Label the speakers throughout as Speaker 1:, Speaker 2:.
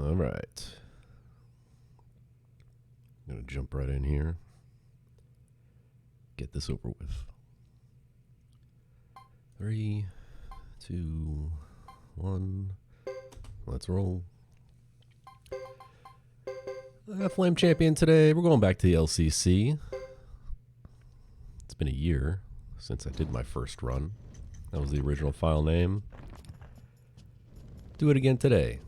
Speaker 1: All right. I'm going to jump right in here. Get this over with. 3, 2, 1. Let's roll. Flame Champion today. We're going back to the LCC. It's been a year since I did my first run. That was the original file name. Do it again today.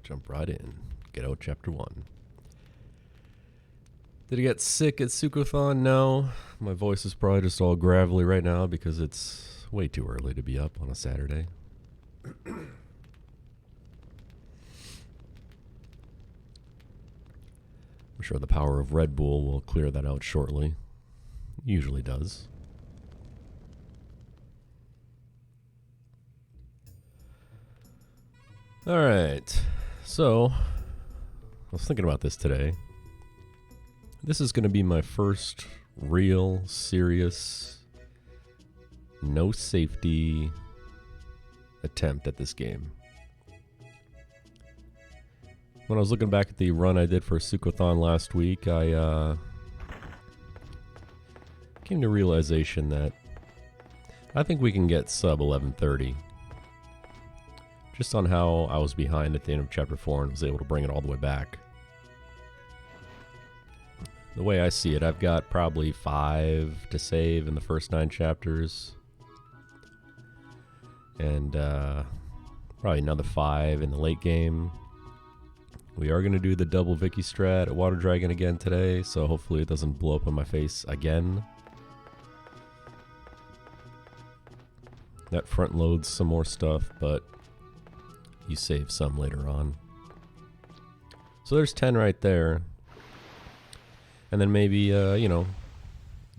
Speaker 1: Jump right in. Get out chapter 1. Did I get sick at Suikoden? No. My voice is probably just all gravelly right now because it's way too early to be up on a Saturday. I'm sure the power of Red Bull will clear that out shortly. It usually does. All right. So, I was thinking about this today. This is going to be my first real, serious, no safety attempt at this game. When I was looking back at the run I did for Suikoden last week, I came to realization that I think we can get sub 1130. Just on how I was behind at the end of chapter 4 and was able to bring it all the way back. The way I see it, I've got probably 5 to save in the first 9 chapters. And probably another 5 in the late game. We are going to do the double Vicky strat at Water Dragon again today, so hopefully it doesn't blow up in my face again. That front loads some more stuff, but you save some later on. So there's 10 right there. And then maybe,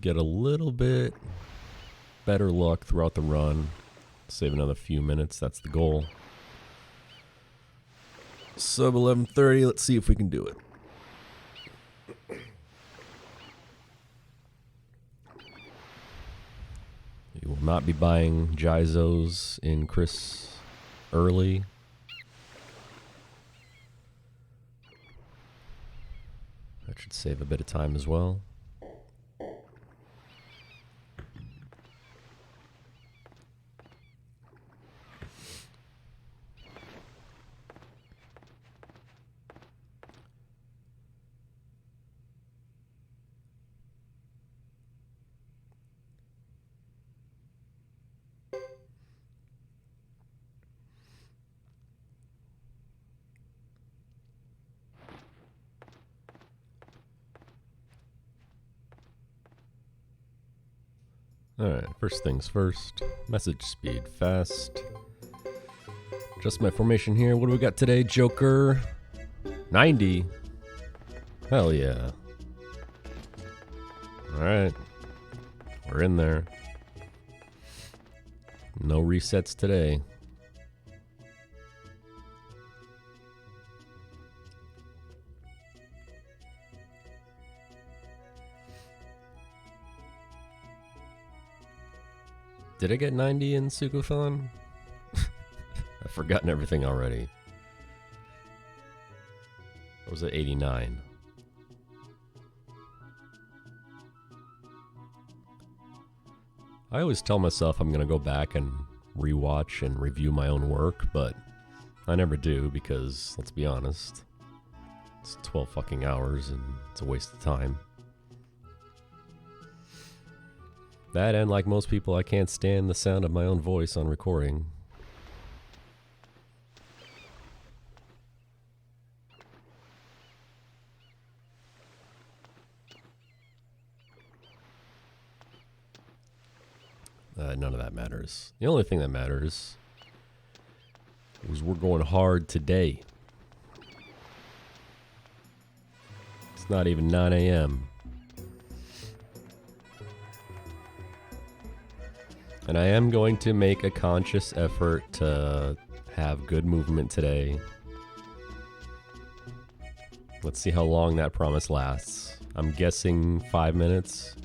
Speaker 1: get a little bit better luck throughout the run. Save another few minutes. That's the goal. Sub 1130. Let's see if we can do it. You will not be buying Jizos in Chris early. That should save a bit of time as well. Alright, first things first. Message speed fast. Just my formation here. What do we got today, Joker? 90. Hell yeah. Alright. We're in there. No resets today. Did I get 90 in Suikoden? I've forgotten everything already. Or was it 89? I always tell myself I'm going to go back and rewatch and review my own work, but I never do because, let's be honest, it's 12 fucking hours and it's a waste of time. That, and like most people, I can't stand the sound of my own voice on recording. None of that matters. The only thing that matters is we're going hard today. It's not even 9 a.m. And I am going to make a conscious effort to have good movement today. Let's see how long that promise lasts. I'm guessing 5 minutes.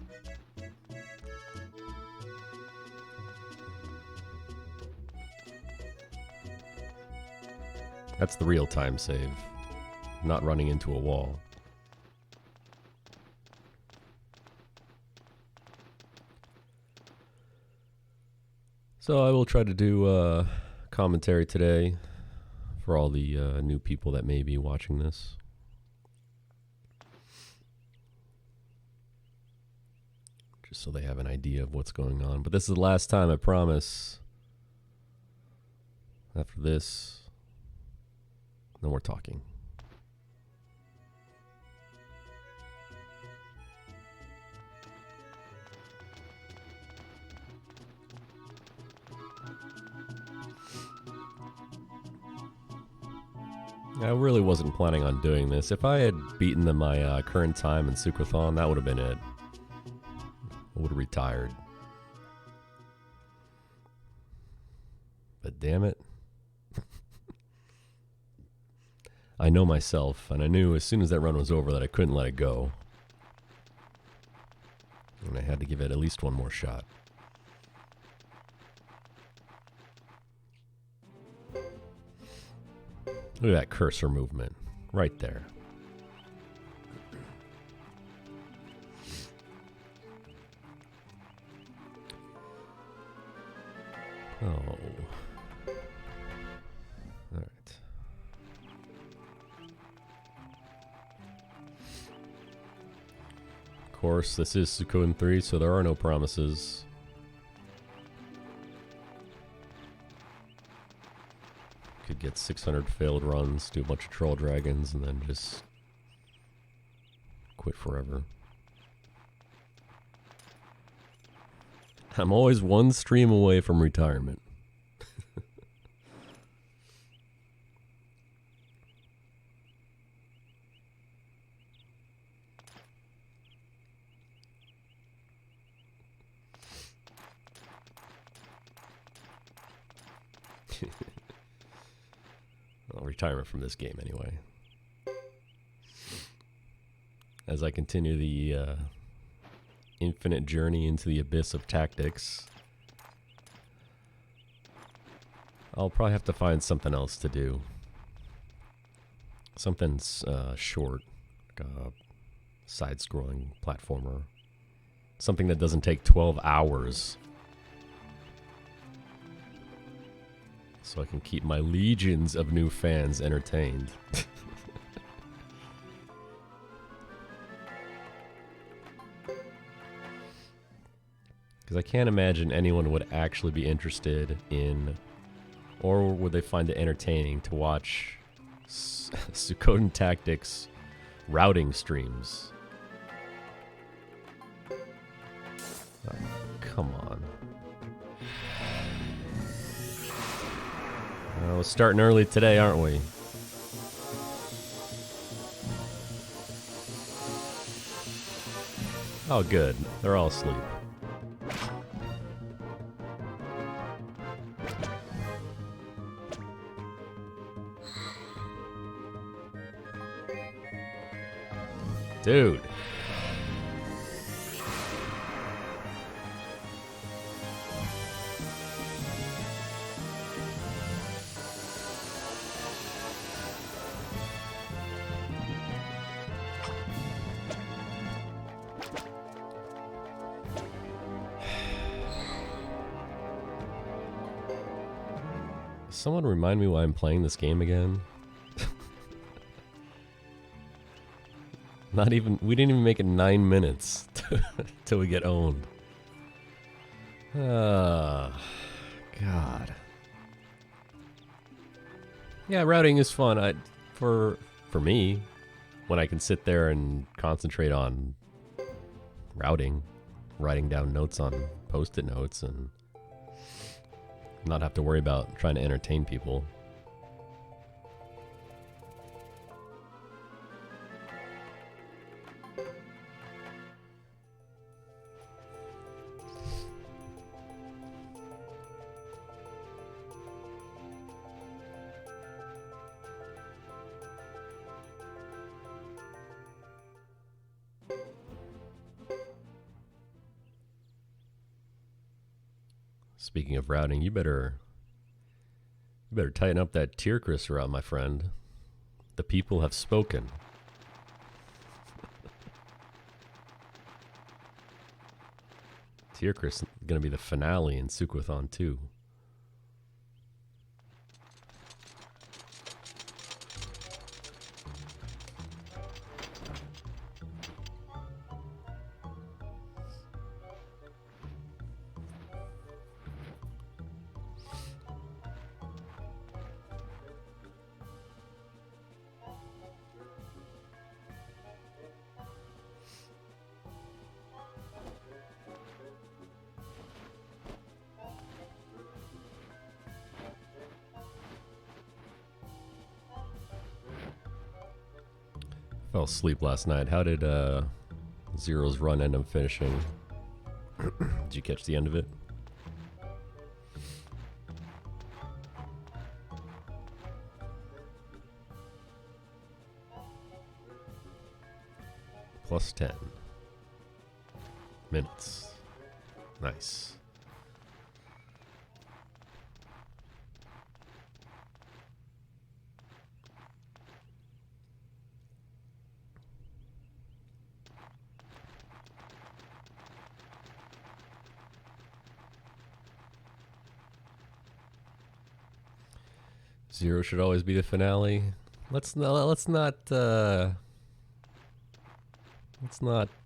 Speaker 1: That's the real time save. Not running into a wall. So I will try to do commentary today for all the new people that may be watching this. Just so they have an idea of what's going on. But this is the last time, I promise. After this, no more talking. I really wasn't planning on doing this. If I had beaten my current time in Suikoden, that would have been it. I would have retired. But damn it. I know myself, and I knew as soon as that run was over that I couldn't let it go. And I had to give it at least one more shot. Look at that cursor movement. Right there. Oh. Alright. Of course, this is Suikoden 3, so there are no promises. Could get 600 failed runs, do a bunch of troll dragons, and then just quit forever. I'm always one stream away from retirement. Well, retirement from this game anyway. As I continue the infinite journey into the abyss of tactics, I'll probably have to find something else to do. Something short, like a side-scrolling platformer. Something that doesn't take 12 hours. So I can keep my legions of new fans entertained. Because I can't imagine anyone would actually be interested in, or would they find it entertaining to watch Suikoden Tactics routing streams. Oh, come on. We're starting early today, aren't we? Oh, good. They're all asleep. Dude. Someone remind me why I'm playing this game again? We didn't even make it 9 minutes till we get owned. God. Yeah, routing is fun. For me, when I can sit there and concentrate on routing, writing down notes on post-it notes and not have to worry about trying to entertain people. Speaking of routing, you better You better tighten up that tier cursor out, my friend. The people have spoken. Tier cursor is going to be the finale in Suikoden 2. Fell asleep last night. How did Zero's run end up finishing? Did you catch the end of it? Plus 10 minutes. Nice. Zero should always be the finale. Let's not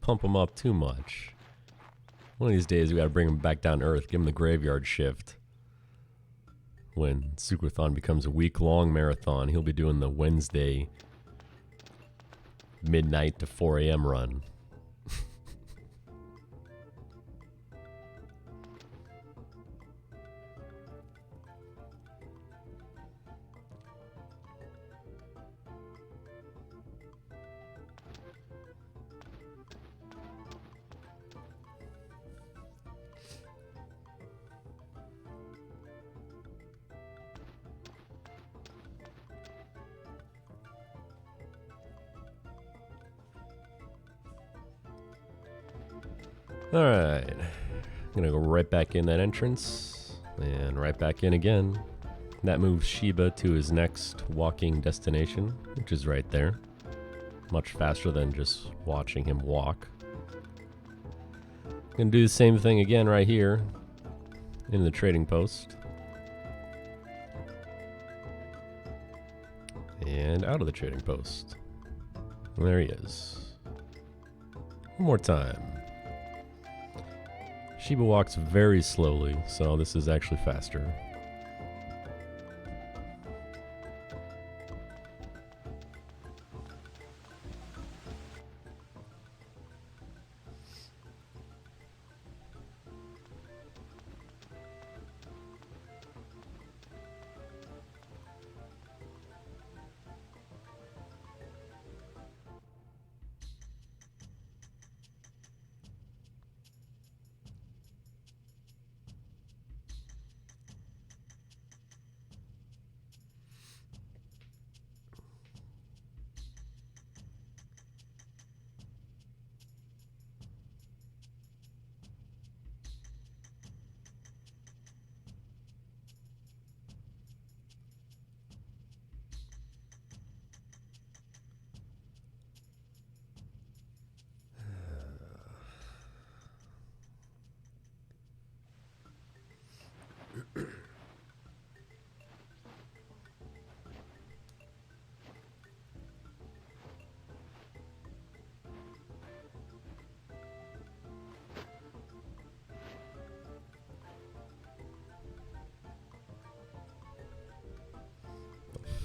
Speaker 1: pump him up too much. One of these days we gotta bring him back down to earth, give him the graveyard shift. When Suikoden becomes a week-long marathon, he'll be doing the Wednesday midnight to 4 a.m. run. Alright, I'm gonna go right back in that entrance, and right back in again. That moves Shiba to his next walking destination, which is right there. Much faster than just watching him walk. Gonna do the same thing again right here, in the trading post. And out of the trading post. And there he is. One more time. Shiba walks very slowly, so this is actually faster.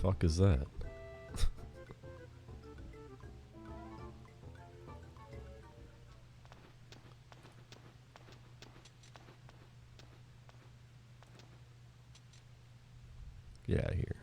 Speaker 1: The fuck is that? Get out of here.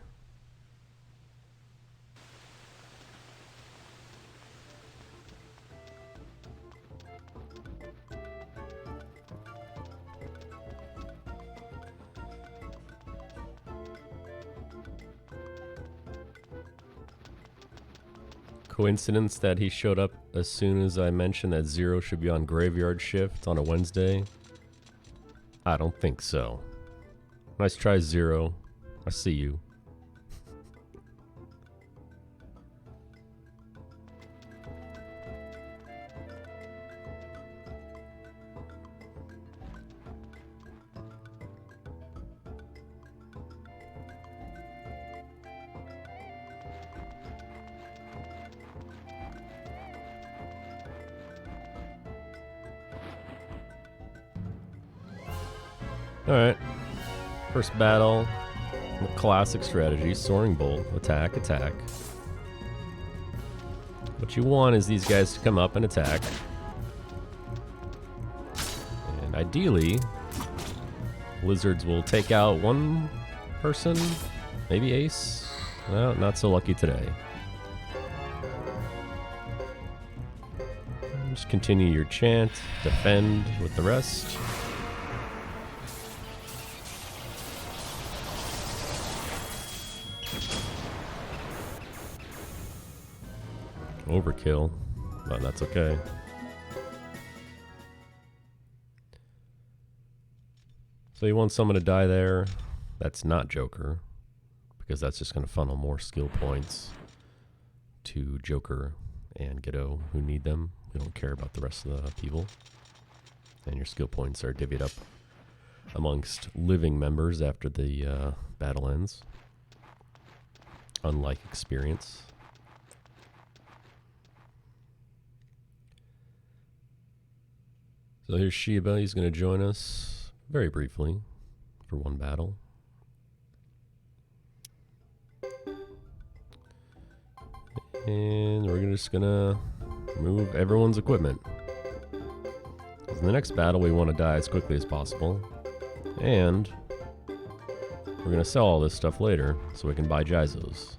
Speaker 1: Coincidence that he showed up as soon as I mentioned that Zero should be on graveyard shift on a Wednesday? I don't think so. Nice try, Zero. I see you. Alright. First battle. The classic strategy. Soaring Bolt. Attack, attack. What you want is these guys to come up and attack. And ideally, lizards will take out one person. Maybe ace. Well, not so lucky today. Just continue your chant. Defend with the rest. Overkill, but that's okay. So you want someone to die there. That's not Joker, because that's just going to funnel more skill points to Joker and Ghetto who need them. We don't care about the rest of the people. And your skill points are divvied up amongst living members after the battle ends. Unlike experience. So here's Shiba. He's going to join us very briefly for one battle. And we're just going to move everyone's equipment. In the next battle, we want to die as quickly as possible. And we're going to sell all this stuff later so we can buy Jizos.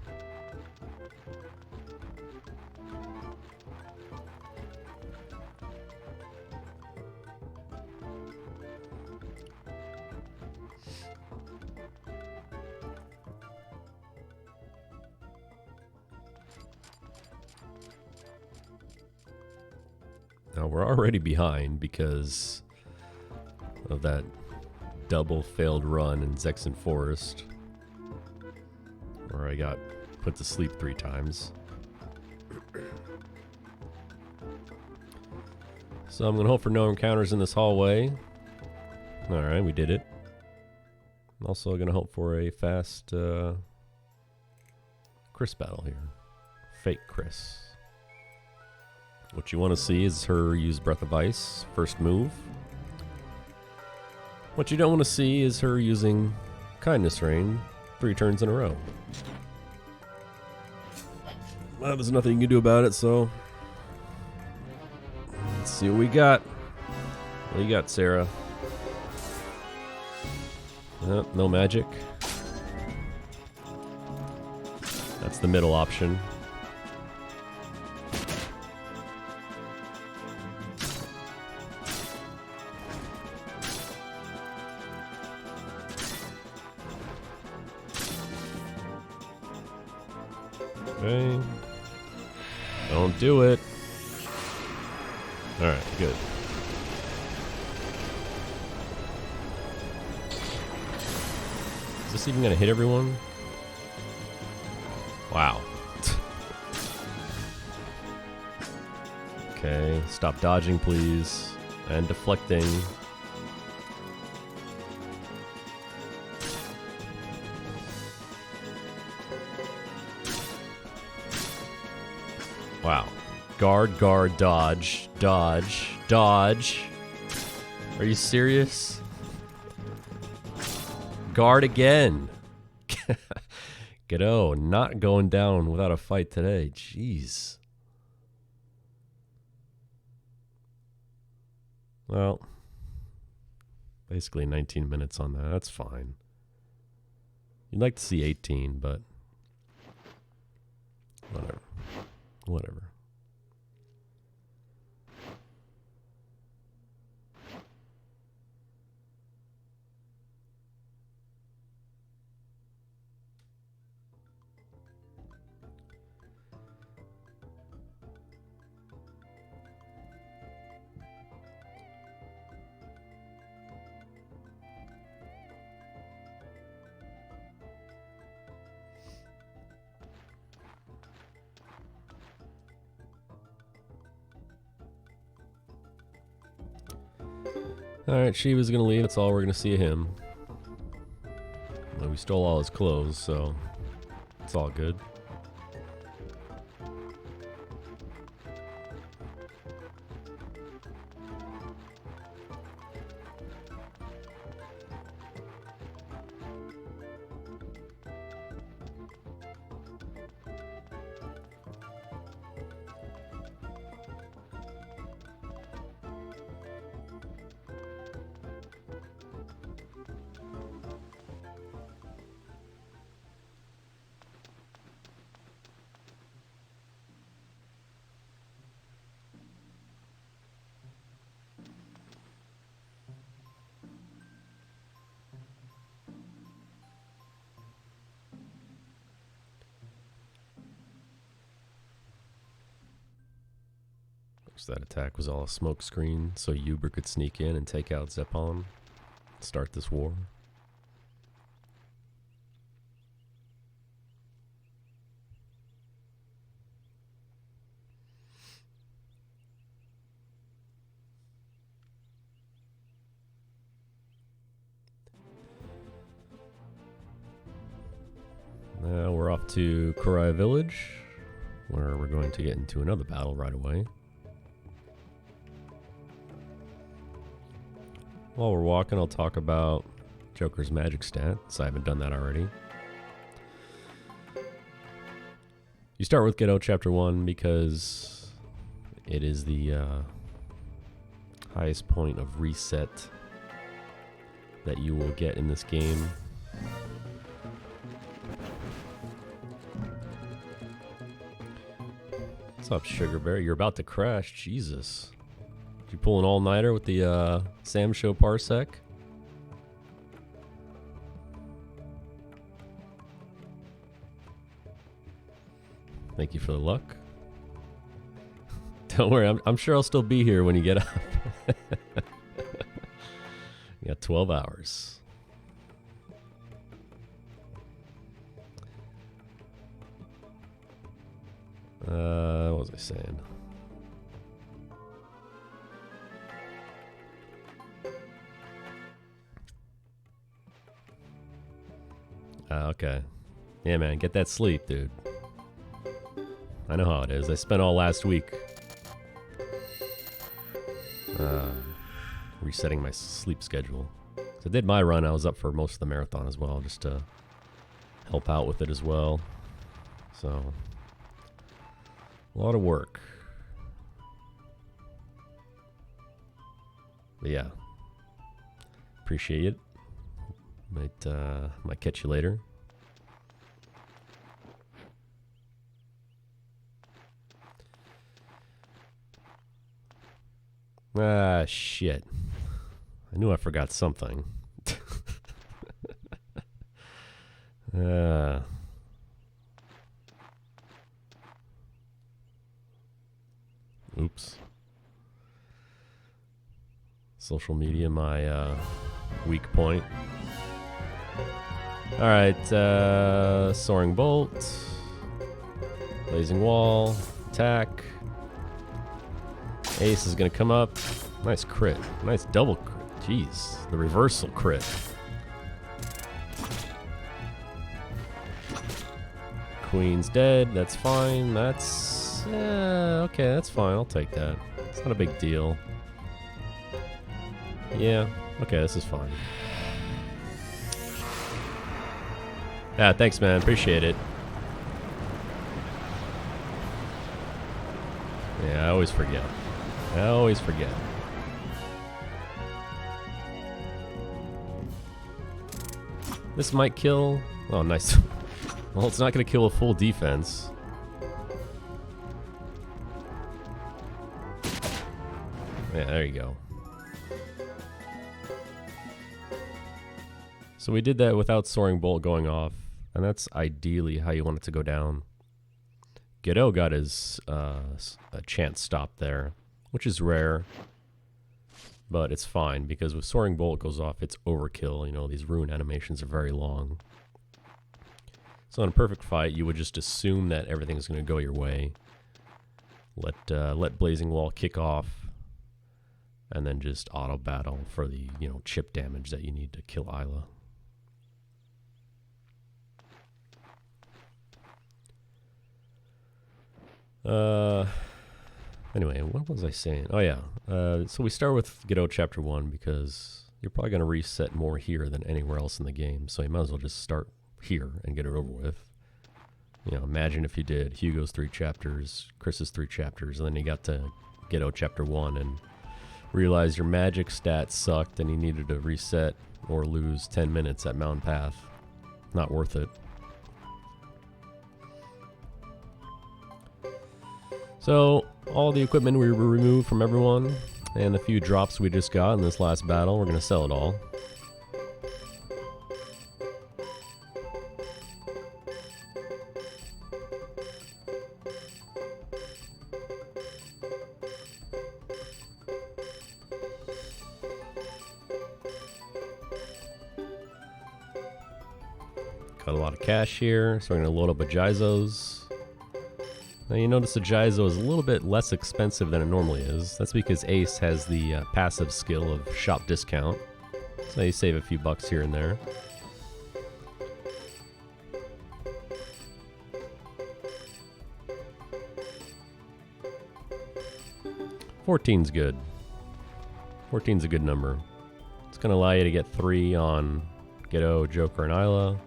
Speaker 1: Now we're already behind because of that double failed run in Zexen Forest, where I got put to sleep 3 times. So I'm going to hope for no encounters in this hallway. Alright, we did it. I'm also going to hope for a fast Chris battle here. Fake Chris. What you want to see is her use Breath of Ice, first move. What you don't want to see is her using Kindness Rain 3 turns in a row. Well, there's nothing you can do about it, so let's see what we got. What do you got, Sarah? No magic. That's the middle option. Okay. Don't do it. Alright, good. Is this even gonna hit everyone? Wow. Okay, stop dodging, please. And deflecting. Wow. Guard, guard, dodge, dodge, dodge. Are you serious? Guard again. Ghetto, not going down without a fight today. Jeez. Well, basically 19 minutes on that. That's fine. You'd like to see 18, but whatever. Whatever. Alright, Shiva's gonna leave. That's all we're gonna see of him. Well, we stole all his clothes, so it's all good. That attack was all a smoke screen so Uber could sneak in and take out Zeppon, start this war. Now we're off to Kurai Village, where we're going to get into another battle right away. While we're walking, I'll talk about Joker's magic stat, so I haven't done that already. You start with Gedo Chapter 1 because it is the highest point of reset that you will get in this game. What's up, Sugar Bear? You're about to crash. Jesus. You pull an all-nighter with the Sam Show Parsec? Thank you for the luck. Don't worry, I'm sure I'll still be here when you get up. You got 12 hours. What was I saying? Okay. Yeah, man, get that sleep, dude. I know how it is. I spent all last week resetting my sleep schedule. So I did my run. I was up for most of the marathon as well, just to help out with it as well. So, a lot of work. But yeah, appreciate it. Might catch you later. Ah, shit. I knew I forgot something. Oops. Social media, my weak point. Alright, Soaring Bolt. Blazing Wall. Attack. Ace is gonna come up. Nice crit. Nice double crit. Jeez. The reversal crit. Queen's dead. That's fine. That's... okay, that's fine. I'll take that. It's not a big deal. Yeah. Okay, this is fine. Yeah, thanks, man. Appreciate it. Yeah, I always forget. I always forget. This might kill... Oh, nice. Well, it's not going to kill a full defense. Yeah, there you go. So we did that without Soaring Bolt going off, and that's ideally how you want it to go down. Gedo got his a chance stop there, which is rare, but it's fine because if Soaring Bolt goes off, it's overkill. You know, these rune animations are very long. So in a perfect fight, you would just assume that everything's going to go your way. Let Blazing Wall kick off, and then just auto battle for the, you know, chip damage that you need to kill Isla. Anyway, what was I saying? Oh yeah, so we start with Godot Chapter 1 because you're probably going to reset more here than anywhere else in the game, so you might as well just start here and get it over with. You know, imagine if you did Hugo's 3 chapters, Chris's 3 chapters, and then you got to Godot Chapter 1 and realized your magic stats sucked and you needed to reset or lose 10 minutes at Mountain Path. Not worth it. So, all the equipment we removed from everyone, and the few drops we just got in this last battle, we're going to sell it all. Got a lot of cash here, so we're going to load up with Jizos. Now you notice the Jizo is a little bit less expensive than it normally is. That's because Ace has the passive skill of shop discount. So you save a few bucks here and there. $14's good. 14's a good number. It's going to allow you to get 3 on Godot, Joker, and Isla.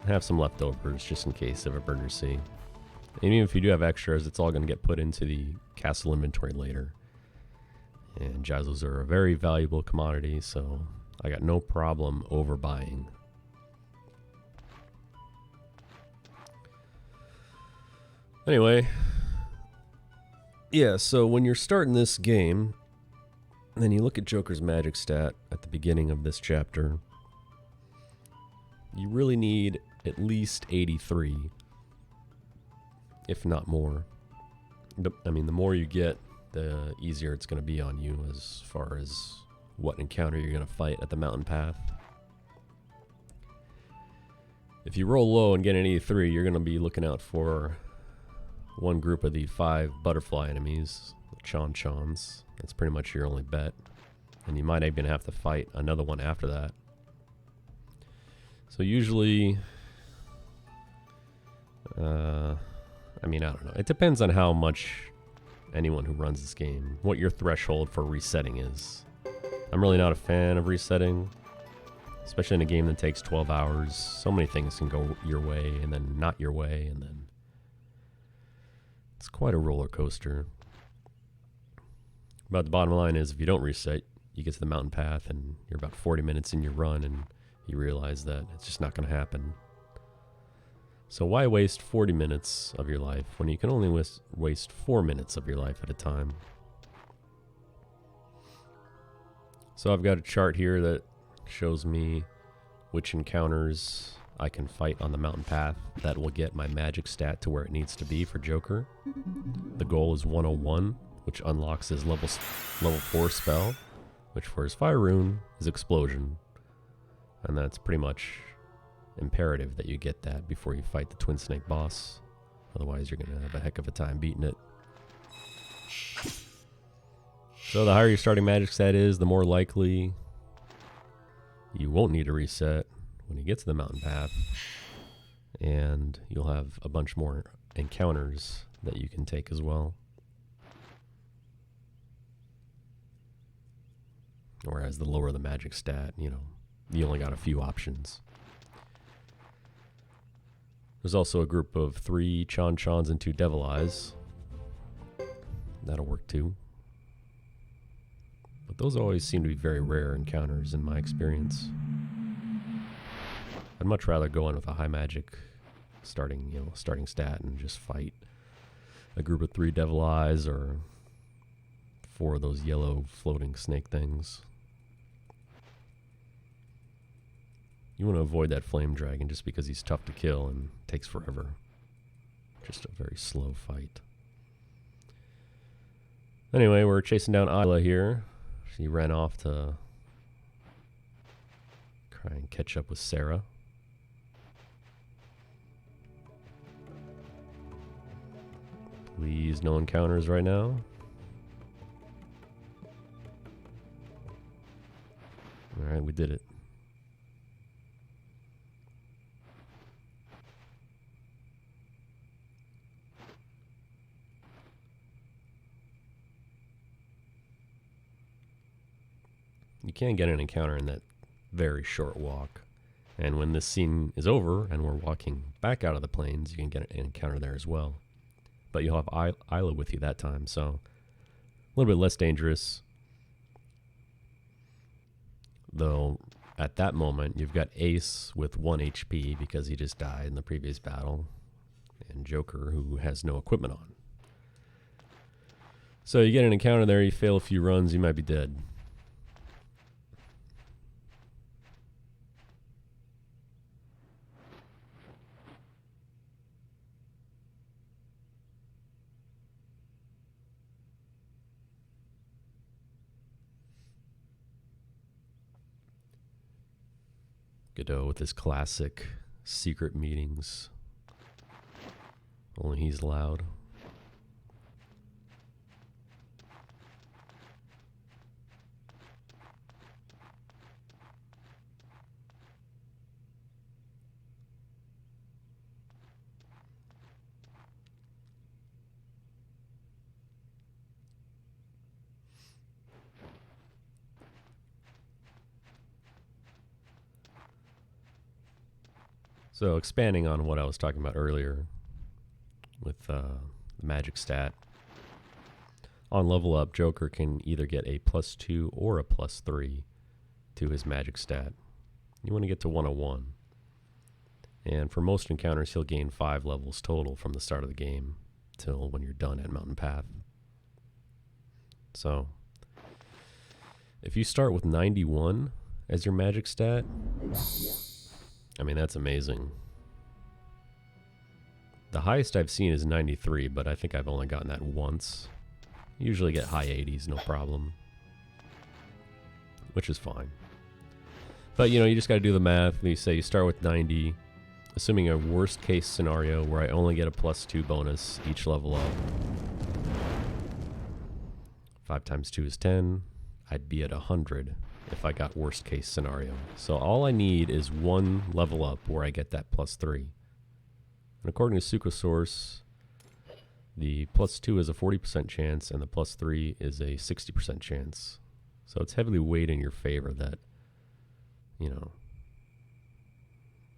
Speaker 1: And have some leftovers just in case of emergency. And even if you do have extras, it's all going to get put into the castle inventory later. And Jizos are a very valuable commodity, so I got no problem overbuying. Anyway, yeah, so when you're starting this game, then you look at Joker's magic stat at the beginning of this chapter, you really need at least 83. If not more. I mean, the more you get, the easier it's going to be on you as far as what encounter you're going to fight at the mountain path. If you roll low and get an 83, you're going to be looking out for one group of the 5 butterfly enemies, the Chon-Chons. That's pretty much your only bet. And you might even have to fight another one after that. So usually... I mean, I don't know. It depends on how much anyone who runs this game, what your threshold for resetting is. I'm really not a fan of resetting, especially in a game that takes 12 hours. So many things can go your way and then not your way, and then it's quite a roller coaster. But the bottom line is, if you don't reset, you get to the mountain path and you're about 40 minutes in your run and you realize that it's just not going to happen. So why waste 40 minutes of your life when you can only waste 4 minutes of your life at a time? So I've got a chart here that shows me which encounters I can fight on the mountain path that will get my magic stat to where it needs to be for Joker. The goal is 101, which unlocks his level 4 spell, which for his fire rune is Explosion. And that's pretty much imperative that you get that before you fight the Twin Snake boss. Otherwise, you're going to have a heck of a time beating it. So the higher your starting magic stat is, the more likely you won't need to reset when you get to the mountain path. And you'll have a bunch more encounters that you can take as well. Whereas the lower the magic stat, you know, you only got a few options. There's also a group of 3 Chon-Chons and 2 Devil Eyes. That'll work too. But those always seem to be very rare encounters in my experience. I'd much rather go in with a high magic starting stat and just fight a group of 3 Devil Eyes or 4 of those yellow floating snake things. You want to avoid that flame dragon just because he's tough to kill and takes forever. Just a very slow fight. Anyway, we're chasing down Isla here. She ran off to try and catch up with Sarah. Please, no encounters right now. Alright, we did it. You can get an encounter in that very short walk. And when this scene is over and we're walking back out of the plains, you can get an encounter there as well. But you'll have Isla with you that time, so a little bit less dangerous. Though, at that moment, you've got Ace with 1 HP because he just died in the previous battle, and Joker, who has no equipment on. So you get an encounter there, you fail a few runs, you might be dead. Godot with his classic secret meetings. Only he's loud. So expanding on what I was talking about earlier with the magic stat, on level up, Joker can either get a +2 or a +3 to his magic stat. You want to get to 101. And for most encounters, he'll gain 5 levels total from the start of the game till when you're done at Mountain Path. So if you start with 91 as your magic stat, I mean, that's amazing. The highest I've seen is 93, but I think I've only gotten that once. Usually get high 80s, no problem. Which is fine. But, you know, you just got to do the math. You say you start with 90, assuming a worst case scenario where I only get a +2 bonus each level up. 5 times 2 is 10. I'd be at 100 if I got worst case scenario. So all I need is 1 level up where I get that +3. And according to Suikosource, the +2 is a 40% chance and the +3 is a 60% chance. So it's heavily weighed in your favor that, you know,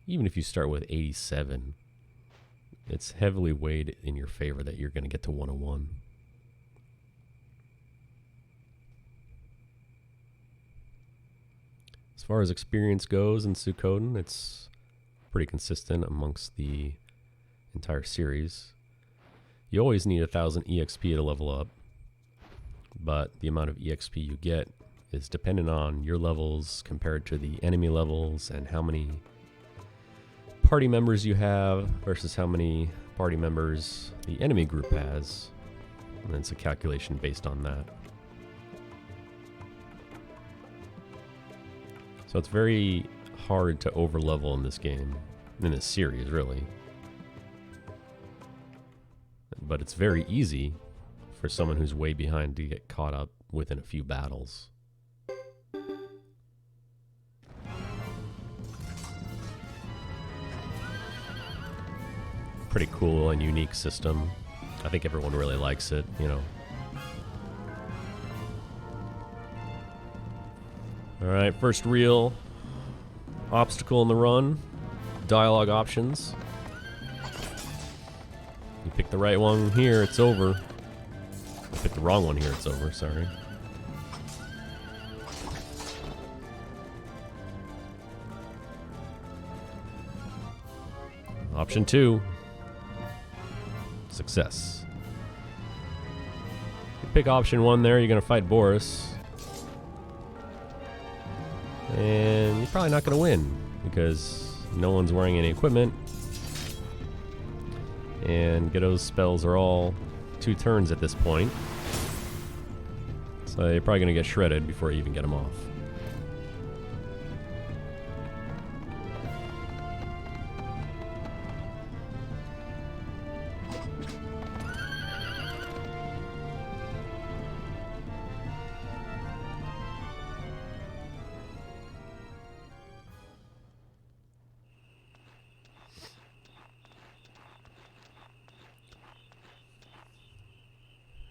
Speaker 1: even if you start with 87, it's heavily weighed in your favor that you're going to get to 101. As far as experience goes in Suikoden, it's pretty consistent amongst the entire series. You always need 1,000 EXP to level up, but the amount of EXP you get is dependent on your levels compared to the enemy levels and how many party members you have versus how many party members the enemy group has. And it's a calculation based on that. So it's very hard to overlevel in this game, in this series, really. But it's very easy for someone who's way behind to get caught up within a few battles. Pretty cool and unique system. I think everyone really likes it, you know. Alright, first real obstacle in the run. Dialogue options. You pick the right one here, it's over. You pick the wrong one here, it's over, sorry. Option 2. Success. You pick option 1 there, you're gonna fight Boris. And you're probably not going to win because no one's wearing any equipment. And Godot's spells are all 2 turns at this point. So you're probably going to get shredded before you even get them off.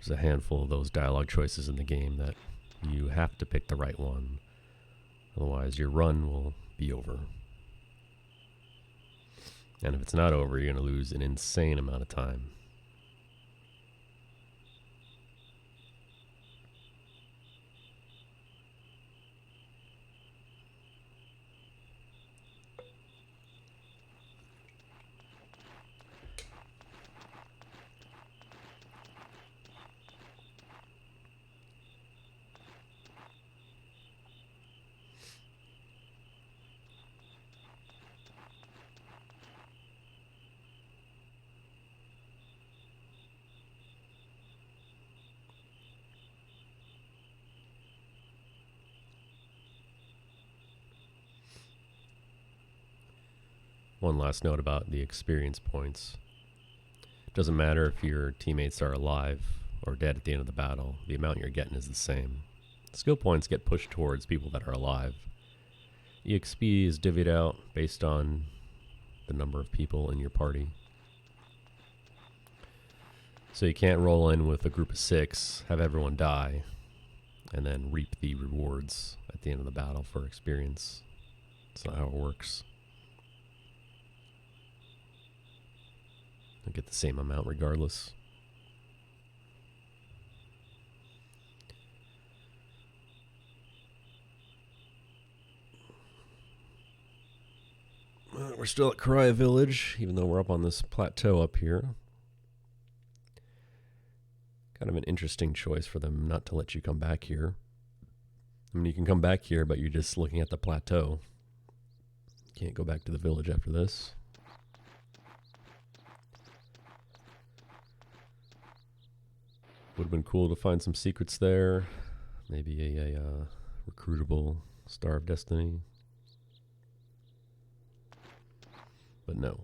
Speaker 1: There's a handful of those dialogue choices in the game that you have to pick the right one. Otherwise, your run will be over. And if it's not over, you're going to lose an insane amount of time. One last note about the experience points. It doesn't matter if your teammates are alive or dead at the end of the battle. The amount you're getting is the same. Skill points get pushed towards people that are alive. EXP is divvied out based on the number of people in your party. So you can't roll in with a group of 6, have everyone die, and then reap the rewards at the end of the battle for experience. That's not how it works. You'll get the same amount regardless. We're still at Karaya Village, even though we're up on this plateau up here. Kind of an interesting choice for them not to let you come back here. I mean, you can come back here, but you're just looking at the plateau. Can't go back to the village after this. Would have been cool to find some secrets there. Maybe a recruitable Star of Destiny. But no.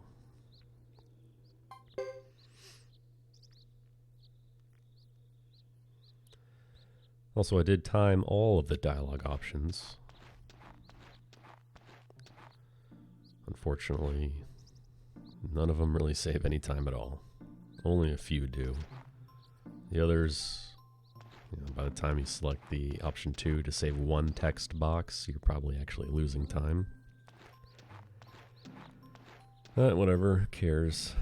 Speaker 1: Also, I did time all of the dialogue options. Unfortunately, none of them really save any time at all. Only a few do. The others, by the time you select the option 2 to save one text box, you're probably actually losing time. But whatever, who cares?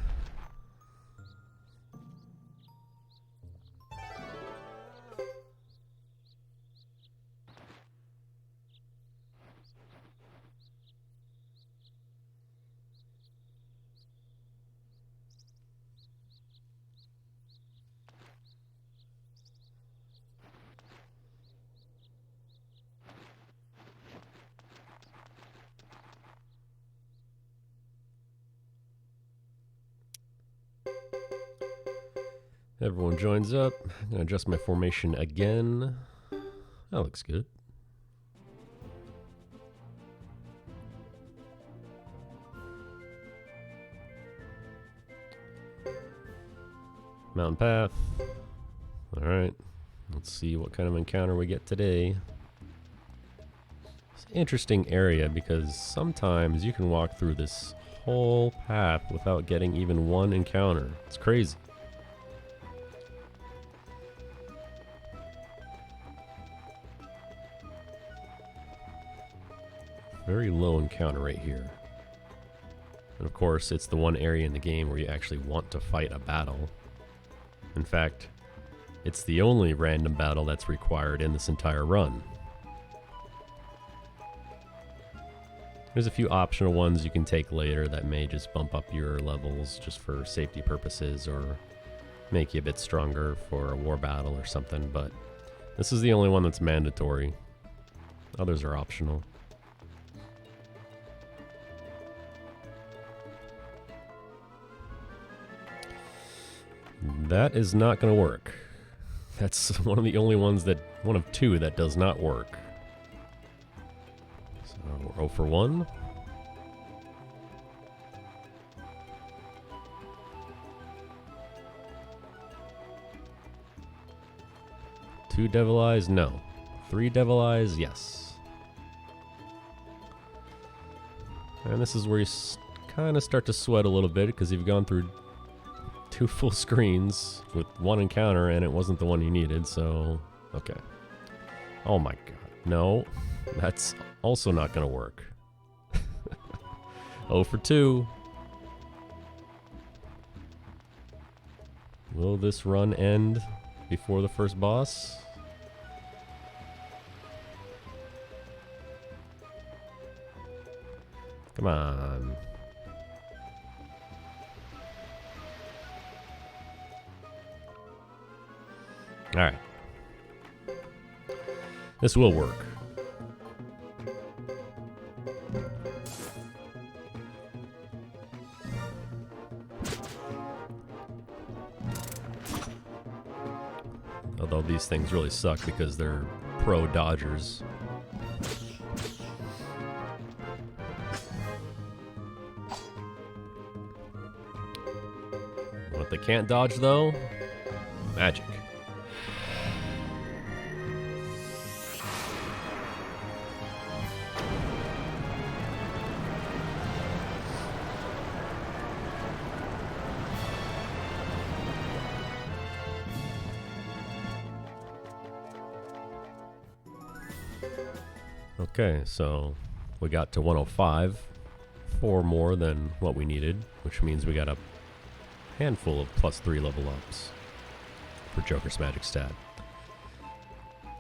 Speaker 1: Everyone joins up. I'm going to adjust my formation again. That looks good. Mountain path. Alright. Let's see what kind of encounter we get today. It's an interesting area because sometimes you can walk through this whole path without getting even one encounter. It's crazy. Very low encounter rate here. And of course, it's the one area in the game where you actually want to fight a battle. In fact, it's the only random battle that's required in this entire run. There's a few optional ones you can take later that may just bump up your levels just for safety purposes or make you a bit stronger for a war battle or something, but this is the only one that's mandatory. Others are optional. That is not going to work. That's one of the only ones that, one of two that does not work. So we're 0 for 1. Two devil eyes, no. 3 devil eyes, yes. And this is where you kind of start to sweat a little bit because you've gone through 2 2 full screens with 1 encounter, and it wasn't the one you needed, so... Okay. Oh my god. No. That's also not gonna work. 0 for 2. Will this run end before the first boss? Come on. Alright. This will work. Although these things really suck because they're pro dodgers. What they can't dodge though? Magic. Okay, so we got to 105, 4 more than what we needed, which means we got a handful of +3 level ups for Joker's magic stat.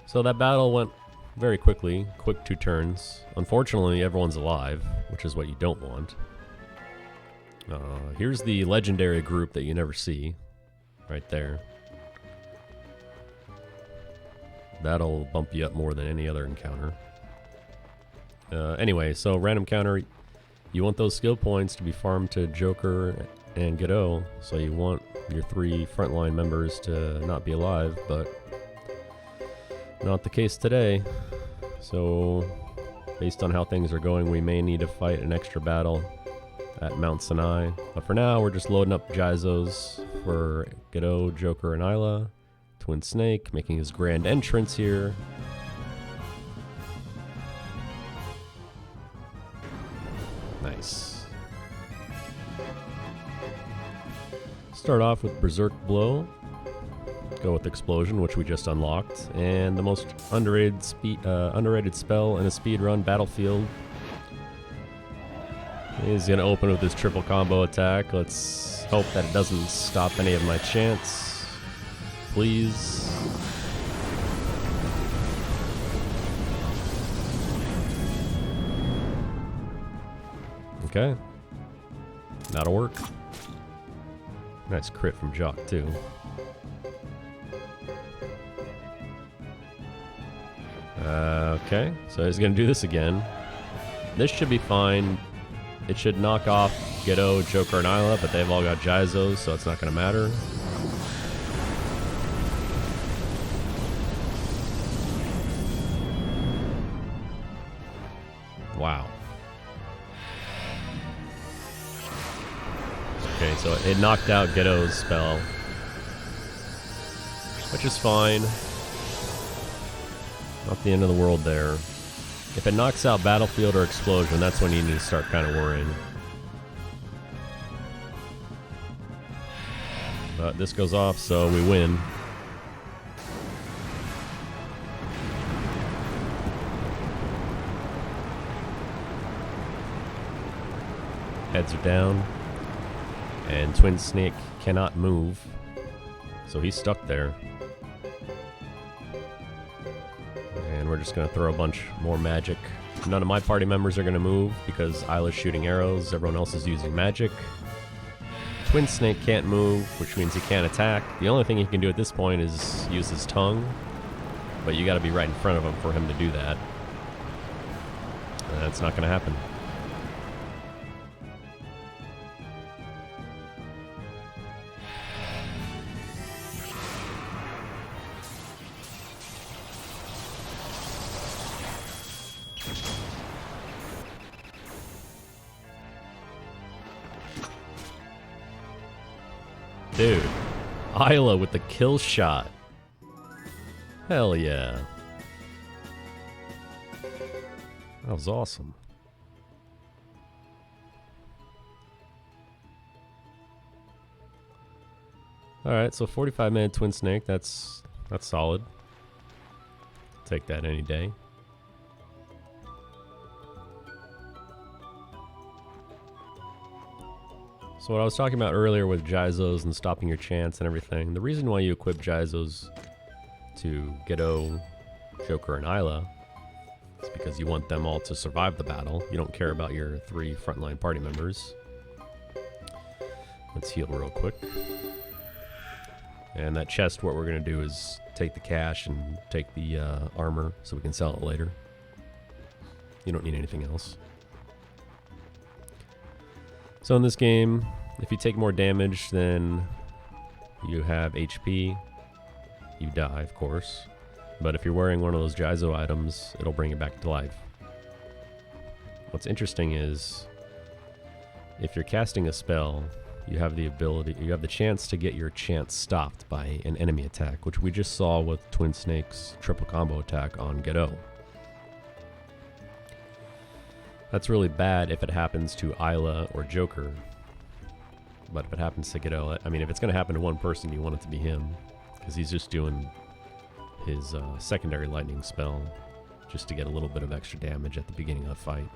Speaker 1: So that battle went very quickly, quick 2 turns. Unfortunately, everyone's alive, which is what you don't want. Here's the legendary group that you never see, right there. That'll bump you up more than any other encounter. Anyway, so random counter, you want those skill points to be farmed to Joker and Godot, so you want your 3 frontline members to not be alive, but not the case today. So, based on how things are going, we may need to fight an extra battle at Mount Sinai. But for now, we're just loading up Jizos for Godot, Joker, and Isla. Twin Snake making his grand entrance here. Nice. Start off with Berserk Blow. Go with Explosion, which we just unlocked. And the most underrated spell in a speedrun, Battlefield. He's going to open with his triple combo attack. Let's hope that it doesn't stop any of my chants. Please. Okay. That'll work. Nice crit from Jock, too. Okay, so he's gonna do this again. This should be fine. It should knock off Godot, Joker, and Isla, but they've all got Jizos, so it's not gonna matter. Wow. Okay, so it knocked out Godot's spell, which is fine. Not the end of the world there. If it knocks out Battlefield or Explosion, that's when you need to start kind of worrying. But this goes off, so we win. Heads are down. And Twin Snake cannot move. So he's stuck there. And we're just going to throw a bunch more magic. None of my party members are going to move because Isla's shooting arrows. Everyone else is using magic. Twin Snake can't move, which means he can't attack. The only thing he can do at this point is use his tongue. But you got to be right in front of him for him to do that. And that's not going to happen. Dude, Isla with the kill shot. Hell yeah. That was awesome. Alright, so 45-minute Twin Snake, that's solid. Take that any day. So what I was talking about earlier with Jizos and stopping your chance and everything, the reason why you equip Jizos to Gedo, Joker, and Isla is because you want them all to survive the battle. You don't care about your 3 frontline party members. Let's heal real quick. And that chest, what we're going to do is take the cash and take the armor so we can sell it later. You don't need anything else. So in this game, if you take more damage than you have HP, you die, of course. But if you're wearing one of those Jizo items, it'll bring you back to life. What's interesting is, if you're casting a spell, you have the chance to get your chance stopped by an enemy attack, which we just saw with Twin Snake's triple combo attack on Gedo. That's really bad if it happens to Isla or Joker. But if it happens to Gedo, I mean, if it's going to happen to one person, you want it to be him. Because he's just doing his secondary lightning spell just to get a little bit of extra damage at the beginning of the fight.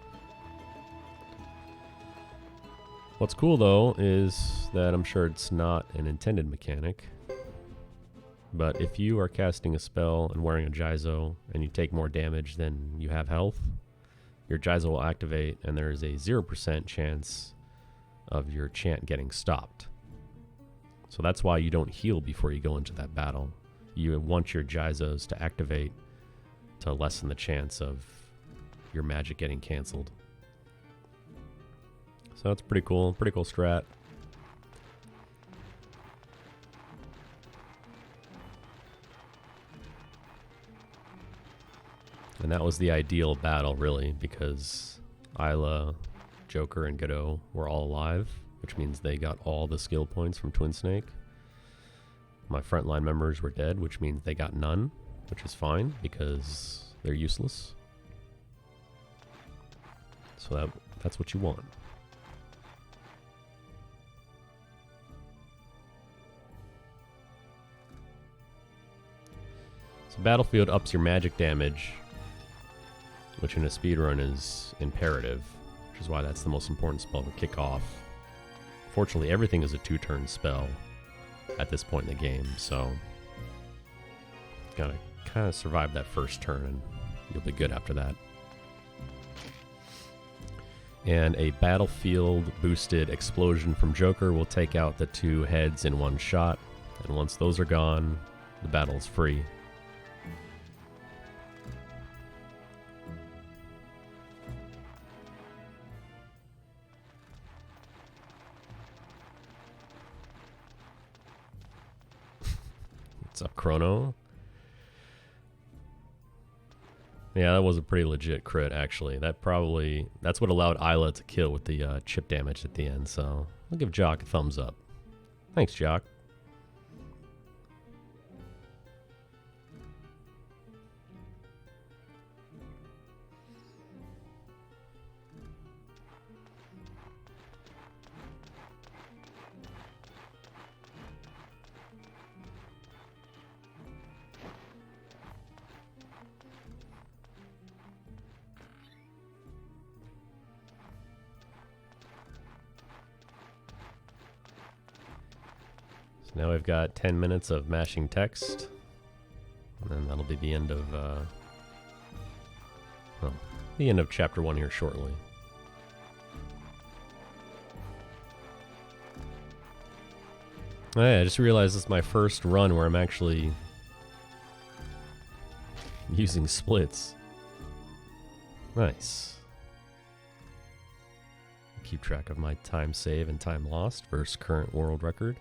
Speaker 1: What's cool, though, is that I'm sure it's not an intended mechanic. But if you are casting a spell and wearing a Jizo, and you take more damage than you have health, your Jizo will activate, and there is a 0% chance of your chant getting stopped. So that's why you don't heal before you go into that battle. You want your Jizos to activate to lessen the chance of your magic getting cancelled. So that's pretty cool strat. And that was the ideal battle, really, because Isla, Joker, and Gedo were all alive, which means they got all the skill points from Twin Snake. My frontline members were dead, which means they got none, which is fine, because they're useless. So that's what you want. So Battlefield ups your magic damage, which in a speedrun is imperative, which is why that's the most important spell to kick off. Fortunately, everything is a 2-turn spell at this point in the game, so gotta kind of survive that first turn and you'll be good after that. And a battlefield boosted explosion from Joker will take out the 2 heads in one shot, and once those are gone, the battle's free. What's up, Chrono? Yeah, that was a pretty legit crit, actually. That's what allowed Isla to kill with the chip damage at the end, so I'll give Jock a thumbs up. Thanks, Jock. Now we've got 10 minutes of mashing text, and then that'll be the end of, the end of chapter 1 here shortly. Oh yeah, I just realized this is my first run where I'm actually using splits. Nice. Keep track of my time save and time lost versus current world record.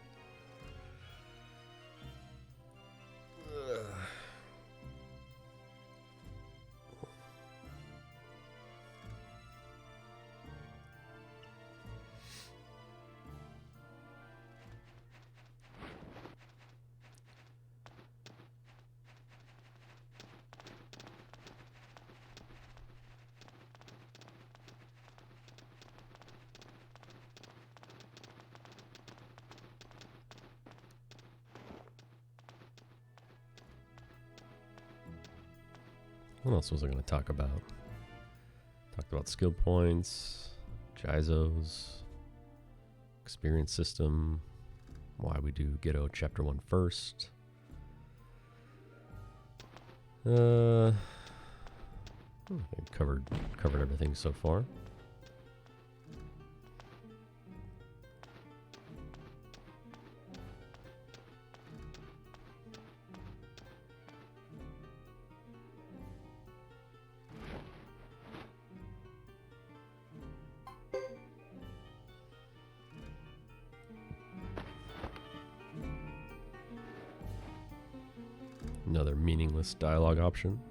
Speaker 1: What else was I going to talk about? Talked about skill points, Gyzos, experience system, why we do Ghetto Chapter 1 first. I covered everything so far. Another meaningless dialogue option.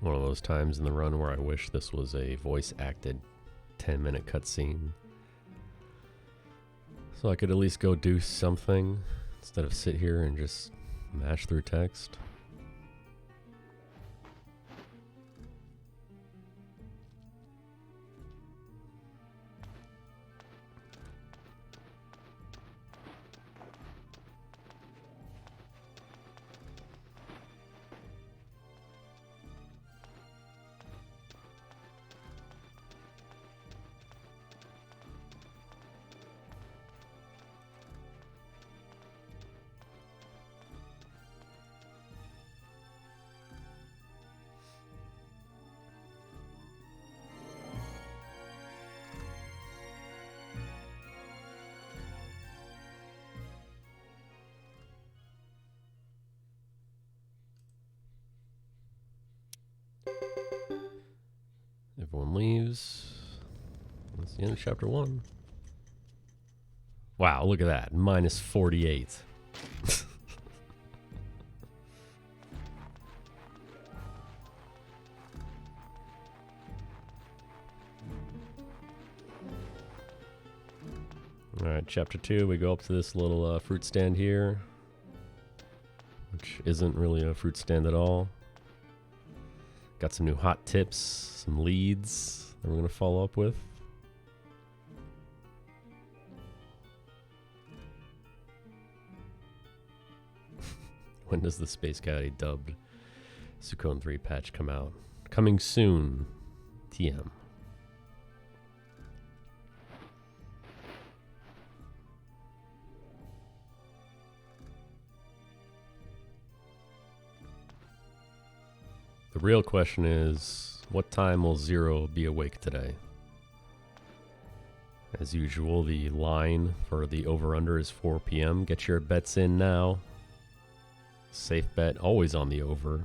Speaker 1: One of those times in the run where I wish this was a voice-acted 10-minute cutscene. So I could at least go do something instead of sit here and just mash through text. Everyone leaves. That's the end of chapter 1. Wow, look at that. Minus 48. Alright, chapter 2, we go up to this little fruit stand here, which isn't really a fruit stand at all. Got some new hot tips, some leads that we're going to follow up with. When does the Space Caddy dubbed Suikoden 3 patch come out? Coming soon. TM. The real question is, what time will Zero be awake today? As usual, the line for the over-under is 4 p.m. Get your bets in now. Safe bet, always on the over.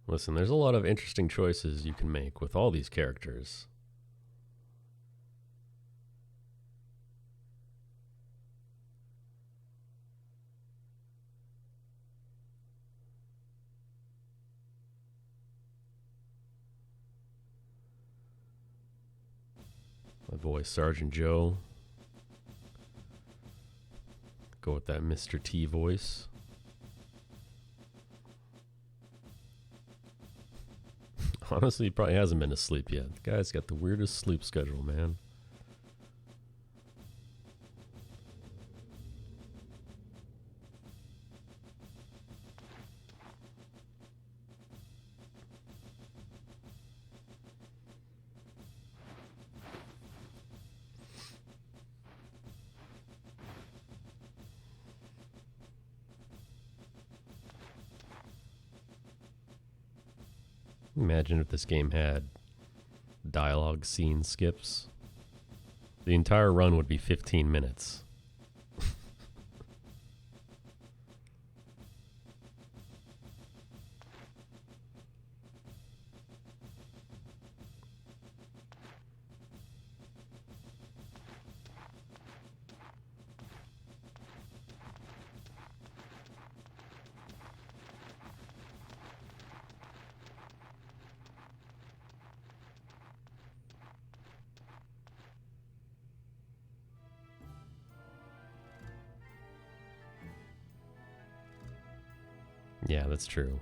Speaker 1: Listen, there's a lot of interesting choices you can make with all these characters. My voice, Sergeant Joe. Go with that Mr. T voice. Honestly, he probably hasn't been asleep yet. The guy's got the weirdest sleep schedule, man. Imagine if this game had dialogue scene skips. The entire run would be 15 minutes. Yeah, that's true.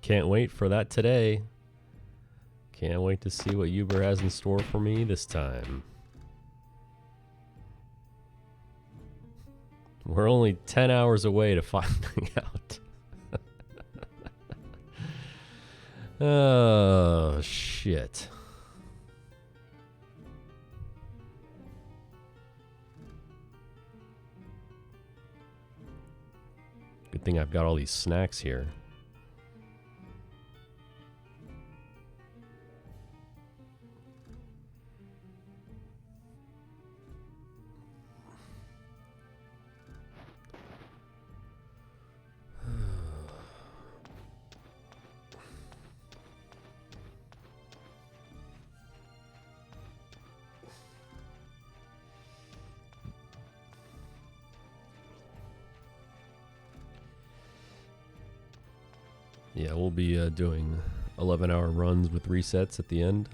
Speaker 1: Can't wait for that today. Can't wait to see what Uber has in store for me this time. We're only 10 hours away to finding out. Oh, shit. Good thing I've got all these snacks here. Yeah, we'll be doing 11-hour runs with resets at the end.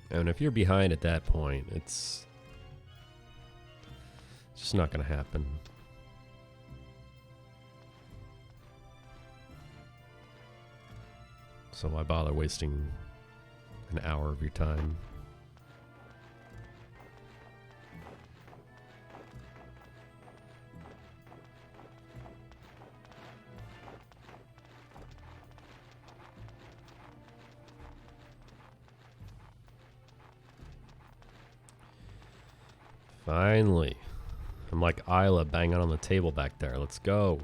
Speaker 1: And if you're behind at that point, it's just not going to happen. So why bother wasting an hour of your time? Finally. I'm like Isla banging on the table back there. Let's go.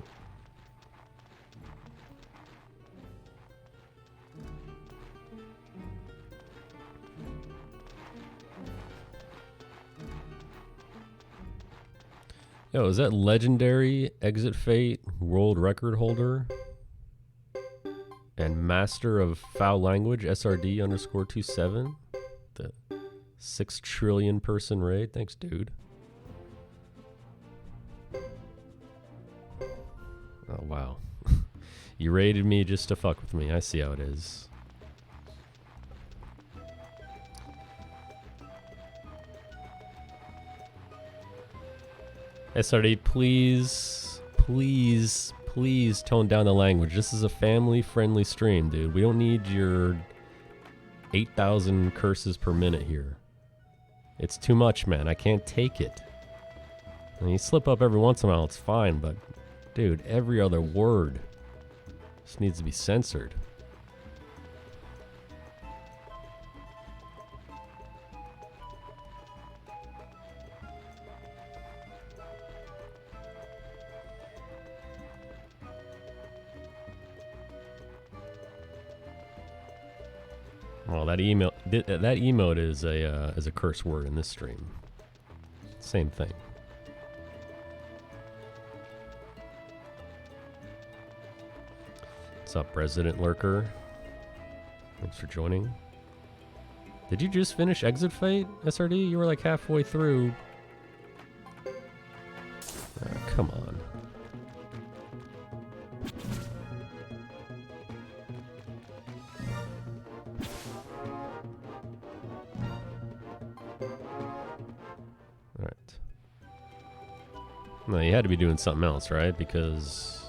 Speaker 1: Yo, is that legendary Exit Fate world record holder and master of foul language SRD _27? The 6 trillion person raid? Thanks, dude. Oh, wow. You raided me just to fuck with me. I see how it is. SRD, please, please, please tone down the language. This is a family-friendly stream, dude. We don't need your 8,000 curses per minute here. It's too much, man. I can't take it. I mean, you slip up every once in a while, it's fine, but dude, every other word just needs to be censored. Oh, that emote is a curse word in this stream. Same thing. What's up, Resident Lurker? Thanks for joining. Did you just finish Exit Fate, SRD? You were like halfway through. Come on. Alright. No, you had to be doing something else, right? Because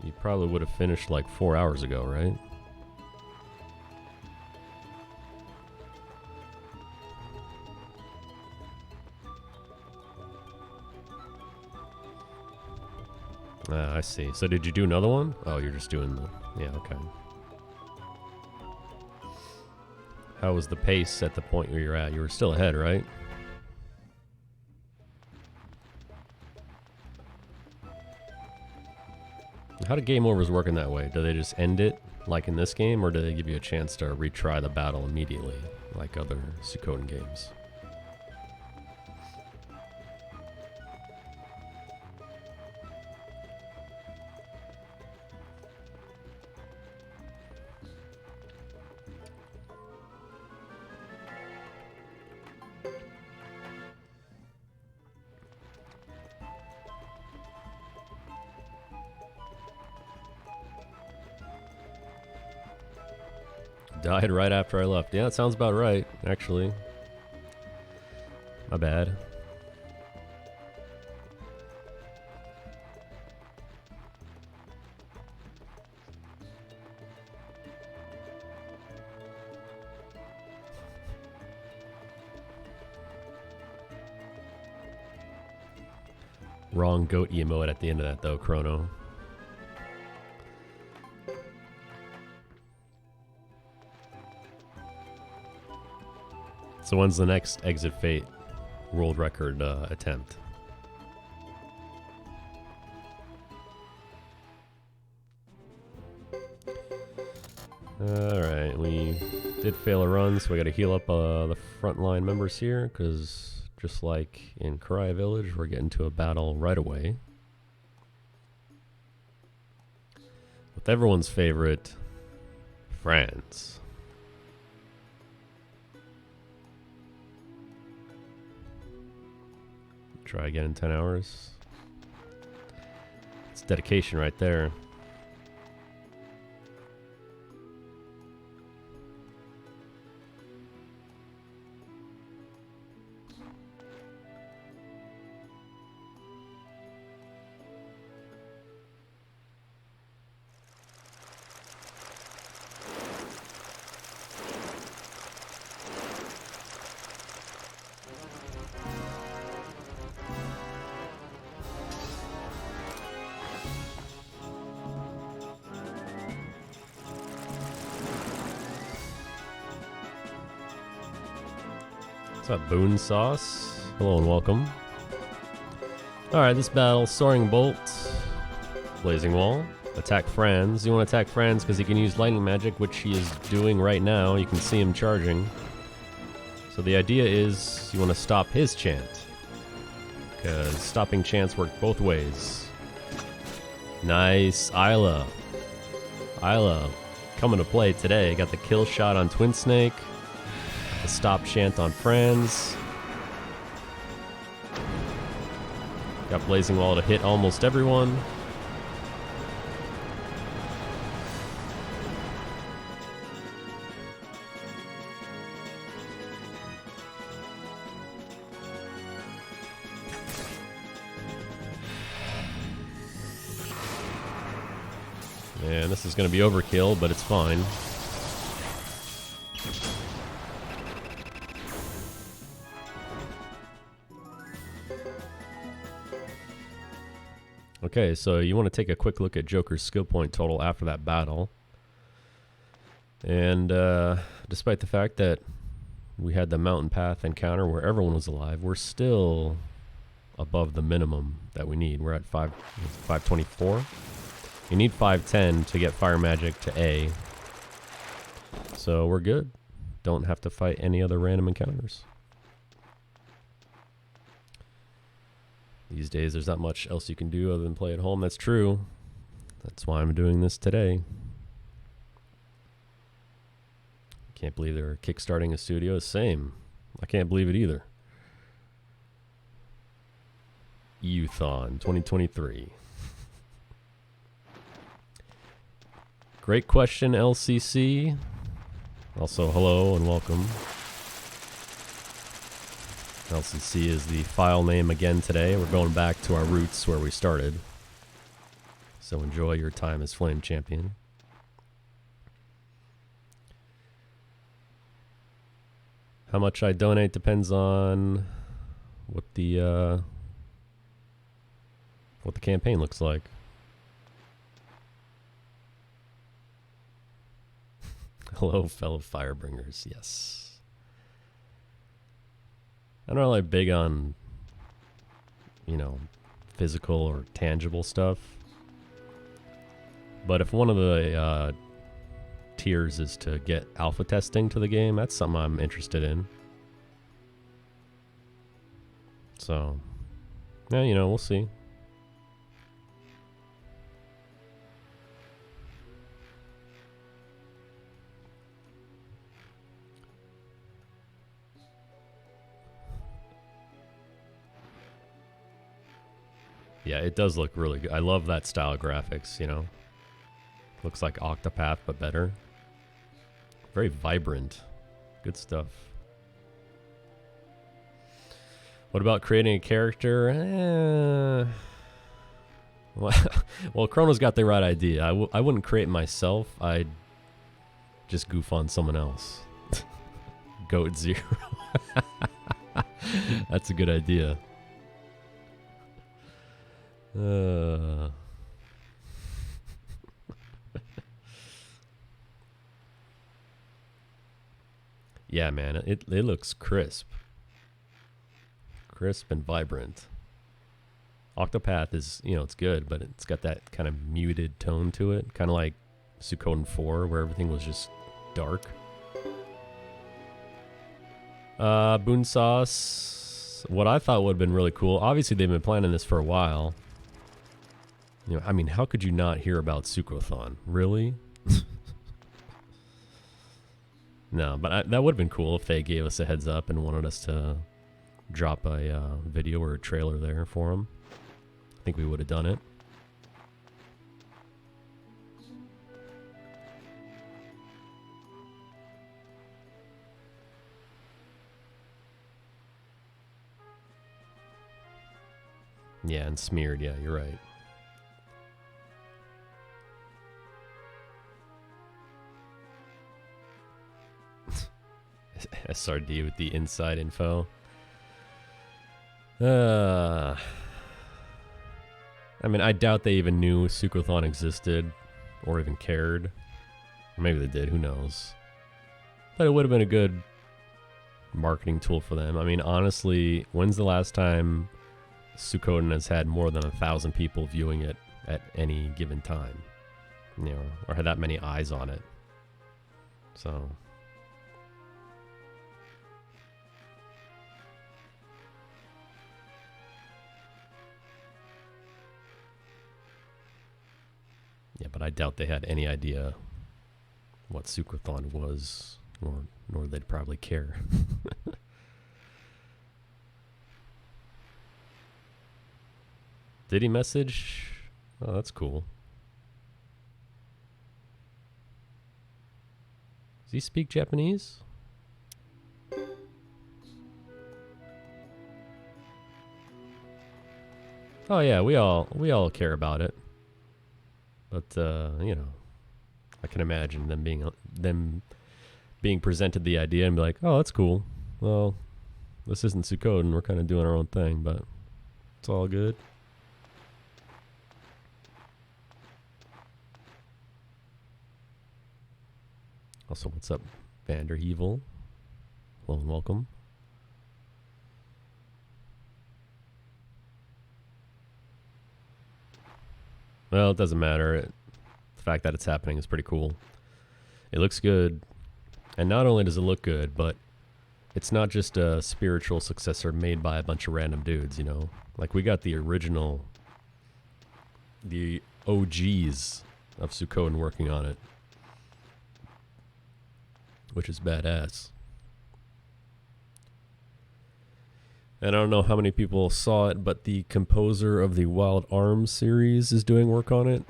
Speaker 1: you probably would have finished like 4 hours ago, right? I see. So did you do another one? Oh, you're just doing the... Yeah, okay. How was the pace at the point where you're at? You were still ahead, right? How do game overs work in that way? Do they just end it, like in this game, or do they give you a chance to retry the battle immediately, like other Suikoden games? Died right after I left. Yeah, that sounds about right, actually. My bad. Wrong goat emote at the end of that, though, Chrono. So when's the next Exit Fate world record attempt? Alright, we did fail a run, so we gotta heal up the frontline members here, because just like in Karai Village, we're getting to a battle right away. With everyone's favorite, France. Try again in 10 hours. It's dedication right there. What's up, Boone Sauce? Hello and welcome. Alright, this battle, Soaring Bolt, Blazing Wall, attack Franz. You want to attack Franz because he can use lightning magic, which he is doing right now. You can see him charging. So the idea is you want to stop his chant, because stopping chants work both ways. Nice, Isla. Isla coming to play today. Got the kill shot on Twin Snake. The stop chant on Franz. Got Blazing Wall to hit almost everyone. And this is going to be overkill, but it's fine. Okay, so you want to take a quick look at Joker's skill point total after that battle. And despite the fact that we had the mountain path encounter where everyone was alive, we're still above the minimum that we need. We're at 524. You need 510 to get fire magic to A. So we're good. Don't have to fight any other random encounters. These days, there's not much else you can do other than play at home. That's true. That's why I'm doing this today. Can't believe they're kickstarting a studio. Same. I can't believe it either. Youthon 2023. Great question, LCC. Also, hello and welcome. LCC is the file name again today. We're going back to our roots where we started. So enjoy your time as Flame Champion. How much I donate depends on what the campaign looks like. Hello, fellow Firebringers. Yes. I'm not really big on, you know, physical or tangible stuff. But if one of the tiers is to get alpha testing to the game, that's something I'm interested in. So, yeah, you know, we'll see. Yeah, it does look really good. I love that style of graphics, you know. Looks like Octopath, but better. Very vibrant. Good stuff. What about creating a character? Well, Chrono's got the right idea. I wouldn't create myself. I'd just goof on someone else. Goat Zero. That's a good idea. Yeah, man, it looks crisp. Crisp and vibrant. Octopath is, you know, it's good, but it's got that kind of muted tone to it. Kind of like Suikoden 4, where everything was just dark. Boon Sauce. What I thought would have been really cool, obviously they've been planning this for a while. You know, I mean, how could you not hear about Suikothon? Really? No, but that would have been cool if they gave us a heads up and wanted us to drop a video or a trailer there for them. I think we would have done it. Yeah, and smeared. Yeah, you're right. SRD with the inside info. I mean, I doubt they even knew Suikothon existed or even cared. Or maybe they did, who knows. But it would have been a good marketing tool for them. I mean, honestly, when's the last time Suikoden has had more than 1,000 people viewing it at any given time? You know, or had that many eyes on it. So... yeah, but I doubt they had any idea what Suikothon was, nor they'd probably care. Did he message? Oh, that's cool. Does he speak Japanese? Oh yeah, we all care about it. But you know, I can imagine them being presented the idea and be like, "Oh, that's cool. Well, this isn't Suikoden. We're kind of doing our own thing, but it's all good." Also, what's up, Vanderhevel? Hello and welcome. Well, it doesn't matter. The fact that it's happening is pretty cool. It looks good. And not only does it look good, but it's not just a spiritual successor made by a bunch of random dudes, you know? Like, we got the original, the OGs of Suikoden working on it, which is badass. And I don't know how many people saw it, but the composer of the Wild Arms series is doing work on it,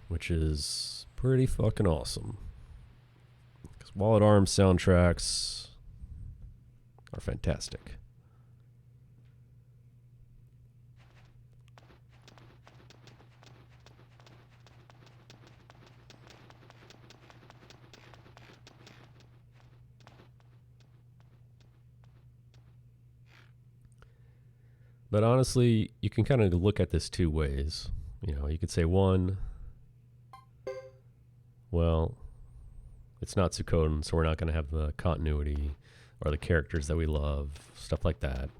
Speaker 1: which is pretty fucking awesome. Because Wild Arms soundtracks are fantastic. But honestly, you can kind of look at this two ways. You know, you could say one, well, it's not Suikoden, so we're not going to have the continuity or the characters that we love, stuff like that.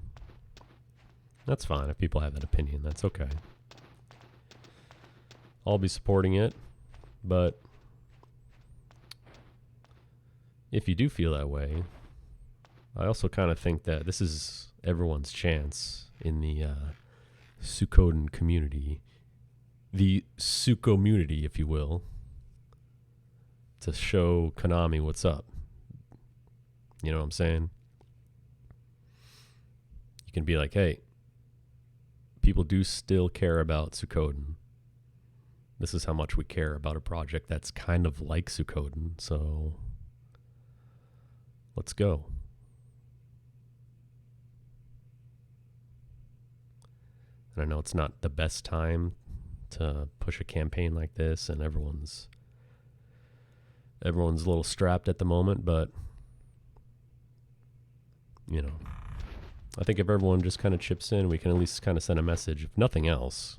Speaker 1: That's fine. If people have that opinion, that's okay. I'll be supporting it, but if you do feel that way, I also kind of think that this is everyone's chance in the Suikoden community, the Suko-munity, if you will, to show Konami what's up. You know what I'm saying? You can be like, hey, people do still care about Suikoden. This is how much we care about a project that's kind of like Suikoden, so let's go. And I know it's not the best time to push a campaign like this, and everyone's a little strapped at the moment, but you know, I think if everyone just kind of chips in, we can at least kind of send a message, if nothing else,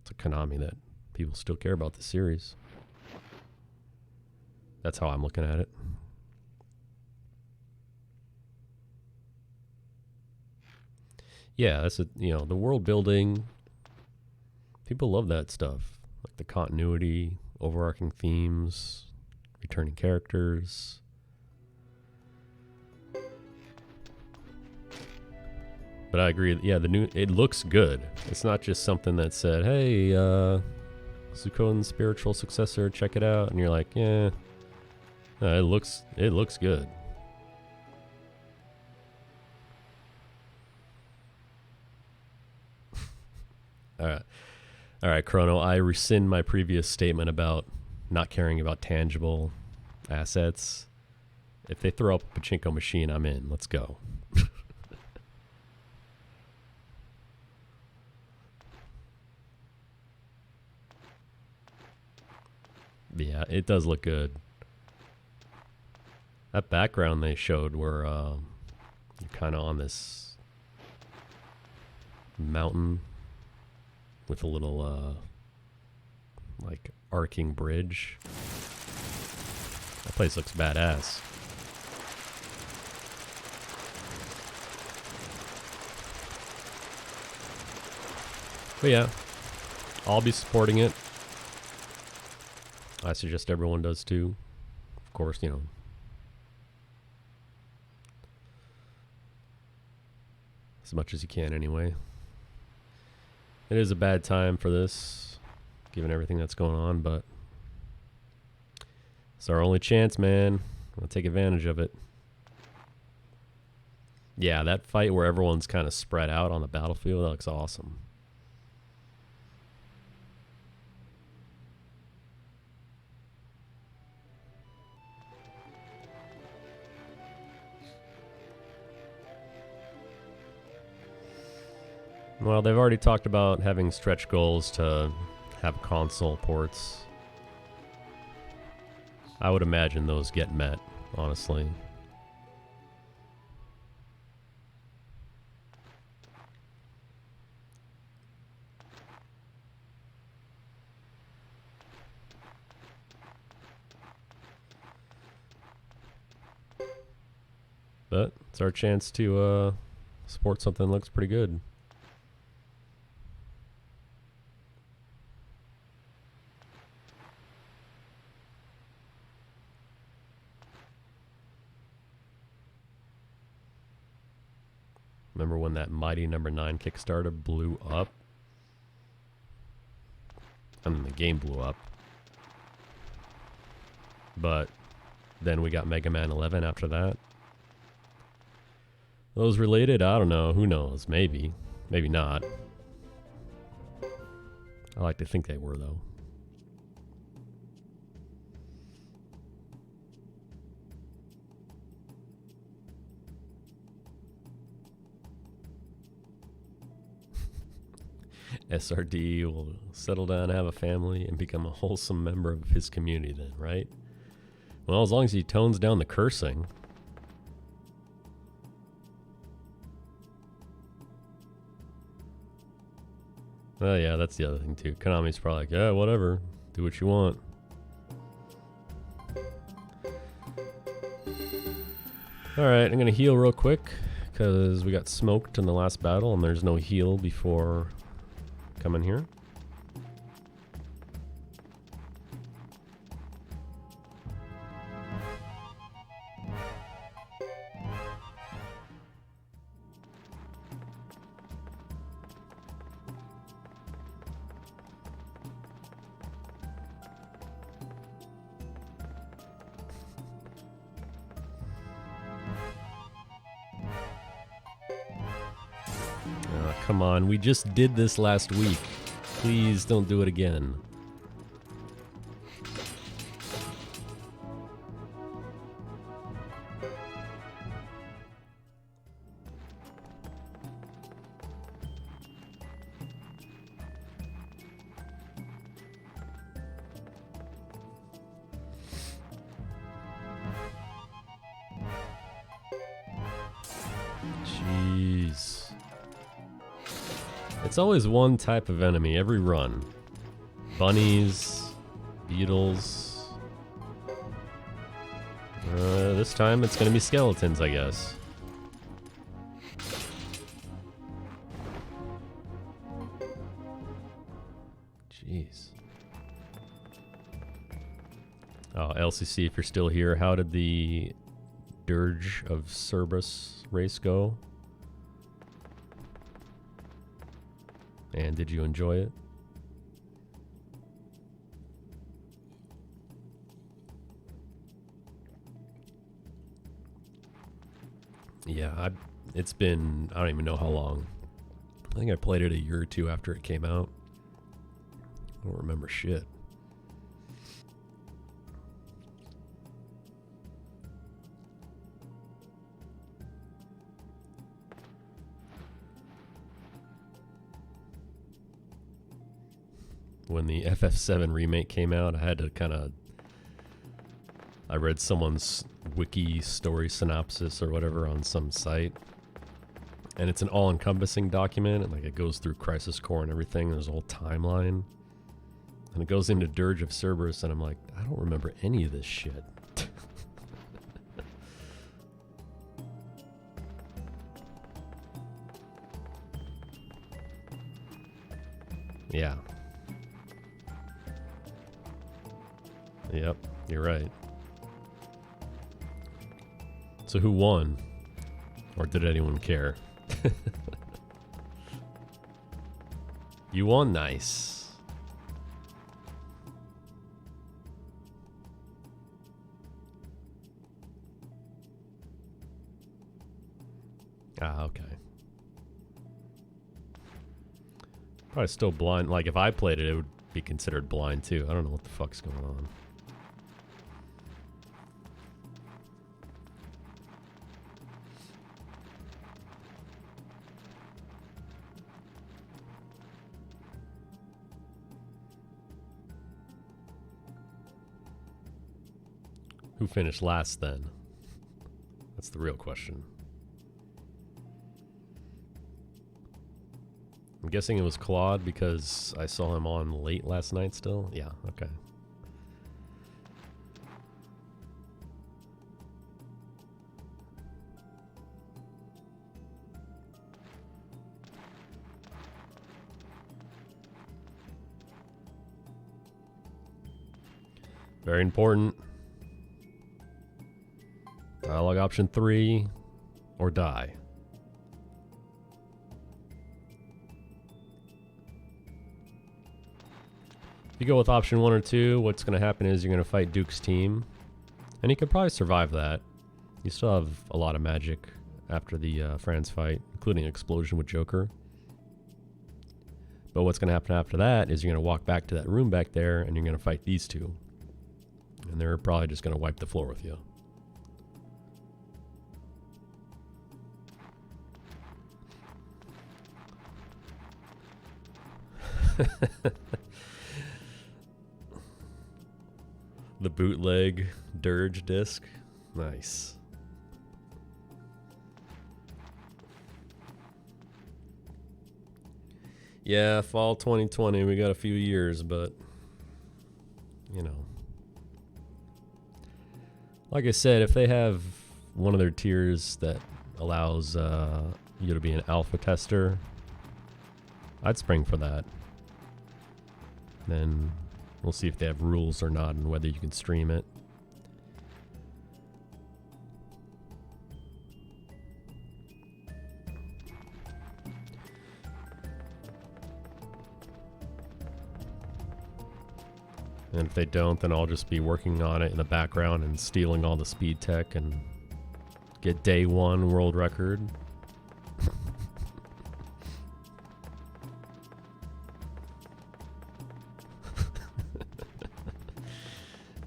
Speaker 1: to Konami that people still care about the series. That's how I'm looking at it. Yeah, that's the world building. People love that stuff, like the continuity, overarching themes, returning characters. But I agree. Yeah, it looks good. It's not just something that said, "Hey, Suikoden's spiritual successor, check it out," and you're like, "Yeah, no, it looks good." All right, Chrono. I rescind my previous statement about not caring about tangible assets. If they throw up a pachinko machine, I'm in. Let's go. Yeah, it does look good. That background they showed where you're kind of on this mountain with a little like arcing bridge. That place looks badass. But yeah, I'll be supporting it. I suggest everyone does too. Of course, you know, as much as you can anyway. It is a bad time for this, given everything that's going on, but it's our only chance, man. I'll take advantage of it. Yeah, that fight where everyone's kind of spread out on the battlefield, that looks awesome. Well, they've already talked about having stretch goals to have console ports. I would imagine those get met, honestly. But it's our chance to support something that looks pretty good. Remember when that Mighty Number 9 Kickstarter blew up? I mean, the game blew up. But then we got Mega Man 11 after that. Those related? I don't know. Who knows? Maybe. Maybe not. I like to think they were, though. SRD will settle down, have a family, and become a wholesome member of his community then, right? Well, as long as he tones down the cursing. Oh yeah, that's the other thing too. Konami's probably like, yeah, whatever. Do what you want. Alright, I'm gonna heal real quick, because we got smoked in the last battle, and there's no heal before coming here. Come on, we just did this last week. Please don't do it again. Jeez. It's always one type of enemy every run. Bunnies, beetles. This time it's gonna be skeletons, I guess. Jeez. Oh, LCC, if you're still here, how did the Dirge of Cerberus race go? And did you enjoy it? Yeah, it's been, I don't even know how long. I think I played it a year or two after it came out. I don't remember shit. When the FF7 remake came out, I had to I read someone's wiki story synopsis or whatever on some site. And it's an all-encompassing document, and like it goes through Crisis Core and everything. There's a whole timeline. And it goes into Dirge of Cerberus, and I'm like, I don't remember any of this shit. Yeah. Yep, you're right. So who won? Or did anyone care? You won, nice. Ah, okay. Probably still blind. Like if I played it, it would be considered blind too. I don't know what the fuck's going on. Who finished last then? That's the real question. I'm guessing it was Claude because I saw him on late last night still. Yeah, okay. Very important. Dialogue option 3 or die. If you go with option 1 or 2, what's going to happen is you're going to fight Duke's team. And you can probably survive that. You still have a lot of magic after the Franz fight, including explosion with Joker. But what's going to happen after that is you're going to walk back to that room back there and you're going to fight these two. And they're probably just going to wipe the floor with you. The bootleg dirge disc. Nice. Yeah, fall 2020. We got a few years, but you know. Like I said, if they have one of their tiers that allows you to be an alpha tester, I'd spring for that. Then we'll see if they have rules or not and whether you can stream it. And if they don't, then I'll just be working on it in the background and stealing all the speed tech and get day 1 world record.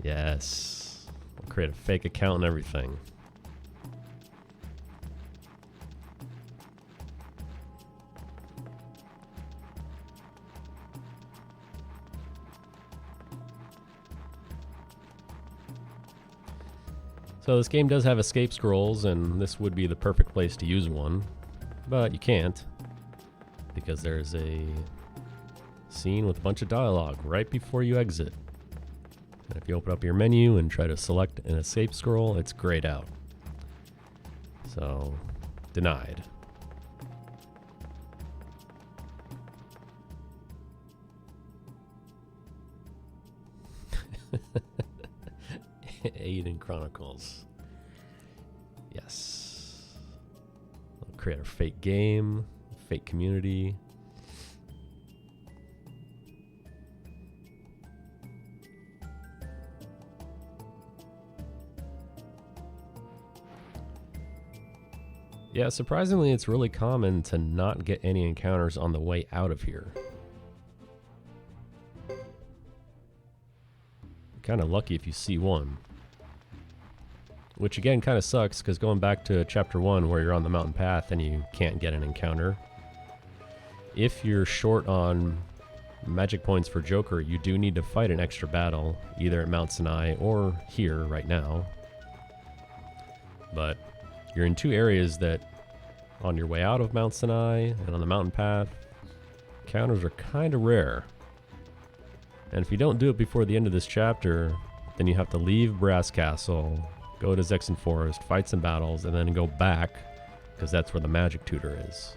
Speaker 1: Yes. I'll create a fake account and everything. So this game does have escape scrolls, and this would be the perfect place to use one, but you can't because there's a scene with a bunch of dialogue right before you exit. And if you open up your menu and try to select an escape scroll, it's grayed out. So, denied. Aiden Chronicles. Yes. I'll create a fake game, fake community. Yeah, surprisingly, it's really common to not get any encounters on the way out of here. Kind of lucky if you see one. Which again kind of sucks, because going back to chapter 1 where you're on the mountain path and you can't get an encounter. If you're short on magic points for Joker, you do need to fight an extra battle, either at Mount Sinai or here right now. But you're in 2 areas that on your way out of Mount Sinai and on the mountain path, encounters are kind of rare. And if you don't do it before the end of this chapter, then you have to leave Brass Castle, go to Zexen Forest, fight some battles, and then go back, because that's where the magic tutor is.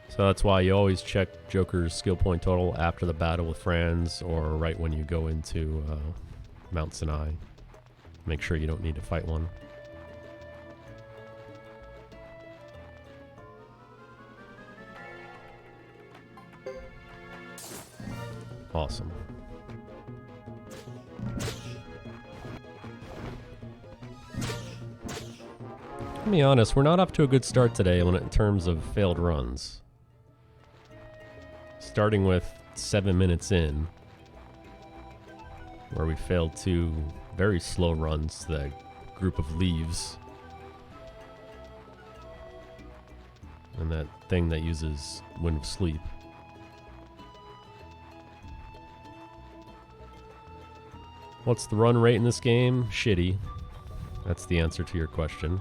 Speaker 1: So that's why you always check Joker's skill point total after the battle with Franz, or right when you go into Mount Sinai. Make sure you don't need to fight one. Awesome. To be honest, we're not off to a good start today in terms of failed runs. Starting with 7 minutes in, where we failed 2 very slow runs to that group of leaves. And that thing that uses Wind of Sleep. What's the run rate in this game? Shitty. That's the answer to your question.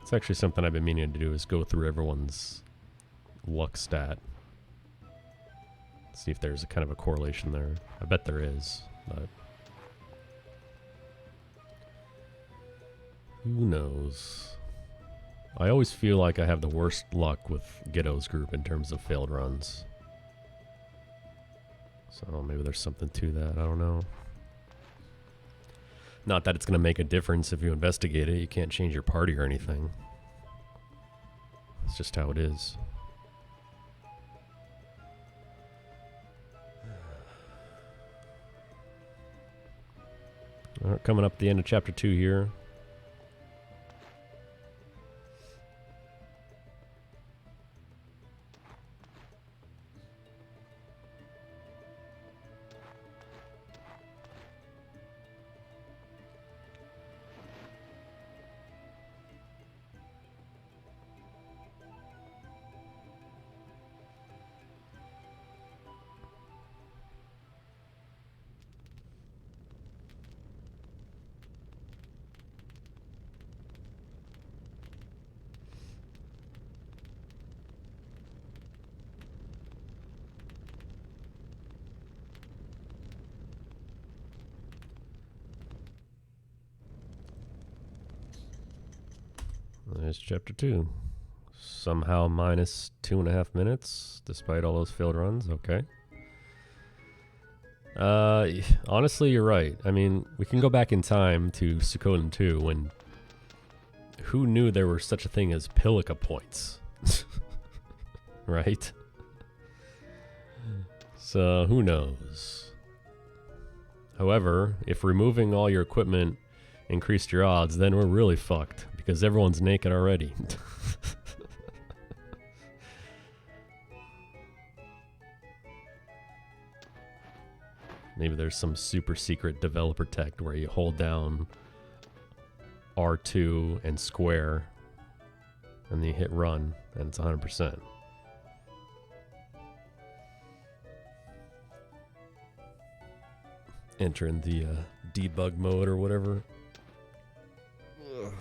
Speaker 1: It's actually something I've been meaning to do, is go through everyone's luck stat. See if there's a kind of a correlation there. I bet there is, but who knows? I always feel like I have the worst luck with Ghetto's group in terms of failed runs. So maybe there's something to that, I don't know. Not that it's going to make a difference if you investigate it. You can't change your party or anything. It's just how it is. All right, coming up at the end of chapter 2 here. There's chapter 2. Somehow minus 2.5 minutes, despite all those failed runs. Okay. Honestly, you're right. I mean, we can go back in time to Suikoden 2 when who knew there were such a thing as Pilica points? Right? So, who knows? However, if removing all your equipment increased your odds, then we're really fucked. Because everyone's naked already. Maybe there's some super secret developer tech where you hold down R2 and square and then you hit run and it's 100%. Enter in the debug mode or whatever. Ugh.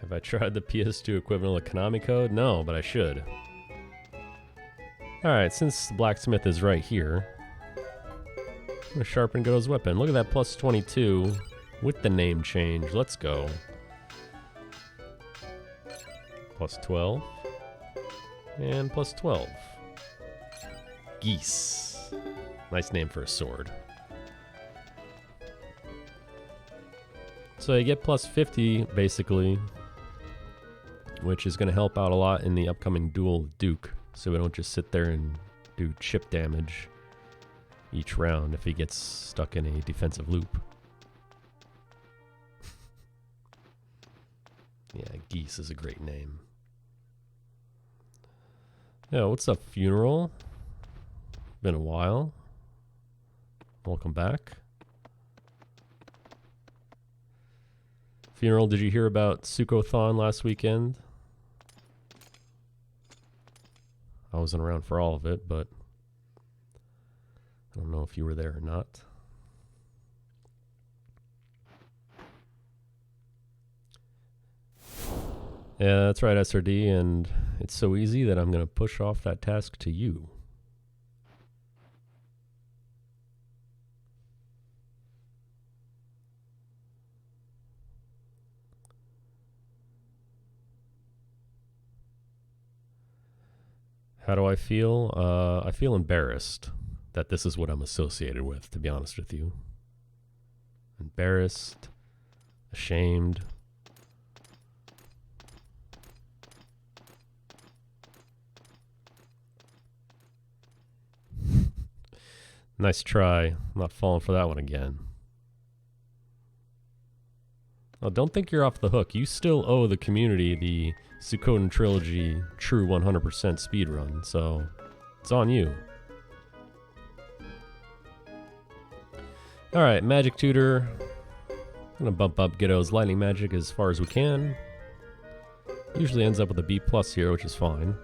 Speaker 1: Have I tried the PS2 equivalent of Konami code? No, but I should. Alright, since the blacksmith is right here, I'm going to sharpen God's weapon. Look at that plus 22 with the name change. Let's go. Plus 12. And plus 12. Geese. Nice name for a sword. So you get plus 50, basically, which is going to help out a lot in the upcoming duel with Duke, so we don't just sit there and do chip damage each round if he gets stuck in a defensive loop. Yeah, Geese is a great name. Yeah, what's up, Funeral? Been a while. Welcome back. Funeral, did you hear about Suikothon last weekend? I wasn't around for all of it, but I don't know if you were there or not. Yeah, that's right, SRD, and it's so easy that I'm going to push off that task to you. How do I feel? I feel embarrassed that this is what I'm associated with, to be honest with you. Embarrassed, ashamed. Nice try. I'm not falling for that one again. Oh, don't think you're off the hook. You still owe the community the Suikoden Trilogy true 100% speedrun, so it's on you. Alright, Magic Tutor. I'm gonna bump up Ghetto's lightning magic as far as we can. Usually ends up with a B+ here, which is fine.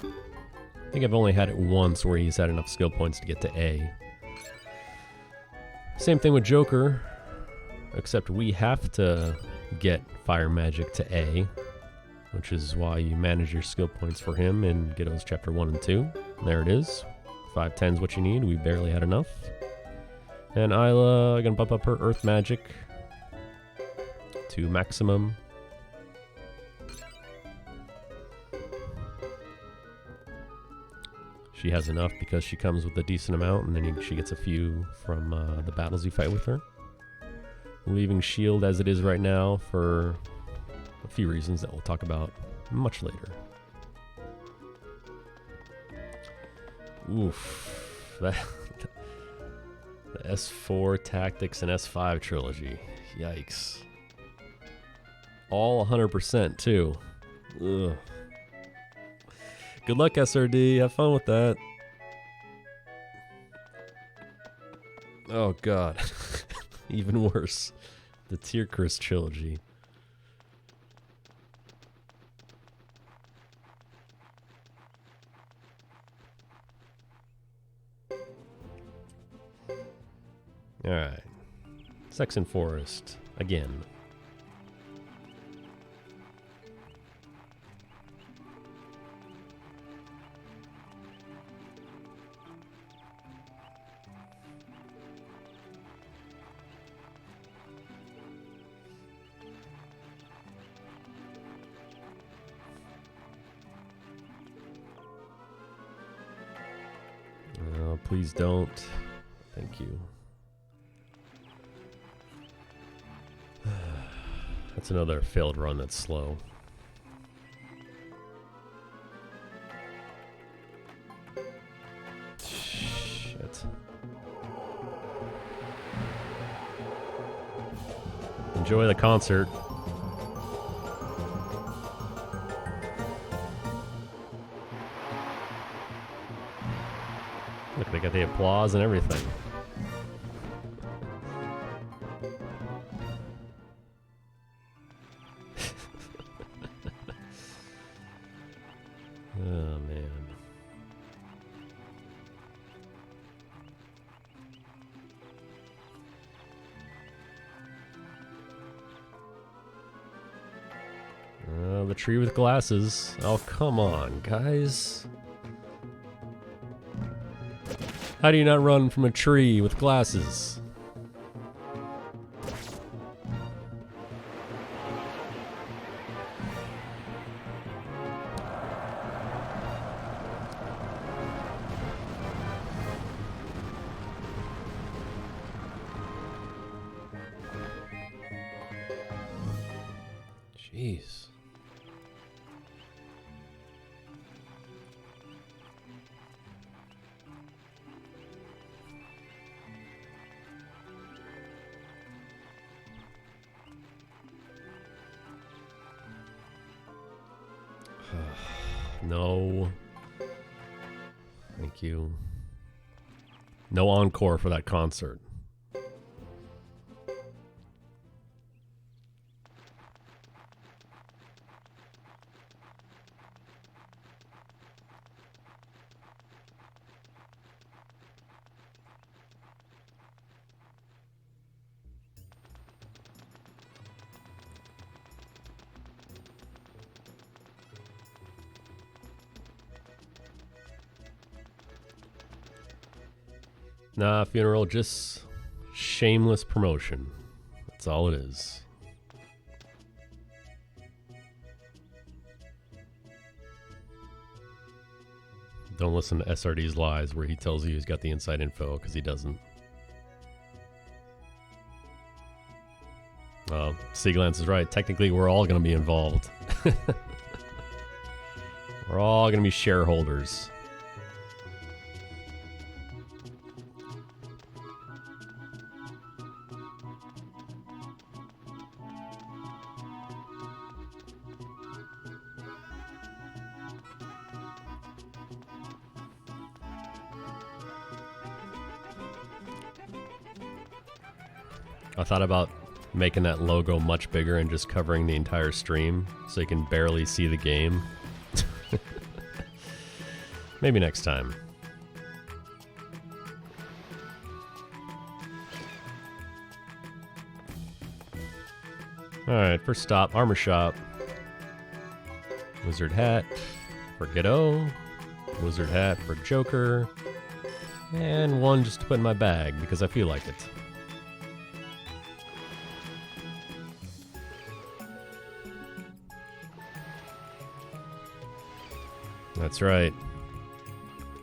Speaker 1: I think I've only had it once where he's had enough skill points to get to A. Same thing with Joker, except we have to get Fire Magic to A, which is why you manage your skill points for him in Ghetto's Chapter 1 and 2. There it is. 510's what you need. We barely had enough. And Isla, gonna bump up her Earth Magic to maximum. She has enough because she comes with a decent amount, and then she gets a few from the battles you fight with her. Leaving shield as it is right now for a few reasons that we'll talk about much later. Oof. The S4 Tactics and S5 trilogy. Yikes. All 100% too. Ugh. Good luck, SRD. Have fun with that. Oh god. Even worse. The Tierkris trilogy. Alright. Saxon Forest. Again. Please don't. Thank you. That's another failed run that's slow. Shit. Enjoy the concert. Look, they got the applause and everything. Oh, man. The tree with glasses. Oh, come on, guys. How do you not run from a tree with glasses? Jeez. No. Thank you. No encore for that concert. Nah, funeral, just shameless promotion. That's all it is. Don't listen to SRD's lies where he tells you he's got the inside info, because he doesn't. Seaglance is right. Technically, we're all going to be involved. We're all going to be shareholders. I thought about making that logo much bigger and just covering the entire stream so you can barely see the game. Maybe next time. Alright, first stop, armor shop. Wizard hat for Ghetto. Wizard hat for Joker. And one just to put in my bag because I feel like it. That's right.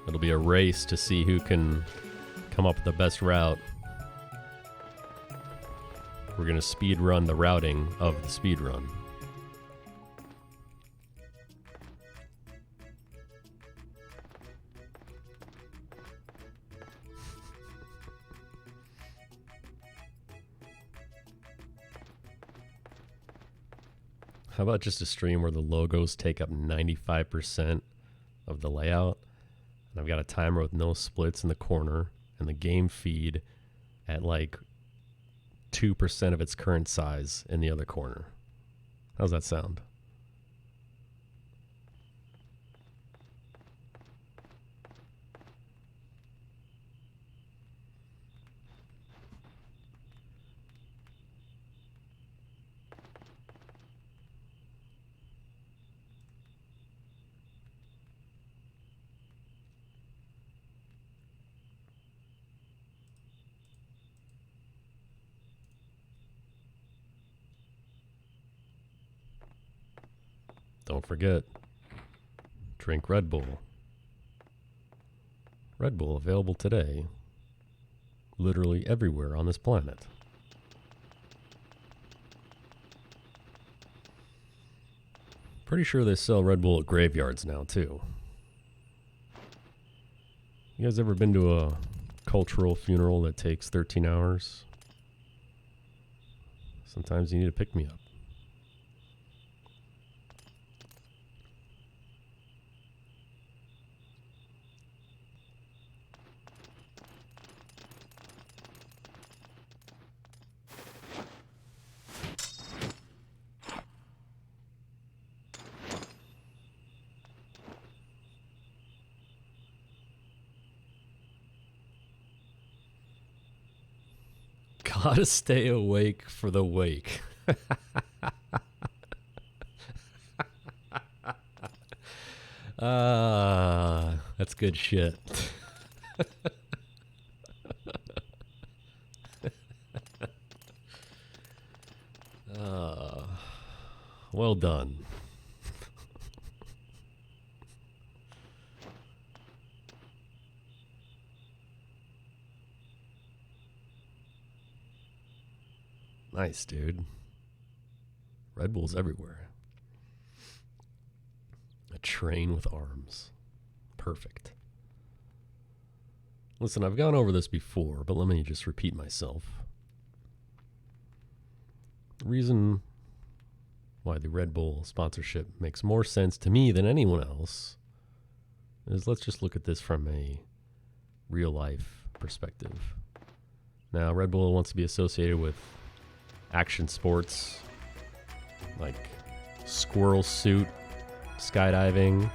Speaker 1: It'll be a race to see who can come up with the best route. We're going to speed run the routing of the speed run. How about just a stream where the logos take up 95% of the layout? And I've got a timer with no splits in the corner and the game feed at like 2% of its current size in the other corner. How's that sound? Don't forget, drink Red Bull. Red Bull available today, literally everywhere on this planet. Pretty sure they sell Red Bull at graveyards now, too. You guys ever been to a cultural funeral that takes 13 hours? Sometimes you need to pick me up. Gotta stay awake for the wake. That's good shit. Well done. Nice, dude. Red Bull's everywhere. A train with arms. Perfect. Listen, I've gone over this before, but let me just repeat myself. The reason why the Red Bull sponsorship makes more sense to me than anyone else is, let's just look at this from a real life perspective. Now, Red Bull wants to be associated with action sports like squirrel suit, skydiving,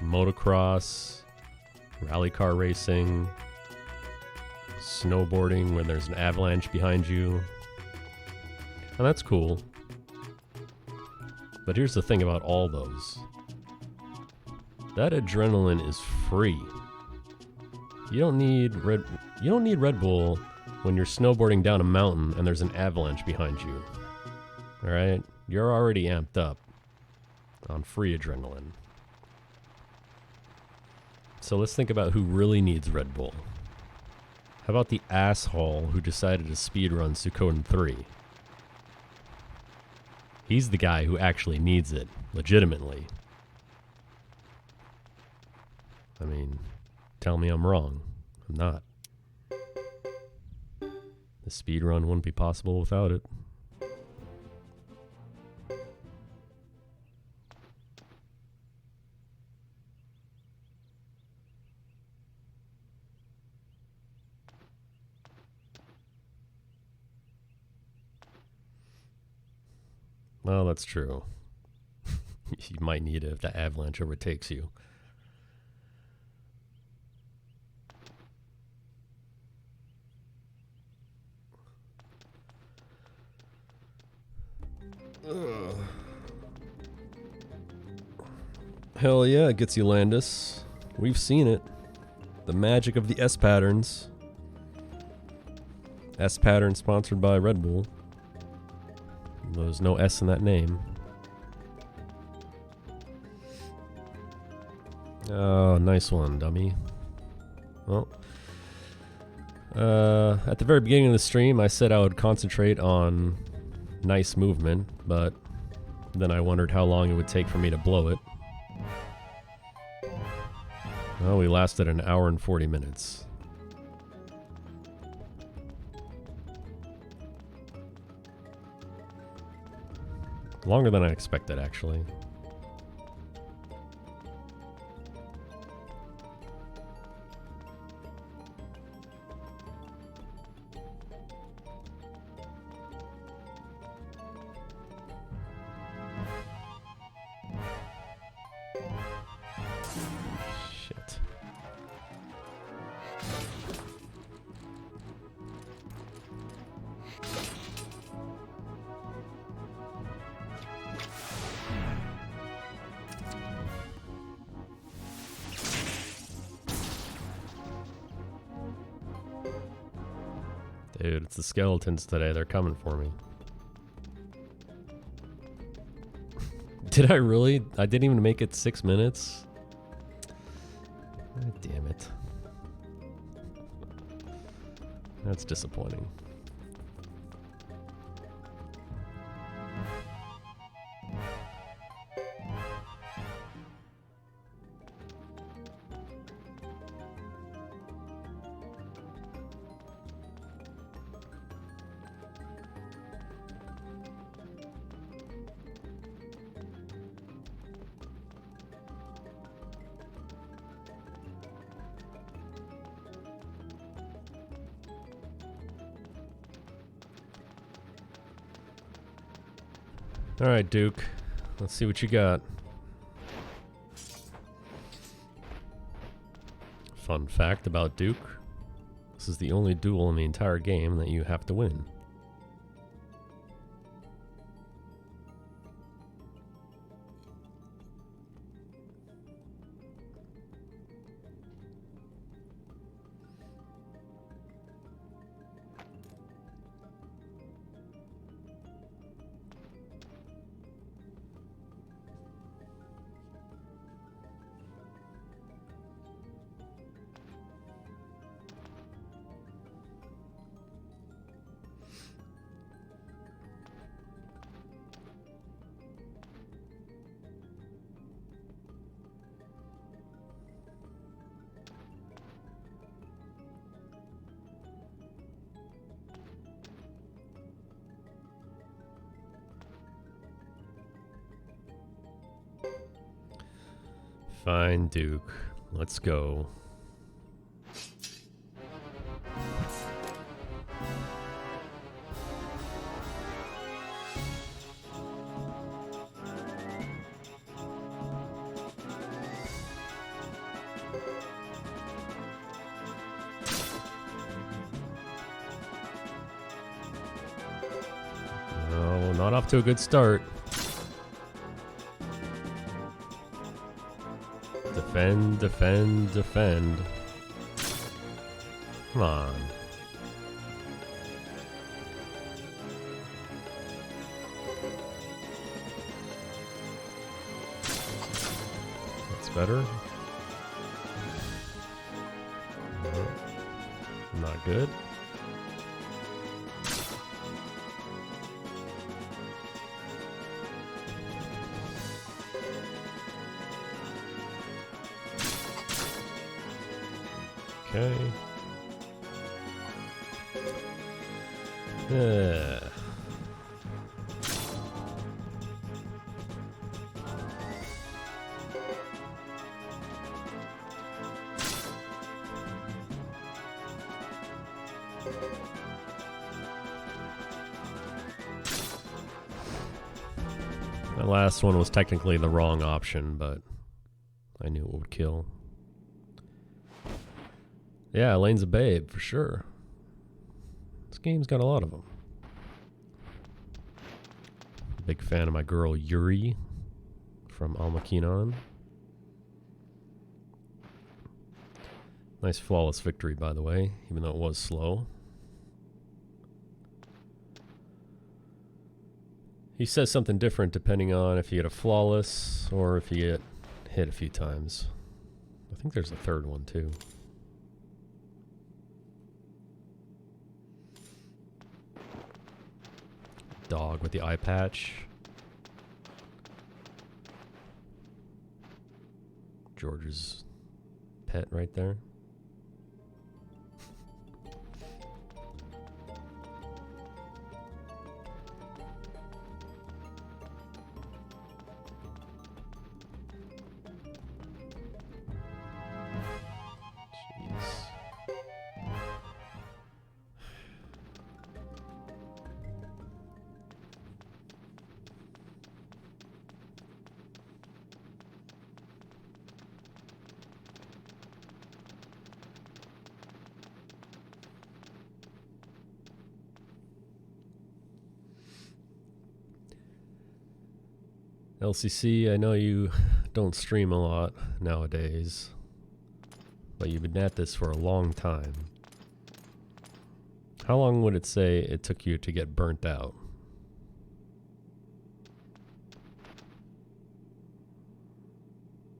Speaker 1: motocross, rally car racing, snowboarding when there's an avalanche behind you. And that's cool. But here's the thing about all those. That adrenaline is free. You don't need Red Bull when you're snowboarding down a mountain and there's an avalanche behind you. All right? You're already amped up on free adrenaline. So let's think about who really needs Red Bull. How about the asshole who decided to speedrun Suikoden 3? He's the guy who actually needs it, legitimately. I mean, tell me I'm wrong. I'm not. The speedrun wouldn't be possible without it. Well, that's true. You might need it if the avalanche overtakes you. Ugh. Hell yeah, it gets you Landis. We've seen it. The magic of the S patterns. S pattern sponsored by Red Bull. There's no S in that name. Oh, nice one, dummy. Well, at the very beginning of the stream, I said I would concentrate on nice movement, but then I wondered how long it would take for me to blow it. Well, we lasted an hour and 40 minutes. Longer than I expected, actually. Shit. Dude, it's the skeletons today. They're coming for me. Did I really? I didn't even make it 6 minutes? God damn it. That's disappointing. Alright, Duke. Let's see what you got. Fun fact about Duke. This is the only duel in the entire game that you have to win. Fine, Duke. Let's go. No, not off to a good start. Defend, defend, defend. Come on. That's better. No. Not good. Okay. That last one was technically the wrong option, but I knew it would kill. Yeah, Elaine's a babe, for sure. This game's got a lot of them. Big fan of my girl Yuri from Almakinon. Nice flawless victory, by the way, even though it was slow. He says something different depending on if you get a flawless or if you get hit a few times. I think there's a third one too. Dog with the eye patch. George's pet right there. LCC, I know you don't stream a lot nowadays, but you've been at this for a long time. How long would it say it took you to get burnt out?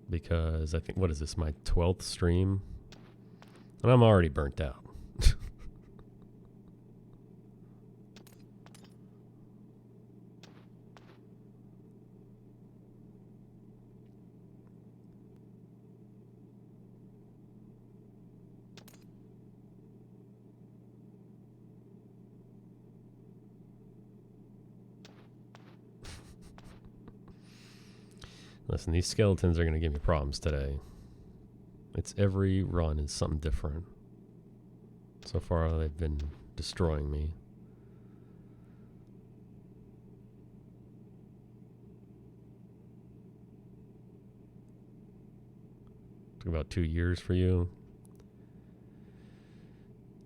Speaker 1: Because I think, what is this, my 12th stream? And I'm already burnt out. Listen, these skeletons are going to give me problems today. It's every run is something different. So far, they've been destroying me. Took about 2 years for you.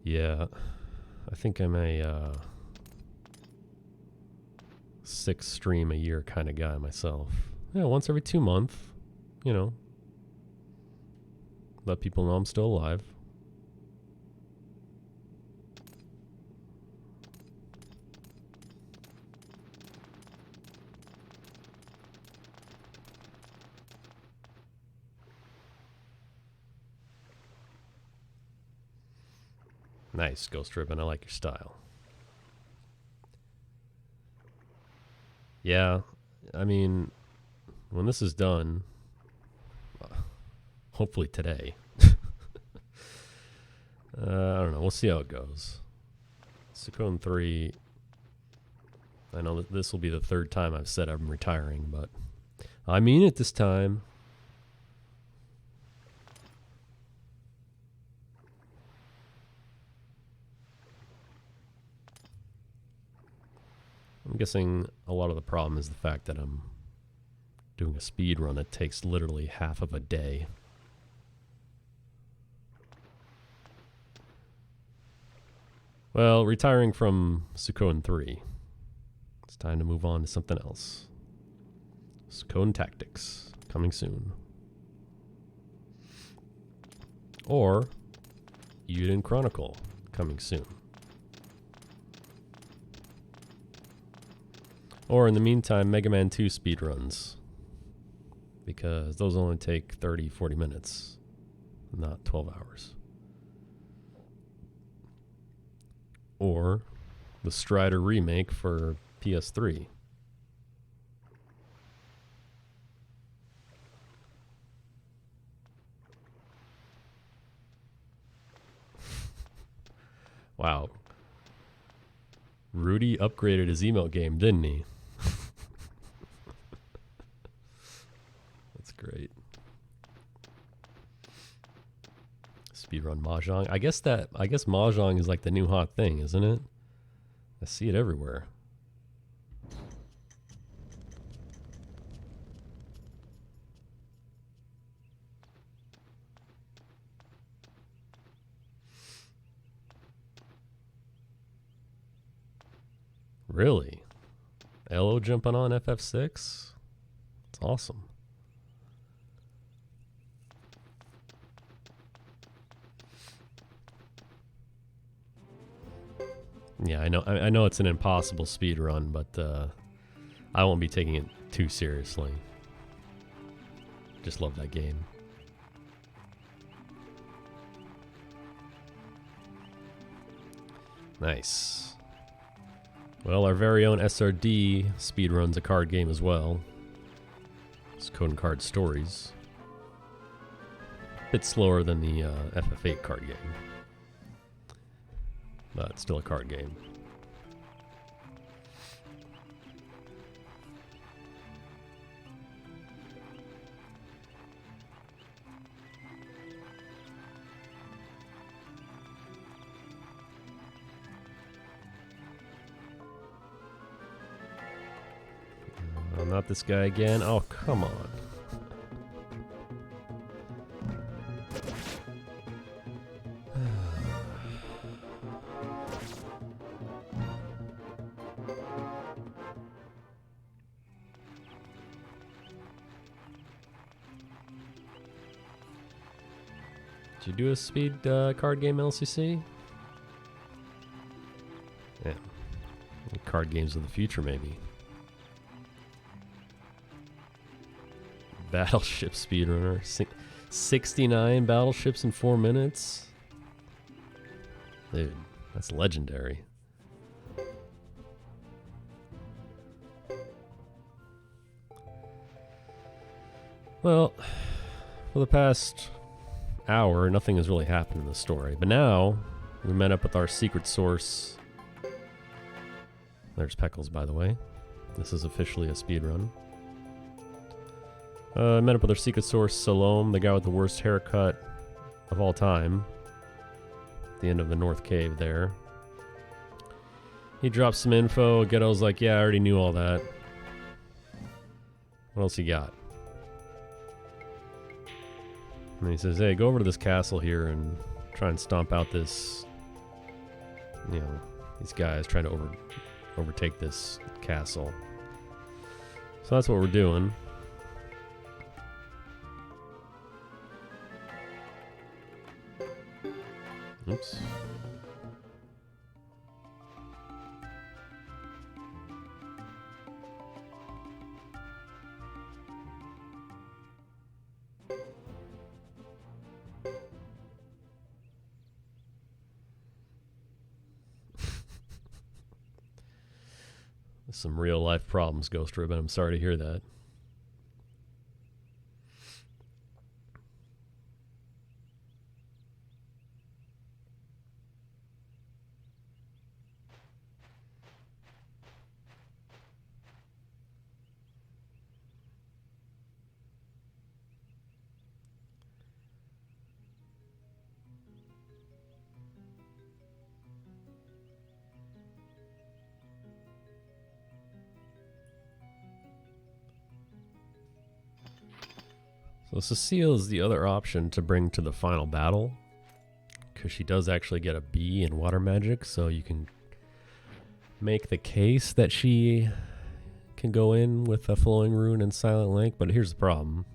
Speaker 1: Yeah, I think I'm a 6 stream a year kind of guy myself. Yeah, once every 2 months, you know. Let people know I'm still alive. Nice, Ghost Ribbon. I like your style. Yeah, I mean, when this is done, hopefully today. I don't know. We'll see how it goes. Suikoden 3. I know that this will be the 3rd time I've said I'm retiring, but I mean it this time. I'm guessing a lot of the problem is the fact that I'm doing a speed run that takes literally half of a day. Well, retiring from Suikoden 3. It's time to move on to something else. Suikoden Tactics, coming soon. Or Uden Chronicle, coming soon. Or in the meantime, Mega Man 2 speedruns. Because those only take 30, 40 minutes, not 12 hours. Or the Strider remake for PS3. Wow. Rudy upgraded his emote game, didn't he? That's great. Speedrun Mahjong. I guess Mahjong is like the new hot thing, isn't it? I see it everywhere. Really? Elo jumping on FF6? It's awesome. Yeah, I know it's an impossible speed run, but I won't be taking it too seriously. Just love that game. Nice. Well, our very own SRD speedruns a card game as well. It's Code and Card Stories. Bit slower than the FF8 card game. But still a card game. Oh, not this guy again. Oh, come on. Did you do a speed card game, LCC? Yeah. Card games of the future, maybe. Battleship speedrunner. 69 battleships in 4 minutes? Dude, that's legendary. Well, for the past hour, nothing has really happened in the story. But now, we met up with our secret source. There's Peckles, by the way. This is officially a speedrun. Met up with our secret source, Salome, the guy with the worst haircut of all time. At the end of the North Cave there. He drops some info. Ghetto's like, yeah, I already knew all that. What else you got? And he says, hey, go over to this castle here and try and stomp out this, you know, these guys trying to overtake this castle. So that's what we're doing. Oops. Some real life problems, Ghost Ribbon. I'm sorry to hear that. So Cecile is the other option to bring to the final battle, because she does actually get a B in water magic, so you can make the case that she can go in with a flowing rune and silent link. But here's the problem.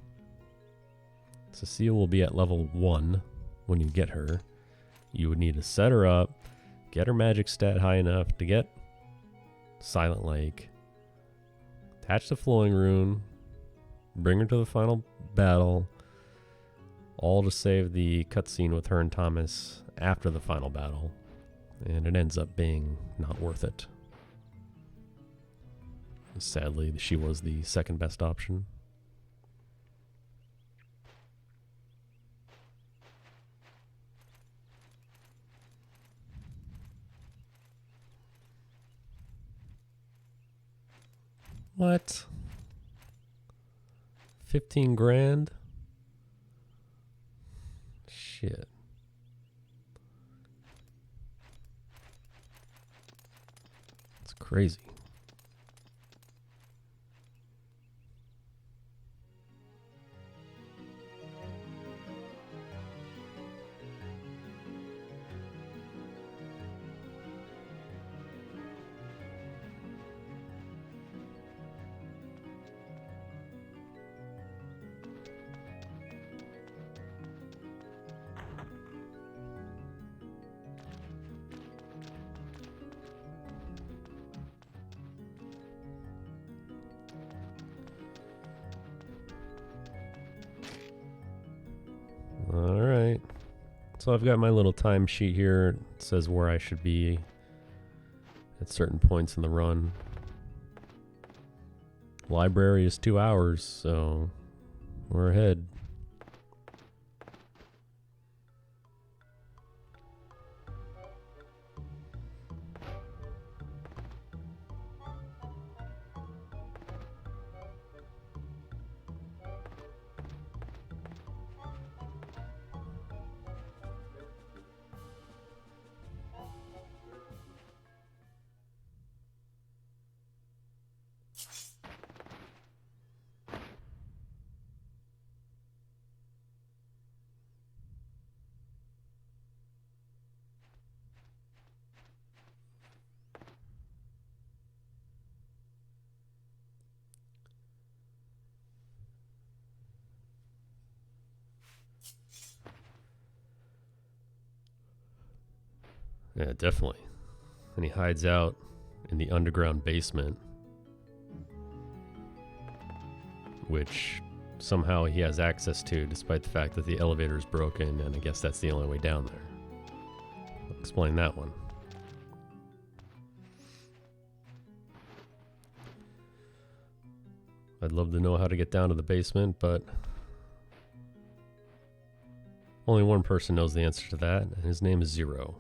Speaker 1: Cecile will be at level 1 when you get her. You would need to set her up, get her magic stat high enough to get silent lake, attach the flowing rune, bring her to the final battle, all to save the cutscene with her and Thomas after the final battle, and it ends up being not worth it. Sadly, she was the second best option. What? 15 grand? Shit. It's crazy. So I've got my little timesheet here. It says where I should be at certain points in the run. Library is 2 hours, so we're ahead. Yeah, definitely. And he hides out in the underground basement, which somehow he has access to, despite the fact that the elevator is broken, and I guess that's the only way down there. I'll explain that one. I'd love to know how to get down to the basement, but only one person knows the answer to that, and his name is Zero.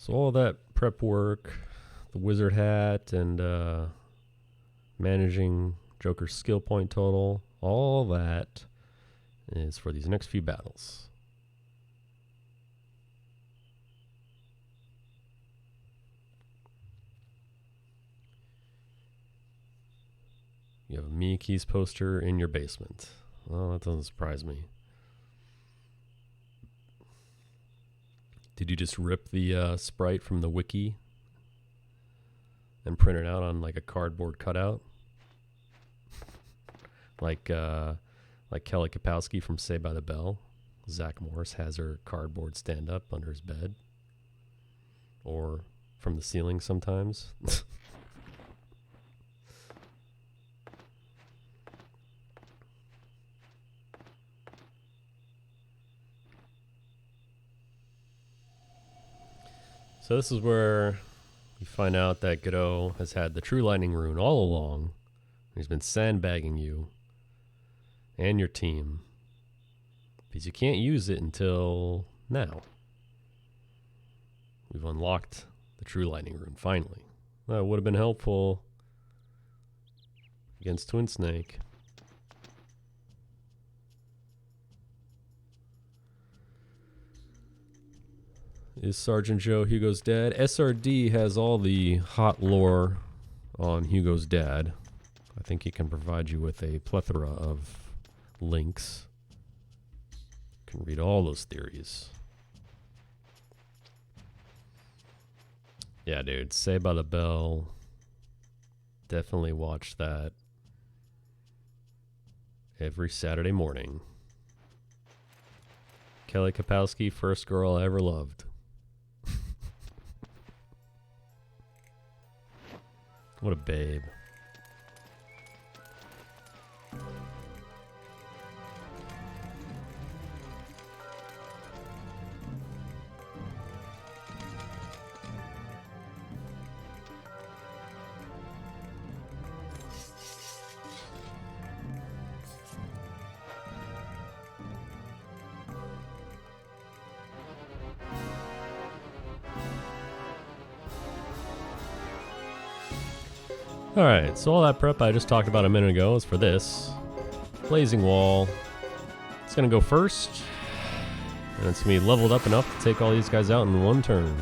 Speaker 1: So all that prep work, the wizard hat, and managing Joker's skill point total, all that is for these next few battles. You have a Miyake's poster in your basement. Well, that doesn't surprise me. Did you just rip the sprite from the wiki and print it out on like a cardboard cutout? like Kelly Kapowski from Saved by the Bell. Zach Morris has her cardboard stand up under his bed. Or from the ceiling sometimes. So this is where you find out that Godot has had the True Lightning Rune all along. He's been sandbagging you and your team because you can't use it until now. We've unlocked the True Lightning Rune finally. That would have been helpful against Twin Snake. Is Sergeant Joe Hugo's dad? SRD has all the hot lore on Hugo's dad. I think he can provide you with a plethora of links. You can read all those theories. Yeah, dude. Saved by the Bell. Definitely watch that every Saturday morning. Kelly Kapowski, first girl I ever loved. What a babe. Alright, so all that prep I just talked about a minute ago is for this. Blazing Wall. It's going to go first. And it's going to be leveled up enough to take all these guys out in one turn.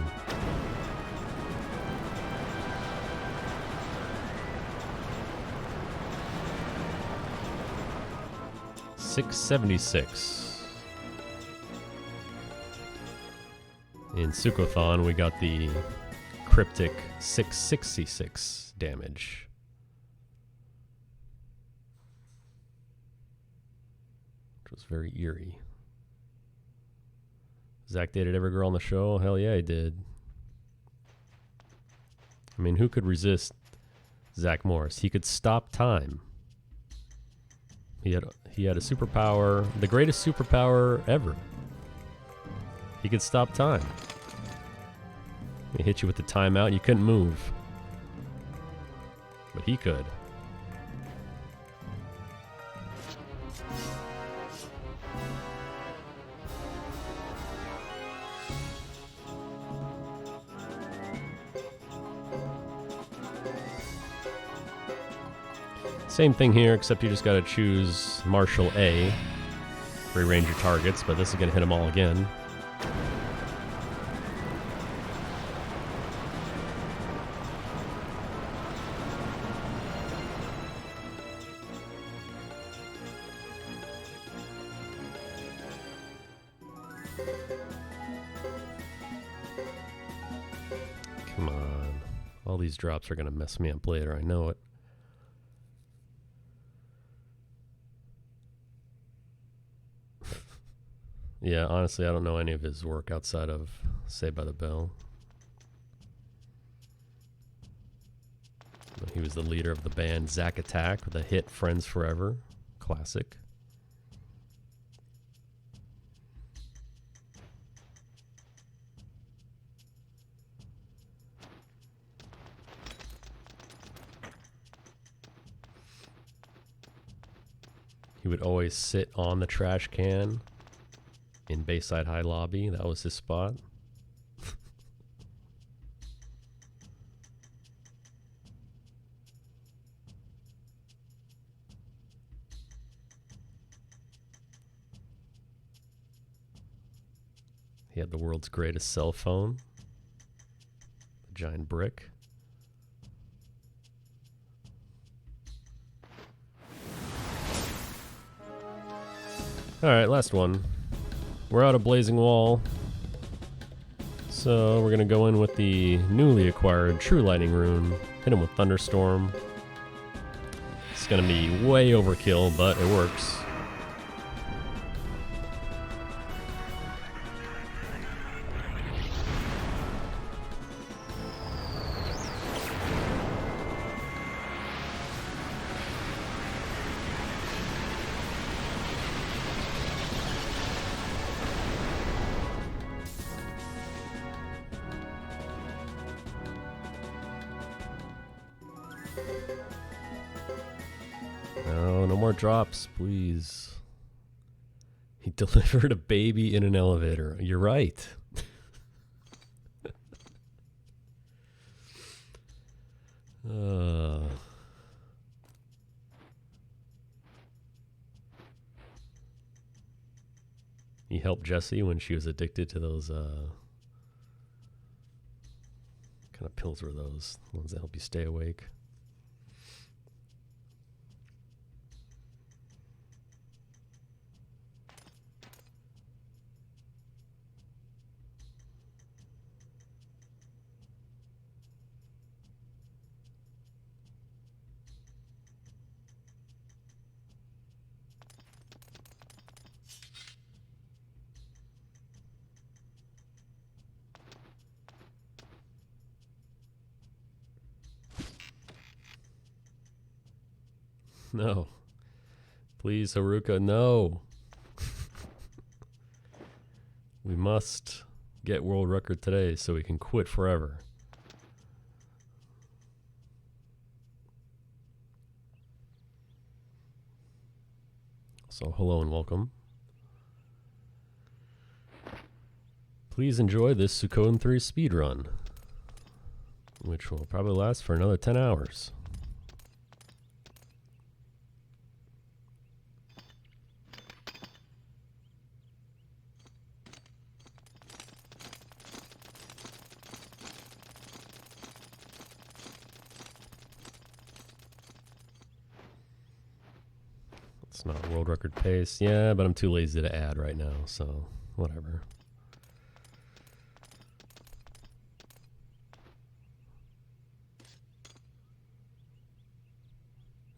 Speaker 1: $676. In Suikoden, we got the cryptic 666 damage. was very eerie. Zach dated every girl on the show? Hell yeah, he did. I mean, who could resist Zach Morris? He could stop time. He had a superpower, the greatest superpower ever. He could stop time. He hit you with the timeout, you couldn't move. But he could. Same thing here, except you just gotta choose Marshal A. Rearrange your targets, but this is gonna hit them all again. Come on. All these drops are gonna mess me up later, I know it. Yeah, honestly, I don't know any of his work outside of Saved by the Bell. He was the leader of the band Zack Attack with the hit Friends Forever. Classic. He would always sit on the trash can in Bayside High Lobby. That was his spot. He had the world's greatest cell phone. A giant brick. Alright, last one. We're out of Blazing Wall. So we're going to go in with the newly acquired True Lightning Rune. Hit him with Thunderstorm. It's going to be way overkill, but it works. No more drops, please. He delivered a baby in an elevator. You're right. He helped Jessie when she was addicted to those, kind of pills were those? Ones that help you stay awake. No. Please, Haruka, no. We must get world record today so we can quit forever. So, hello and welcome. Please enjoy this Suikoden 3 speedrun, which will probably last for another 10 hours. It's not world record pace. Yeah, but I'm too lazy to add right now, so whatever.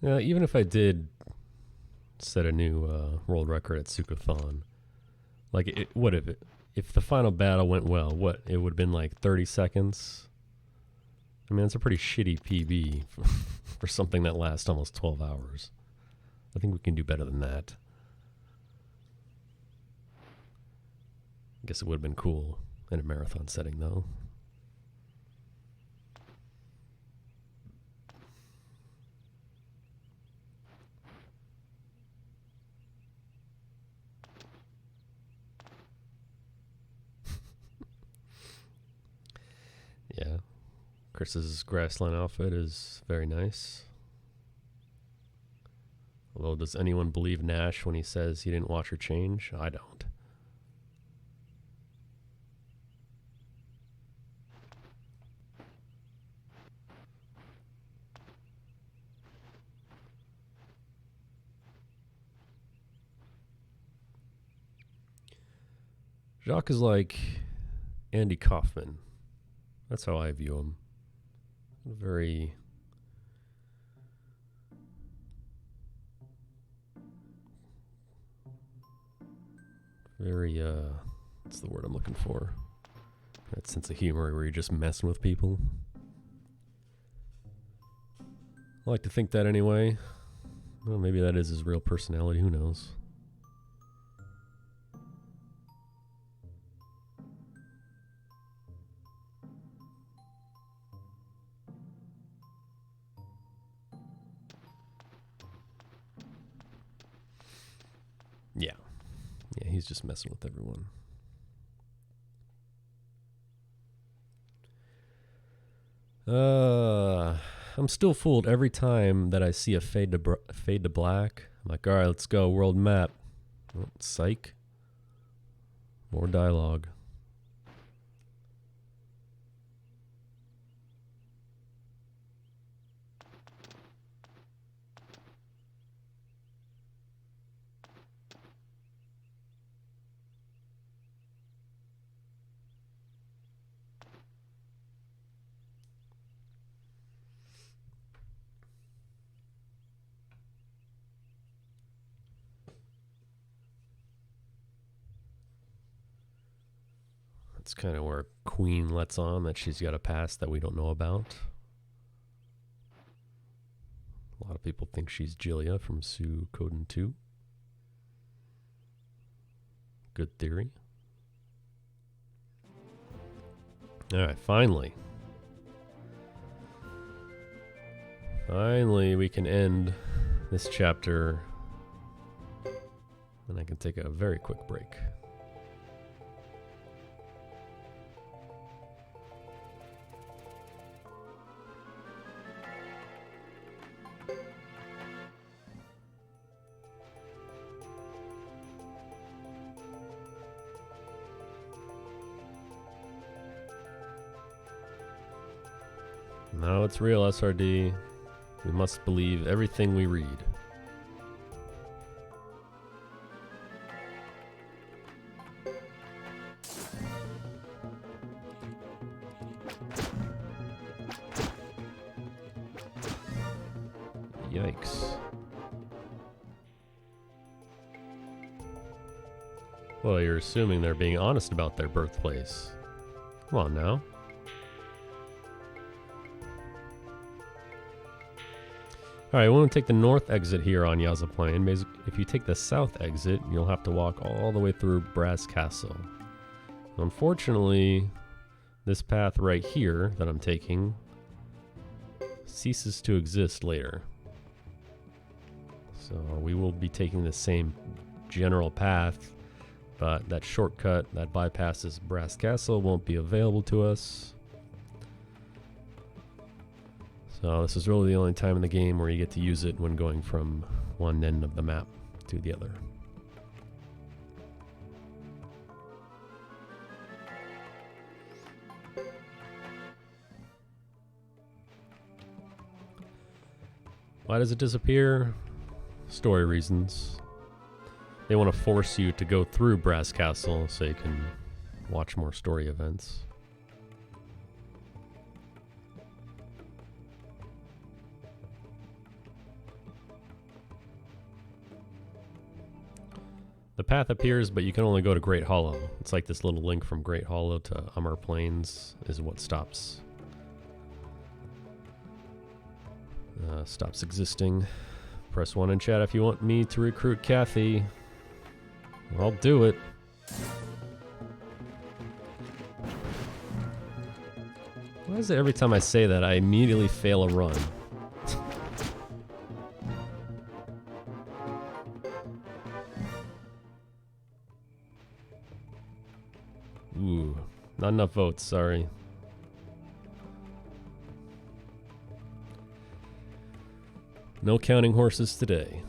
Speaker 1: Even if I did set a new world record at Suikoden. Like, what if the final battle went well? What, it would have been like 30 seconds? I mean, it's a pretty shitty PB for something that lasts almost 12 hours. I think we can do better than that. I guess it would have been cool in a marathon setting, though. Yeah. Chris's grassland outfit is very nice. Although, does anyone believe Nash when he says he didn't watch her change? I don't. Jacques is like Andy Kaufman. That's how I view him. Very what's the word I'm looking for? That sense of humor where you're just messing with people. I like to think that anyway. Well, maybe that is his real personality, who knows? Yeah. Yeah, he's just messing with everyone. I'm still fooled every time that I see a fade to black. I'm like, all right, let's go, world map. Oh, psych. More dialogue. That's kind of where Queen lets on that she's got a past that we don't know about. A lot of people think she's Julia from Suikoden 2. Good theory. Alright, finally. Finally, we can end this chapter. And I can take a very quick break. Now it's real, SRD. We must believe everything we read. Yikes. Well, you're assuming they're being honest about their birthplace. Come on now. Alright, we want to take the north exit here on Yazaplan. If you take the south exit, you'll have to walk all the way through Brass Castle. Unfortunately, this path right here that I'm taking ceases to exist later. So we will be taking the same general path, but that shortcut that bypasses Brass Castle won't be available to us. So this is really the only time in the game where you get to use it when going from one end of the map to the other. Why does it disappear? Story reasons. They want to force you to go through Brass Castle so you can watch more story events. The path appears, but you can only go to Great Hollow. It's like this little link from Great Hollow to Ummer Plains is what stops existing. Press 1 in chat if you want me to recruit Kathy. I'll do it. Why is it every time I say that, I immediately fail a run? Ooh, not enough votes, sorry. No counting horses today.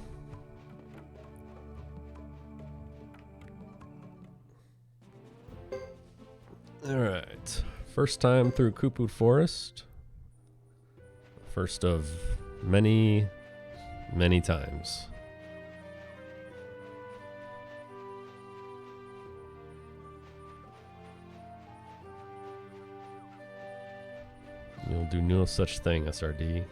Speaker 1: Alright. First time through Kuput Forest. First of many, many times. You'll do no such thing, SRD.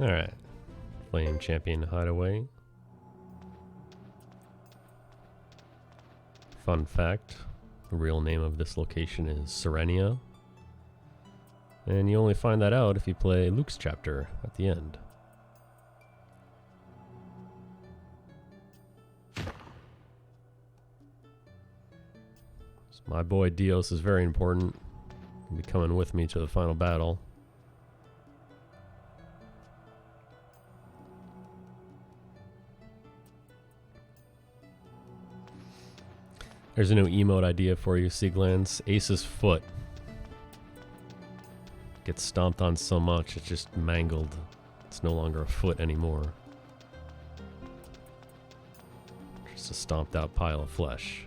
Speaker 1: Alright. Flame Champion Hideaway. Fun fact, the real name of this location is Serenia. And you only find that out if you play Luke's chapter at the end. So my boy Dios is very important. He'll be coming with me to the final battle. There's a new emote idea for you, Seaglans. Ace's foot. Gets stomped on so much, it's just mangled. It's no longer a foot anymore. Just a stomped out pile of flesh.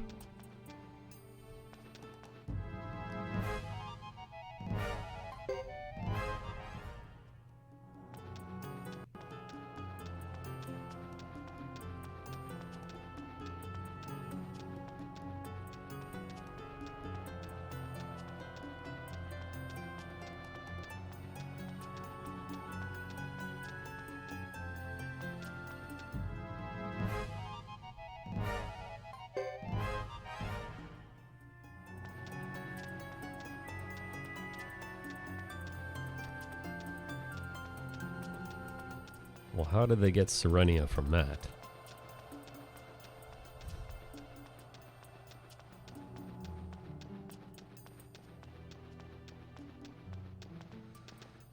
Speaker 1: Well, how did they get Serenia from that?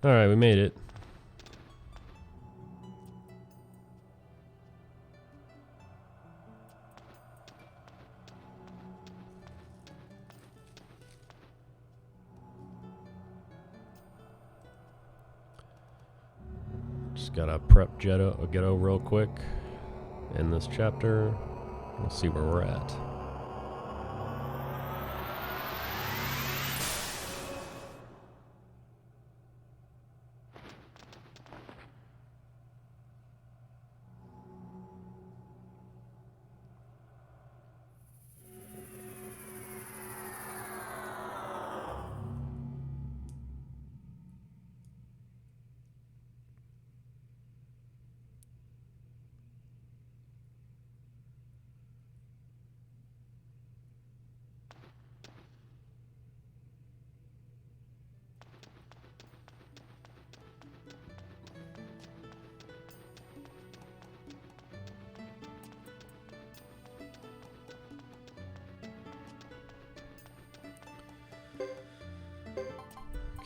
Speaker 1: Alright, we made it. Just gotta prep Ghetto real quick in this chapter. We'll see where we're at.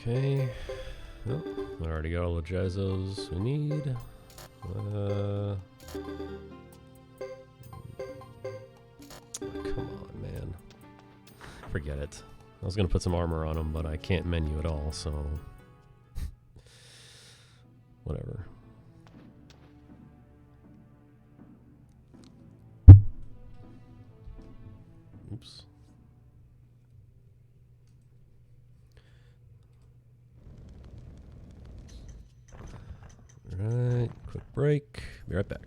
Speaker 1: Okay. Oh, I already got all the jazzos we need. Come on, man. Forget it. I was gonna put some armor on him, but I can't menu at all, so whatever. Oops. Alright, quick break. Be right back.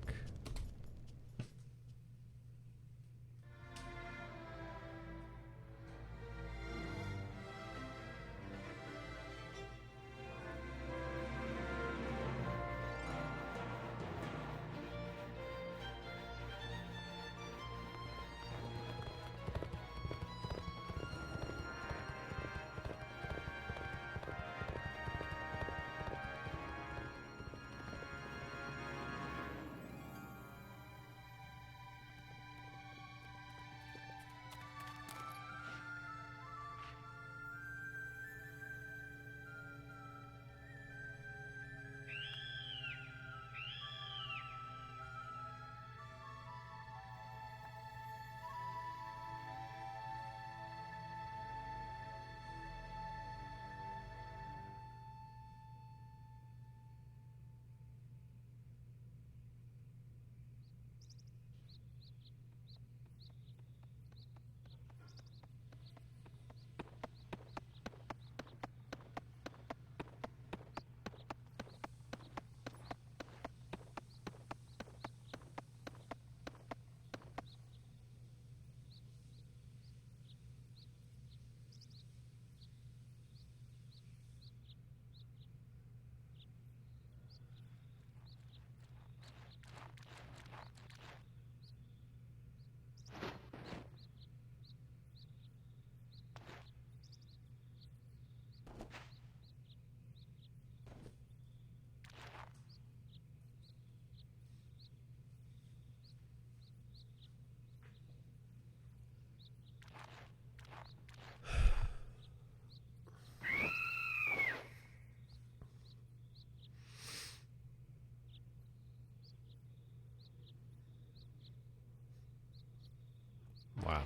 Speaker 1: Wow.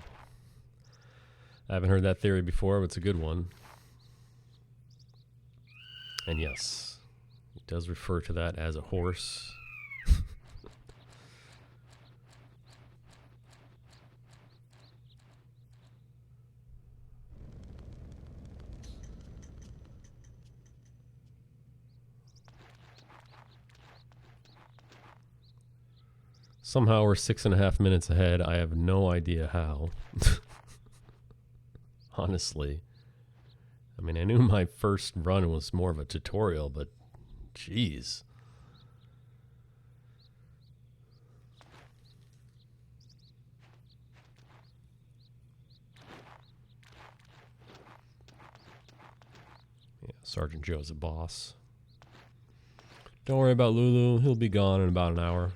Speaker 1: I haven't heard that theory before, but it's a good one. And yes, it does refer to that as a horse. Somehow we're 6.5 minutes ahead. I have no idea how. Honestly. I mean, I knew my first run was more of a tutorial, but jeez. Yeah, Sergeant Joe's a boss. Don't worry about Lulu. He'll be gone in about an hour.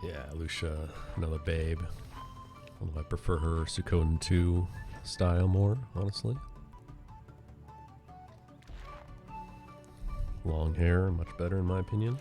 Speaker 1: Yeah, Lucia, another babe. Although I prefer her Suikoden 2 style more, honestly. Long hair, much better in my opinion.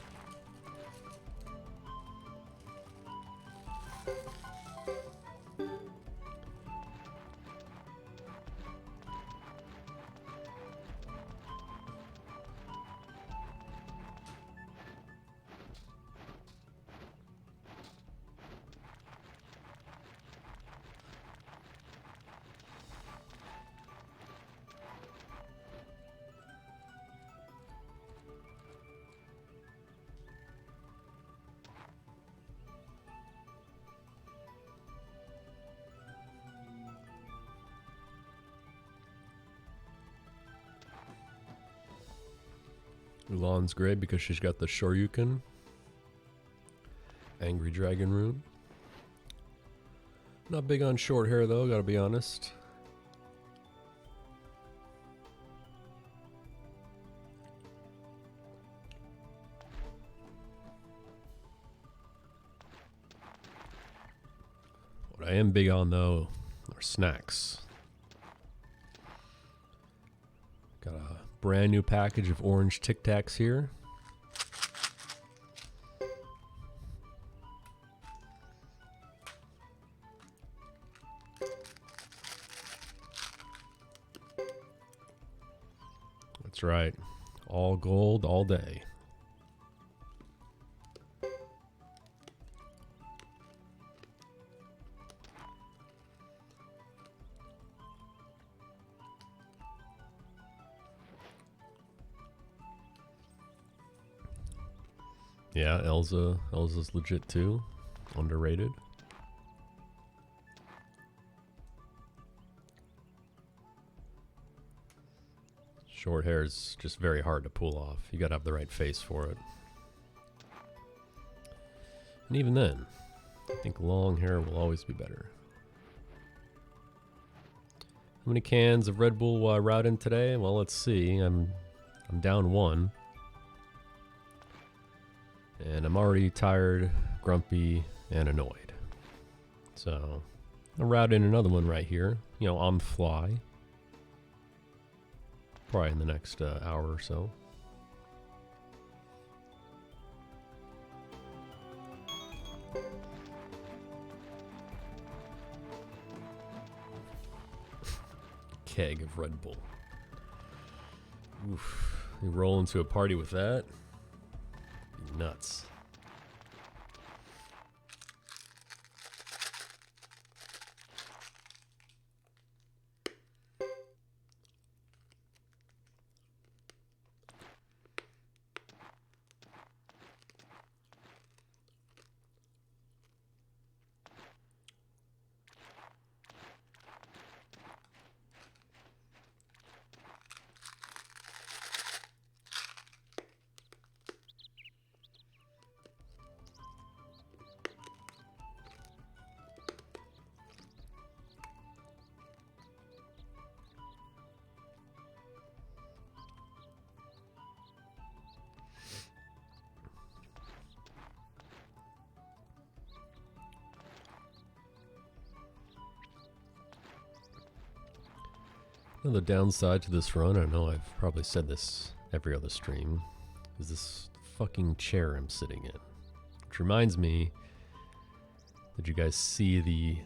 Speaker 1: Ulan's great because she's got the Shoryuken. Angry Dragon Rune. Not big on short hair though, gotta be honest. What I am big on though are snacks. Got a brand new package of orange Tic Tacs here. That's right. All gold, all day. Yeah, Elza's legit too. Underrated. Short hair is just very hard to pull off. You gotta have the right face for it. And even then, I think long hair will always be better. How many cans of Red Bull will I route in today? Well, let's see. I'm down one. And I'm already tired, grumpy, and annoyed. So, I'll route in another one right here. You know, on the fly. Probably in the next hour or so. Keg of Red Bull. Oof. You roll into a party with that? Nuts. The downside to this run, I know I've probably said this every other stream, is this fucking chair I'm sitting in. Which reminds me, did you guys see the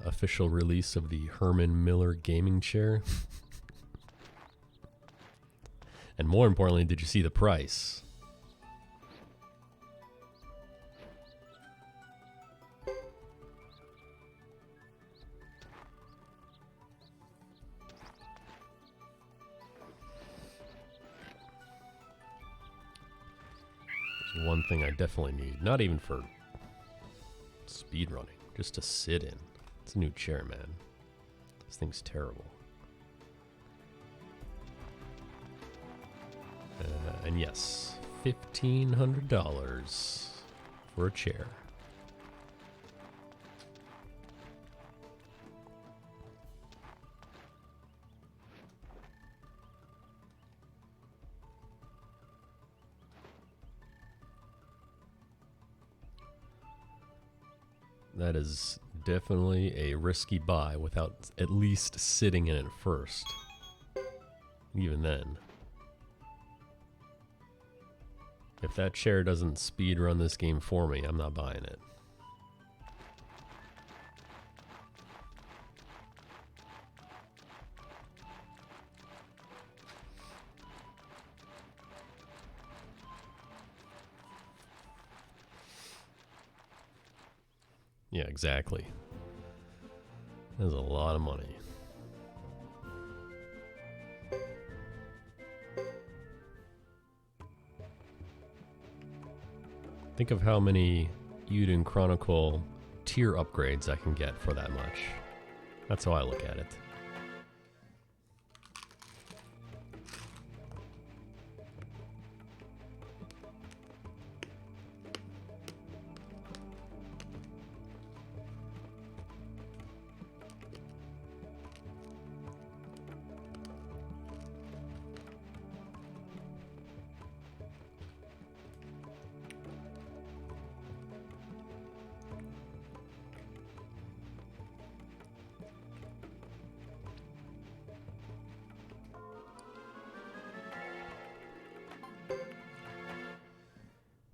Speaker 1: official release of the Herman Miller gaming chair? And more importantly, did you see the price? One thing I definitely need, not even for speedrunning, just to sit in. It's a new chair, man. This thing's terrible. And yes, $1,500 for a chair. That is definitely a risky buy without at least sitting in it first. Even then. If that chair doesn't speedrun this game for me, I'm not buying it. Yeah, exactly. That's a lot of money. Think of how many Uden Chronicle tier upgrades I can get for that much. That's how I look at it.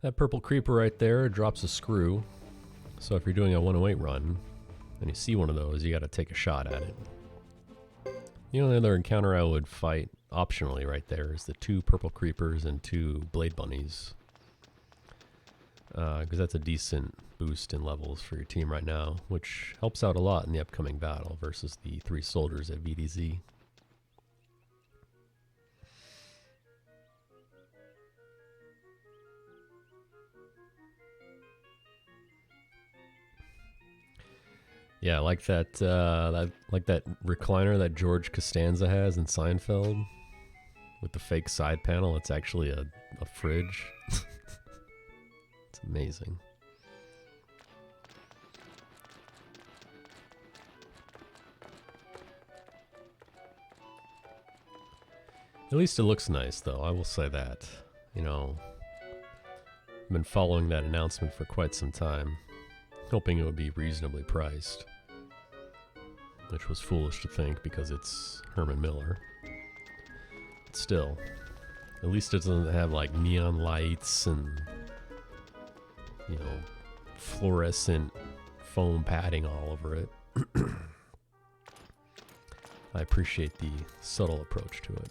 Speaker 1: That purple creeper right there drops a screw. So if you're doing a 108 run and you see one of those, you got to take a shot at it. The only other encounter I would fight optionally right there is the 2 purple creepers and 2 blade bunnies. Because that's a decent boost in levels for your team right now, which helps out a lot in the upcoming battle versus the 3 soldiers at VDZ. Yeah, like that recliner that George Costanza has in Seinfeld with the fake side panel. It's actually a fridge. It's amazing. At least it looks nice, though. I will say that. You know, I've been following that announcement for quite some time, hoping it would be reasonably priced, which was foolish to think because it's Herman Miller. But still, at least it doesn't have like neon lights and, you know, fluorescent foam padding all over it. I appreciate the subtle approach to it.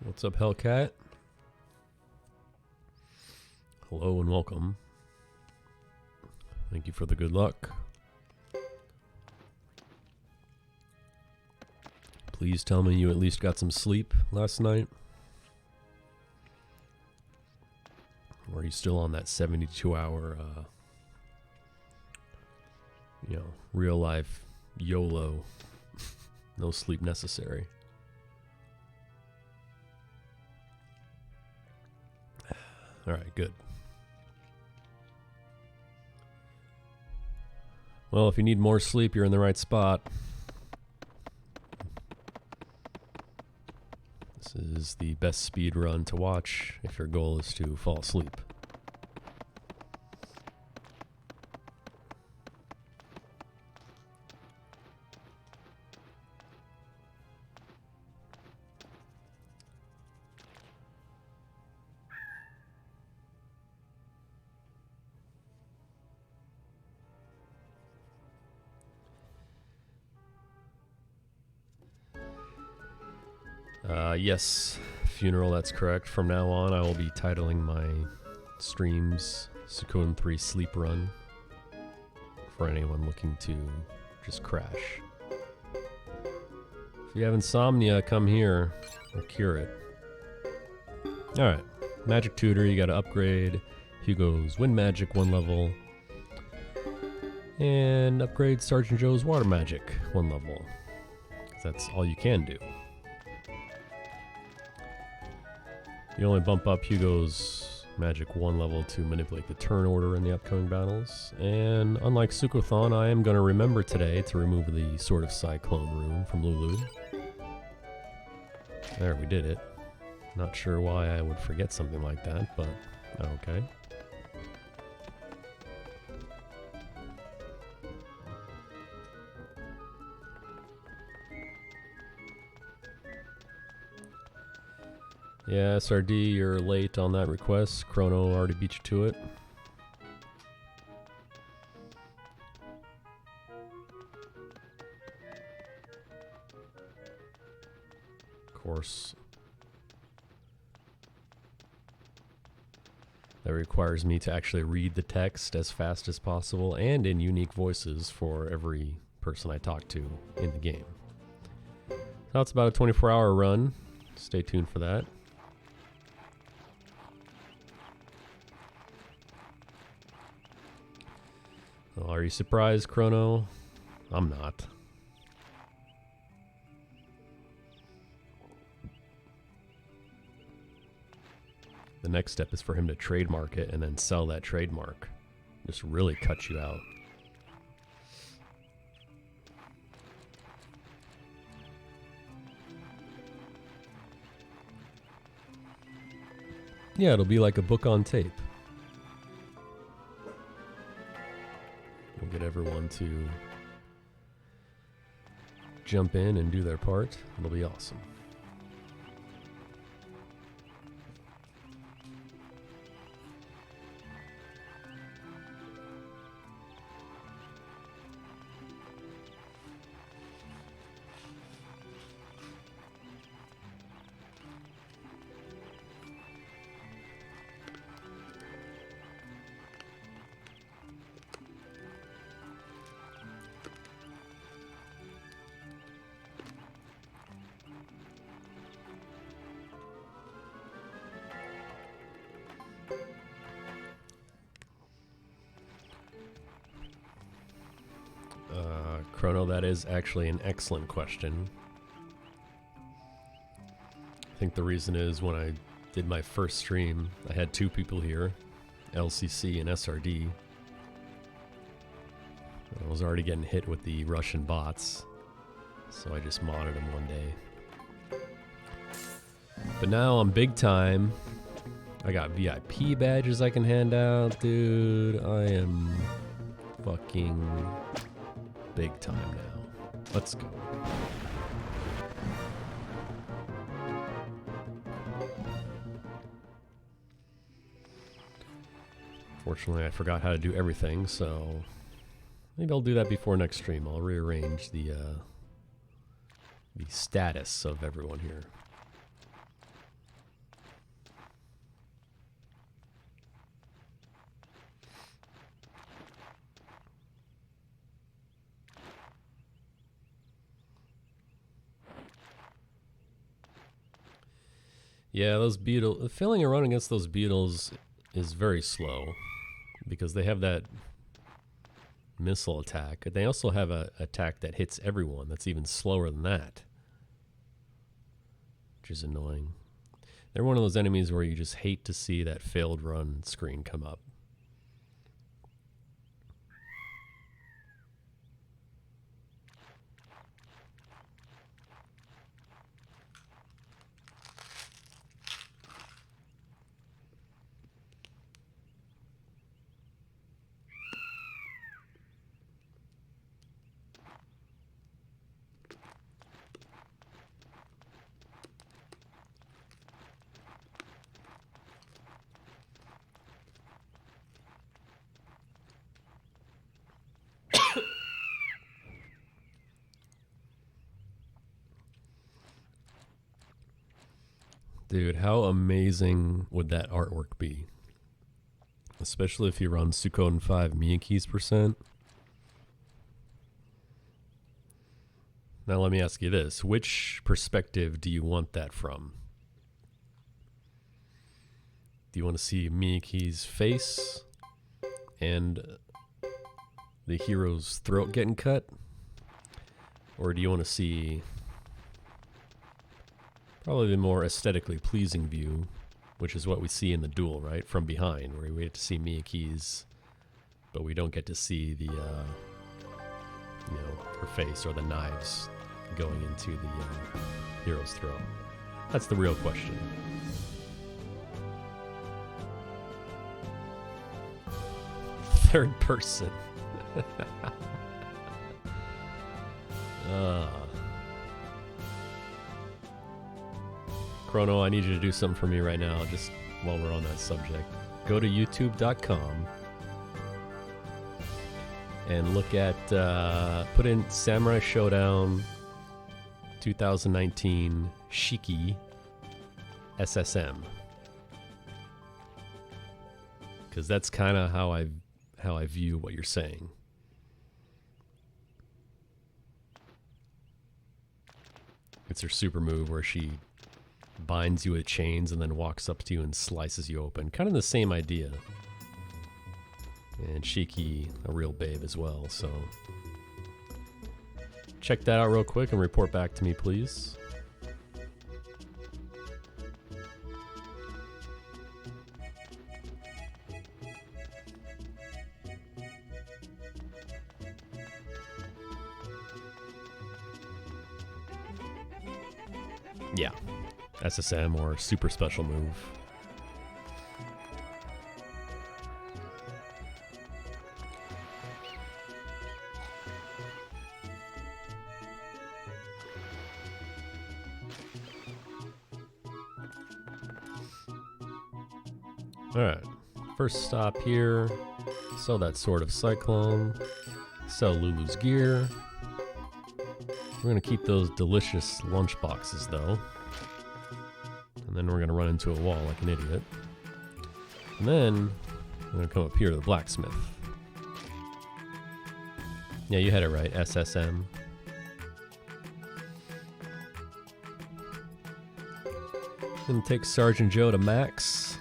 Speaker 1: What's up, Hellcat? Hello and welcome. Thank you for the good luck. Please tell me you at least got some sleep last night. Or are you still on that 72-hour, you know, real life YOLO, no sleep necessary? All right, good. Well, if you need more sleep, you're in the right spot. This is the best speed run to watch if your goal is to fall asleep. Yes, funeral, that's correct. From now on, I will be titling my streams Suikoden 3 Sleep Run for anyone looking to just crash. If you have insomnia, come here. We'll cure it. Alright, Magic Tutor, you gotta upgrade Hugo's Wind Magic 1 level. And upgrade Sergeant Joe's Water Magic 1 level. 'Cause that's all you can do. You only bump up Hugo's Magic 1 level to manipulate the turn order in the upcoming battles. And unlike Suikothon, I am going to remember today to remove the Sword of Cyclone rune from Lulu. There, we did it. Not sure why I would forget something like that, but okay. Yeah, SRD, you're late on that request. Chrono already beat you to it. Of course. That requires me to actually read the text as fast as possible and in unique voices for every person I talk to in the game. So it's about a 24-hour run. Stay tuned for that. Well, are you surprised, Chrono? I'm not. The next step is for him to trademark it and then sell that trademark. Just really cut you out. Yeah, it'll be like a book on tape. We'll get everyone to jump in and do their part. It'll be awesome. Chrono, that is actually an excellent question. I think the reason is when I did my first stream, I had two people here, LCC and SRD. I was already getting hit with the Russian bots, so I just modded them one day. But now I'm big time. I got VIP badges I can hand out, dude. I am fucking big time now. Let's go. Fortunately, I forgot how to do everything, so maybe I'll do that before next stream. I'll rearrange the status of everyone here. Yeah, those beetles, failing a run against those beetles is very slow because they have that missile attack. They also have an attack that hits everyone that's even slower than that, which is annoying. They're one of those enemies where you just hate to see that failed run screen come up. Dude, how amazing would that artwork be? Especially if you run Suikoden 5 Miyake's %. Now let me ask you this. Which perspective do you want that from? Do you want to see Miyake's face and the hero's throat getting cut? Or do you want to see probably the more aesthetically pleasing view, which is what we see in the duel, right? From behind, where we get to see Miyake's, but we don't get to see the, her face or the knives going into the hero's throat. That's the real question. Third person. Chrono, I need you to do something for me right now, just while we're on that subject. Go to youtube.com and look at, put in Samurai Showdown 2019 Shiki SSM. Because that's kind of how I view what you're saying. It's her super move where she binds you with chains and then walks up to you and slices you open. Kind of the same idea. And Shiki, a real babe as well, so check that out real quick and report back to me, please. Yeah, SSM or super special move. Alright, first stop here. Sell that Sword of Cyclone. Sell Lulu's gear. We're going to keep those delicious lunch boxes, though. And then we're going to run into a wall like an idiot. And then we're going to come up here to the blacksmith. Yeah, you had it right, SSM. Then take Sergeant Joe to max.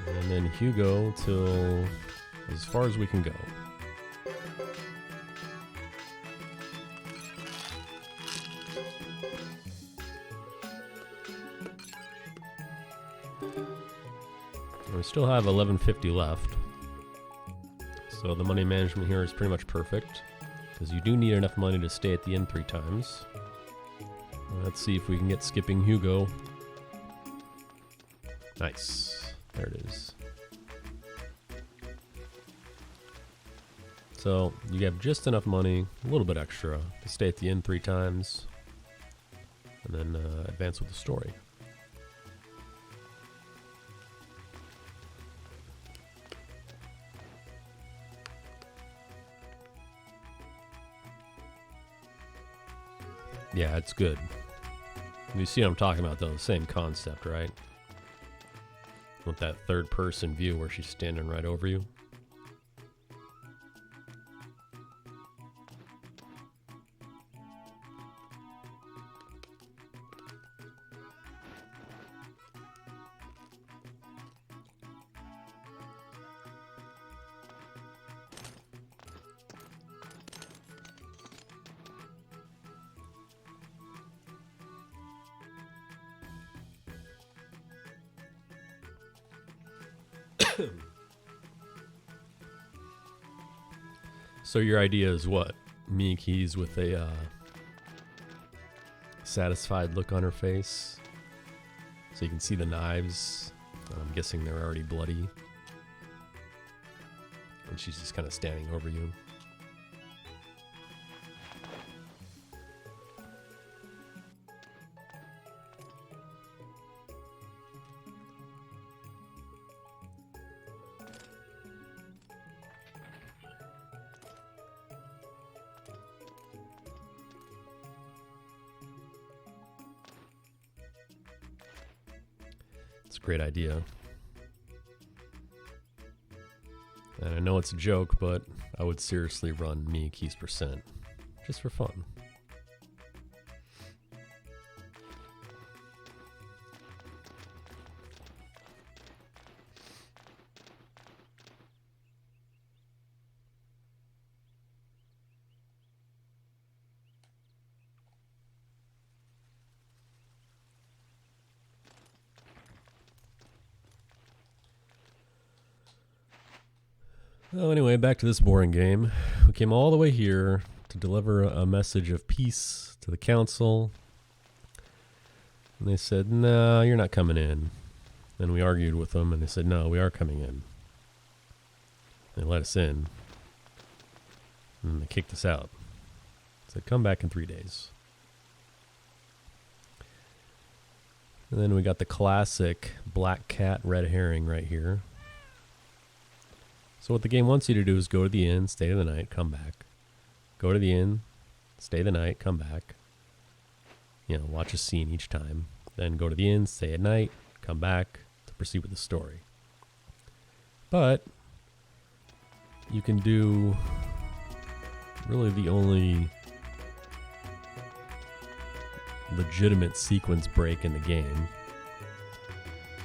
Speaker 1: And then Hugo till as far as we can go. And we still have 1150 left. So the money management here is pretty much perfect, because you do need enough money to stay at the inn 3 times. Let's see if we can get skipping Hugo. Nice. There it is. So you have just enough money, a little bit extra, to stay at the inn 3 times, and then advance with the story. Yeah, it's good. You see what I'm talking about, though? Same concept, right? With that third-person view where she's standing right over you. So your idea is what? Miyake's with a satisfied look on her face. So you can see the knives. I'm guessing they're already bloody. And she's just kind of standing over you. It's a great idea. And I know it's a joke, but I would seriously run Miyake's percent, just for fun. Well, anyway, back to this boring game. We came all the way here to deliver a message of peace to the council. And they said, no, you're not coming in. Then we argued with them, and they said, no, we are coming in. They let us in. And they kicked us out. Said, come back in 3 days. And then we got the classic black cat, red herring right here. So what the game wants you to do is go to the inn, stay the night, come back. Go to the inn, stay the night, come back. You know, watch a scene each time. Then go to the inn, stay at night, come back to proceed with the story. But you can do really the only legitimate sequence break in the game.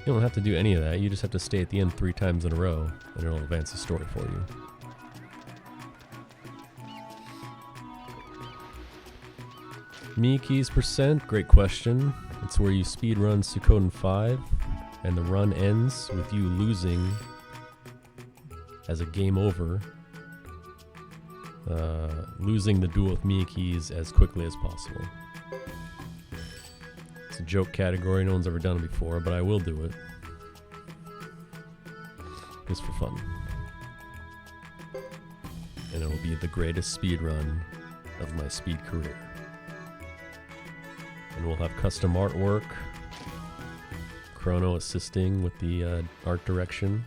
Speaker 1: You don't have to do any of that. You just have to stay at the end 3 times in a row, and it'll advance the story for you. Miki's percent, great question. It's where you speedrun Suikoden 5, and the run ends with you losing as a game over, losing the duel with Miki's as quickly as possible. It's a joke category, no one's ever done it before, but I will do it. Just for fun. And it will be the greatest speedrun of my speed career. And we'll have custom artwork, Chrono assisting with the art direction.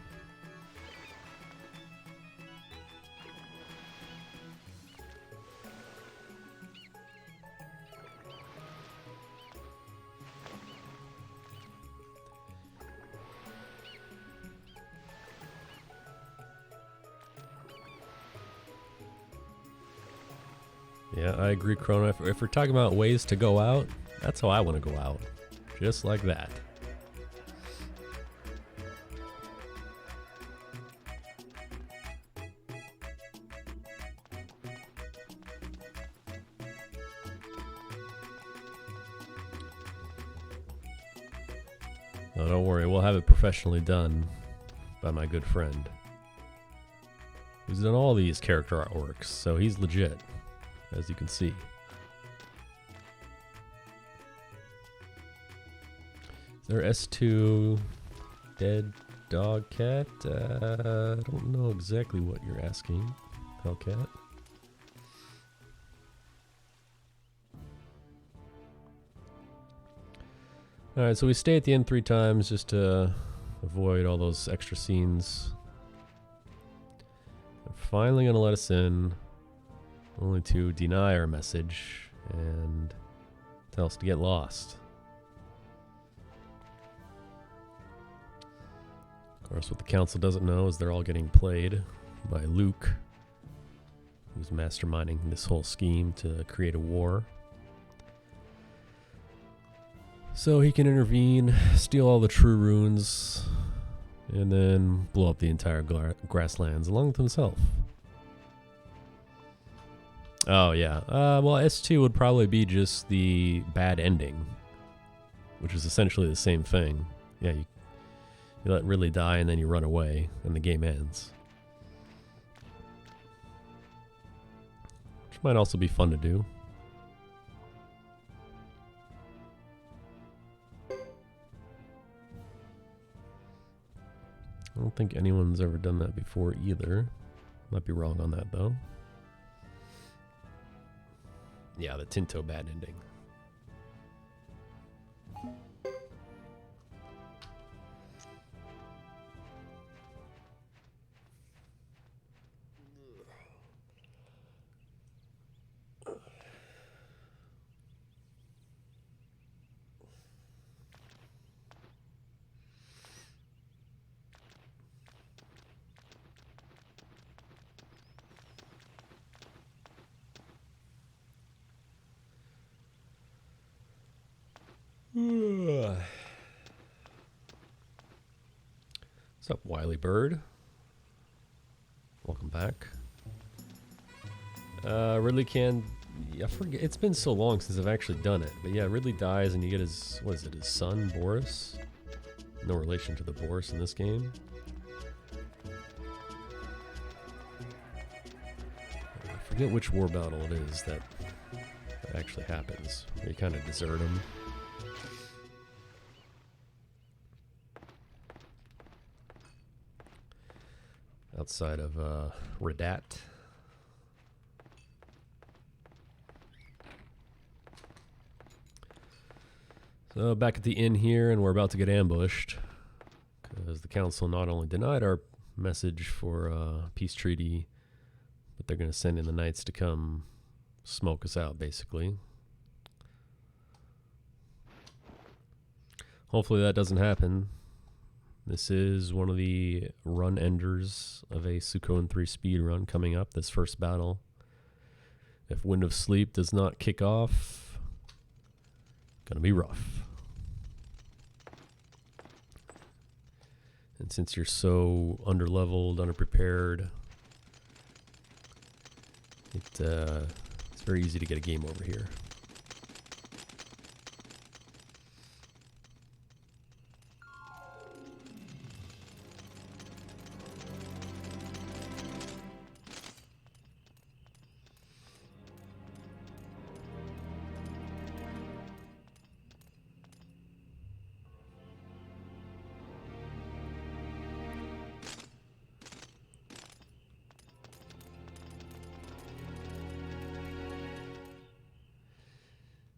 Speaker 1: Yeah, I agree, Chrono. If we're talking about ways to go out, that's how I want to go out. Just like that. Oh, don't worry, we'll have it professionally done by my good friend, who's done all these character artworks, so he's legit, as you can see. Is there S2 dead dog cat? I don't know exactly what you're asking, Hellcat. Alright, so we stay at the end 3 times just to avoid all those extra scenes. They're finally going to let us in, only to deny our message and tell us to get lost. Of course, what the council doesn't know is they're all getting played by Luke, who's masterminding this whole scheme to create a war. So he can intervene, steal all the true runes, and then blow up the entire grasslands along with himself. Oh yeah, well S2 would probably be just the bad ending, which is essentially the same thing. Yeah, you let Ridley die and then you run away and the game ends. Which might also be fun to do. I don't think anyone's ever done that before either. Might be wrong on that though. Yeah, the Tinto bad ending. What's up, Wily Bird? Welcome back. Ridley can... I forget. It's been so long since I've actually done it. But yeah, Ridley dies and you get his... What is it? His son, Boris? No relation to the Boris in this game. I forget which war battle it is that actually happens. Where you kind of desert him. Outside of Radat. So back at the inn here, and we're about to get ambushed because the council not only denied our message for peace treaty, but they're going to send in the knights to come smoke us out, basically. Hopefully that doesn't happen. This is one of the run enders of a Suikoden 3 speedrun coming up, this first battle. If Wind of Sleep does not kick off, gonna be rough. And since you're so underleveled, underprepared, it's very easy to get a game over here.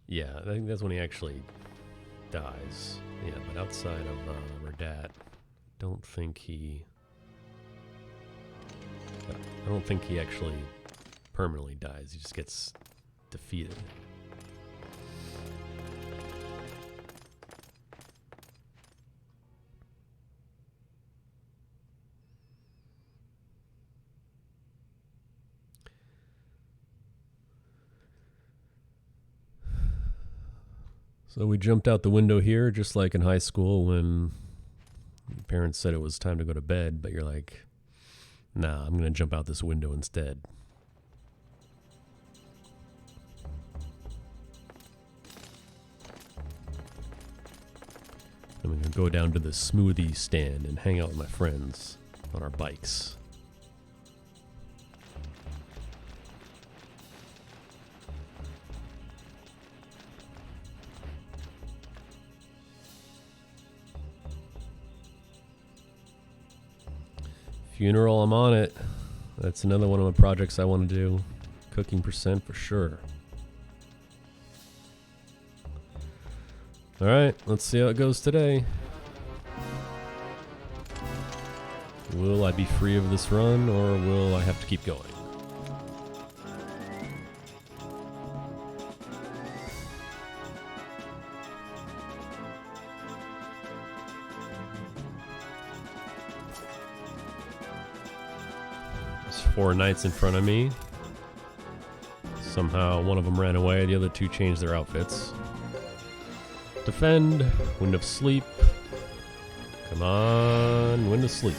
Speaker 1: Yeah, I think that's when he actually dies. Yeah, but outside of Radat, I don't think he actually permanently dies. He just gets defeated. So we jumped out the window here, just like in high school when parents said it was time to go to bed, but you're like, nah, I'm going to jump out this window instead. I'm going to go down to the smoothie stand and hang out with my friends on our bikes. Funeral, I'm on it. That's another one of my projects I want to do. Cooking percent for sure. Alright, let's see how it goes today. Will I be free of this run, or will I have to keep going? There's 4 knights in front of me. Somehow one of them ran away, the other 2 changed their outfits. Defend, Wind of Sleep. Come on, Wind of Sleep.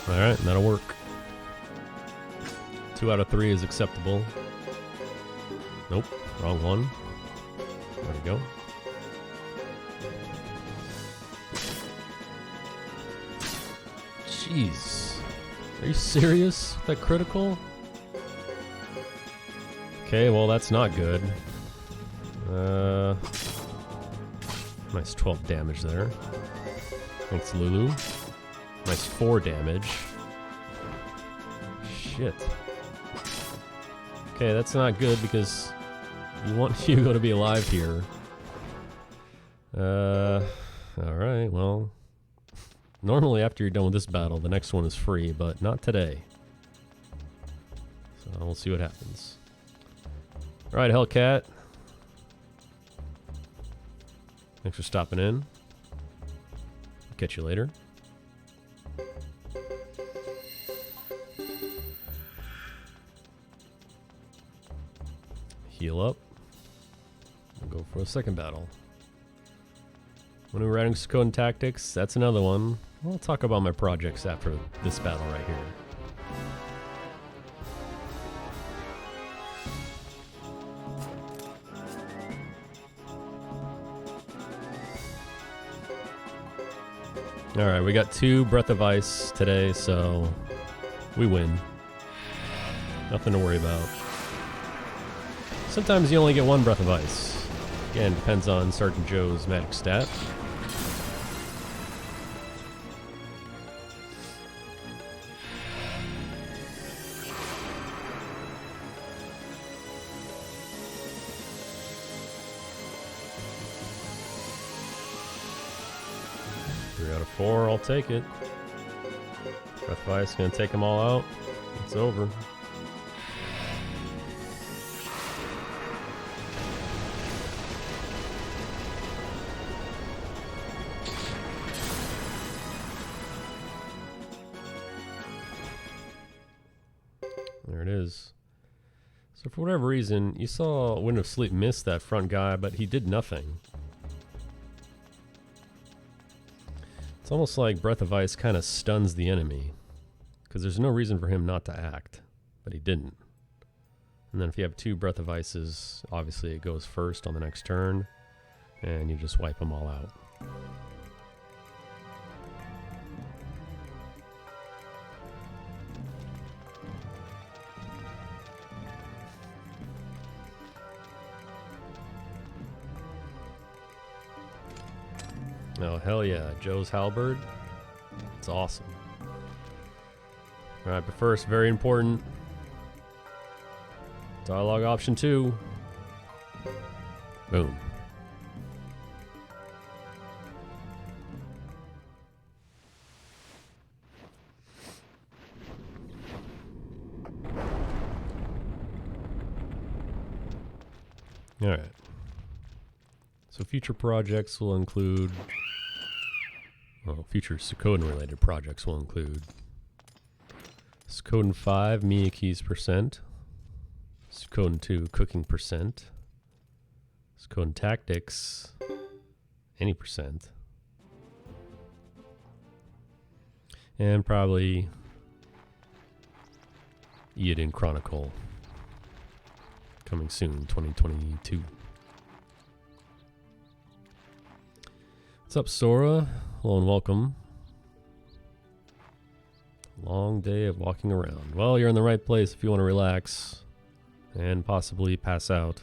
Speaker 1: Alright, that'll work. 2 out of 3 is acceptable. Nope, wrong one. There we go. Jeez. Are you serious? That critical? Okay, well that's not good. Nice 12 damage there. Thanks, Lulu. Nice 4 damage. Shit. Okay, that's not good because you want Hugo to be alive here. Alright, well. Normally after you're done with this battle, the next one is free, but not today. So we'll see what happens. Alright, Hellcat. Thanks for stopping in. Catch you later. Heal up. We'll go for a second battle. When we're writing Suikoden Tactics, that's another one. I'll talk about my projects after this battle right here. Alright, we got 2 Breath of Ice today, so we win. Nothing to worry about. Sometimes you only get 1 Breath of Ice. Again, depends on Sergeant Joe's magic stat. Out of 4, I'll take it. Breath of Ice gonna take them all out. It's over. There it is. So for whatever reason, you saw Wind of Sleep miss that front guy, but he did nothing. It's almost like Breath of Ice kind of stuns the enemy, because there's no reason for him not to act, but he didn't. And then if you have 2 Breath of Ices, obviously it goes first on the next turn, and you just wipe them all out. Oh, hell yeah. Joe's halberd. It's awesome. Alright, but first, very important. Dialogue option 2. Boom. Alright. So future projects will include... Well, future Suikoden related projects will include Suikoden 5 Miyake's percent, Suikoden 2 cooking percent, Suikoden Tactics any percent, and probably Eiyuden Chronicle coming soon, 2022. What's up, Sora? Hello and welcome. Long day of walking around. Well, you're in the right place if you want to relax and possibly pass out.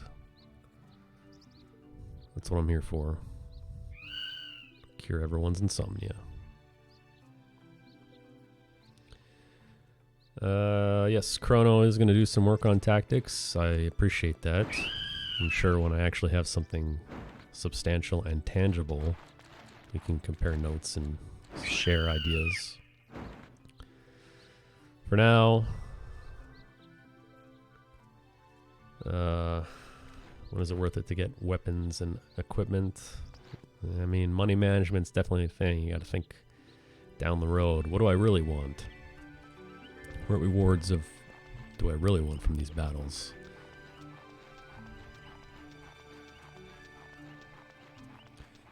Speaker 1: That's what I'm here for. Cure everyone's insomnia. Yes, Chrono is going to do some work on tactics. I appreciate that. I'm sure when I actually have something substantial and tangible, we can compare notes and share ideas. For now, when is it worth it to get weapons and equipment? I mean, money management's definitely a thing. You got to think down the road. What do I really want? What rewards do I really want from these battles?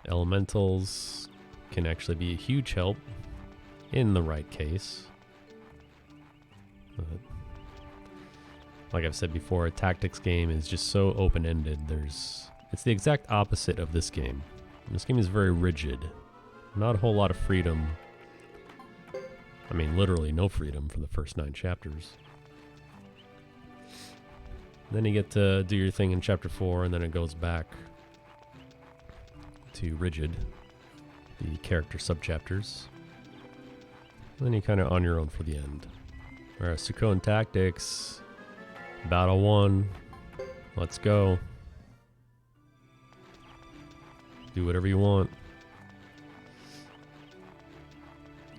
Speaker 1: Elementals can actually be a huge help in the right case. But like I've said before, a tactics game is just so open-ended. It's the exact opposite of this game. This game is very rigid. Not a whole lot of freedom. I mean, literally no freedom for the first 9 chapters. Then you get to do your thing in chapter 4, and then it goes back to rigid, the character subchapters. And then you're kind of on your own for the end. Alright, Suikoden Tactics, Battle 1, let's go. Do whatever you want.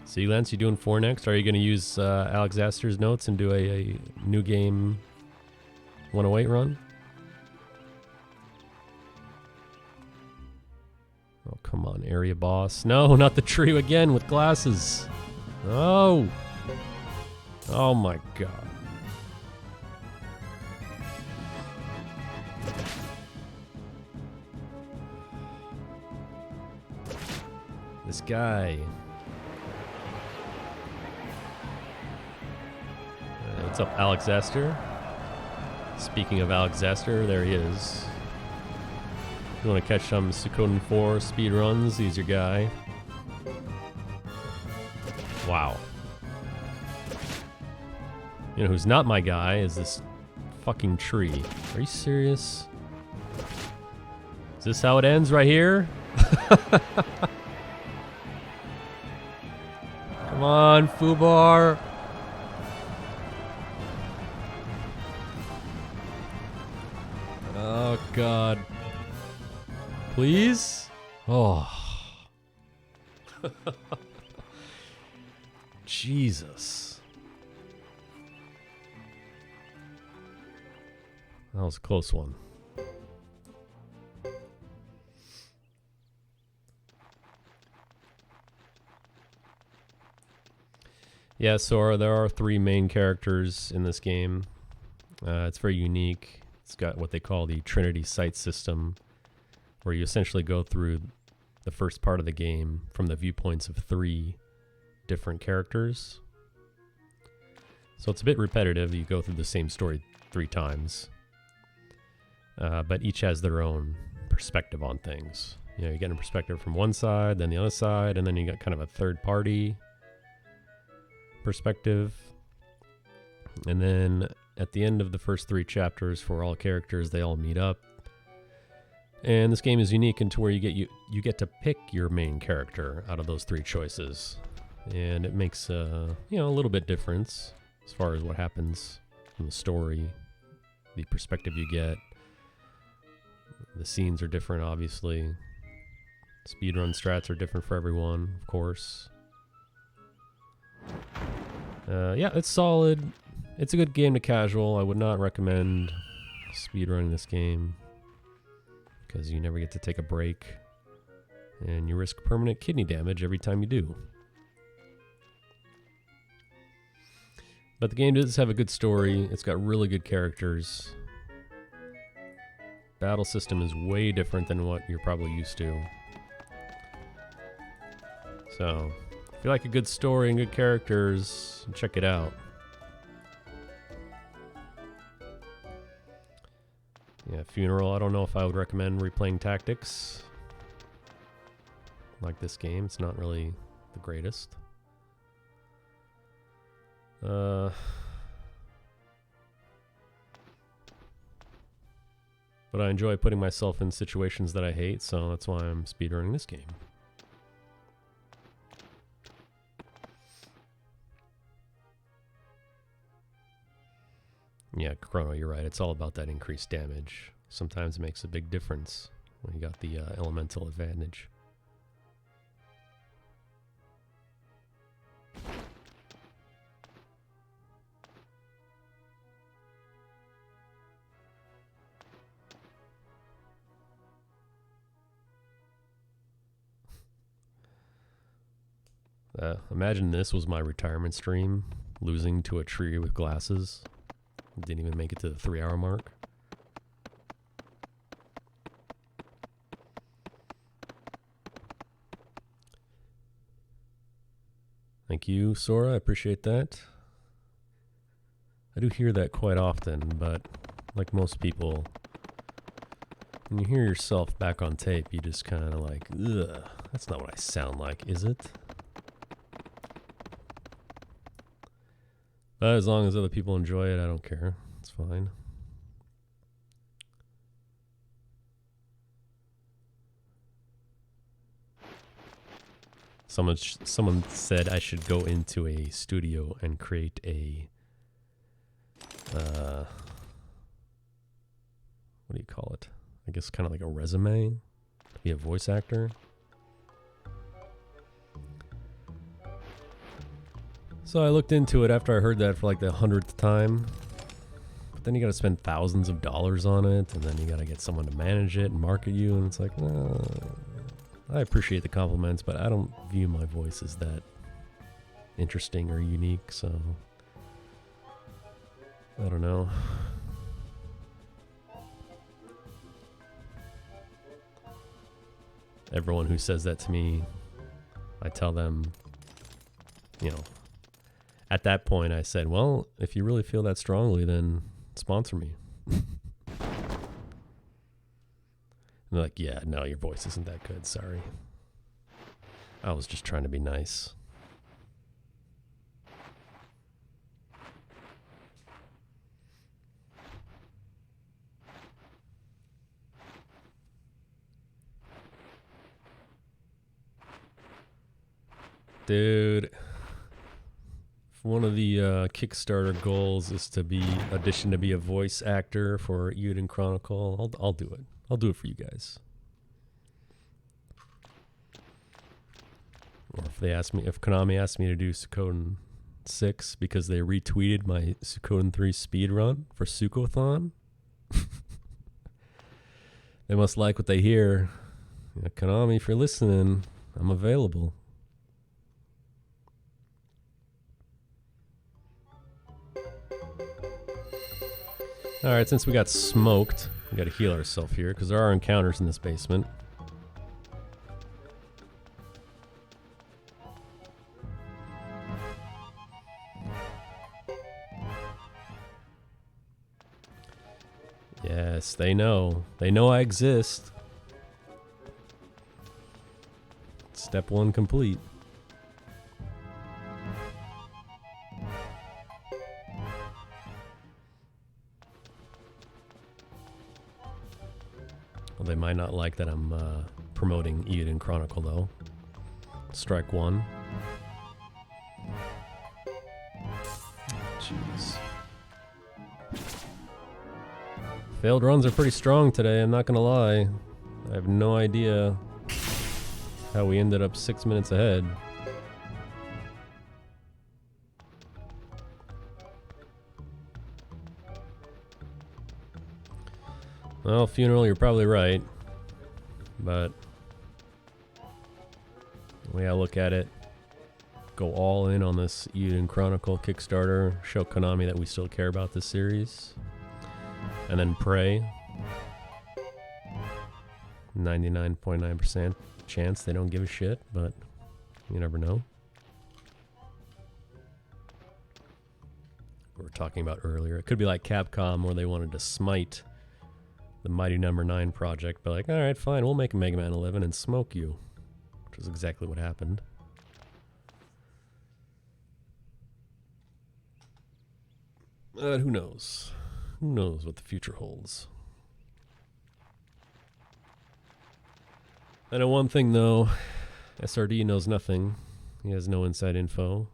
Speaker 1: See, Lance, you doing 4 next? Are you going to use Alex Astor's notes and do a new game 108 run? Oh, come on, area boss. No, not the tree again with glasses. No. Oh my god. This guy. What's up, Alex Astor? Speaking of Alex Astor, there he is. If you want to catch some Suikoden 4 speedruns, he's your guy. Wow. You know who's not my guy is this fucking tree. Are you serious? Is this how it ends right here? Come on, Fubar. Oh, God. Please? Oh. Jesus. That was a close one. Yeah, Sora, there are 3 main characters in this game. It's very unique. It's got what they call the Trinity Sight system, where you essentially go through the first part of the game from the viewpoints of 3 different characters. So it's a bit repetitive. You go through the same story 3 times, but each has their own perspective on things. You know, you get a perspective from one side, then the other side, and then you got kind of a third party perspective. And then at the end of the first 3 chapters, for all characters, they all meet up. And this game is unique into where you get to pick your main character out of those 3 choices, and it makes a little bit difference as far as what happens in the story, the perspective you get. The scenes are different, obviously. Speedrun strats are different for everyone, of course. Yeah, it's solid. It's a good game to casual. I would not recommend speedrunning this game, because you never get to take a break, and you risk permanent kidney damage every time you do. But the game does have a good story. It's got really good characters. Battle system is way different than what you're probably used to. So, if you like a good story and good characters, check it out. Yeah, Funeral, I don't know if I would recommend replaying Tactics. Like this game, it's not really the greatest. But I enjoy putting myself in situations that I hate, so that's why I'm speedrunning this game. Yeah, Chrono, you're right. It's all about that increased damage. Sometimes it makes a big difference when you got the elemental advantage. Imagine this was my retirement stream, losing to a tree with glasses. Didn't even make it to the 3-hour mark. Thank you, Sora. I appreciate that. I do hear that quite often, but like most people, when you hear yourself back on tape, you just kind of like, ugh, that's not what I sound like, is it? But as long as other people enjoy it, I don't care. It's fine. Someone said I should go into a studio and create a what do you call it? I guess kind of like a resume to be a voice actor. So I looked into it after I heard that for like the 100th time. But then you got to spend thousands of dollars on it, and then you got to get someone to manage it and market you, and it's like, I appreciate the compliments, but I don't view my voice as that interesting or unique, so I don't know. Everyone who says that to me, I tell them, you know, at that point I said, well, if you really feel that strongly, then sponsor me. And they're like, yeah, no, your voice isn't that good, sorry. I was just trying to be nice. Dude, one of the Kickstarter goals is to audition to be a voice actor for Suikoden Chronicle. I'll do it. I'll do it for you guys. Or if Konami asked me to do Suikoden 6 because they retweeted my Suikoden 3 speedrun for Suikothon, they must like what they hear. Yeah, Konami, if you're listening, I'm available. Alright, since we got smoked, we gotta heal ourselves here, because there are encounters in this basement. Yes, they know. They know I exist. Step 1 complete. Well, they might not like that I'm promoting Eden Chronicle, though. Strike 1. Jeez. Failed runs are pretty strong today, I'm not gonna lie. I have no idea how we ended up 6 minutes ahead. Well, Funeral, you're probably right. But the way I look at it, go all in on this Eden Chronicle Kickstarter, show Konami that we still care about this series. And then pray. 99.9% chance they don't give a shit, but you never know. We were talking about earlier. It could be like Capcom where they wanted to smite the Mighty Number 9 project, but like, alright, fine, we'll make a Mega Man 11 and smoke you. Which is exactly what happened. But who knows? Who knows what the future holds? I know one thing though, SRD knows nothing. He has no inside info.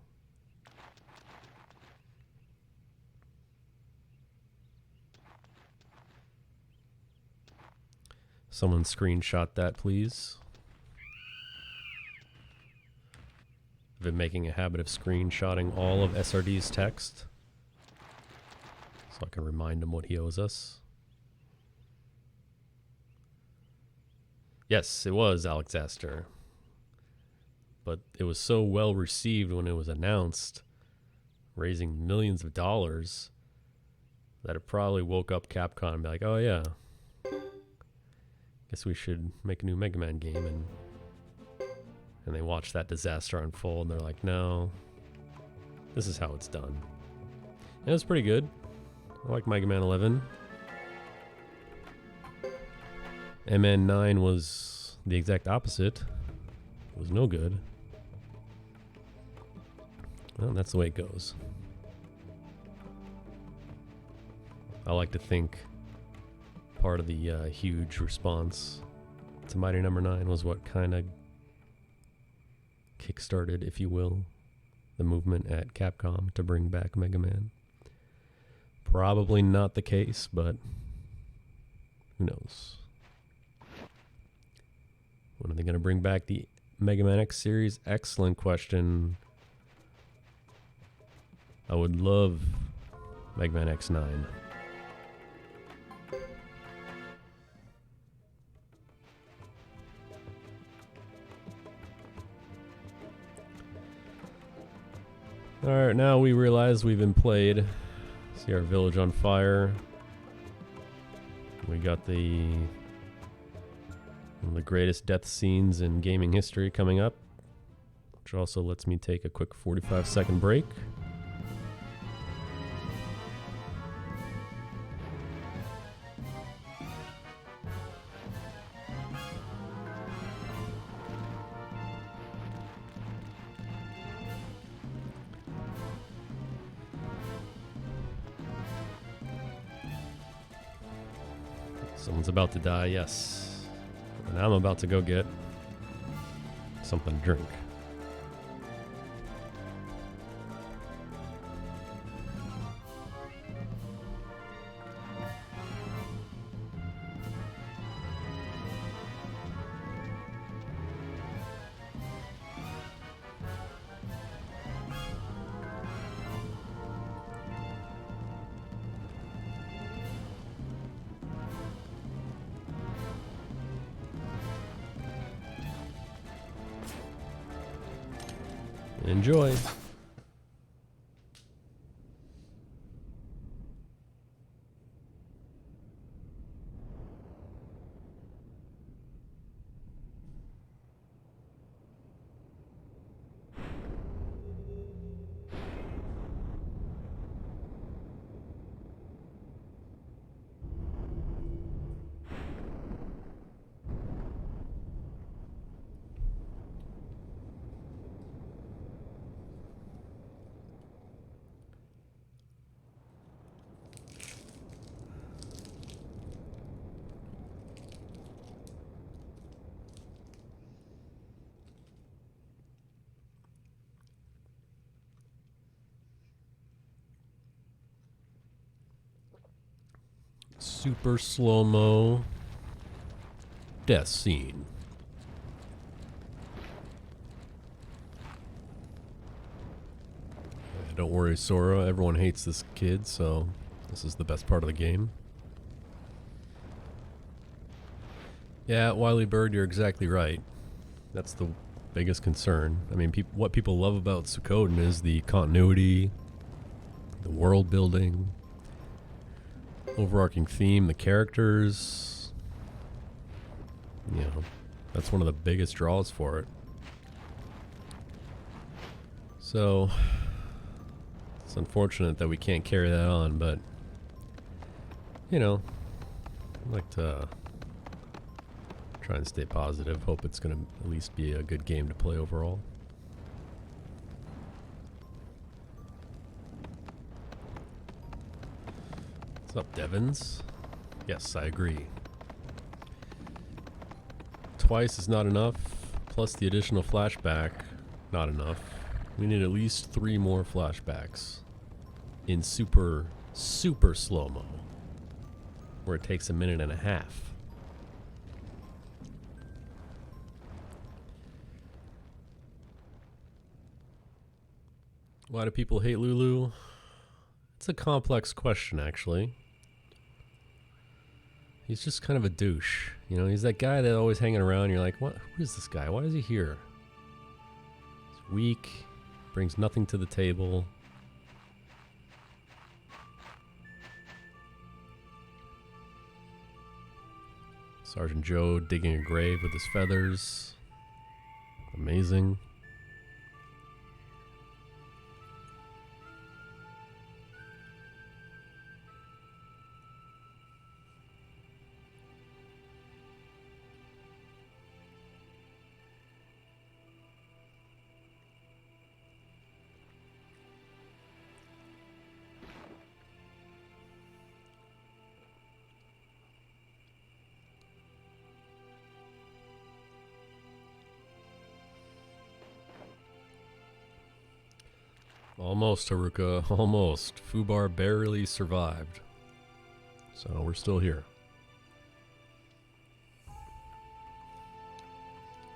Speaker 1: Someone screenshot that, please. I've been making a habit of screenshotting all of SRD's text, so I can remind him what he owes us. Yes, it was Alex Astor. But it was so well received when it was announced, raising millions of dollars, that it probably woke up Capcom and be like, oh yeah, guess we should make a new Mega Man game. And they watched that disaster unfold and they're like, no, this is how it's done. And it was pretty good. I like Mega Man 11. MN9 was the exact opposite. It was no good. Well, that's the way it goes. I like to think part of the huge response to Mighty Number 9 was what kind of kickstarted, if you will, the movement at Capcom to bring back Mega Man. Probably not the case, but who knows? When are they going to bring back the Mega Man X series? Excellent question. I would love Mega Man X9. Alright, now we realize we've been played. See our village on fire. We got one of the greatest death scenes in gaming history coming up, which also lets me take a quick 45-second break. Someone's about to die, yes. And I'm about to go get something to drink. Enjoy. Super slow-mo death scene. Don't worry, Sora. Everyone hates this kid, so this is the best part of the game. Yeah, Wily Bird, you're exactly right. That's the biggest concern. I mean, what people love about Suikoden is the continuity, the world building, overarching theme, the characters. You know, that's one of the biggest draws for it. So it's unfortunate that we can't carry that on, but you know, I'd like to try and stay positive. Hope it's going to at least be a good game to play overall. What's up, Devins? Yes, I agree. Twice is not enough, plus the additional flashback, not enough. We need at least 3 more flashbacks in super slow-mo, where it takes a minute and a half. Why do people hate Lulu? It's a complex question, actually. He's just kind of a douche. You know, he's that guy that's always hanging around. You're like, what? Who is this guy? Why is he here? He's weak, brings nothing to the table. Sergeant Joe digging a grave with his feathers. Amazing. Almost, Haruka. Almost. Fubar barely survived. So we're still here.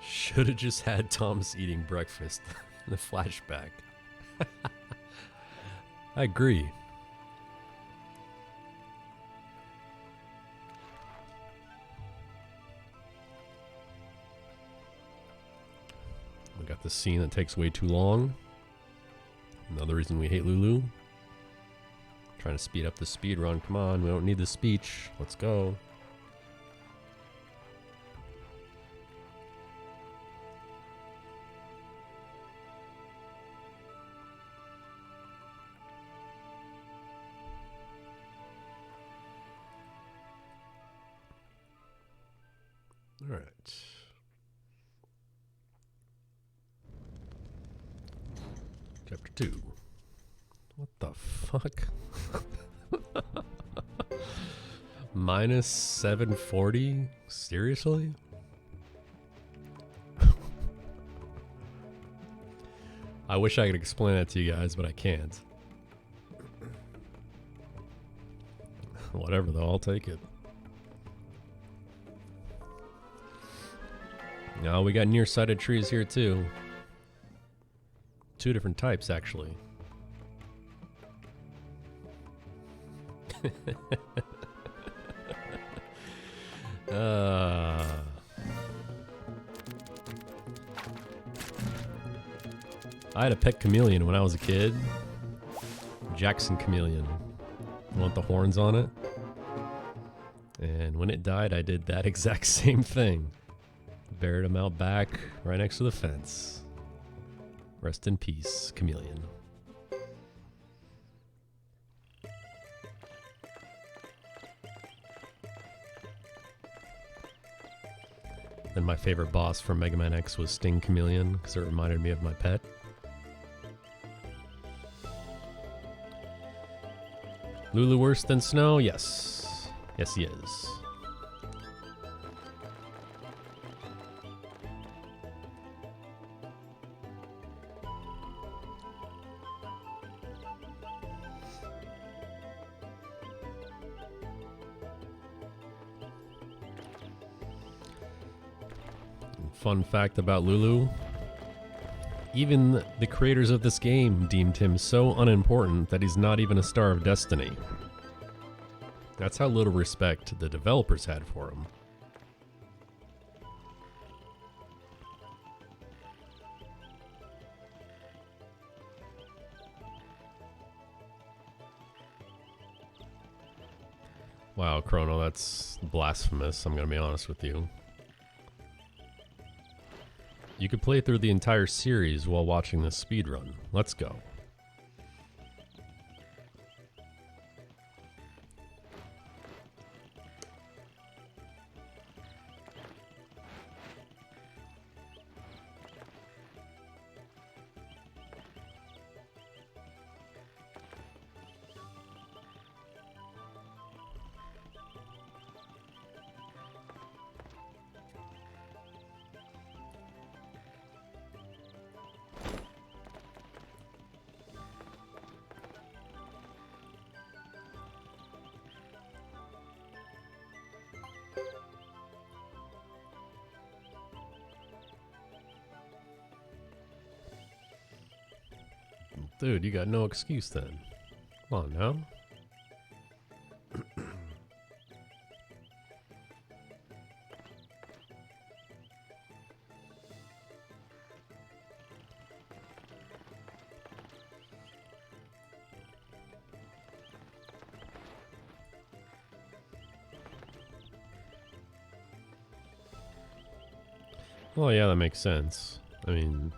Speaker 1: Should have just had Thomas eating breakfast in the flashback. I agree. We got this scene that takes way too long. Another reason we hate Lulu. Trying to speed up the speed run. Come on, we don't need the speech. Let's go. All right. Chapter 2. What the fuck? Minus 740? Seriously? I wish I could explain that to you guys, but I can't. Whatever, though, I'll take it. Now we got nearsighted trees here, too. 2 different types, actually. I had a pet chameleon when I was a kid. Jackson chameleon. You want the horns on it? And when it died, I did that exact same thing. Buried him out back, right next to the fence. Rest in peace, chameleon. Then my favorite boss from Mega Man X was Sting Chameleon, because it reminded me of my pet. Lulu worse than Snow? Yes. Yes, he is. Fun fact about Lulu. Even the creators of this game deemed him so unimportant that he's not even a star of Destiny. That's how little respect the developers had for him. Wow, Chrono, that's blasphemous, I'm gonna be honest with you. You could play through the entire series while watching this speedrun. Let's go. Dude, you got no excuse then. Come on now. Well, yeah, that makes sense. I mean,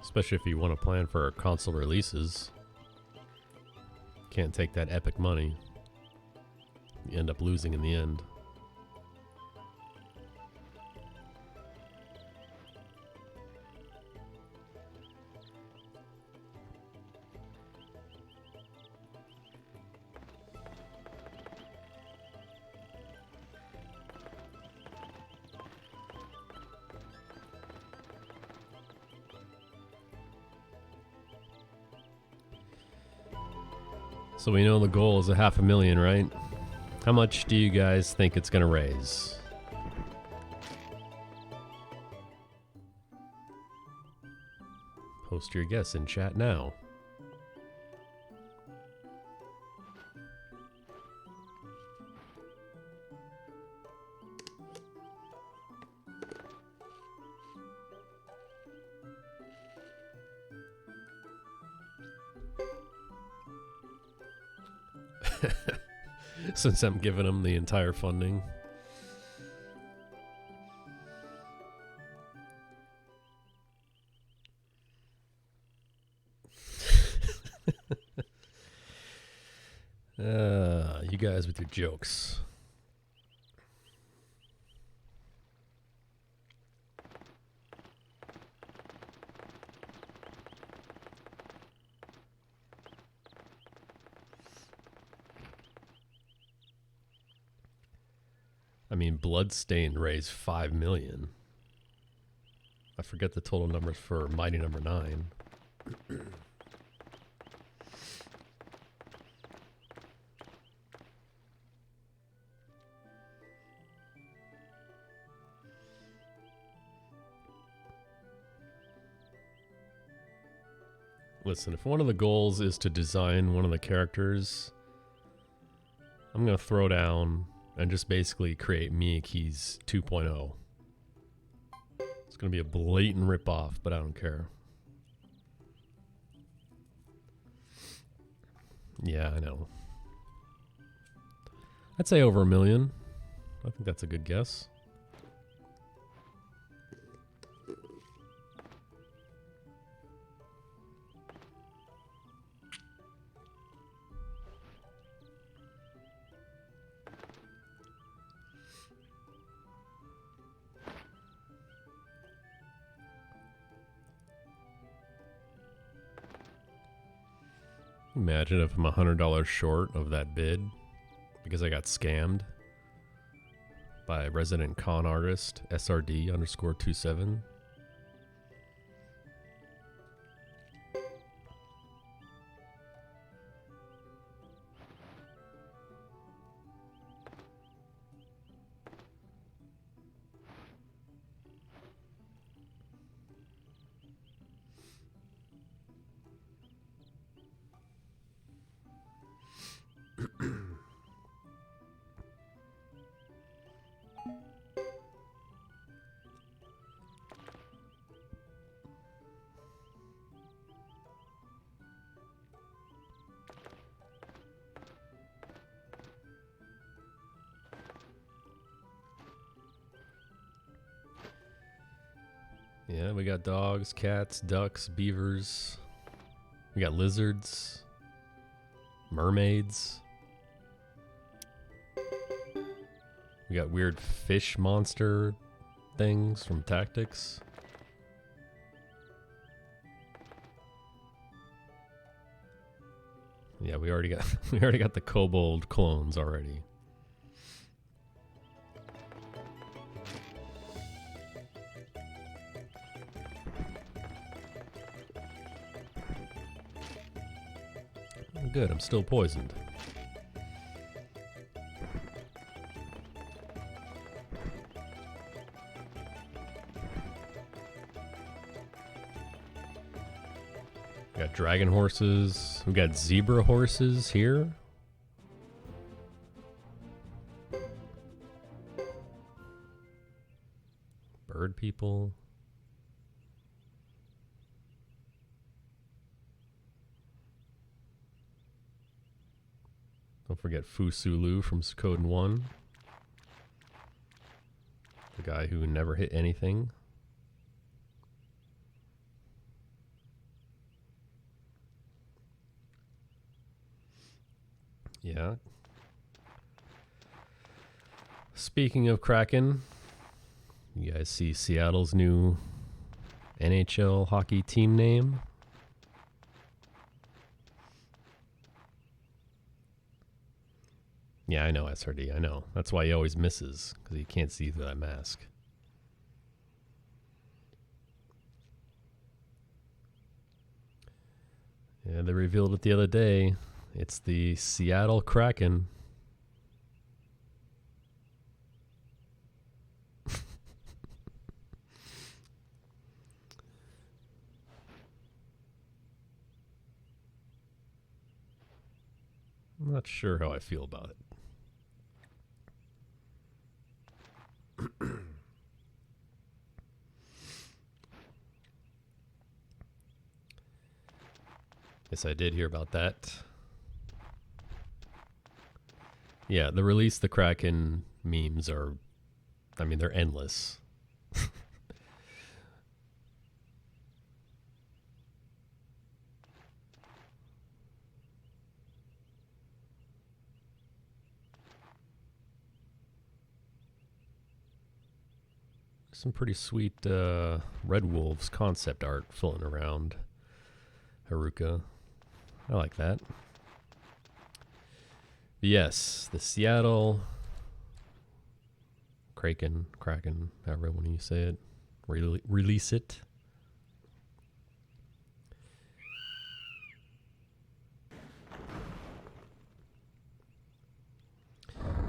Speaker 1: especially if you want to plan for console releases. Can't take that epic money. You end up losing in the end. So we know the goal is $500,000, right? How much do you guys think it's gonna raise? Post your guess in chat now. Since I'm giving them the entire funding. You guys with your jokes. I mean, Bloodstained raised $5 million. I forget the total numbers for Mighty Number 9. Listen, if one of the goals is to design one of the characters, I'm going to throw down and just basically create Miyake's 2.0. It's going to be a blatant ripoff, but I don't care. Yeah, I know. I'd say over $1 million. I think that's a good guess. Imagine if I'm $100 short of that bid because I got scammed by resident con artist SRD_27. Yeah, we got dogs, cats, ducks, beavers. We got lizards, mermaids. We got weird fish monster things from Tactics. Yeah, we already got the kobold clones already. Good, I'm still poisoned. We got dragon horses. We got zebra horses here. Bird people. Don't forget Fusulu from Suikoden 1. The guy who never hit anything. Yeah. Speaking of Kraken, you guys see Seattle's new NHL hockey team name? Yeah, I know, SRD, I know. That's why he always misses, because he can't see through that mask. Yeah, they revealed it the other day. It's the Seattle Kraken. I'm not sure how I feel about it. Yes, I did hear about that. Yeah, the release the Kraken memes are, I mean, they're endless. Some pretty sweet Red Wolves concept art floating around. Haruka. I like that. Yes, the Seattle Kraken, however when you say it, release it.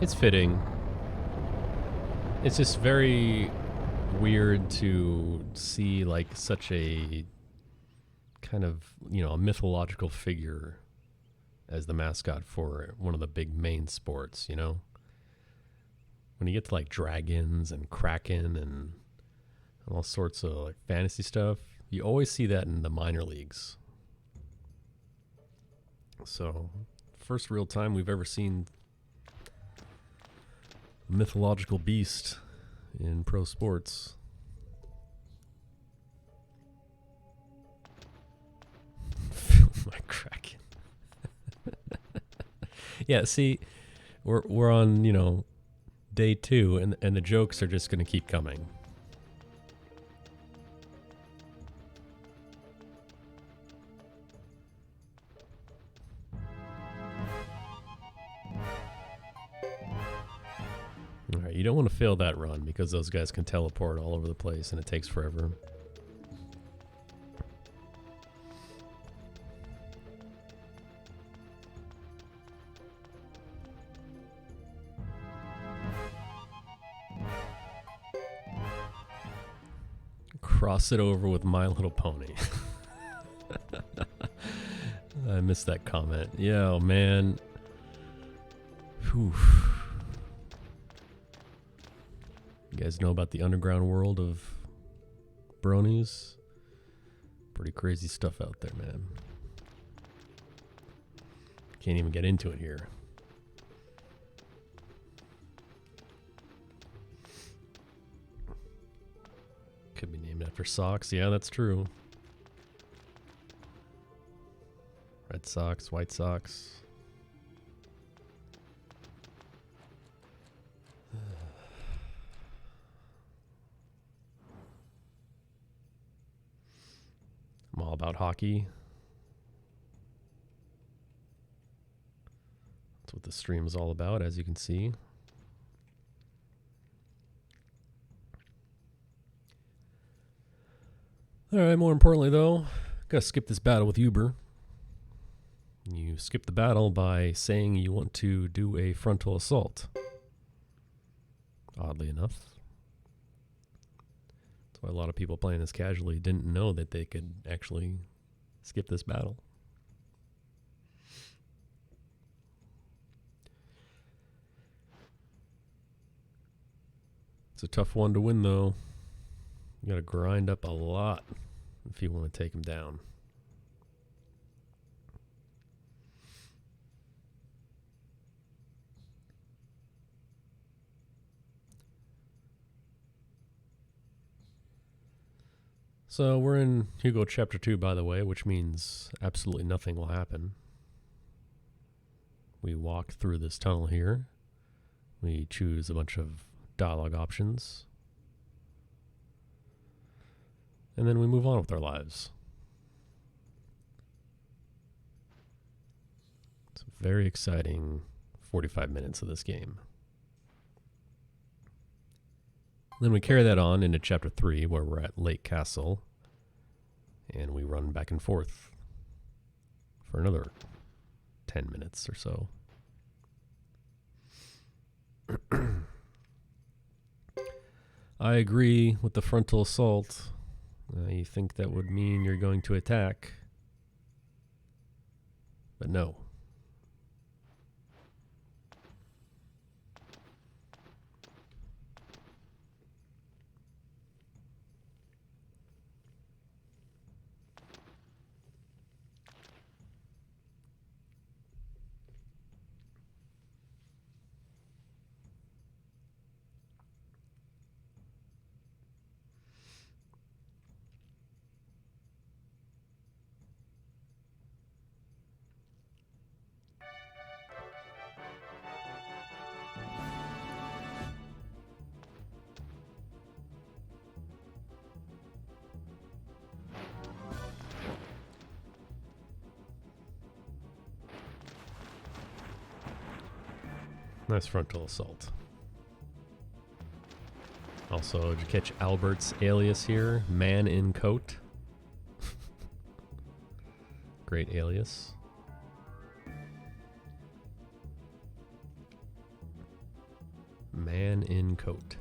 Speaker 1: It's fitting. It's just very weird to see like such a kind of, you know, a mythological figure as the mascot for one of the big main sports, you know? When you get to like dragons and kraken and all sorts of like fantasy stuff, you always see that in the minor leagues. So, first real time we've ever seen a mythological beast in pro sports. My kraken. Yeah, see, we're on, you know, day 2 and the jokes are just going to keep coming. All right, you don't want to fail that run because those guys can teleport all over the place and it takes forever. Cross it over with My Little Pony. I missed that comment. Yeah, oh man. Whew. You guys know about the underground world of bronies? Pretty crazy stuff out there, man. Can't even get into it here. Could be naming Named after socks. Yeah, that's true. Red socks, white socks. I'm all about hockey. That's what the stream is all about, as you can see. Alright, more importantly though, gotta skip this battle with Uber. You skip the battle by saying you want to do a frontal assault. Oddly enough. That's why a lot of people playing this casually didn't know that they could actually skip this battle. It's a tough one to win though. You gotta grind up a lot if you want to take him down. So we're in Hugo Chapter 2, by the way, which means absolutely nothing will happen. We walk through this tunnel here. We choose a bunch of dialogue options. And then we move on with our lives. It's a very exciting 45 minutes of this game. Then we carry that on into Chapter 3, where we're at Lake Castle. And we run back and forth for another 10 minutes or so. I agree with the frontal assault. You think that would mean you're going to attack. But no. Nice frontal assault. Also, did you catch Albert's alias here? Man in coat. Great alias. Man in coat.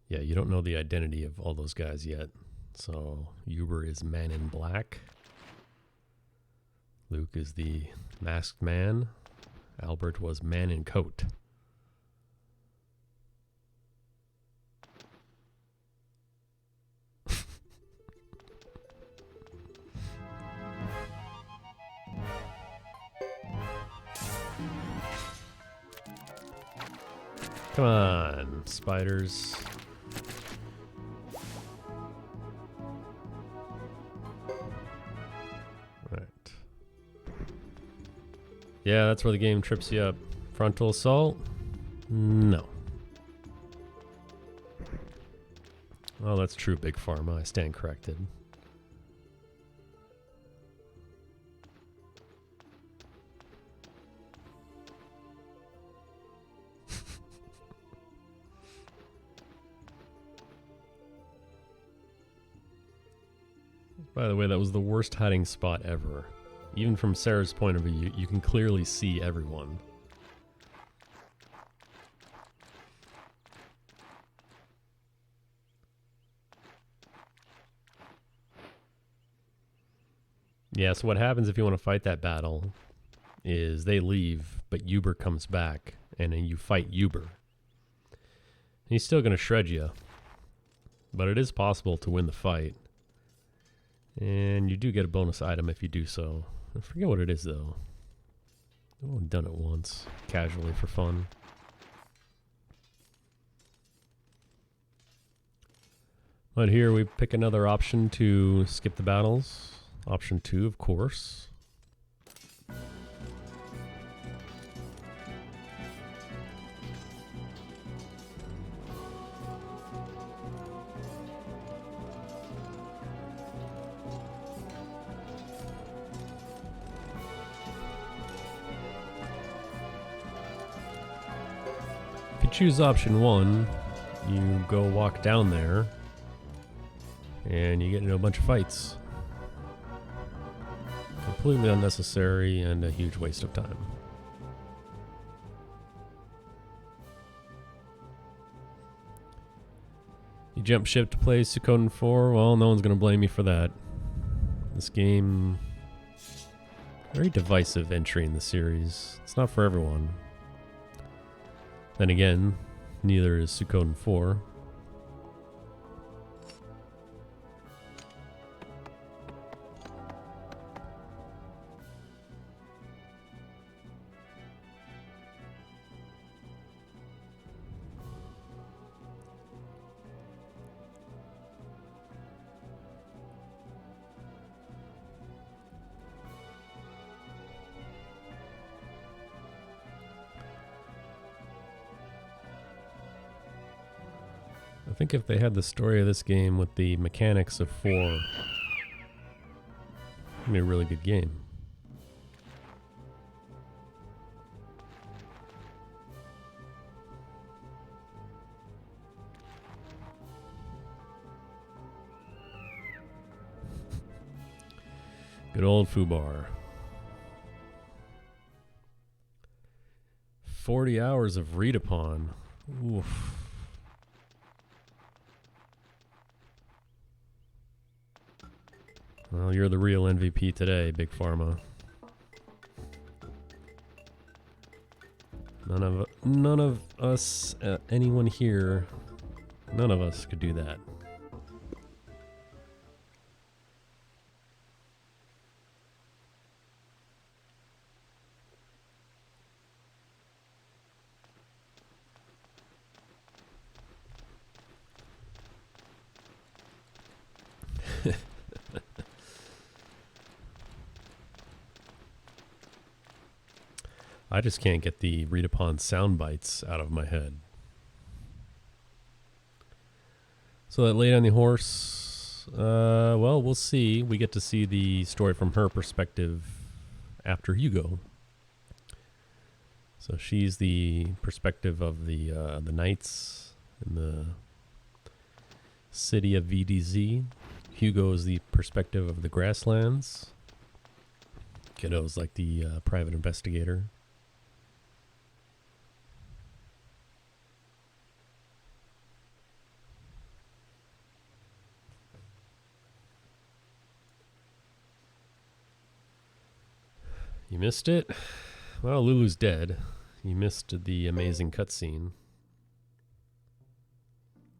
Speaker 1: Yeah, you don't know the identity of all those guys yet. So, Uber is Man in Black. Luke is the masked man. Albert was Man in Coat. Come on, spiders. Yeah, that's where the game trips you up. Frontal assault? No. Oh, that's true, Big Pharma. I stand corrected. By the way, that was the worst hiding spot ever. Even from Sarah's point of view, you can clearly see everyone. Yeah, so what happens if you want to fight that battle is they leave, but Uber comes back, and then you fight Uber. He's still going to shred you, but it is possible to win the fight. And you do get a bonus item if you do so. I forget what it is though. I've only done it once, casually for fun. But here we pick another option to skip the battles. Option 2, of course. If you choose option 1, you go walk down there and you get into a bunch of fights. Completely unnecessary and a huge waste of time. You jump ship to play Suikoden 4? Well, no one's going to blame you for that. This game, very divisive entry in the series. It's not for everyone. Then again, neither is Suikoden 4. I think if they had the story of this game with the mechanics of 4, it'd be a really good game. Good old Fubar. 40 hours of read upon. Oof. Well, you're the real MVP today, Big Pharma. None of us, anyone here, none of us could do that. I just can't get the read upon sound bites out of my head. So that lady on the horse, well, we'll see. We get to see the story from her perspective after Hugo. So she's the perspective of the knights in the city of VDZ. Hugo is the perspective of the grasslands. Kiddo's like the private investigator. You missed it? Well, Lulu's dead. You missed the amazing cutscene.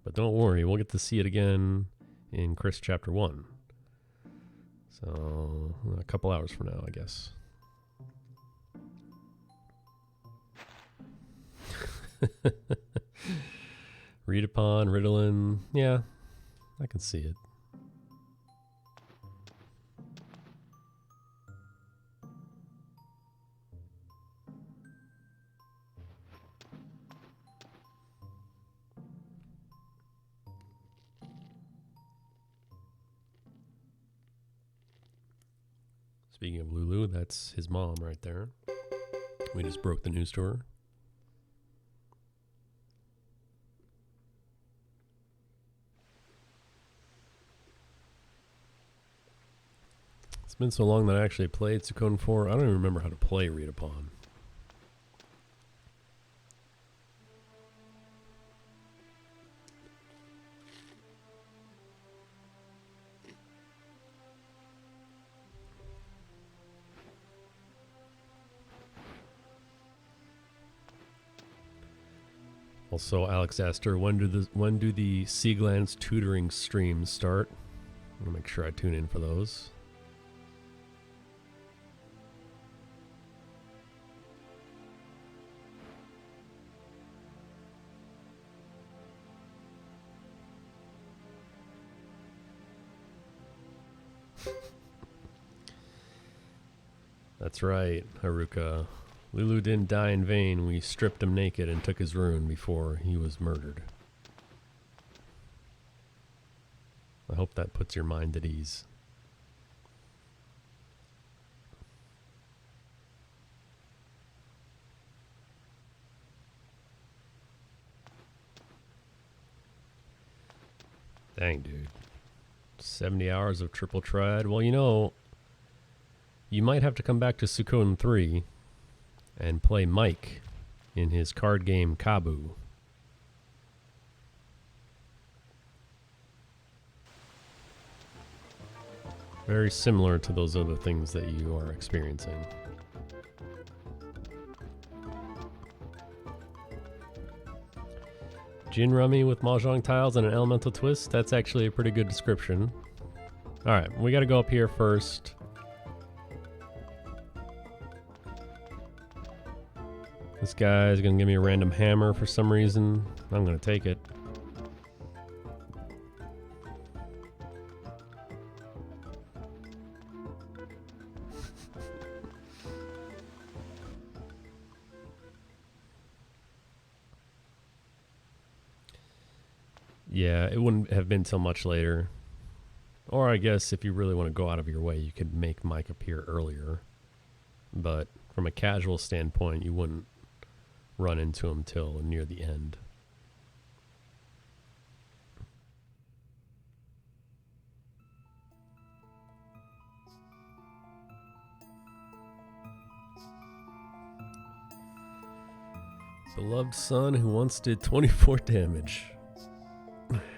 Speaker 1: But don't worry, we'll get to see it again in Chris Chapter 1. So, a couple hours from now, I guess. Read upon, Ritalin. Yeah, I can see it. Speaking of Lulu, that's his mom right there. We just broke the news to her. It's been so long that I actually played Suikoden 4. I don't even remember how to play Read Upon. Also, Alex asked her, when do the Seaglands tutoring streams start? I'll make sure I tune in for those. That's right, Haruka. Lulu didn't die in vain. We stripped him naked and took his rune before he was murdered. I hope that puts your mind at ease. Dang, dude. 70 hours of triple triad. Well, you know, you might have to come back to Suikoden 3 and play Mike in his card game Kabu. Very similar to those other things that you are experiencing. Gin rummy with mahjong tiles and an elemental twist. That's actually a pretty good description. Alright, we gotta go up here first. This guy's gonna give me a random hammer for some reason. I'm gonna take it. Yeah, it wouldn't have been till much later. Or I guess if you really want to go out of your way, you could make Mike appear earlier. But from a casual standpoint, you wouldn't run into him till near the end. Beloved son who once did 24 damage.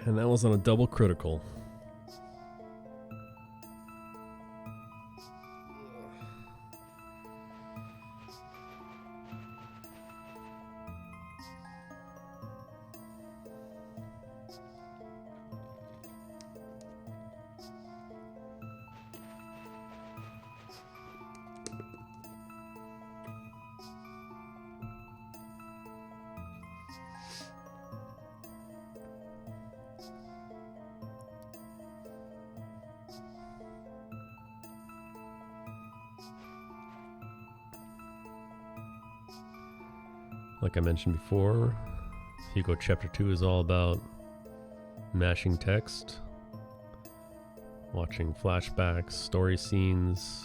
Speaker 1: And that was on a double critical. Like I mentioned before, Hugo Chapter 2 is all about mashing text, watching flashbacks, story scenes,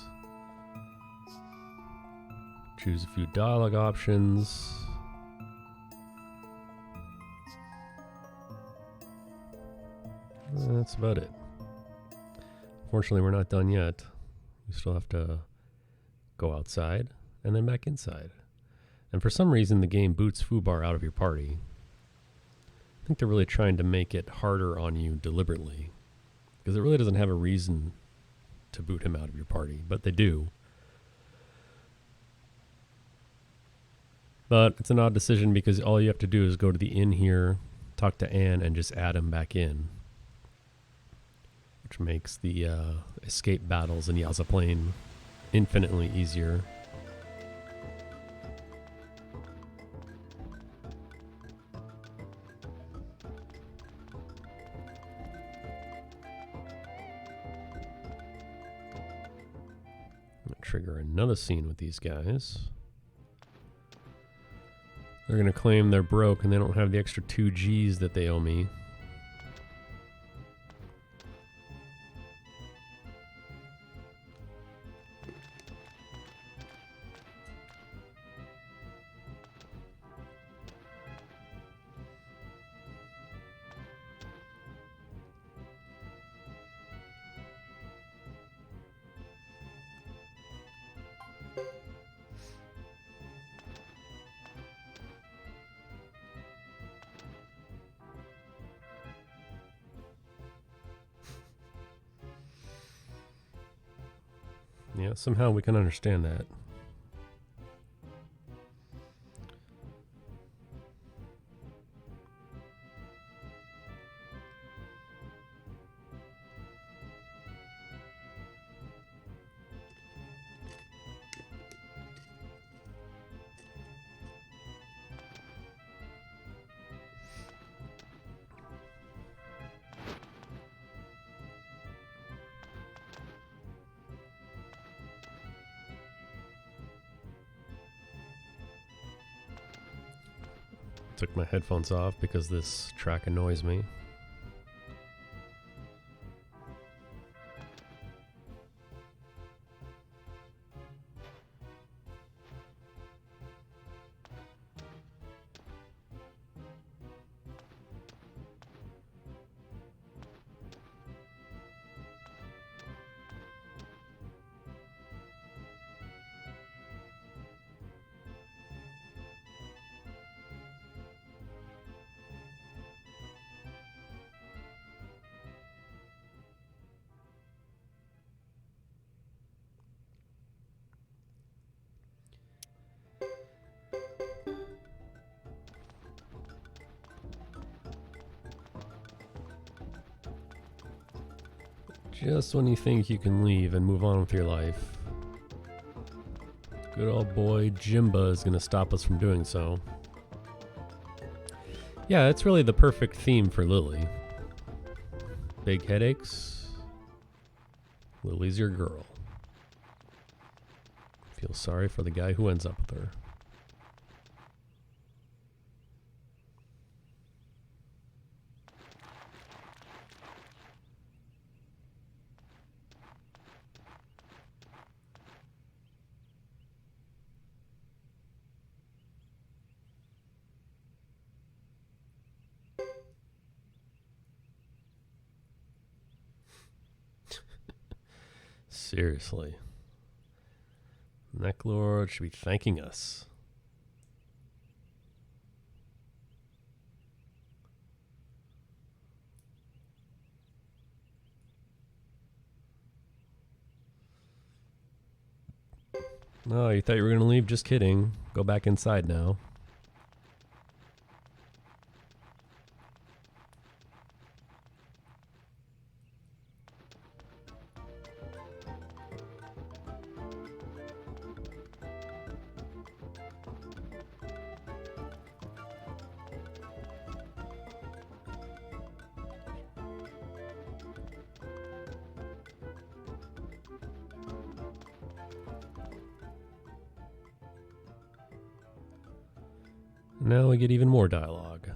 Speaker 1: choose a few dialogue options. That's about it. Fortunately, we're not done yet. We still have to go outside and then back inside. And for some reason, the game boots Fubar out of your party. I think they're really trying to make it harder on you deliberately, because it really doesn't have a reason to boot him out of your party, but they do. But it's an odd decision because all you have to do is go to the inn here, talk to Anne, and just add him back in, which makes the escape battles in Yaza Plain infinitely easier. Trigger another scene with these guys. They're going to claim they're broke and they don't have the extra 2 Gs that they owe me. Yeah, somehow we can understand that. took my headphones off because this track annoys me. Just when you think you can leave and move on with your life, good old boy Jimba is going to stop us from doing so. Yeah, it's really the perfect theme for Lily. Big headaches. Lily's your girl. Feel sorry for the guy who ends up with her. Seriously. Necklord should be thanking us. No, you thought you were going to leave? Just kidding. Go back inside now. Now we get even more dialogue.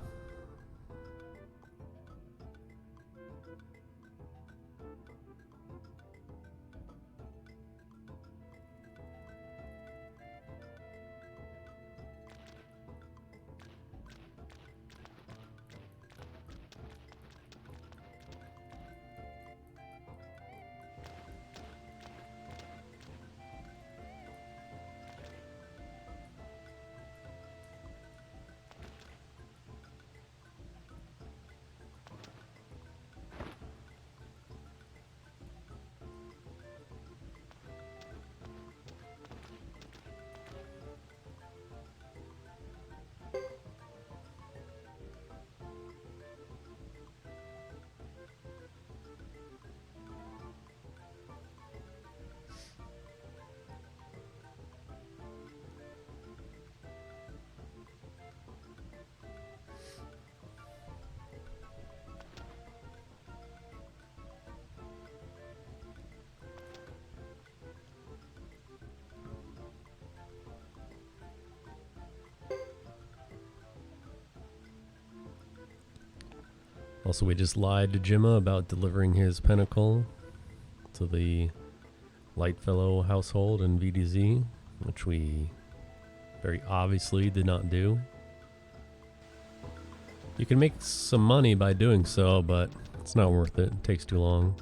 Speaker 1: Also, we just lied to Jimma about delivering his pentacle to the Lightfellow household in VDZ, which we very obviously did not do. You can make some money by doing so, but it's not worth it. It takes too long.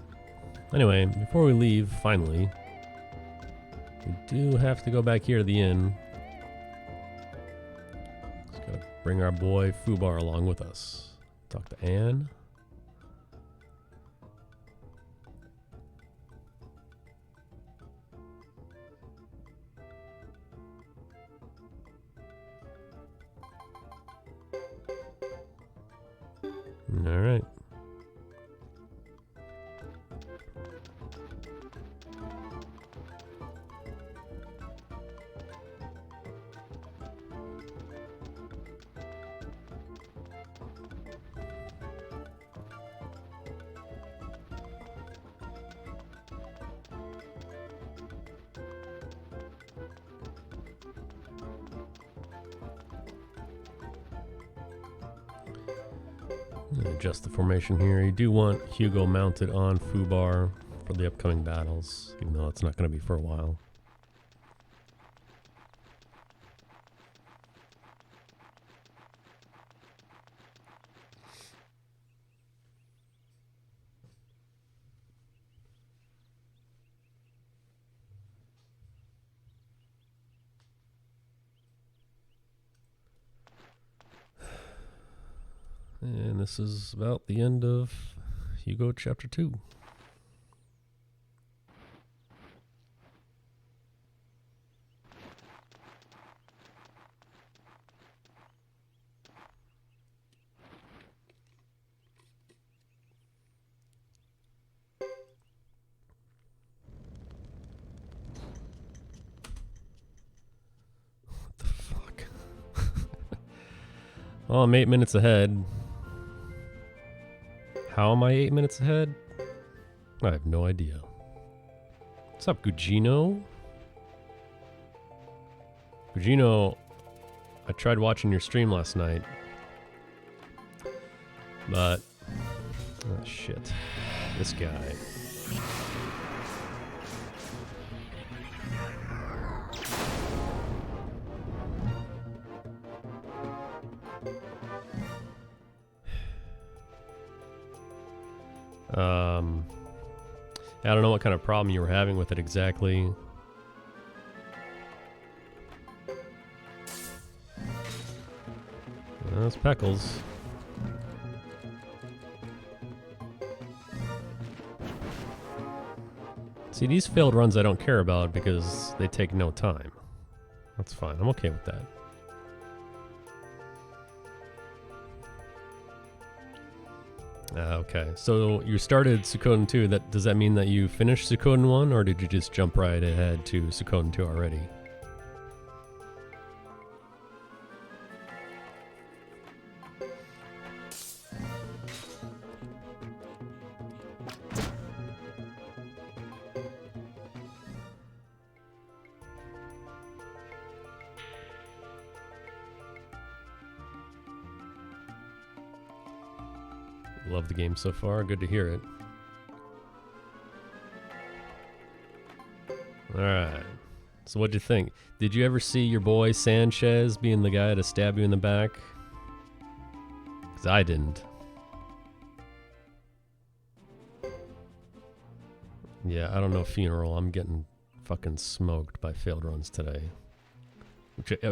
Speaker 1: Anyway, before we leave, finally, we do have to go back here to the inn. Just gotta bring our boy Fubar along with us. Talk to Anne. All right. Adjust the formation here. You do want Hugo mounted on foobar for the upcoming battles, even though it's not going to be for a while. And this is about the end of Hugo Chapter 2. What the fuck? Well, I'm 8 minutes ahead. How am I 8 minutes ahead? I have no idea. What's up, Gugino? Gugino, I tried watching your stream last night. But... oh, shit. This guy. I don't know what kind of problem you were having with it exactly. That's Peckles. See, these failed runs I don't care about because they take no time. That's fine. I'm okay with that. Okay, so you started Suikoden 2. Does that mean that you finished Suikoden 1, or did you just jump right ahead to Suikoden 2 already? Love the game so far. Good to hear it. Alright. So what'd you think? Did you ever see your boy Sanchez being the guy to stab you in the back? Because I didn't. Yeah, I don't know Funeral. I'm getting fucking smoked by failed runs today.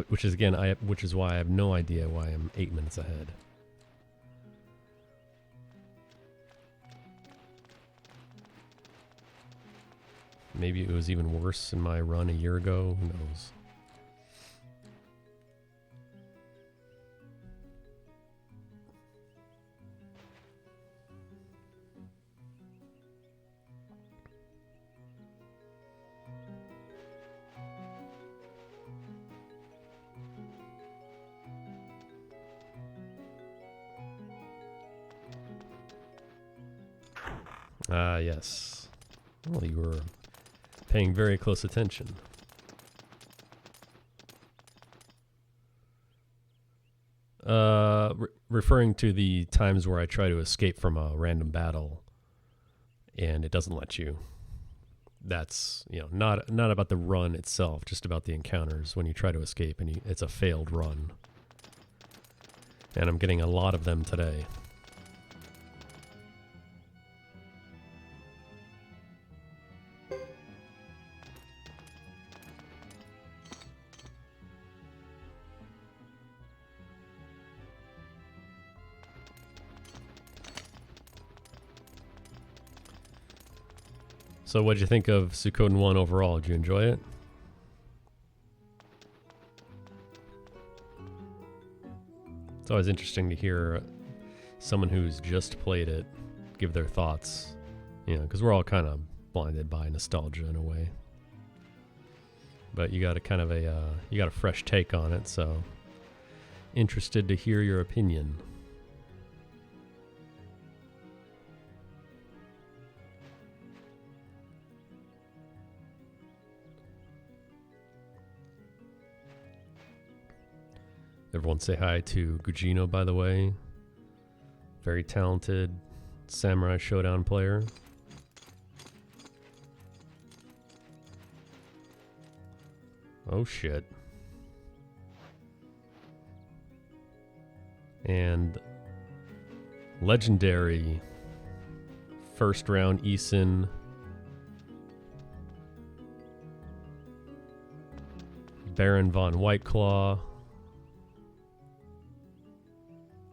Speaker 1: Which is why I have no idea why I'm 8 minutes ahead. Maybe it was even worse in my run a year ago. Who knows? Ah, yes. Well, you were paying very close attention. Referring to the times where I try to escape from a random battle and it doesn't let you. That's, not about the run itself, just about the encounters when you try to escape and it's a failed run. And I'm getting a lot of them today. So what'd you think of Suikoden 1 overall? Did you enjoy it? It's always interesting to hear someone who's just played it give their thoughts, because we're all kind of blinded by nostalgia in a way. But you got a fresh take on it, so interested to hear your opinion. Everyone say hi to Gugino, by the way. Very talented Samurai Showdown player. Oh shit. And legendary first round Eason. Baron von Whiteclaw.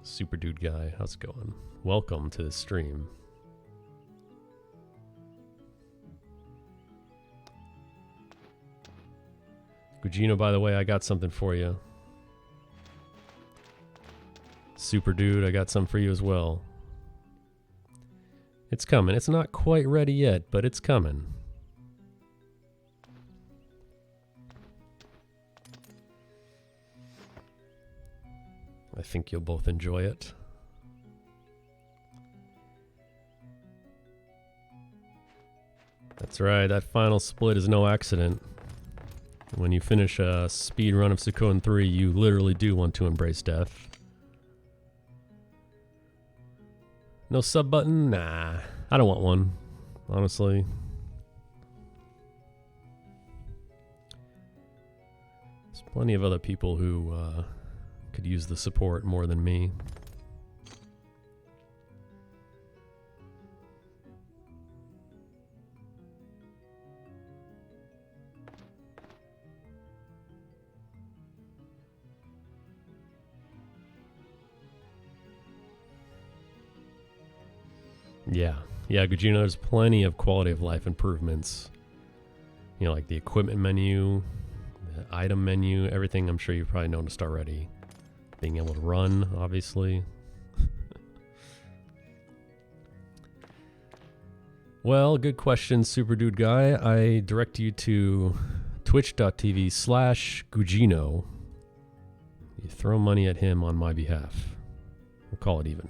Speaker 1: Super Dude Guy, how's it going? Welcome to the stream. Gugino, by the way, I got something for you. Super Dude, I got something for you as well. It's coming. It's not quite ready yet, but it's coming. I think you'll both enjoy it. That's right, that final split is no accident. When you finish a speed run of Suikoden 3, you literally do want to embrace death. No sub button? Nah, I don't want one, honestly. There's plenty of other people who could use the support more than me. Yeah, Gugino, there's plenty of quality of life improvements. You know, like the equipment menu, the item menu, everything I'm sure you've probably noticed already. Being able to run, obviously. Well, good question, Super Dude Guy. I direct you to twitch.tv/Gugino. You throw money at him on my behalf. We'll call it even.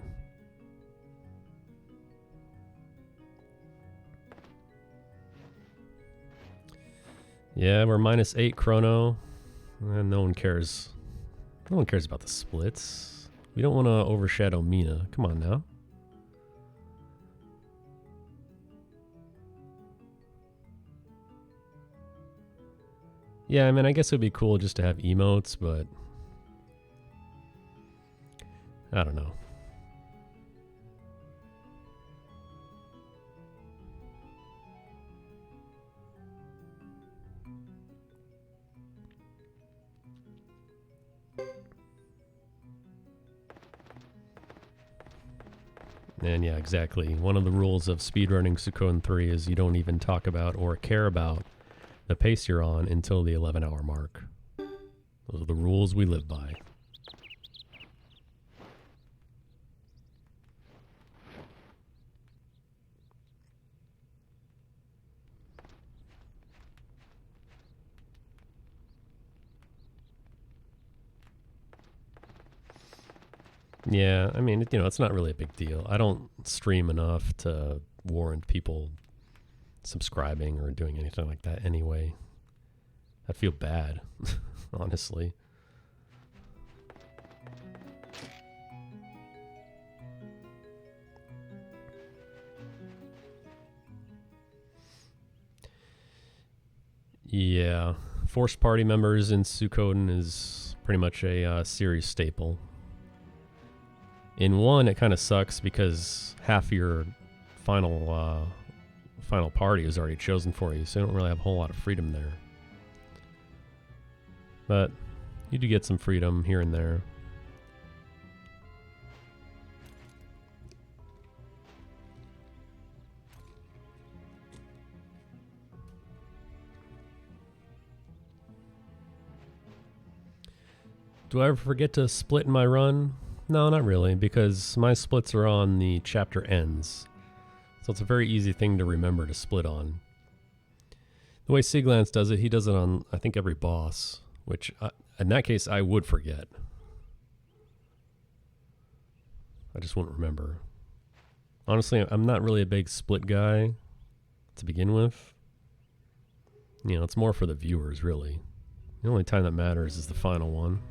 Speaker 1: Yeah, we're -8 chrono, and no one cares. No one cares about the splits. We don't want to overshadow Mina. Come on now. Yeah, I mean, I guess it would be cool just to have emotes, but I don't know. And yeah, exactly. One of the rules of speedrunning Suikoden 3 is you don't even talk about or care about the pace you're on until the 11-hour mark. Those are the rules we live by. Yeah, I mean, you know, it's not really a big deal. I don't stream enough to warrant people subscribing or doing anything like that anyway. I'd feel bad, honestly. Yeah, forced party members in Suikoden is pretty much a series staple. In 1, it kind of sucks because half your final party is already chosen for you, so you don't really have a whole lot of freedom there. But you do get some freedom here and there. Do I ever forget to split in my run? No, not really, because my splits are on the chapter ends. So it's a very easy thing to remember to split on. The way Siglance does it, he does it on, I think, every boss, which in that case, I would forget. I just wouldn't remember. Honestly, I'm not really a big split guy to begin with. You know, it's more for the viewers, really. The only time that matters is the final one.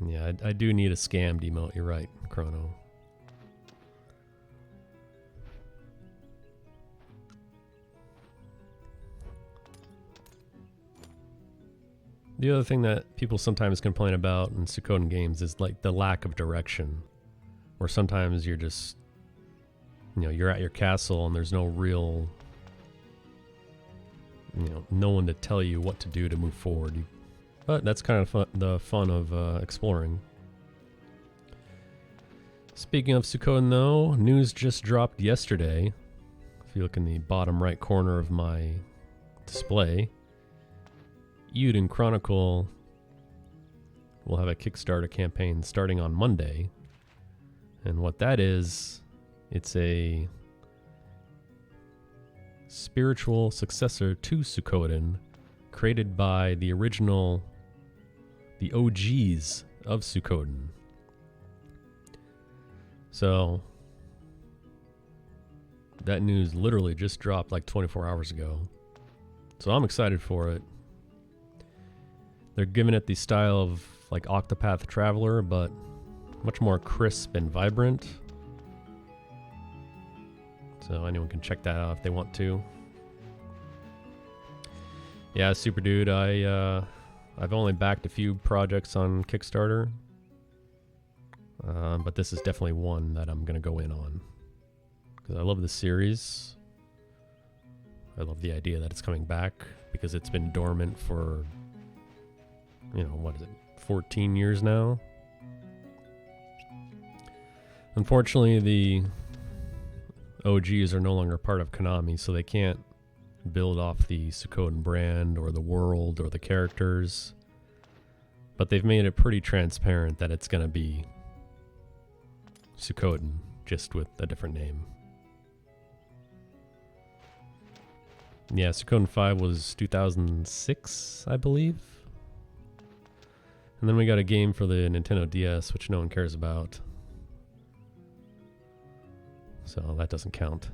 Speaker 1: Yeah, I do need a scammed emote. You're right, Chrono. The other thing that people sometimes complain about in Suikoden games is like the lack of direction, where sometimes you're just, you know, you're at your castle and there's no real, you know, no one to tell you what to do to move forward. But that's kind of the fun of exploring. Speaking of Suikoden though, news just dropped yesterday. If you look in the bottom right corner of my display, Euden Chronicle will have a Kickstarter campaign starting on Monday. And what that is, it's a spiritual successor to Suikoden created by the original, the OGs of Suikoden. So that news literally just dropped like 24 hours ago. So I'm excited for it. They're giving it the style of like Octopath Traveler, but much more crisp and vibrant. So anyone can check that out if they want to. Yeah, Super Dude, I've only backed a few projects on Kickstarter. But this is definitely one that I'm going to go in on. Because I love the series. I love the idea that it's coming back. Because it's been dormant for, you know, what is it, 14 years now? Unfortunately, the OGs are no longer part of Konami, so they can't build off the Suikoden brand or the world or the characters. But they've made it pretty transparent that it's going to be Suikoden, just with a different name. Yeah, Suikoden 5 was 2006, I believe. And then we got a game for the Nintendo DS, which no one cares about. So that doesn't count.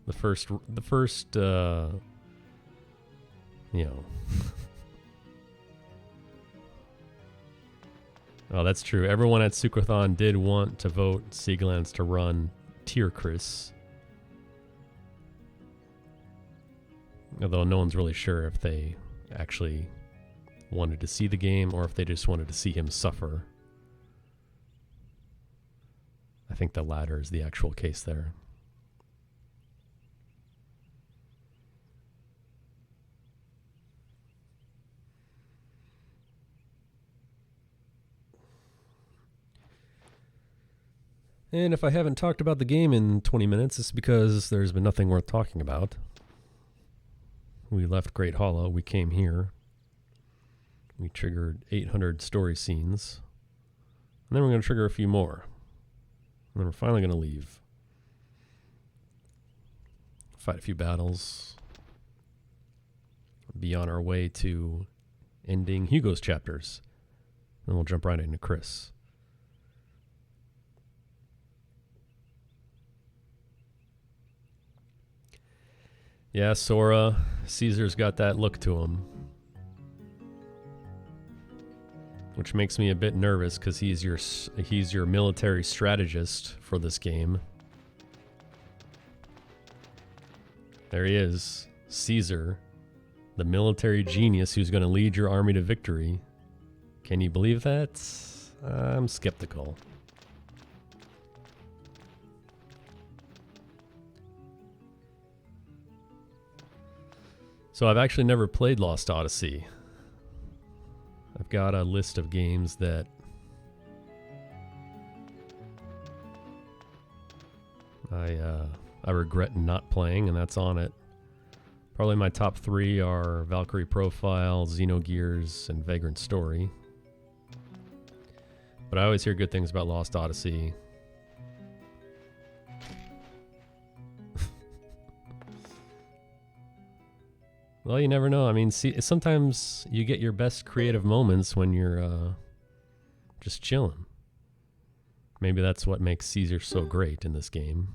Speaker 1: The first, you know. Oh, that's true. Everyone at Suikothon did want to vote Seaglance to run Tier Chris. Although no one's really sure if they actually wanted to see the game or if they just wanted to see him suffer. I think the latter is the actual case there. And if I haven't talked about the game in 20 minutes, it's because there's been nothing worth talking about. We left Great Hollow, we came here. We triggered 800 story scenes. And then we're going to trigger a few more. And then we're finally going to leave. Fight a few battles. Be on our way to ending Hugo's chapters. Then we'll jump right into Chris. Yeah, Sora. Caesar's got that look to him. Which makes me a bit nervous because he's your military strategist for this game. There he is, Caesar, the military genius who's going to lead your army to victory. Can you believe that? I'm skeptical. So I've actually never played Lost Odyssey. I've got a list of games that I regret not playing, and that's on it. Probably my top 3 are Valkyrie Profile, Xenogears, and Vagrant Story. But I always hear good things about Lost Odyssey. Well, you never know. I mean, see, sometimes you get your best creative moments when you're just chilling. Maybe that's what makes Caesar so great in this game.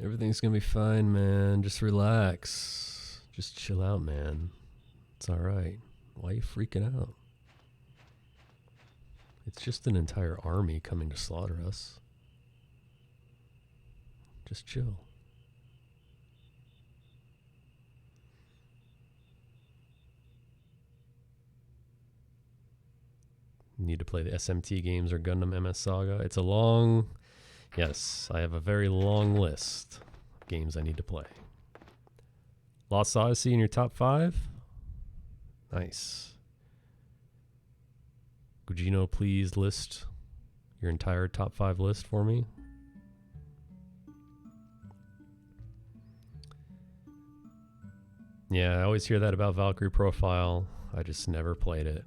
Speaker 1: Everything's gonna be fine, man. Just relax. Just chill out, man. It's alright. Why are you freaking out? It's just an entire army coming to slaughter us. Just chill. Need to play the SMT games or Gundam MS Saga. It's a long... Yes, I have a very long list of games I need to play. Lost Odyssey in your top 5? Nice. Gugino, please list your entire top 5 list for me. Yeah, I always hear that about Valkyrie Profile. I just never played it.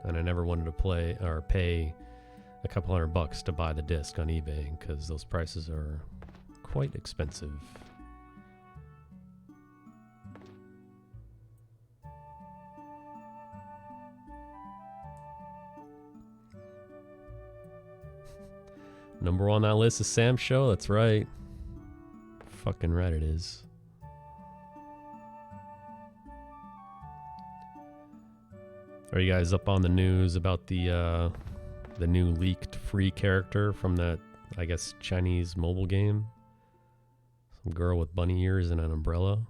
Speaker 1: And I never wanted to play or pay a couple $100 to buy the disc on eBay because those prices are quite expensive. Number 1 on that list is Sam Show. That's right. Fucking right it is. Are you guys up on the news about the new leaked free character from that, I guess, Chinese mobile game? Some girl with bunny ears and an umbrella.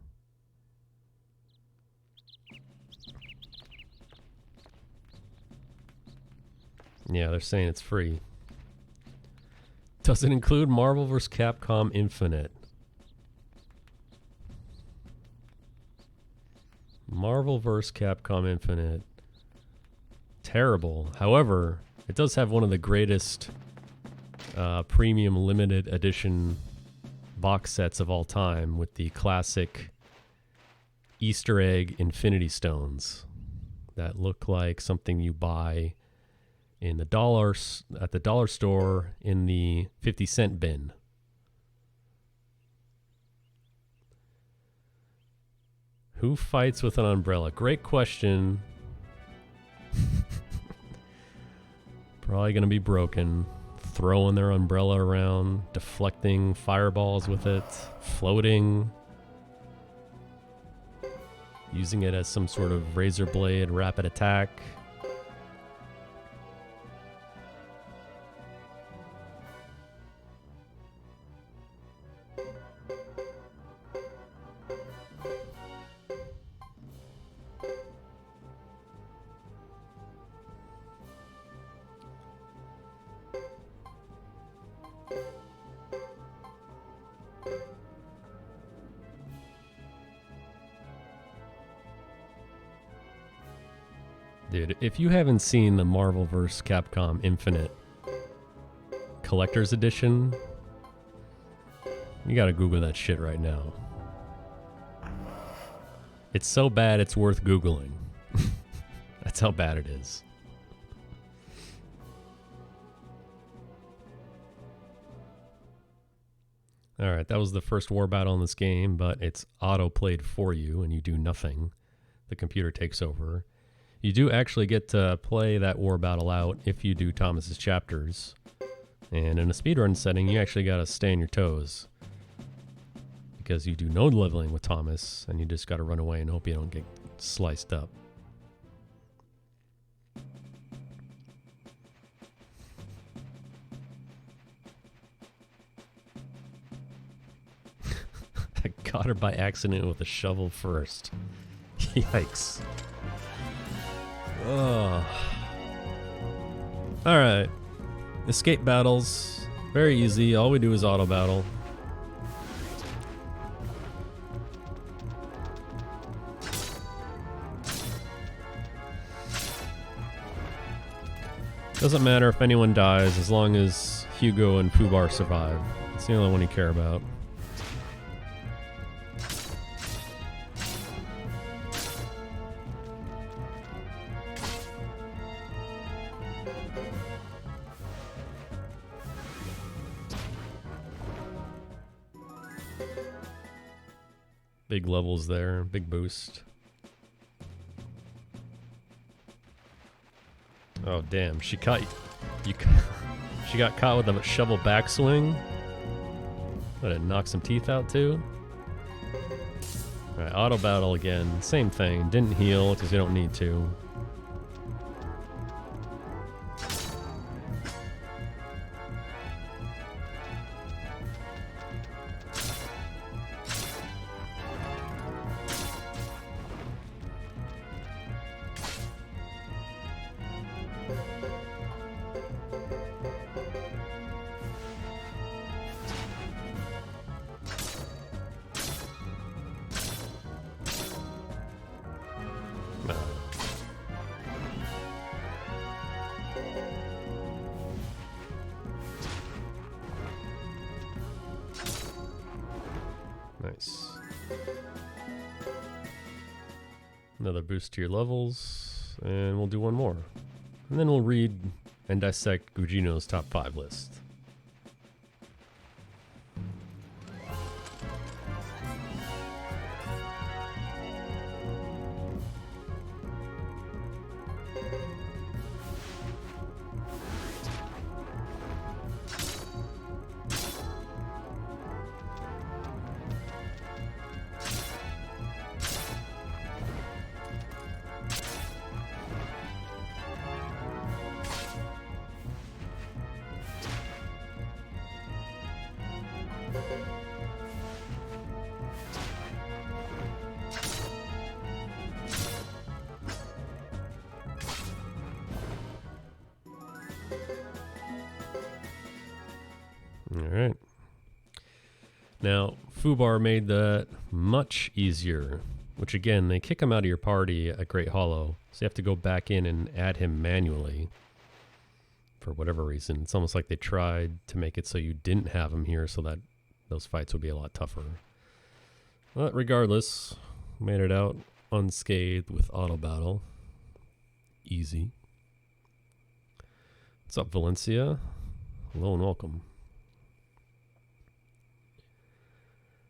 Speaker 1: Yeah, they're saying it's free. Does it include Marvel vs. Capcom Infinite? Marvel vs. Capcom Infinite. Terrible. However, it does have one of the greatest premium limited edition box sets of all time with the classic Easter egg Infinity Stones that look like something you buy in the at the dollar store in the 50-cent bin. Who fights with an umbrella? Great question. Probably gonna be broken, throwing their umbrella around, deflecting fireballs with it, floating, using it as some sort of razor blade rapid attack. Dude, if you haven't seen the Marvel vs. Capcom Infinite Collector's Edition, you gotta Google that shit right now. It's so bad it's worth Googling. That's how bad it is. Alright, that was the first war battle in this game, but it's auto-played for you and you do nothing. The computer takes over. You do actually get to play that war battle out if you do Thomas's chapters. And in a speedrun setting, you actually gotta stay on your toes. Because you do node leveling with Thomas, and you just gotta run away and hope you don't get sliced up. I got her by accident with a shovel first. Yikes. Oh. Alright. Escape battles. Very easy. All we do is auto battle. Doesn't matter if anyone dies as long as Hugo and Fubar survive. It's the only one you care about. Big levels there, big boost. Oh damn, she caught you. She got caught with a shovel backswing. Let it knock some teeth out too. Alright, auto battle again. Same thing. Didn't heal because you don't need to. Nice. Another boost to your levels, and we'll do one more. And then we'll read and dissect Gugino's top 5 list. Alright. Now, Fubar made that much easier, which again, they kick him out of your party at Great Hollow, so you have to go back in and add him manually for whatever reason. It's almost like they tried to make it so you didn't have him here so that those fights would be a lot tougher. But regardless, made it out unscathed with auto battle. Easy. What's up, Valencia? Hello and welcome.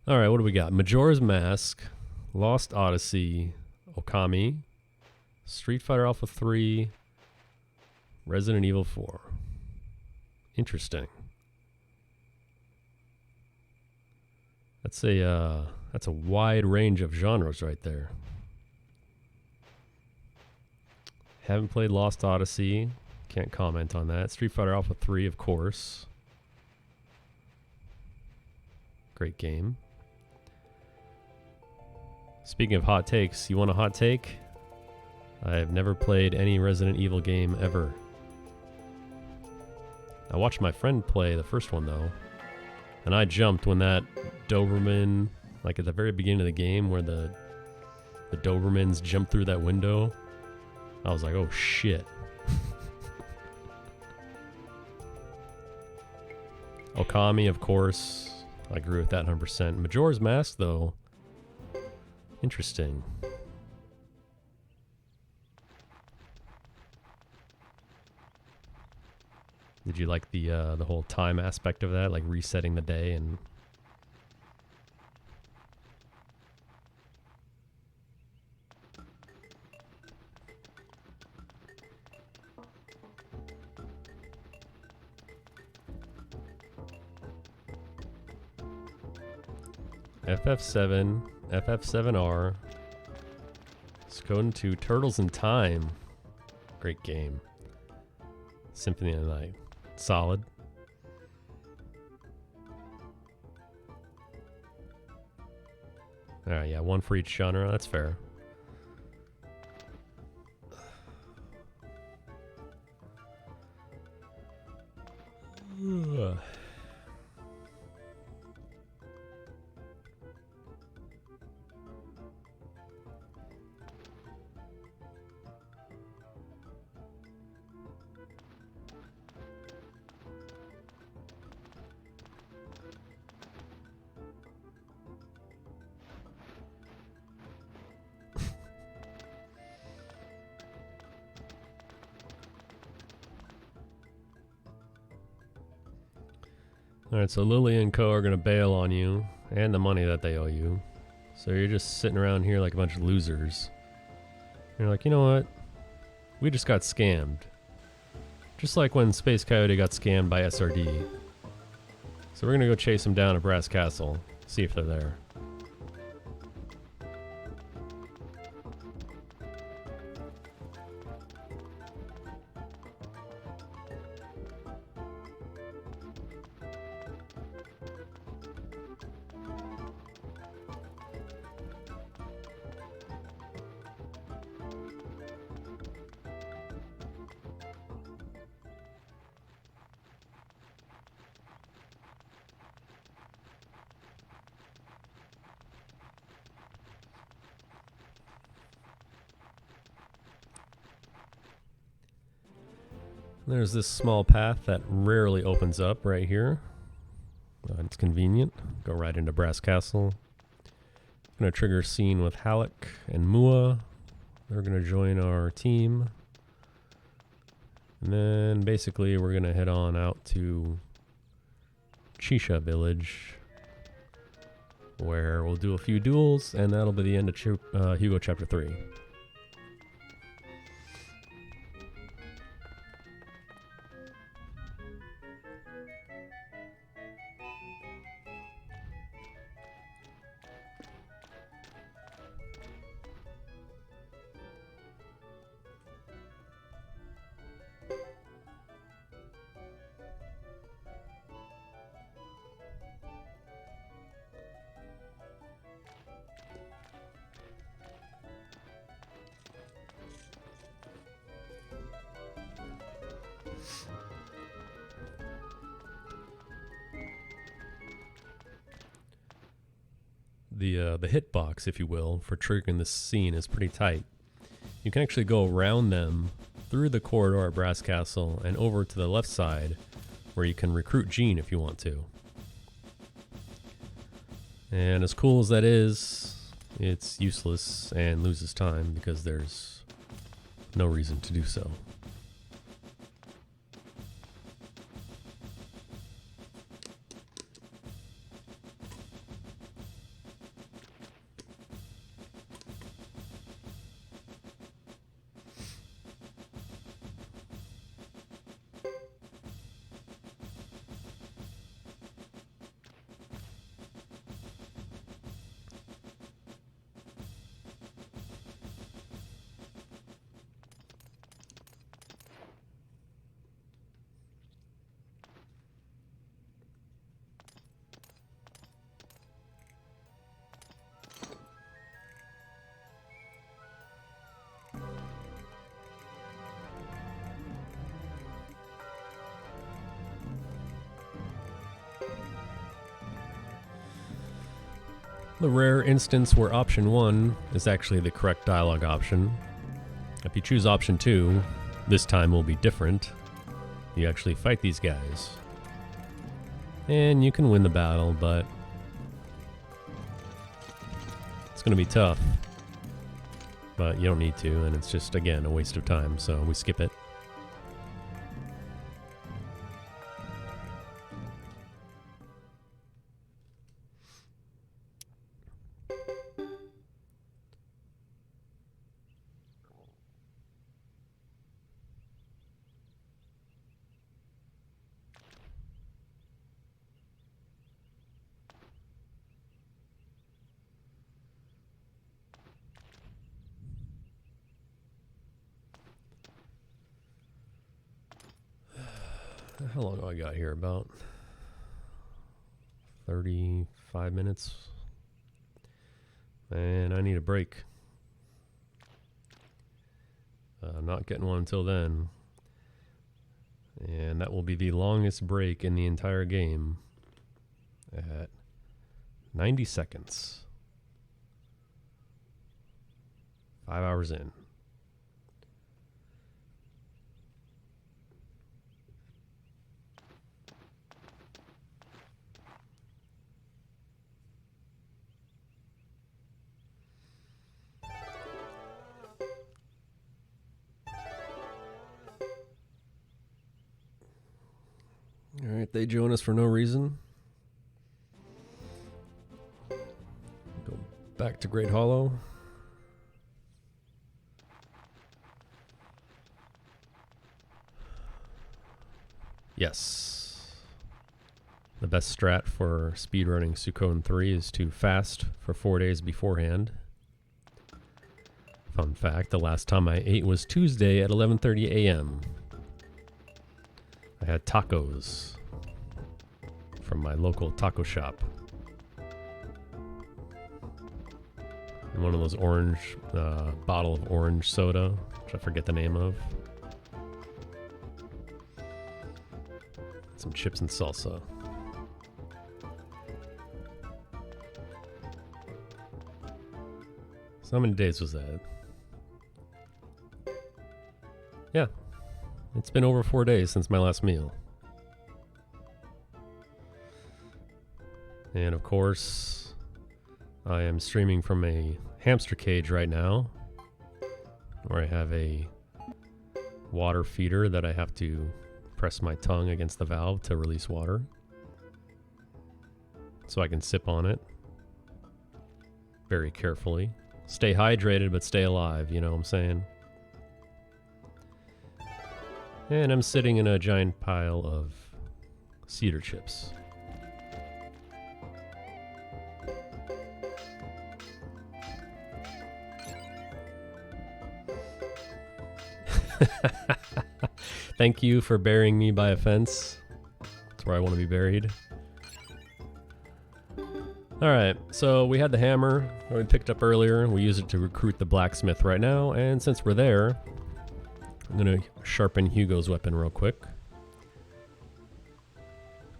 Speaker 1: Alright, what do we got? Majora's Mask, Lost Odyssey, Okami, Street Fighter Alpha 3, Resident Evil 4. Interesting. That's a wide range of genres right there. Haven't played Lost Odyssey. Can't comment on that. Street Fighter Alpha 3, of course. Great game. Speaking of hot takes, you want a hot take? I've never played any Resident Evil game ever. I watched my friend play the first one though, and I jumped when that Doberman, like at the very beginning of the game where the Dobermans jumped through that window. I was like, oh shit. Okami, of course. I agree with that 100%. Majora's Mask though, interesting. Did you like the whole time aspect of that, like resetting the day and? FF7, FF7R, Suikoden 2, Turtles in Time. Great game. Symphony of the Night. Solid. Alright, yeah, one for each genre. That's fair. Alright, so Lily and Co. are going to bail on you and the money that they owe you. So you're just sitting around here like a bunch of losers. You're like, you know what? We just got scammed. Just like when Space Coyote got scammed by SRD. So we're gonna go chase them down at Brass Castle, see if they're there. There's this small path that rarely opens up right here. It's convenient. Go right into Brass Castle. I'm going to trigger a scene with Halleck and Mua. They're going to join our team. And then basically we're going to head on out to Chisha Village, where we'll do a few duels, and that'll be the end of Hugo Chapter 3. The hitbox, if you will, for triggering this scene is pretty tight. You can actually go around them through the corridor at Brass Castle and over to the left side, where you can recruit Jean if you want to. And as cool as that is, it's useless and loses time because there's no reason to do so. The rare instance where option 1 is actually the correct dialogue option. If you choose option 2, this time will be different. You actually fight these guys. And you can win the battle, but it's going to be tough. But you don't need to, and it's just, again, a waste of time, so we skip it. How long do I got here? About 35 minutes. And I need a break. I'm not getting one until then. And that will be the longest break in the entire game at 90 seconds. 5 hours in. Alright, they join us for no reason. Go back to Great Hollow. Yes. The best strat for speedrunning Suikoden 3 is to fast for 4 days beforehand. Fun fact, the last time I ate was Tuesday at 11:30 a.m. I had tacos from my local taco shop. And one of those orange, bottle of orange soda, which I forget the name of. Some chips and salsa. So how many days was that? Yeah, it's been over 4 days since my last meal. And of course, I am streaming from a hamster cage right now, where I have a water feeder that I have to press my tongue against the valve to release water, so I can sip on it very carefully. Stay hydrated, but stay alive, you know what I'm saying? And I'm sitting in a giant pile of cedar chips. Thank you for burying me by a fence. That's where I want to be buried. Alright, so we had the hammer that we picked up earlier. We use it to recruit the blacksmith right now, and since we're there, I'm going to sharpen Hugo's weapon real quick.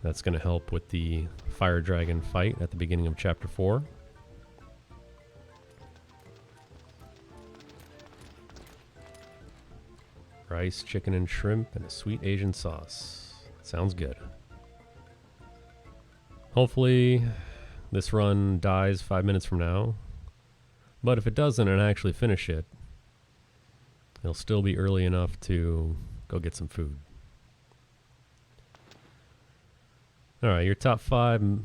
Speaker 1: That's going to help with the fire dragon fight at the beginning of chapter 4. Rice, chicken, and shrimp, and a sweet Asian sauce. Sounds good. Hopefully this run dies 5 minutes from now. But if it doesn't and I actually finish it, it'll still be early enough to go get some food. Alright, your top 5: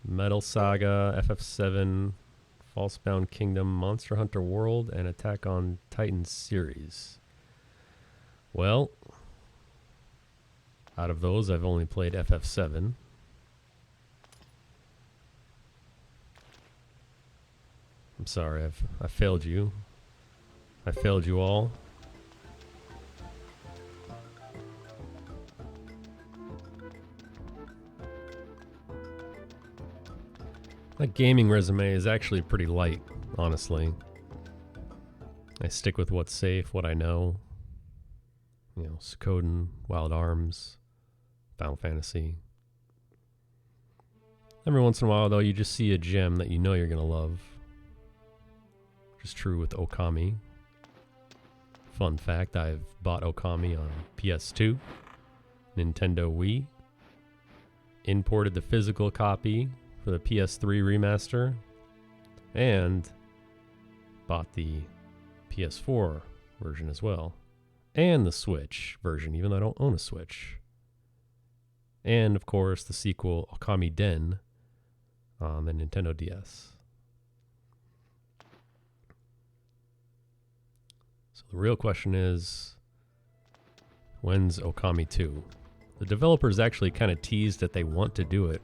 Speaker 1: Metal Saga, FF7, Falsebound Kingdom, Monster Hunter World, and Attack on Titan series. Well, out of those, I've only played FF7. I'm sorry, I failed you. I failed you all. That gaming resume is actually pretty light, honestly. I stick with what's safe, what I know. You know, Suikoden, Wild Arms, Final Fantasy. Every once in a while, though, you just see a gem that you know you're going to love. Which is true with Okami. Fun fact, I've bought Okami on PS2, Nintendo Wii, imported the physical copy for the PS3 remaster, and bought the PS4 version as well. And the Switch version, even though I don't own a Switch. And, of course, the sequel, Okami Den, on the Nintendo DS. So the real question is, when's Okami 2? The developers actually kind of teased that they want to do it.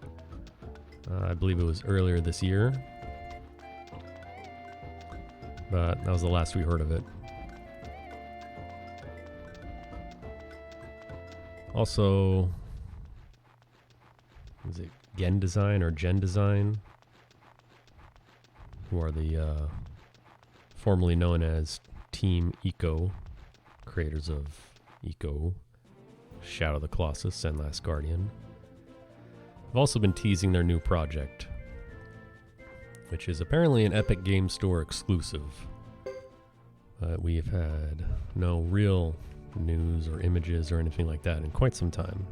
Speaker 1: I believe it was earlier this year. But that was the last we heard of it. Also, is it Gen Design or Gen Design? Who are the formerly known as Team Eco, creators of Eco, Shadow of the Colossus, and Last Guardian. I've also been teasing their new project, which is apparently an Epic Game Store exclusive. But we've had no real news or images or anything like that in quite some time.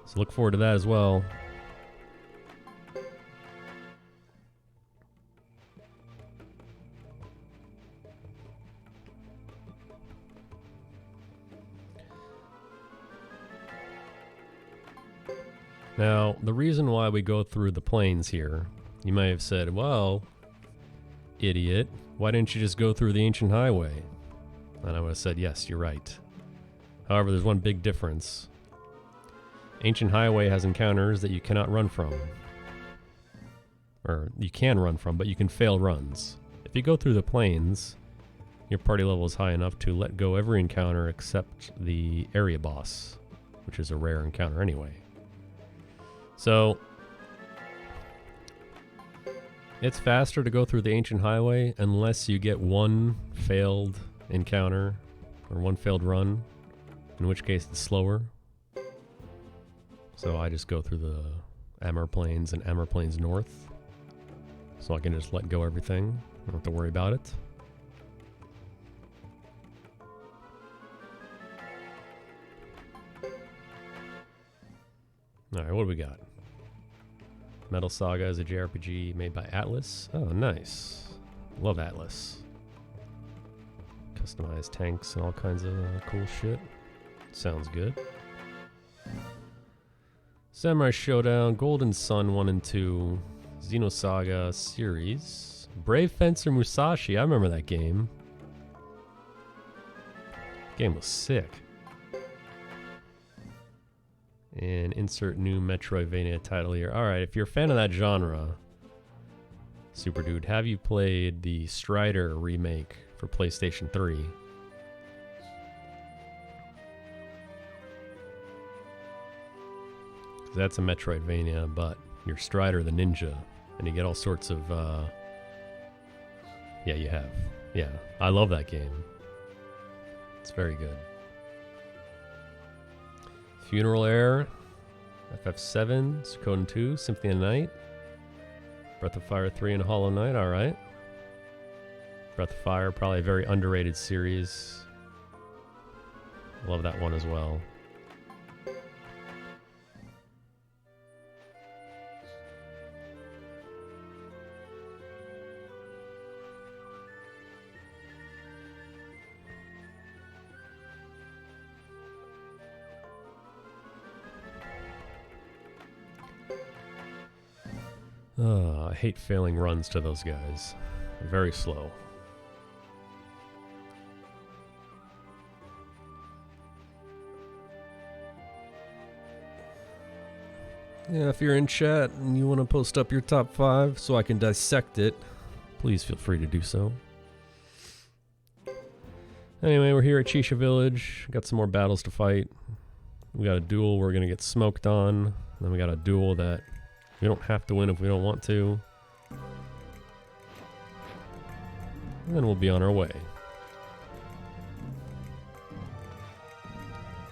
Speaker 1: So look forward to that as well. Now, the reason why we go through the plains here, you may have said, well, idiot, why didn't you just go through the ancient highway? And I would have said, yes, you're right. However, there's one big difference. Ancient Highway has encounters that you cannot run from. Or you can run from, but you can fail runs. If you go through the plains, your party level is high enough to let go every encounter except the area boss, which is a rare encounter anyway. So, it's faster to go through the Ancient Highway unless you get one failed encounter or one failed run, in which case it's slower. So I just go through the Amur Plains and Amur Plains North, so I can just let go everything. I don't have to worry about it. Alright, what do we got? Metal Saga is a JRPG made by Atlas. Oh, nice. Love Atlas. Customized tanks and all kinds of cool shit. Sounds good. Samurai Showdown, Golden Sun 1 and 2, Xenosaga series. Brave Fencer Musashi, I remember that game. Game was sick. And insert new Metroidvania title here. Alright, if you're a fan of that genre, Super Dude, have you played the Strider remake for PlayStation 3? That's a Metroidvania, but you're Strider the ninja, and you get all sorts of, yeah, you have. Yeah, I love that game. It's very good. Funeral Air, FF7, Suikoden 2, Symphony of the Night, Breath of Fire 3, and Hollow Knight, alright. Breath of Fire, probably a very underrated series. Love that one as well. I hate failing runs to those guys. They're very slow. Yeah, if you're in chat and you want to post up your top 5 so I can dissect it, please feel free to do so. Anyway, we're here at Chisha Village. Got some more battles to fight. We got a duel we're going to get smoked on. Then we got a duel that we don't have to win if we don't want to. And then we'll be on our way.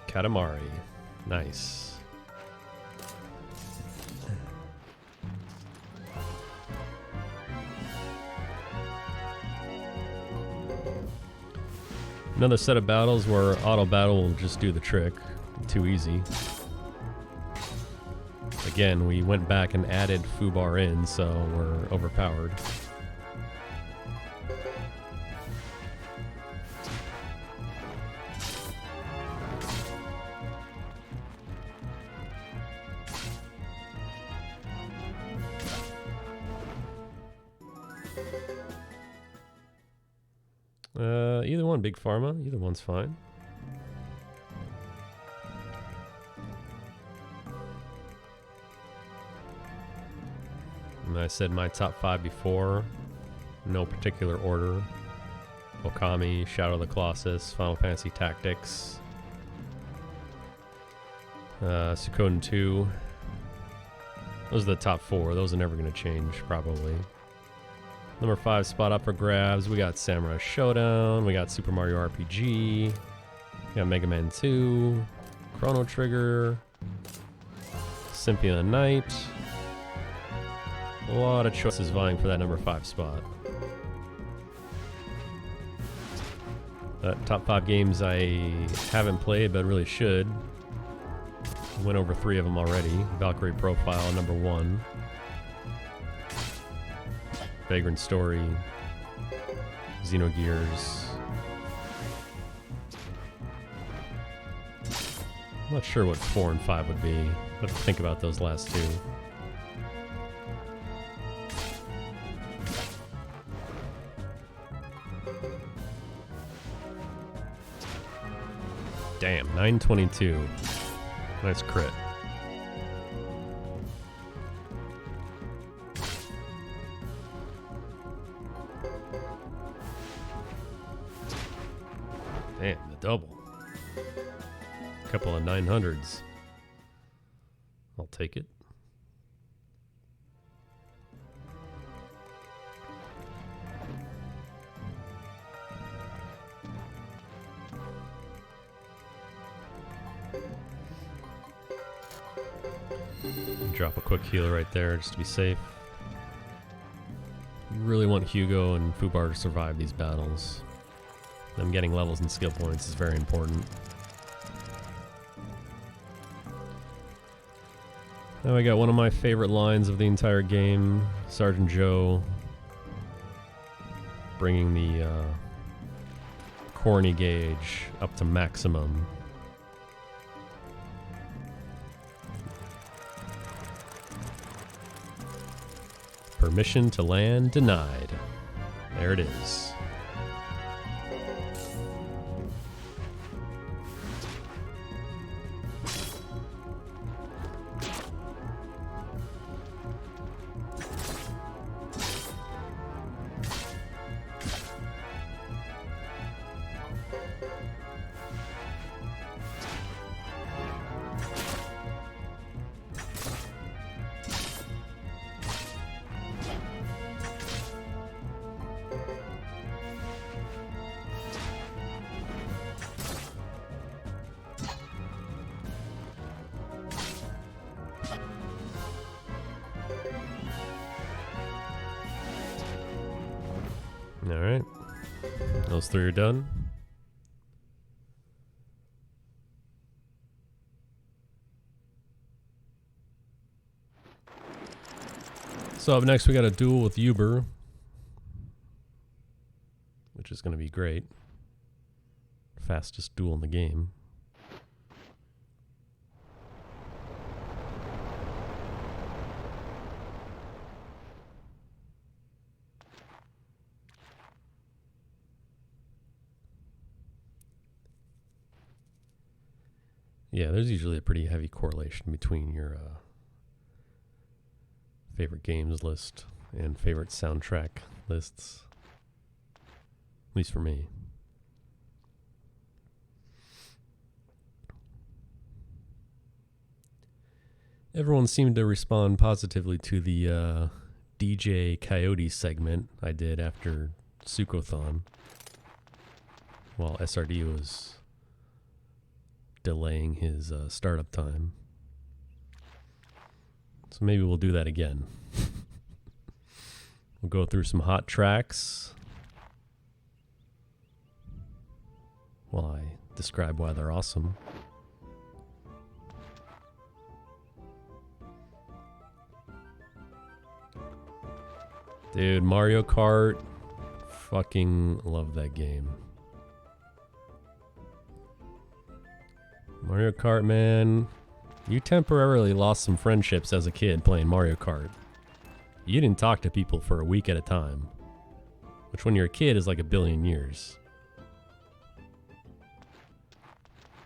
Speaker 1: Katamari. Nice. Another set of battles where auto battle will just do the trick. Too easy. Again, we went back and added Fubar in, so we're overpowered. Either one, Big Pharma. Either one's fine. I said my top 5 before, no particular order. Okami, Shadow of the Colossus, Final Fantasy Tactics, Suikoden 2. Those are the top 4. Those are never going to change, probably. Number 5 spot up for grabs. We got Samurai Showdown. We got Super Mario RPG. We got Mega Man 2. Chrono Trigger. Symphony of the Night. A lot of choices vying for that number 5 spot. Top 5 games I haven't played but really should. Went over 3 of them already. Valkyrie Profile, number 1. Vagrant Story. Xenogears. I'm not sure what 4 and 5 would be. I have to think about those last 2. Damn, 922. Nice crit. double. A couple of 900s. I'll take it. Drop a quick healer right there just to be safe. Really want Hugo and Fubar to survive these battles. Them getting levels and skill points is very important. Now I got one of my favorite lines of the entire game. Sergeant Joe bringing the corny gauge up to maximum. Permission to land denied. There it is. Alright. Those three are done. So up next we got a duel with Uber, which is going to be great. Fastest duel in the game. Yeah, there's usually a pretty heavy correlation between your favorite games list and favorite soundtrack lists. At least for me. Everyone seemed to respond positively to the DJ Coyote segment I did after Suikoden, while SRD was delaying his startup time. So maybe we'll do that again. We'll go through some hot tracks while I describe why they're awesome. Dude, Mario Kart, fucking love that game. Mario Kart, man. You temporarily lost some friendships as a kid playing Mario Kart. You didn't talk to people for a week at a time, which when you're a kid is like a billion years.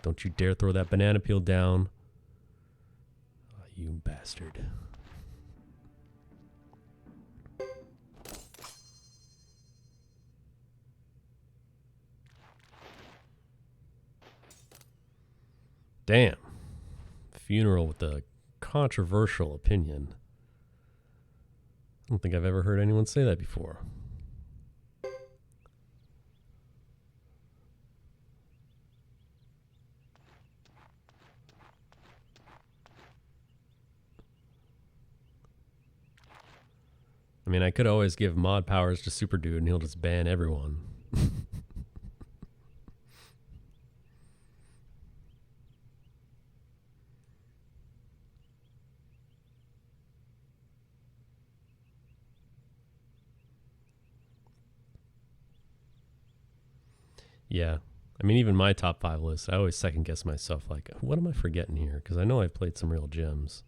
Speaker 1: Don't you dare throw that banana peel down. Oh, you bastard. Damn. Funeral with a controversial opinion. I don't think I've ever heard anyone say that before. I mean, I could always give mod powers to Super Dude and he'll just ban everyone. Yeah. I mean, even my top 5 list, I always second guess myself like, what am I forgetting here? Because I know I've played some real gems.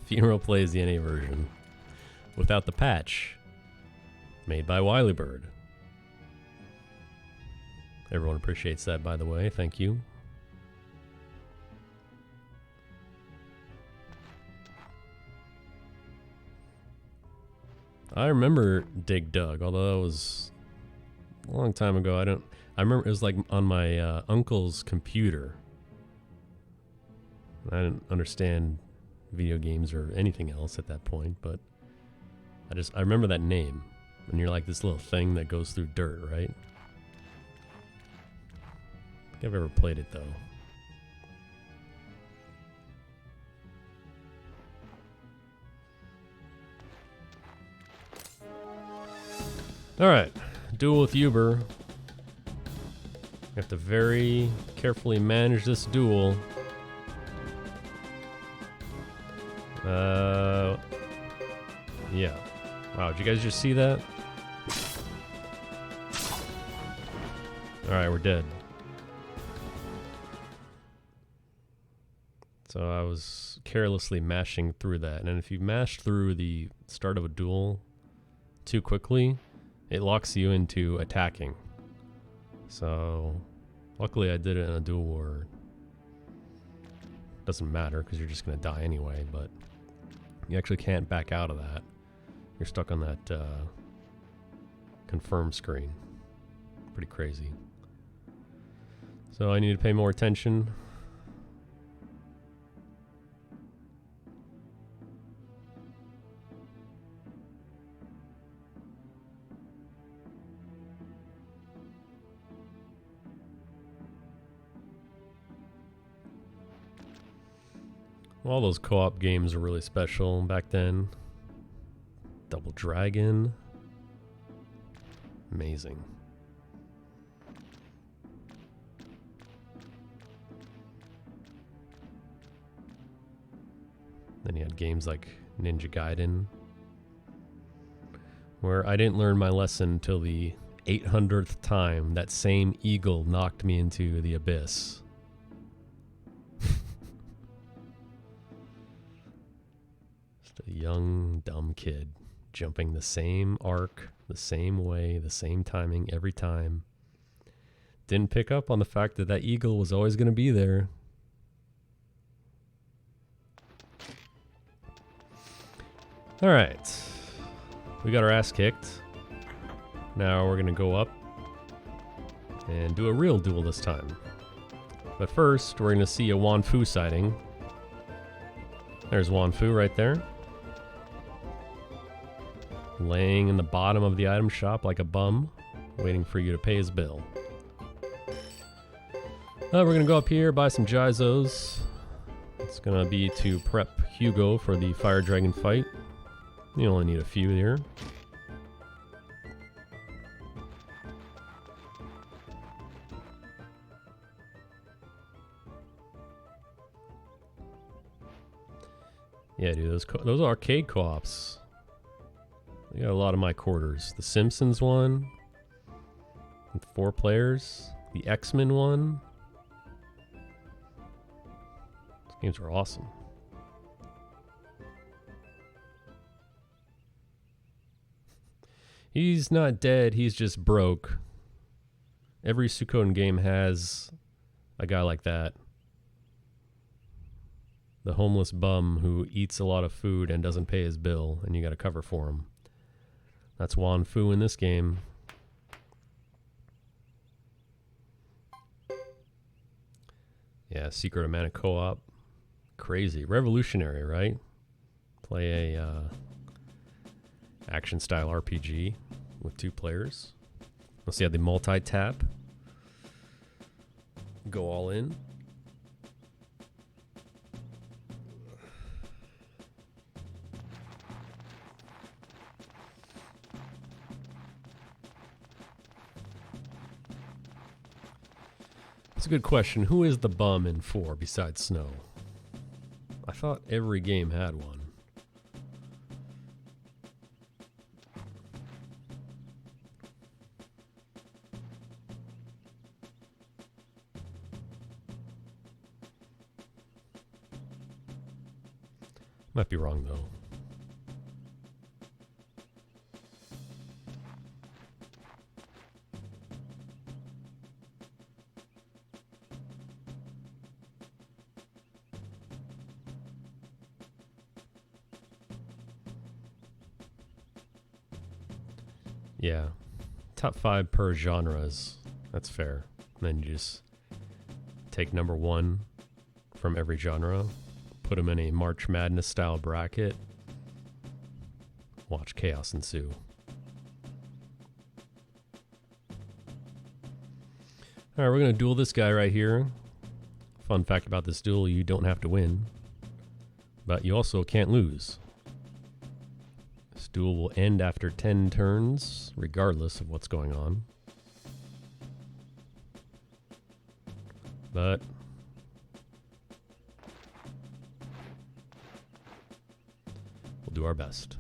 Speaker 1: Funeral plays the NA version without the patch made by Wily Bird. Everyone appreciates that, by the way. Thank you. I remember Dig Dug, although that was a long time ago. I remember it was like on my uncle's computer. I didn't understand video games or anything else at that point, but I remember that name. And you're like this little thing that goes through dirt, right? I don't think I've ever played it though. Alright, duel with Uber. You have to very carefully manage this duel. Yeah. Wow, did you guys just see that? Alright, we're dead. So I was carelessly mashing through that. And if you mash through the start of a duel too quickly, it locks you into attacking. So luckily I did it in a duel where it doesn't matter because you're just going to die anyway, but you actually can't back out of that. You're stuck on that confirm screen. Pretty crazy. So I need to pay more attention. All those co-op games were really special back then. Double Dragon. Amazing. Then you had games like Ninja Gaiden, where I didn't learn my lesson till the 800th time that same eagle knocked me into the abyss. A young, dumb kid jumping the same arc, the same way, the same timing every time. Didn't pick up on the fact that that eagle was always going to be there. Alright. We got our ass kicked. Now we're going to go up and do a real duel this time. But first, we're going to see a Wanfu sighting. There's Wanfu right there. Laying in the bottom of the item shop like a bum, waiting for you to pay his bill. We're gonna go up here, buy some Jizos. It's gonna be to prep Hugo for the Fire Dragon fight. You only need a few here. Yeah, dude, those arcade co-ops. They got a lot of my quarters. The Simpsons one, with 4 players. The X-Men one. Those games are awesome. He's not dead, he's just broke. Every Suikoden game has a guy like that. The homeless bum who eats a lot of food and doesn't pay his bill, and you gotta cover for him. That's Wanfu in this game. Yeah, Secret of Mana co-op. Crazy. Revolutionary, right? Play a action style RPG with 2 players. Let's see how the multi-tap. Go all in. That's a good question. Who is the bum in 4 besides Snow? I thought every game had one. Might be wrong though. Yeah. Top 5 per genres. That's fair. And then you just take number 1 from every genre, put them in a March Madness style bracket, watch chaos ensue. Alright, we're going to duel this guy right here. Fun fact about this duel, you don't have to win, but you also can't lose. This duel will end after 10 turns, regardless of what's going on. But we'll do our best.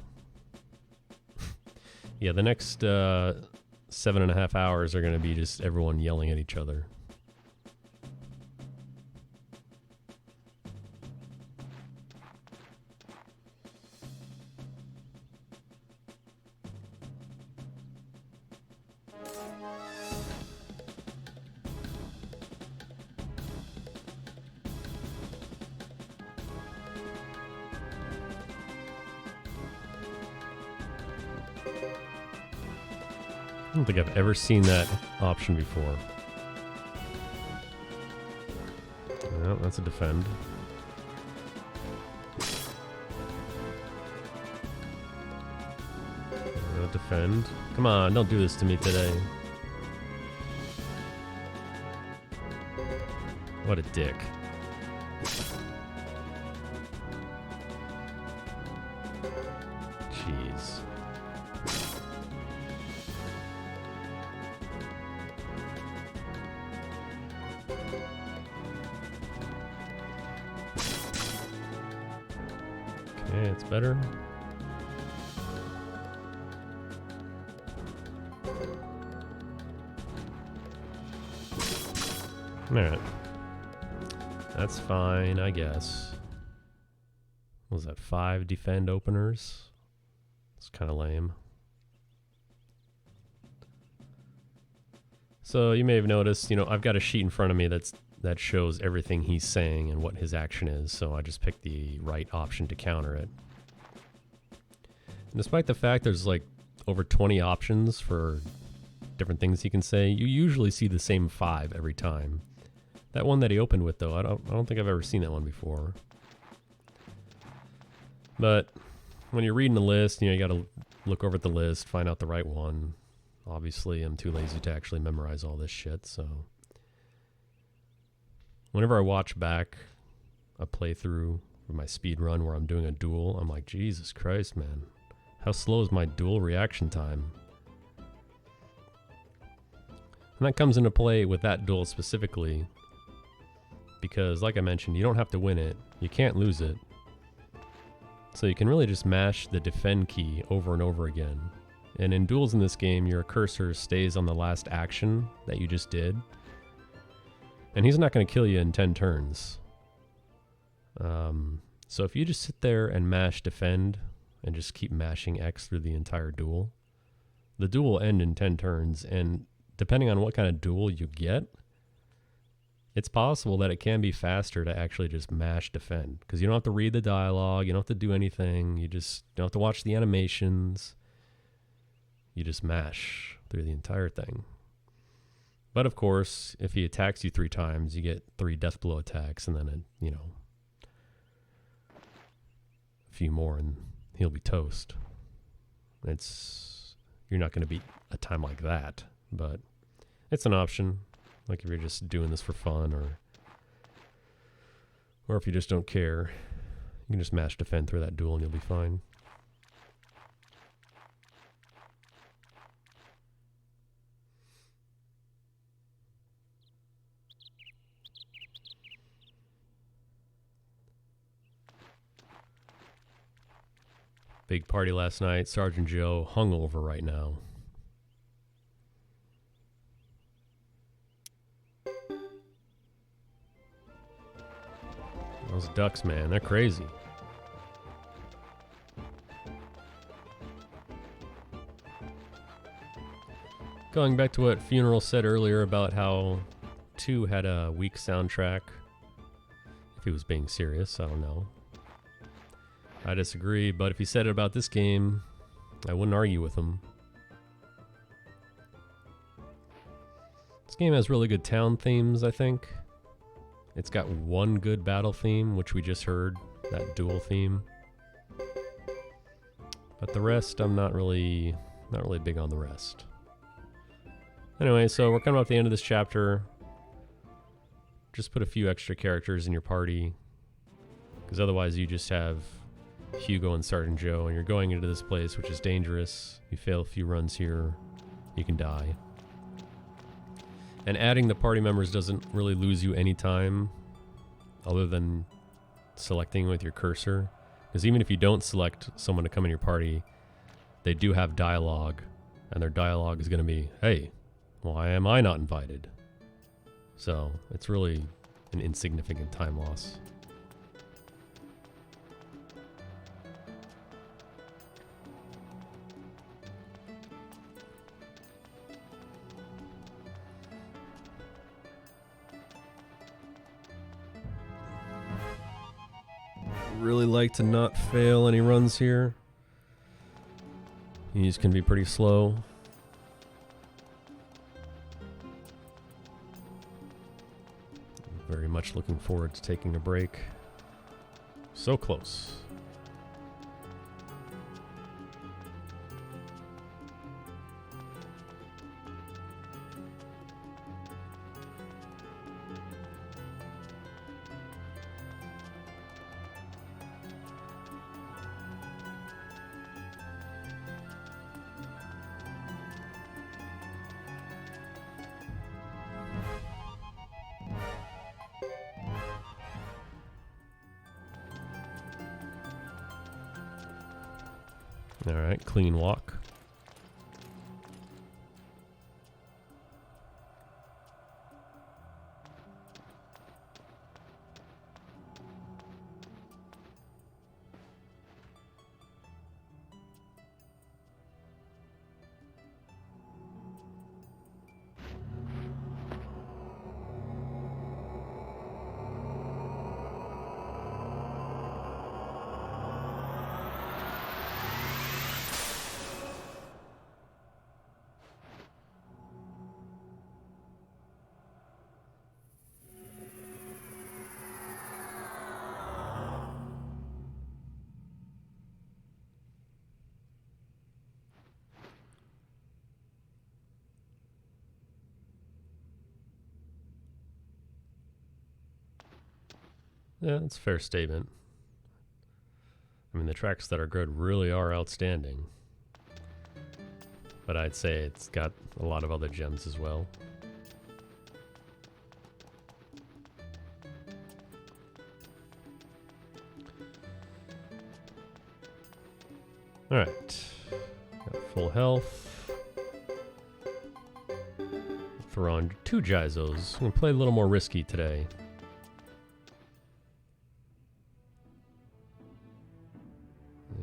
Speaker 1: Yeah, the next 7.5 hours are going to be just everyone yelling at each other. I don't think I've ever seen that option before. No, that's a defend. Defend. Come on, don't do this to me today. What a dick. Jeez. Okay, it's better. Alright. That's fine, I guess. What was that, 5 defend openers? It's kind of lame. So you may have noticed, you know, I've got a sheet in front of me that shows everything he's saying and what his action is, so I just picked the right option to counter it. And despite the fact there's like over 20 options for different things he can say, you usually see the same 5 every time. That one that he opened with, though, I don't think I've ever seen that one before. But when you're reading the list, you know, you got to look over at the list, find out the right one. Obviously, I'm too lazy to actually memorize all this shit, so whenever I watch back a playthrough of my speedrun where I'm doing a duel, I'm like, Jesus Christ, man. How slow is my duel reaction time? And that comes into play with that duel specifically, because like I mentioned, you don't have to win it, you can't lose it. So you can really just mash the defend key over and over again. And in duels in this game, your cursor stays on the last action that you just did. And he's not going to kill you in 10 turns. So if you just sit there and mash defend and just keep mashing X through the entire duel, the duel will end in 10 turns. And depending on what kind of duel you get, it's possible that it can be faster to actually just mash defend. Because you don't have to read the dialogue, you don't have to do anything, you just don't have to watch the animations. You just mash through the entire thing. But of course, if he attacks you 3 times, you get 3 death blow attacks, and then, you know, a few more, and he'll be toast. You're not going to beat a time like that, but it's an option. Like if you're just doing this for fun, or if you just don't care, you can just mash defend through that duel and you'll be fine. Big party last night. Sergeant Joe hungover right now. Those ducks, man, they're crazy. Going back to what Funeral said earlier about how 2 had a weak soundtrack. If he was being serious, I don't know. I disagree, but if he said it about this game, I wouldn't argue with him. This game has really good town themes, I think. It's got one good battle theme, which we just heard, that duel theme. But the rest, I'm not really big on the rest. Anyway, so we're coming up to the end of this chapter. Just put a few extra characters in your party, because otherwise you just have Hugo and Sergeant Joe, and you're going into this place which is dangerous. You fail a few runs here, you can die. And adding the party members doesn't really lose you any time other than selecting with your cursor. Because even if you don't select someone to come in your party, they do have dialogue, and their dialogue is going to be, hey, why am I not invited? So it's really an insignificant time loss. Really like to not fail any runs here. These can be pretty slow. Very much looking forward to taking a break. So close. All right, clean walk. Yeah, that's a fair statement. I mean, the tracks that are good really are outstanding. But I'd say it's got a lot of other gems as well. Alright. Got full health. Throw on 2 Jizos. I'm going to play a little more risky today.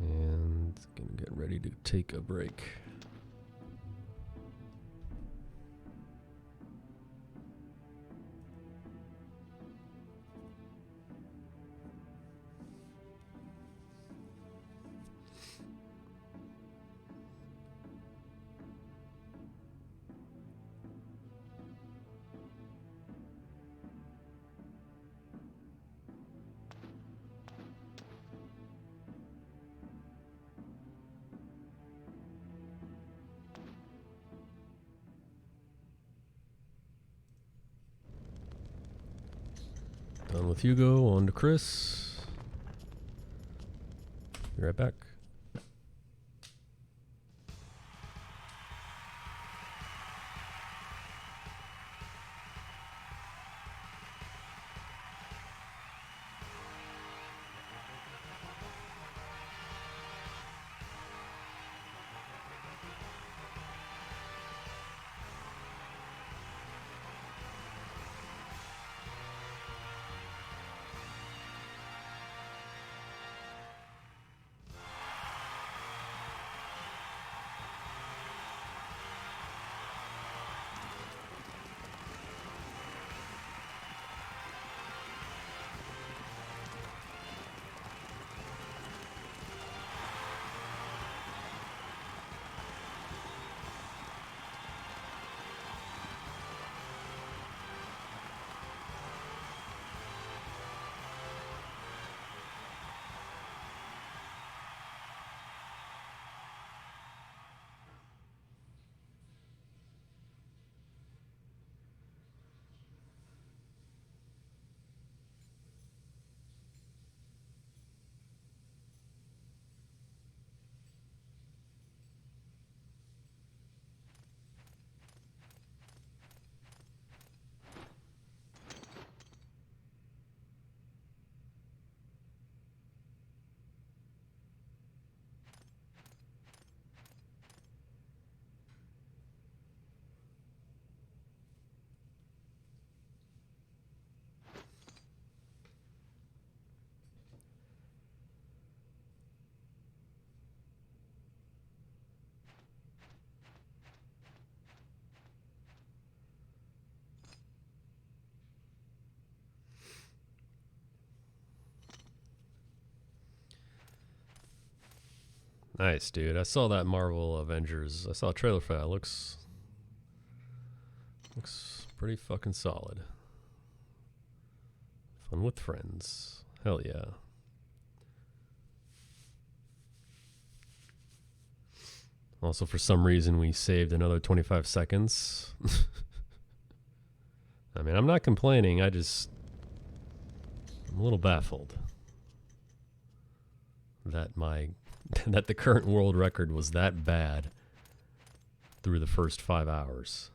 Speaker 1: And going to get ready to take a break. Done with Hugo, on to Chris. Be right back. Nice, dude. I saw that Marvel Avengers. I saw a trailer for that. Looks pretty fucking solid. Fun with friends. Hell yeah. Also, for some reason, we saved another 25 seconds. I mean, I'm not complaining. I'm a little baffled that that the current world record was that bad through the first 5 hours.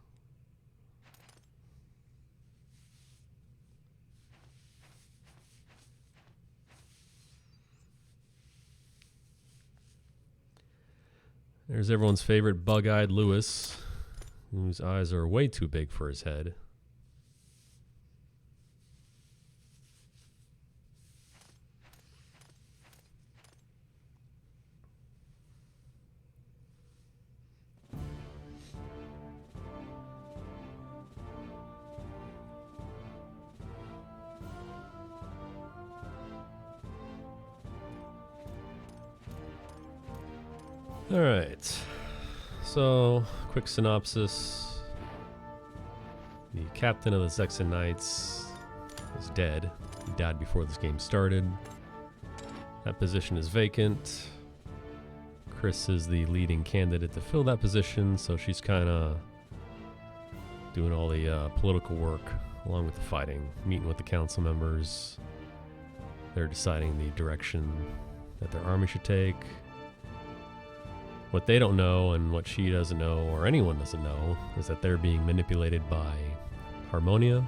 Speaker 1: There's everyone's favorite bug-eyed Lewis, whose eyes are way too big for his head. All right, so quick synopsis. The captain of the Zexen Knights is dead. He died before this game started. That position is vacant. Chris is the leading candidate to fill that position, so she's kind of doing all the political work along with the fighting, meeting with the council members. They're deciding the direction that their army should take. What they don't know, and what she doesn't know, or anyone doesn't know, is that they're being manipulated by Harmonia,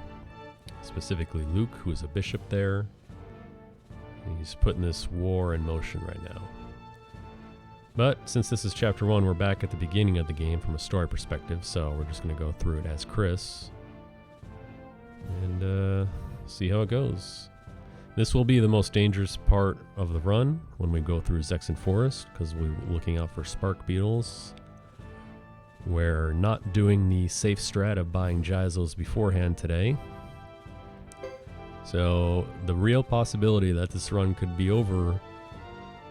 Speaker 1: specifically Luke, who is a bishop there. He's putting this war in motion right now. But since this is chapter 1, we're back at the beginning of the game from a story perspective, so we're just going to go through it as Chris and see how it goes. This will be the most dangerous part of the run when we go through Zexen Forest, because we're looking out for spark beetles. We're not doing the safe strat of buying Gyzos beforehand today. So the real possibility that this run could be over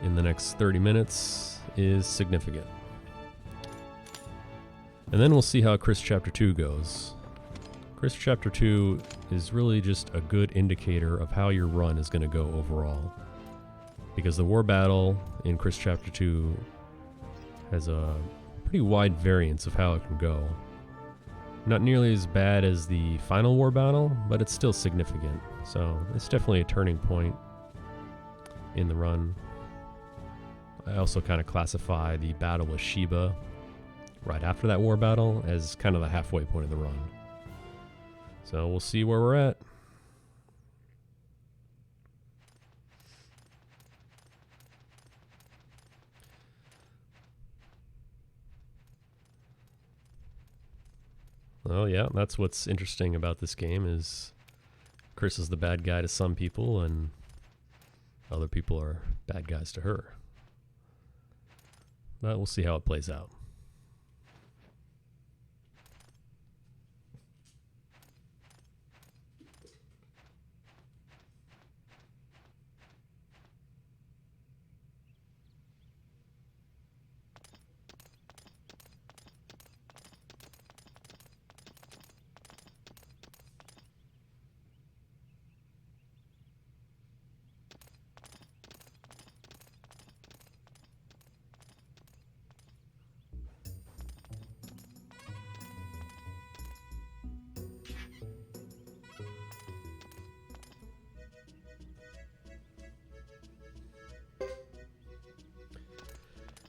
Speaker 1: in the next 30 minutes is significant. And then we'll see how Chris Chapter 2 goes. Chris Chapter 2 is really just a good indicator of how your run is going to go overall. Because the war battle in Chris Chapter 2 has a pretty wide variance of how it can go. Not nearly as bad as the final war battle, but it's still significant. So it's definitely a turning point in the run. I also kind of classify the battle with Sheba right after that war battle as kind of the halfway point of the run. So we'll see where we're at. Well, yeah, that's what's interesting about this game is Chris is the bad guy to some people and other people are bad guys to her. But we'll see how it plays out.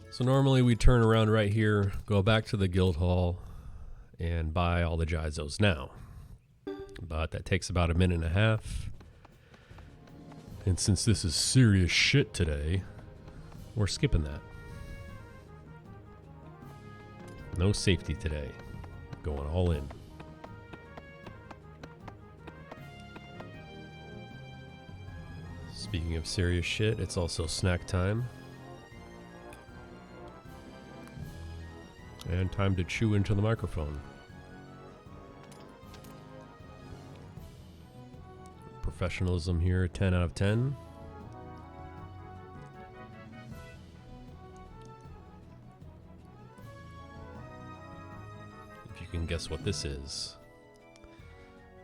Speaker 1: So normally we turn around right here, go back to the guild hall, and buy all the Gyzos now. But that takes about a minute and a half. And since this is serious shit today, we're skipping that. No safety today. Going all in. Speaking of serious shit, it's also snack time. And time to chew into the microphone. Professionalism here, 10 out of 10. And guess what this is?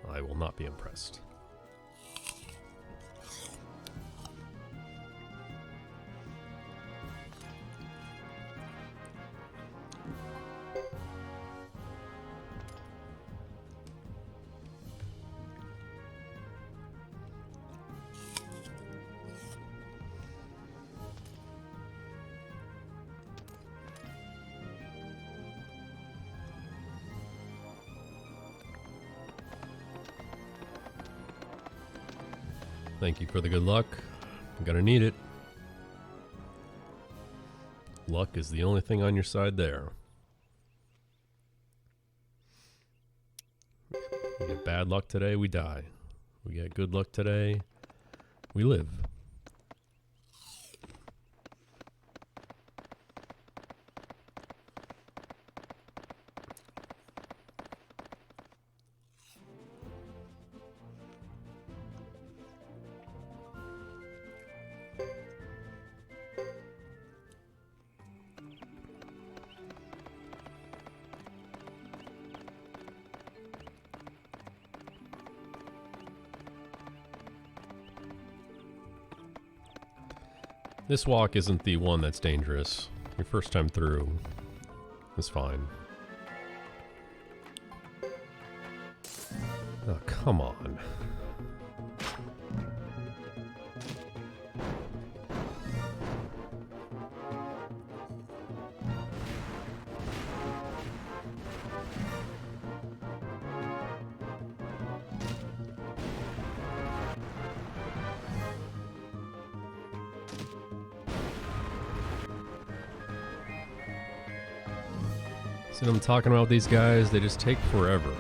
Speaker 1: I will not be impressed. Thank you for the good luck. I'm gonna need it. Luck is the only thing on your side there. We get bad luck today, we die. We get good luck today, we live. This walk isn't the one that's dangerous. Your first time through is fine. Oh, come on. See what I'm talking about with these guys? They just take forever.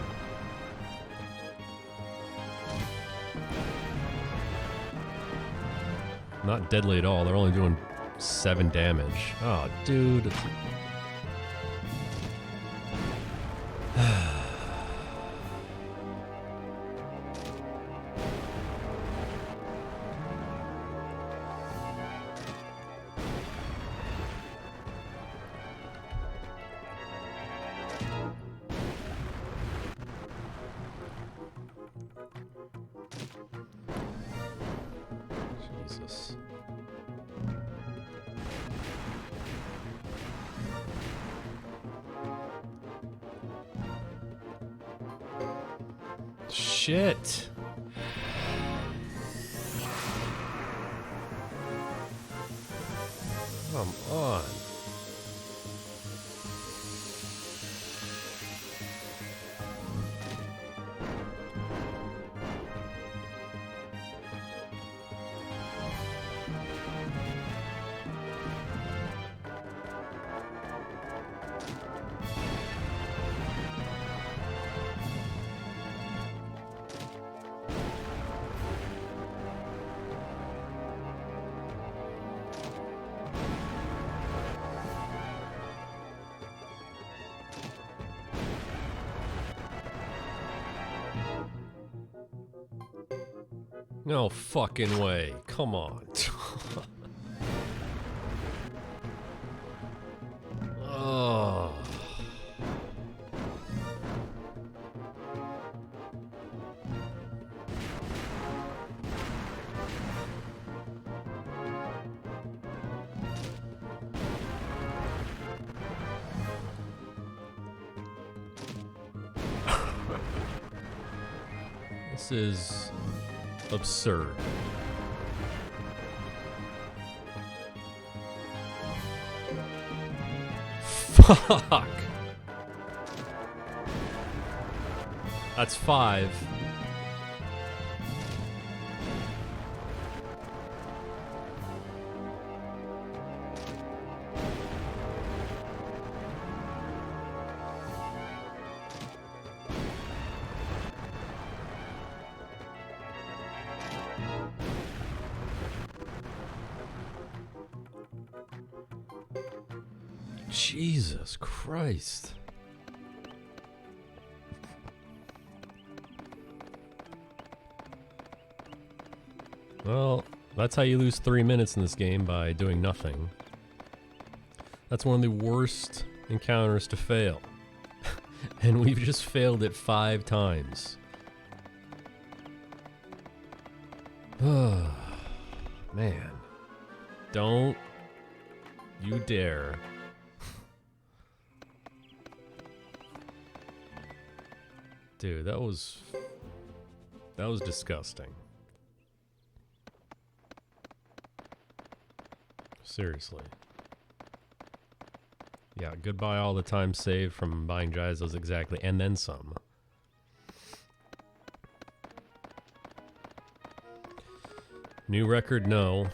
Speaker 1: Not deadly at all. They're only doing 7 damage. Oh, dude. Jesus. Shit. Come on. No fucking way. Come on. Oh. This is absurd. Fuck. That's 5. Jesus Christ. Well, that's how you lose 3 minutes in this game, by doing nothing. That's one of the worst encounters to fail. And we've just failed it 5 times. Oh, man. Don't you dare. Dude, that was disgusting. Seriously. Yeah, goodbye all the time saved from buying Gyzos exactly, and then some. New record, no.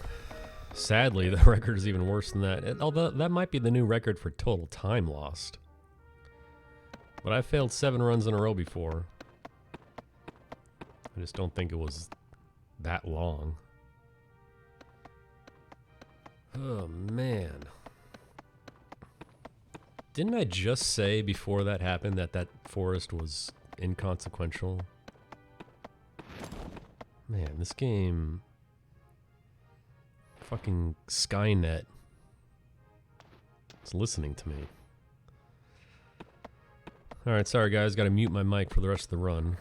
Speaker 1: Sadly, the record is even worse than that. Although that might be the new record for total time lost. But I failed 7 runs in a row before. I just don't think it was that long. Oh, man. Didn't I just say before that happened that that forest was inconsequential? Man, this game... Fucking Skynet. It's listening to me. Alright, sorry guys, gotta mute my mic for the rest of the run.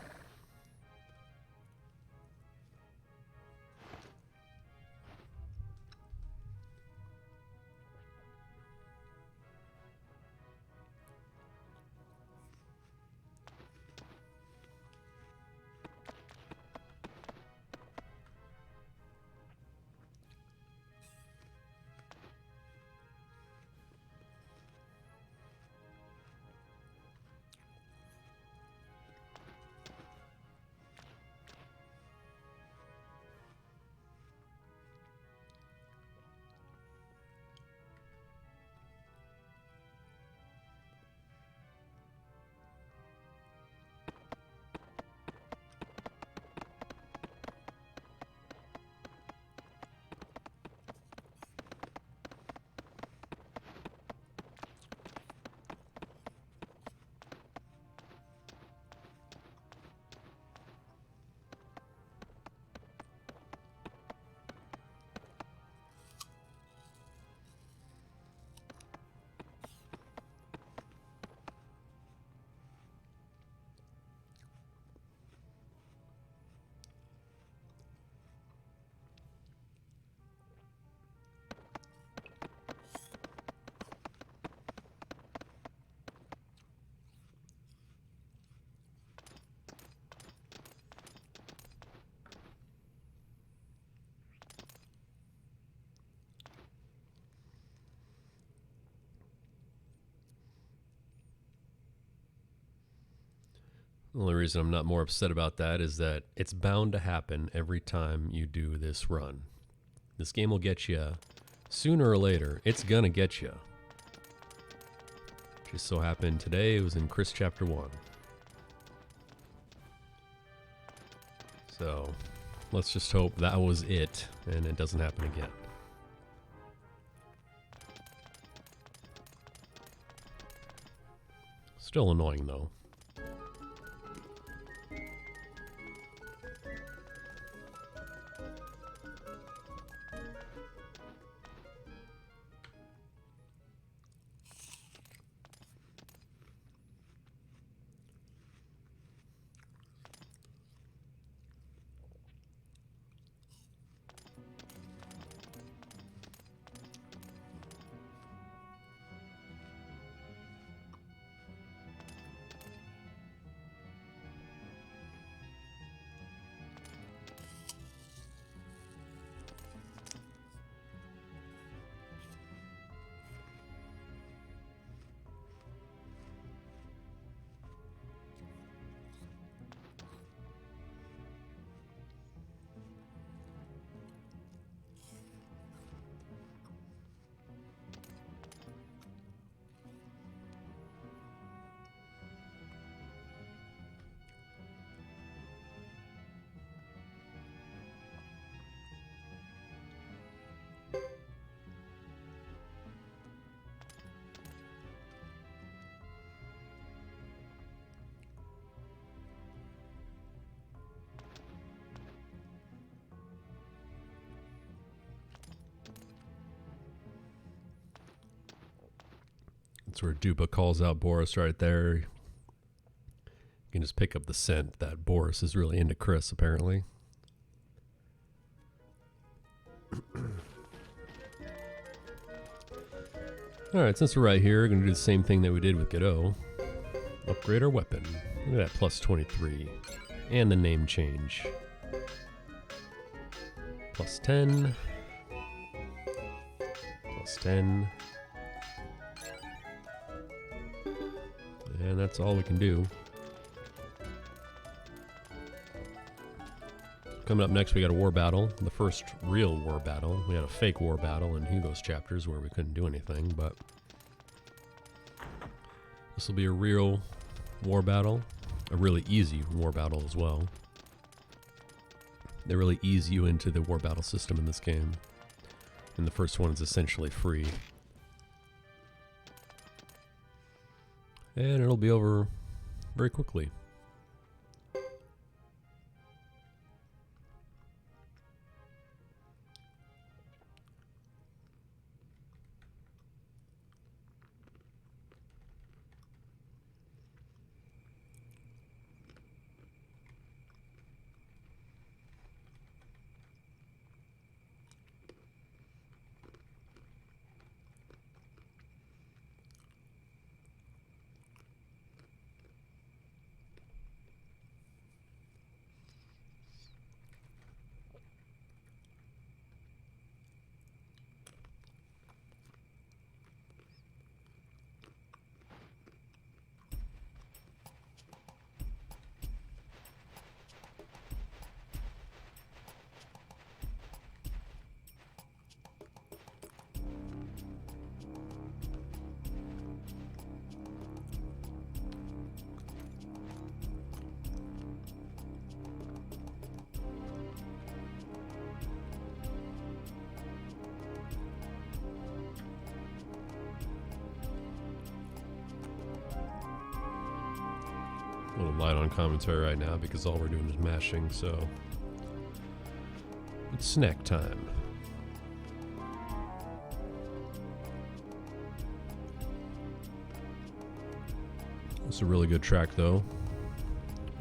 Speaker 1: The only reason I'm not more upset about that is that it's bound to happen every time you do this run. This game will get you sooner or later. It's gonna get you. Just so happened today it was in Chris Chapter 1. So let's just hope that was it and it doesn't happen again. Still annoying though. That's where Dupa calls out Boris right there. can just pick up the scent that Boris is really into Chris, apparently. Alright, since we're right here, we're going to do the same thing that we did with Godot. Upgrade our weapon. Look at that, plus 23. And the name change. Plus 10. Plus 10. And that's all we can do. Coming up next, we got a war battle. The first real war battle. We had a fake war battle in Hugo's chapters where we couldn't do anything, but this will be a real war battle. A really easy war battle as well. They really ease you into the war battle system in this game. And the first one is essentially free. And it'll be over very quickly. A little light on commentary right now because all we're doing is mashing, so it's snack time. It's a really good track though.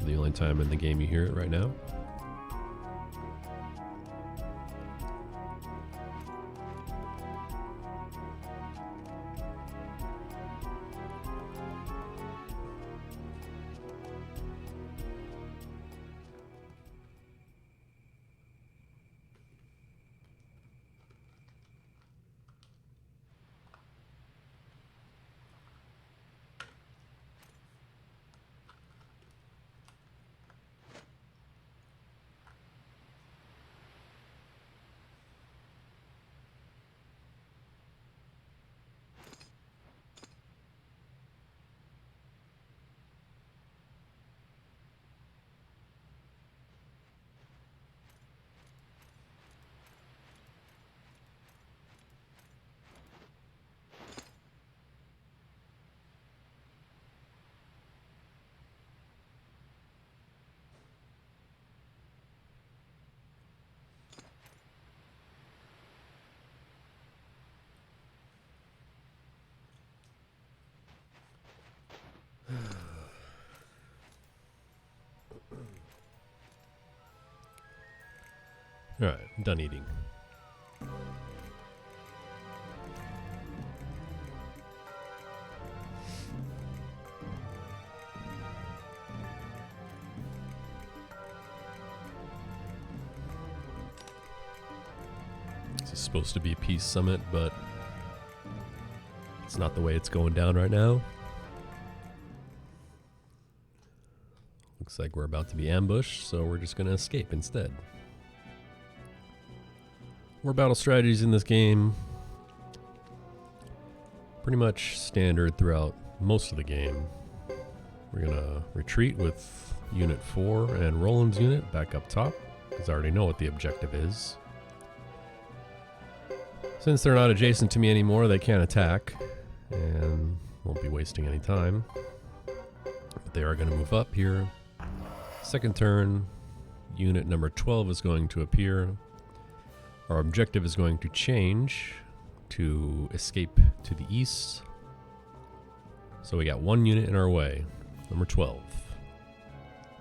Speaker 1: The only time in the game you hear it right now. Alright, I'm done eating. This is supposed to be a peace summit, but it's not the way it's going down right now. Looks like we're about to be ambushed, so we're just going to escape instead. War battle strategies in this game, pretty much standard throughout most of the game. We're going to retreat with Unit 4 and Roland's unit back up top, because I already know what the objective is. Since they're not adjacent to me anymore, they can't attack, and won't be wasting any time. But they are going to move up here. Second turn, Unit number 12 is going to appear. Our objective is going to change to escape to the east. So we got one unit in our way, number 12.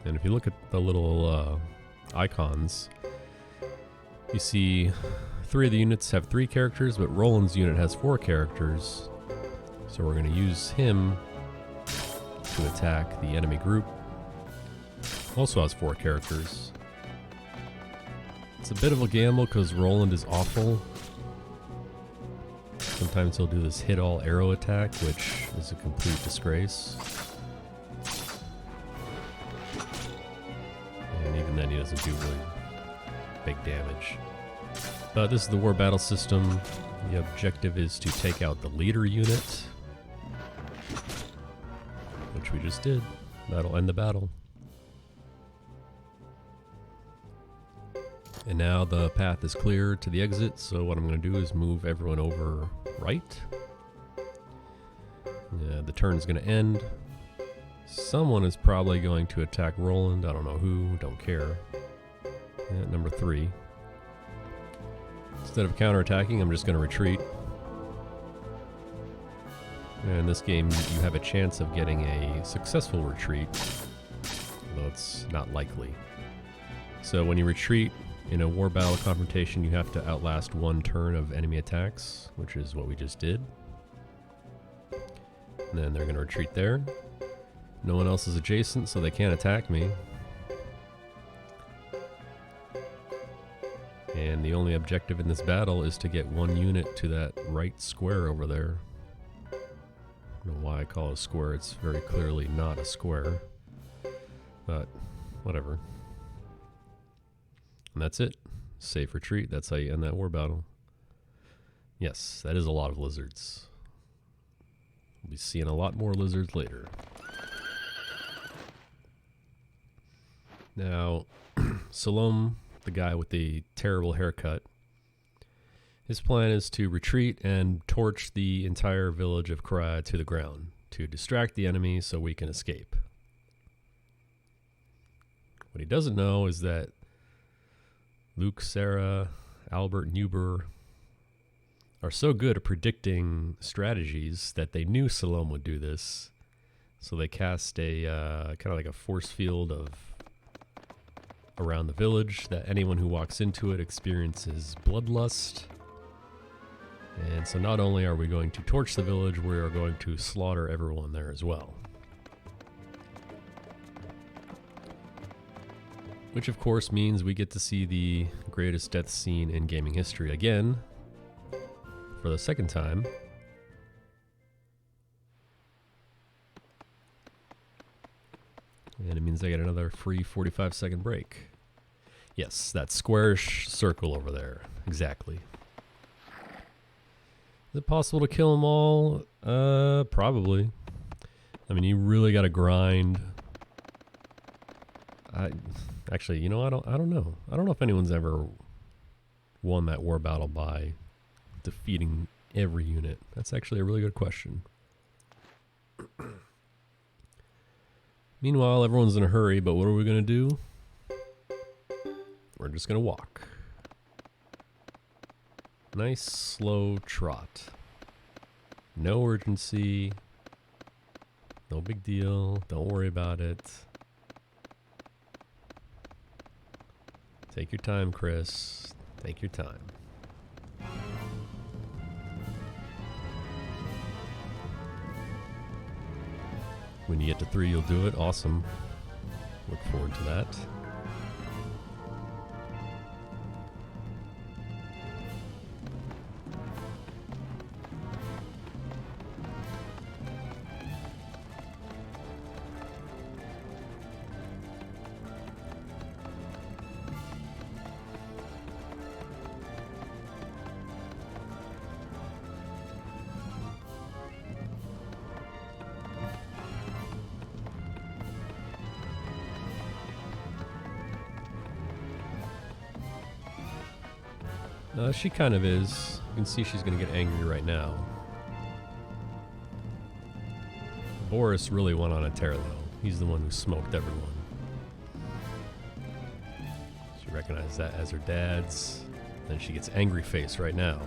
Speaker 1: And if you look at the little icons, you see 3 of the units have 3 characters, but Roland's unit has 4 characters. So we're going to use him to attack the enemy group. Also has 4 characters. It's a bit of a gamble because Roland is awful. Sometimes he'll do this hit all arrow attack, which is a complete disgrace. And even then he doesn't do really big damage. But this is the war battle system. The objective is to take out the leader unit, which we just did. That'll end the battle. And now the path is clear to the exit, so what I'm going to do is move everyone over right. Yeah, the turn is going to end. Someone is probably going to attack Roland. I don't know who, don't care. Yeah, number 3. Instead of counterattacking, I'm just going to retreat. And in this game, you have a chance of getting a successful retreat, although it's not likely. So when you retreat in a war battle confrontation, you have to outlast 1 turn of enemy attacks, which is what we just did. And then they're going to retreat there. No one else is adjacent, so they can't attack me. And the only objective in this battle is to get 1 unit to that right square over there. I don't know why I call it a square. It's very clearly not a square. But whatever. And that's it. Safe retreat. That's how you end that war battle. Yes, that is a lot of lizards. We'll be seeing a lot more lizards later. Now, Salom, the guy with the terrible haircut, his plan is to retreat and torch the entire village of Kara to the ground to distract the enemy so we can escape. What he doesn't know is that Luke, Sarah, Albert, and Huber are so good at predicting strategies that they knew Salom would do this. So they cast a kind of like a force field of around the village that anyone who walks into it experiences bloodlust. And so not only are we going to torch the village, we are going to slaughter everyone there as well. Which of course means we get to see the greatest death scene in gaming history again, for the 2nd time. And it means I get another free 45-second break. Yes, that squarish circle over there. Exactly. Is it possible to kill them all? Probably. I mean, you really got to grind. Actually, you know, I don't know. I don't know if anyone's ever won that war battle by defeating every unit. That's actually a really good question. Meanwhile, everyone's in a hurry, but what are we going to do? We're just going to walk. Nice slow trot. No urgency. No big deal. Don't worry about it. Take your time, Chris. Take your time. When you get to 3, you'll do it. Awesome. Look forward to that. She kind of is. You can see she's going to get angry right now. Boris really went on a tear, though. He's the one who smoked everyone. She recognized that as her dad's. Then she gets angry face right now.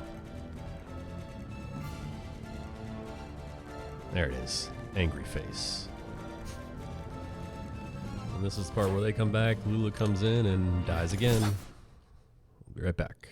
Speaker 1: There it is. Angry face. And this is the part where they come back. Lulu comes in and dies again. We'll be right back.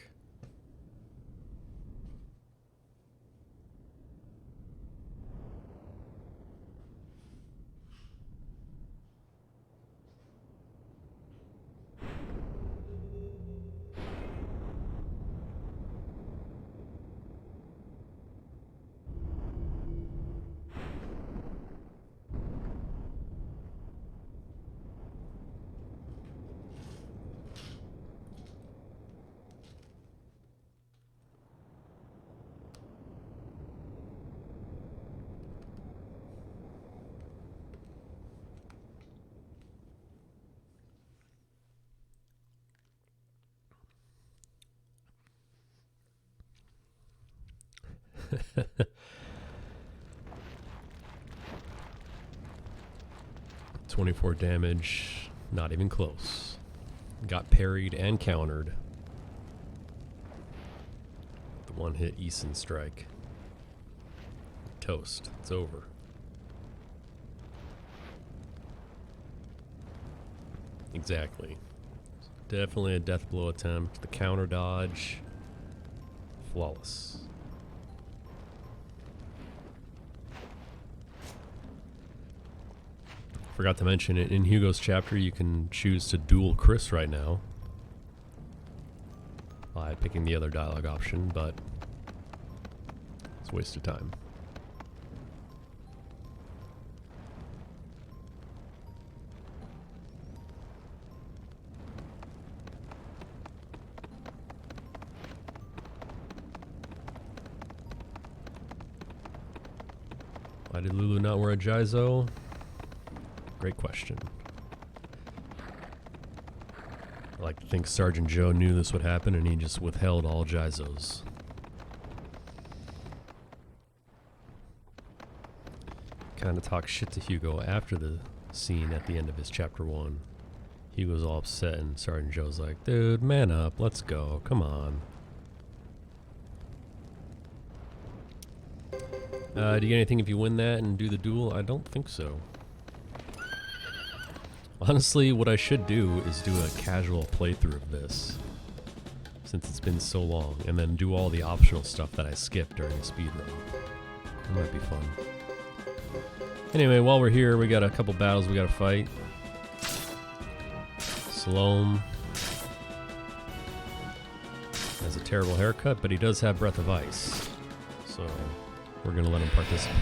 Speaker 1: .24 damage, not even close. Got parried and countered. The one hit Eason strike. Toast. It's over. Exactly. Definitely a death blow attempt. The counter dodge. Flawless. Forgot to mention it, in Hugo's chapter you can choose to duel Chris right now by picking the other dialogue option, but it's a waste of time. Why did Lulu not wear a Jizo? Great question. I like to think Sergeant Joe knew this would happen and he just withheld all Jizos. Kind of talk shit to Hugo after the scene at the end of his chapter 1. He was all upset and Sergeant Joe's like, dude, man up, let's go, come on. Do you get anything if you win that and do the duel? I don't think so. Honestly, what I should do is do a casual playthrough of this, since it's been so long, and then do all the optional stuff that I skipped during the speedrun. That might be fun. Anyway, while we're here, we got a couple battles we gotta fight. Salome has a terrible haircut, but he does have Breath of Ice, so we're gonna let him participate.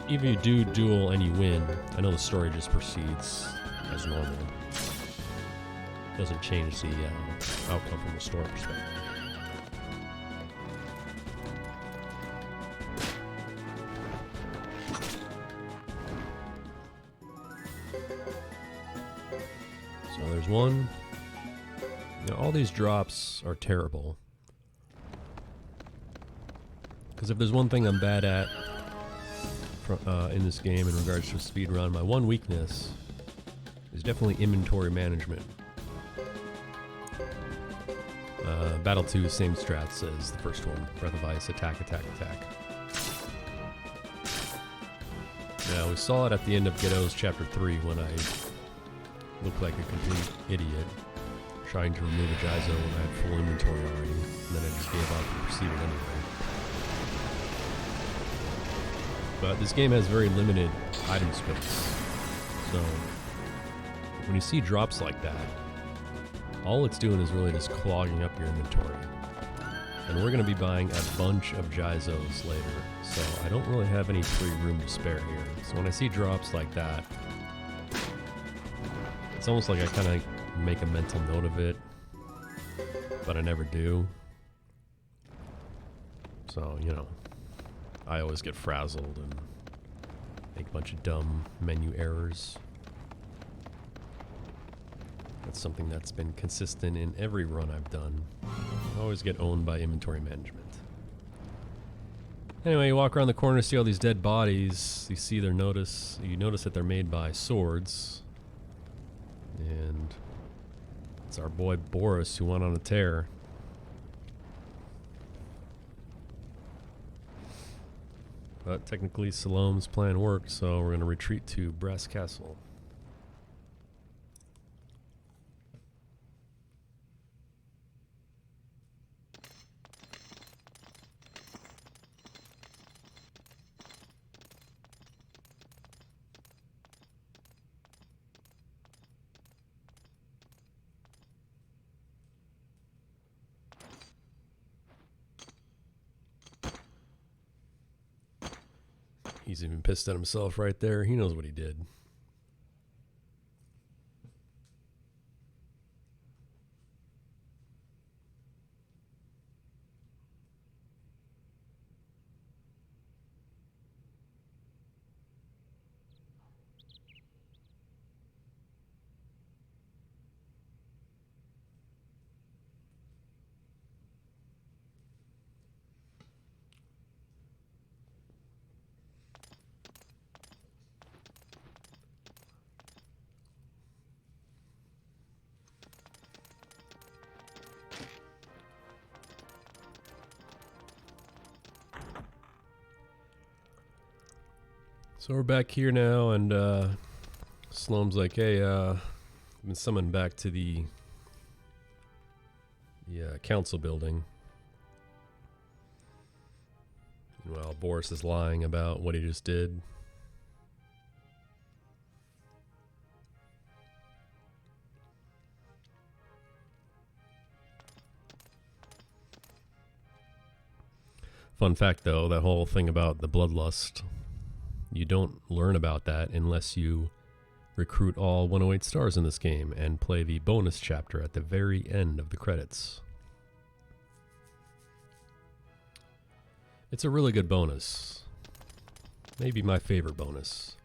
Speaker 1: If you do duel and you win, I know the story just proceeds as normal. Doesn't change the outcome from a story perspective. So there's one. Now all these drops are terrible. Because if there's one thing I'm bad at in this game in regards to speedrun, my one weakness is definitely inventory management. Battle 2, same strats as the first one. Breath of Ice, attack, attack, attack. Now, we saw it at the end of Ghetto's Chapter 3 when I looked like a complete idiot trying to remove a Jizo when I had full inventory already, and then I just gave up and proceeded anyway. But this game has very limited item space, so when you see drops like that, all it's doing is really just clogging up your inventory. And we're going to be buying a bunch of Jizos later, so I don't really have any free room to spare here. So when I see drops like that, it's almost like I kind of make a mental note of it, but I never do. So, you know, I always get frazzled and make a bunch of dumb menu errors. That's something that's been consistent in every run I've done. I always get owned by inventory management. Anyway, you walk around the corner, see all these dead bodies. You notice that they're made by swords. And It's our boy Boris who went on a tear. But technically Salome's plan worked, so we're going to retreat to Brass Castle. He's even pissed at himself right there. He knows what he did. So we're back here now, and Slome's like, hey, I've been summoned back to the council building. Meanwhile, Boris is lying about what he just did. Fun fact, though, that whole thing about the bloodlust, you don't learn about that unless you recruit all 108 stars in this game and play the bonus chapter at the very end of the credits. It's a really good bonus. Maybe my favorite bonus,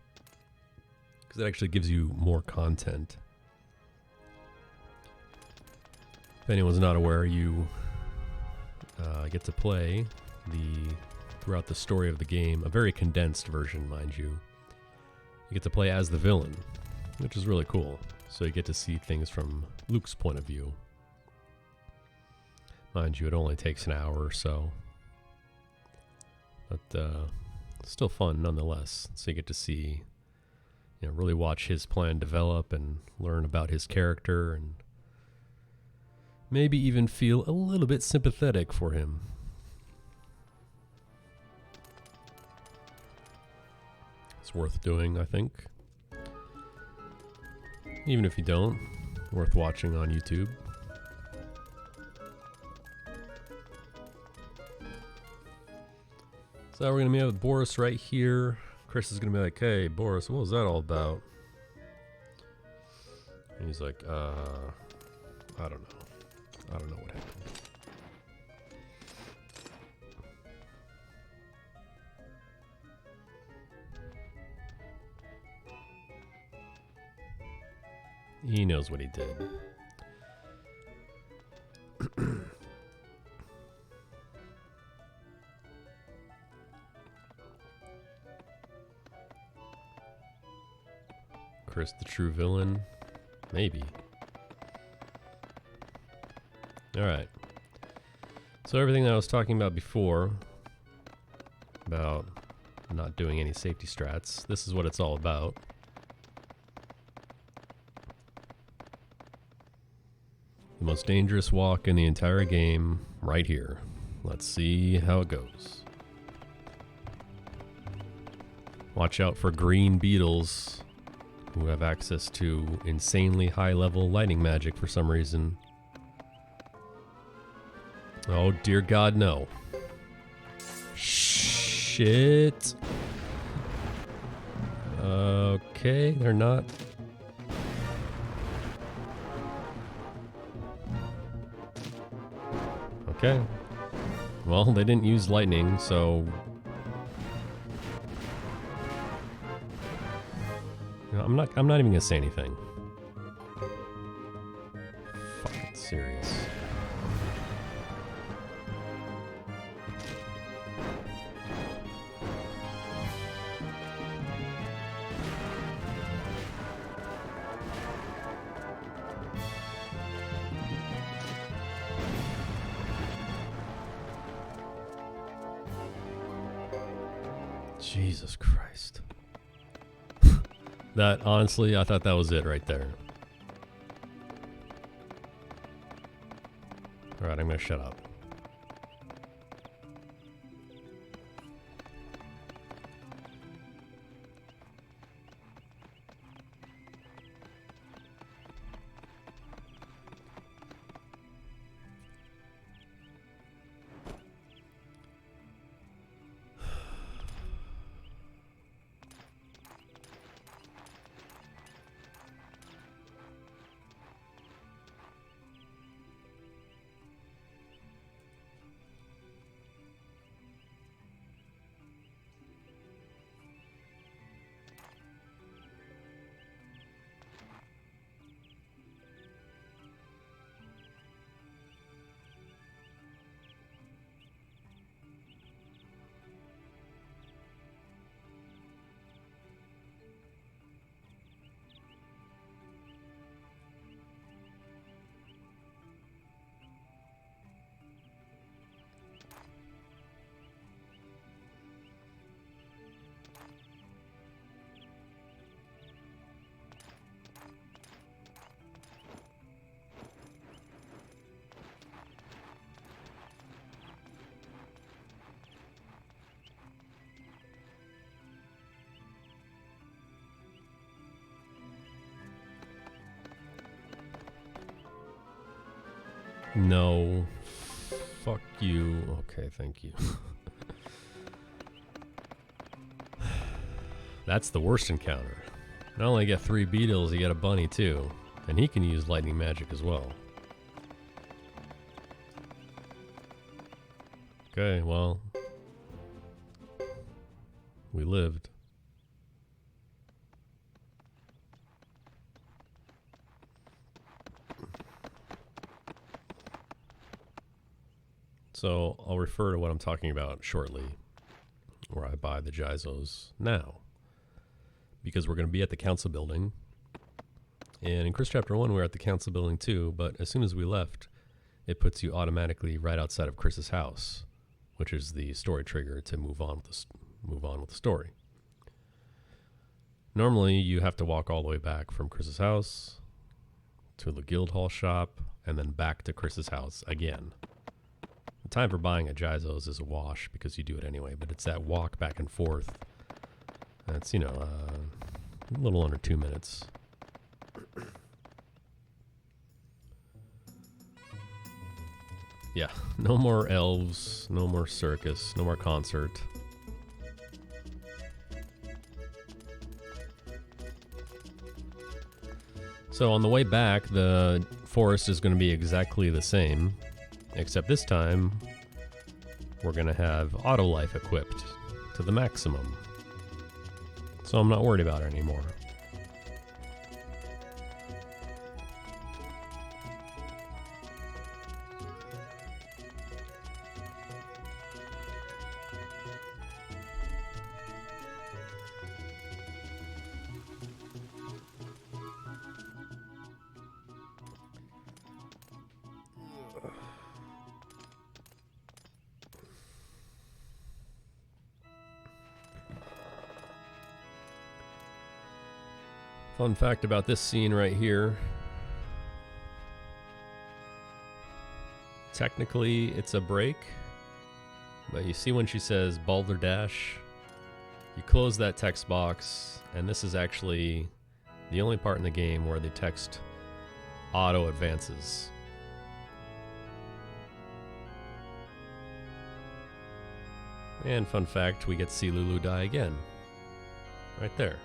Speaker 1: because it actually gives you more content. If anyone's not aware, you get to play throughout the story of the game, a very condensed version, mind you. You get to play as the villain, which is really cool. So you get to see things from Luke's point of view. Mind you, it only takes an hour or so. But still fun nonetheless. So you get to see, really watch his plan develop and learn about his character and maybe even feel a little bit sympathetic for him. It's worth doing, I think. Even if you don't, worth watching on YouTube. So we're going to meet with Boris right here. Chris is going to be like, hey, Boris, what was that all about? And he's like, I don't know. I don't know what happened. He knows what he did. Chris the true villain? Maybe. Alright. So everything that I was talking about before, about not doing any safety strats, this is what it's all about. The most dangerous walk in the entire game, right here. Let's see how it goes. Watch out for green beetles who have access to insanely high-level lighting magic for some reason. Oh, dear God, no. Shit. Okay, they're not. Okay. Well, they didn't use lightning, so... I'm not even gonna say anything. Fucking serious. Jesus Christ. That, honestly, I thought that was it right there. Alright, I'm gonna shut up. No. Fuck you. Okay, thank you. That's the worst encounter. Not only get 3 beetles, you get a bunny too. And he can use lightning magic as well. Okay, well. We lived. So I'll refer to what I'm talking about shortly, where I buy the Jizos now. Because we're going to be at the council building. And in Chris Chapter 1, we were at the council building too, but as soon as we left, it puts you automatically right outside of Chris's house, which is the story trigger to move on with the story. Normally, you have to walk all the way back from Chris's house to the guild hall shop and then back to Chris's house again. The time for buying a Jizos is a wash because you do it anyway, but it's that walk back and forth. That's, you know, a little under 2 minutes. Yeah, no more elves, no more circus, no more concert. So on the way back, the forest is going to be exactly the same, except this time we're going to have auto life equipped to the maximum. So I'm not worried about it anymore. Fun fact about this scene right here. Technically, it's a break. But you see when she says balderdash, you close that text box, and this is actually the only part in the game where the text auto advances. And fun fact, we get to see Lulu die again. Right there.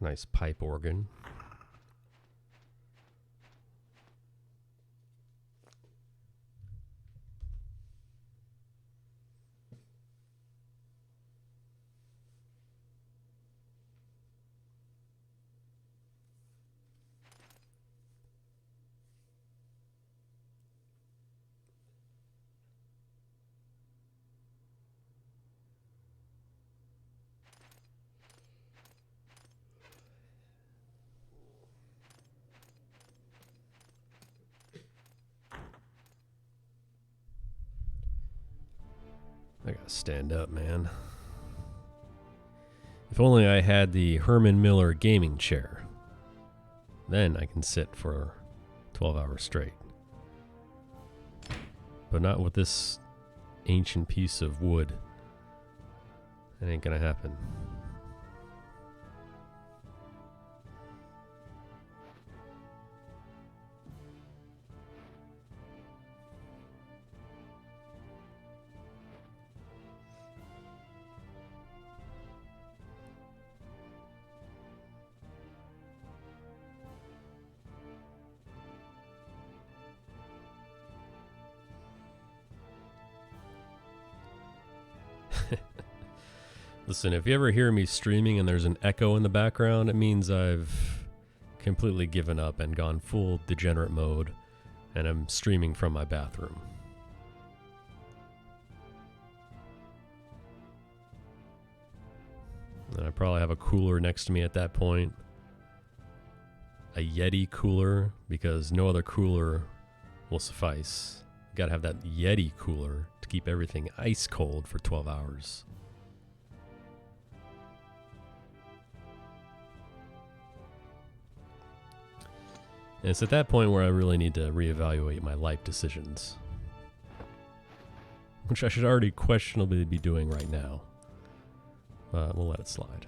Speaker 1: Nice pipe organ. I gotta stand up, man. If only I had the Herman Miller gaming chair. Then I can sit for 12 hours straight. But not with this ancient piece of wood. It ain't gonna happen. Listen, if you ever hear me streaming and there's an echo in the background, it means I've completely given up and gone full degenerate mode, and I'm streaming from my bathroom. And I probably have a cooler next to me at that point. A Yeti cooler, because no other cooler will suffice. You gotta have that Yeti cooler to keep everything ice cold for 12 hours. And it's at that point where I really need to reevaluate my life decisions. Which I should already questionably be doing right now. But we'll let it slide.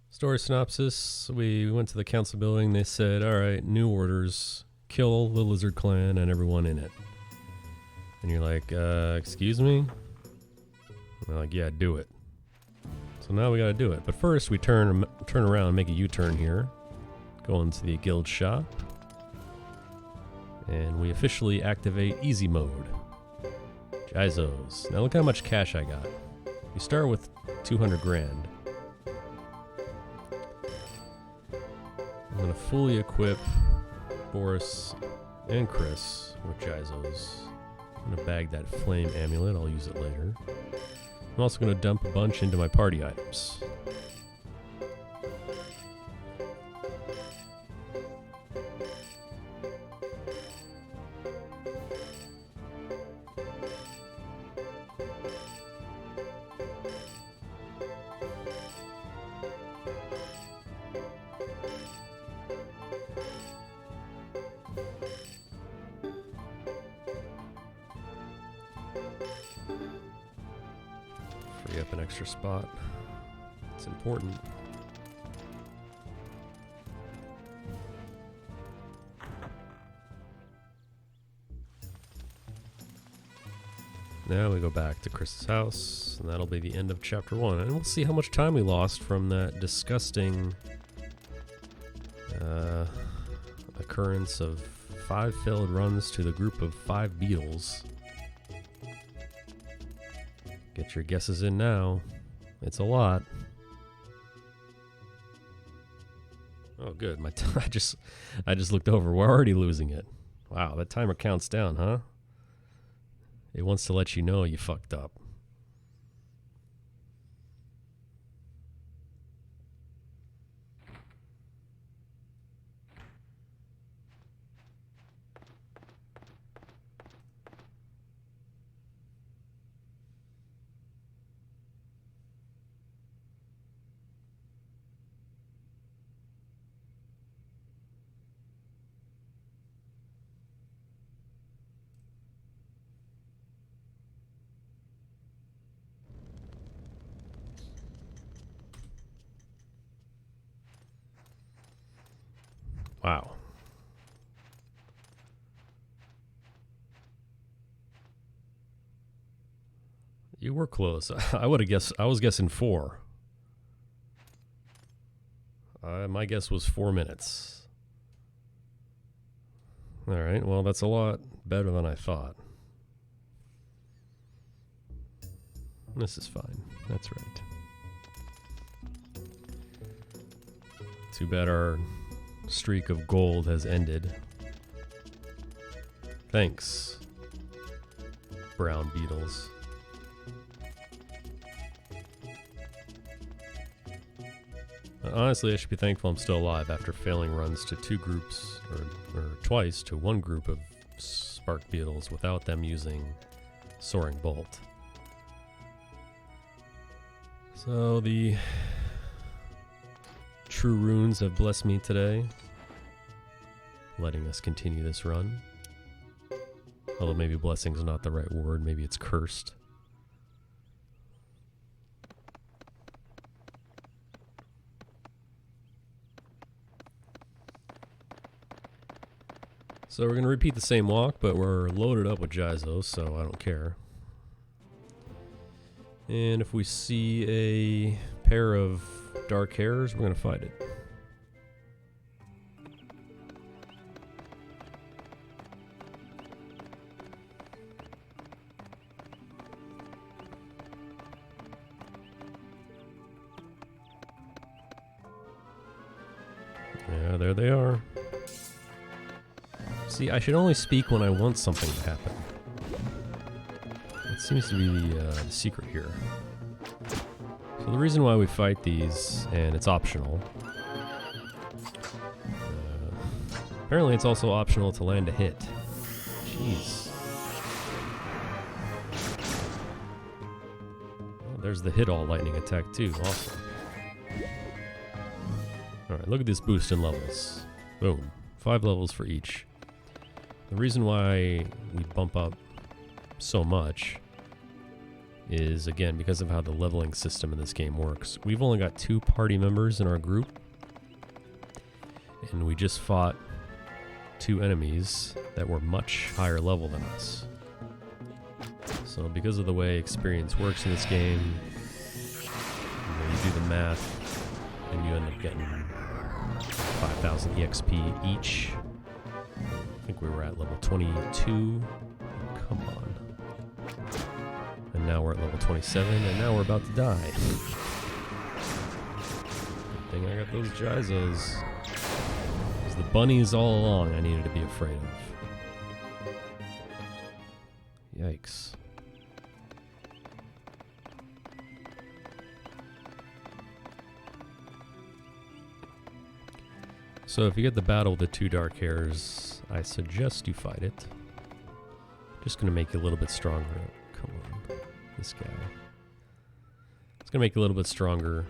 Speaker 1: Story synopsis. We went to the council building. They said, alright, new orders. Kill the lizard clan and everyone in it. And you're like, excuse me? And they're like, yeah, do it. So now we gotta do it. But first we turn around, make a U-turn here. Go into the guild shop. And we officially activate easy mode. Jizos. Now look how much cash I got. You start with 200 grand. I'm going to fully equip Boris and Chris with Jizos. I'm going to bag that flame amulet. I'll use it later. I'm also going to dump a bunch into my party items. Free up an extra spot. It's important. Now we go back to Chris's house, and that'll be the end of chapter 1. And we'll see how much time we lost from that disgusting occurrence of 5 failed runs to the group of 5 beetles. Get your guesses in now. It's a lot. Oh, good. I just looked over. We're already losing it. Wow, that timer counts down, huh? It wants to let you know you fucked up. Wow. You were close. I would have guessed. I was guessing 4. My guess was 4 minutes. All right. Well, that's a lot better than I thought. This is fine. That's right. Too bad our streak of gold has ended. Thanks, brown beetles. Honestly, I should be thankful I'm still alive after failing runs to 2 groups, or twice to 1 group of spark beetles without them using soaring bolt. So the true runes have blessed me today, letting us continue this run. Although maybe blessing's not the right word, maybe it's cursed. So we're going to repeat the same walk, but we're loaded up with Jizos, so I don't care. And if we see a pair of dark hairs, we're going to fight it. Yeah, there they are. See, I should only speak when I want something to happen. It seems to be the secret here. So the reason why we fight these, and it's optional. Apparently it's also optional to land a hit. Jeez. Oh, there's the hit all lightning attack too, awesome. Alright, look at this boost in levels. Boom. 5 levels for each. The reason why we bump up so much is, again, because of how the leveling system in this game works. We've only got 2 party members in our group, and we just fought 2 enemies that were much higher level than us. So because of the way experience works in this game, you do the math, and you end up getting 5,000 EXP each. I think we were at level 22. Come on. And now we're at level 27, and now we're about to die. Good thing I got those Jizos. Because the bunnies all along I needed to be afraid of. Yikes. So if you get the battle with the 2 dark hairs, I suggest you fight it. Just gonna make you a little bit stronger. Come on, this guy. It's gonna make you a little bit stronger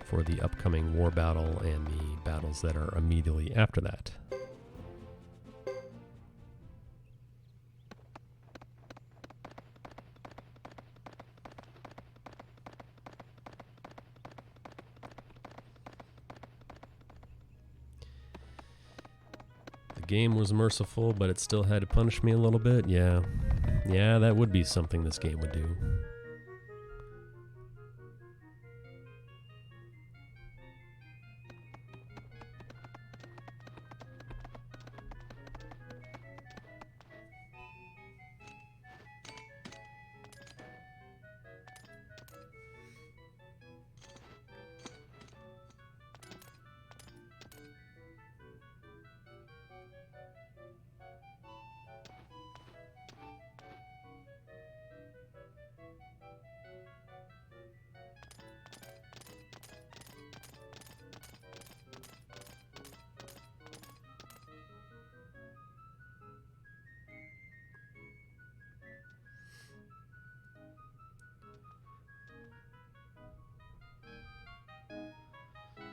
Speaker 1: for the upcoming war battle and the battles that are immediately after that. Game was merciful, but it still had to punish me a little bit. Yeah, that would be something this game would do.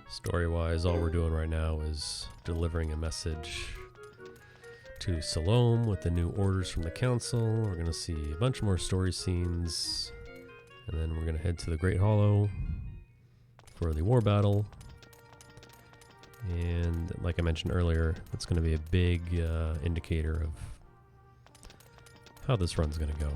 Speaker 1: Story-wise, all we're doing right now is delivering a message to Salome with the new orders from the council. We're going to see a bunch more story scenes, and then we're going to head to the Great Hollow for the war battle. And And like I mentioned earlier, it's going to be a big indicator of how this run's going to go.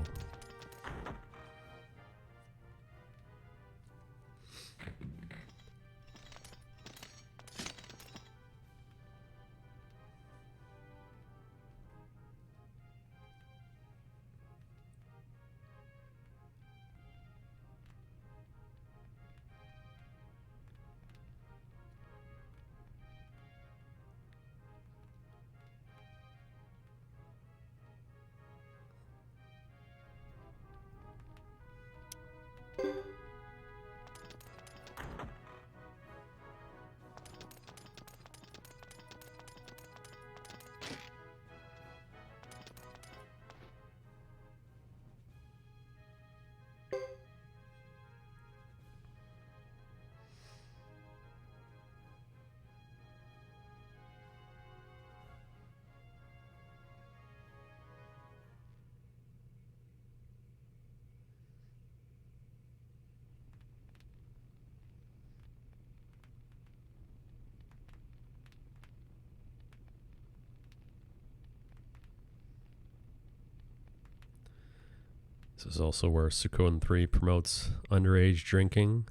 Speaker 1: This is also where Suikoden 3 promotes underage drinking.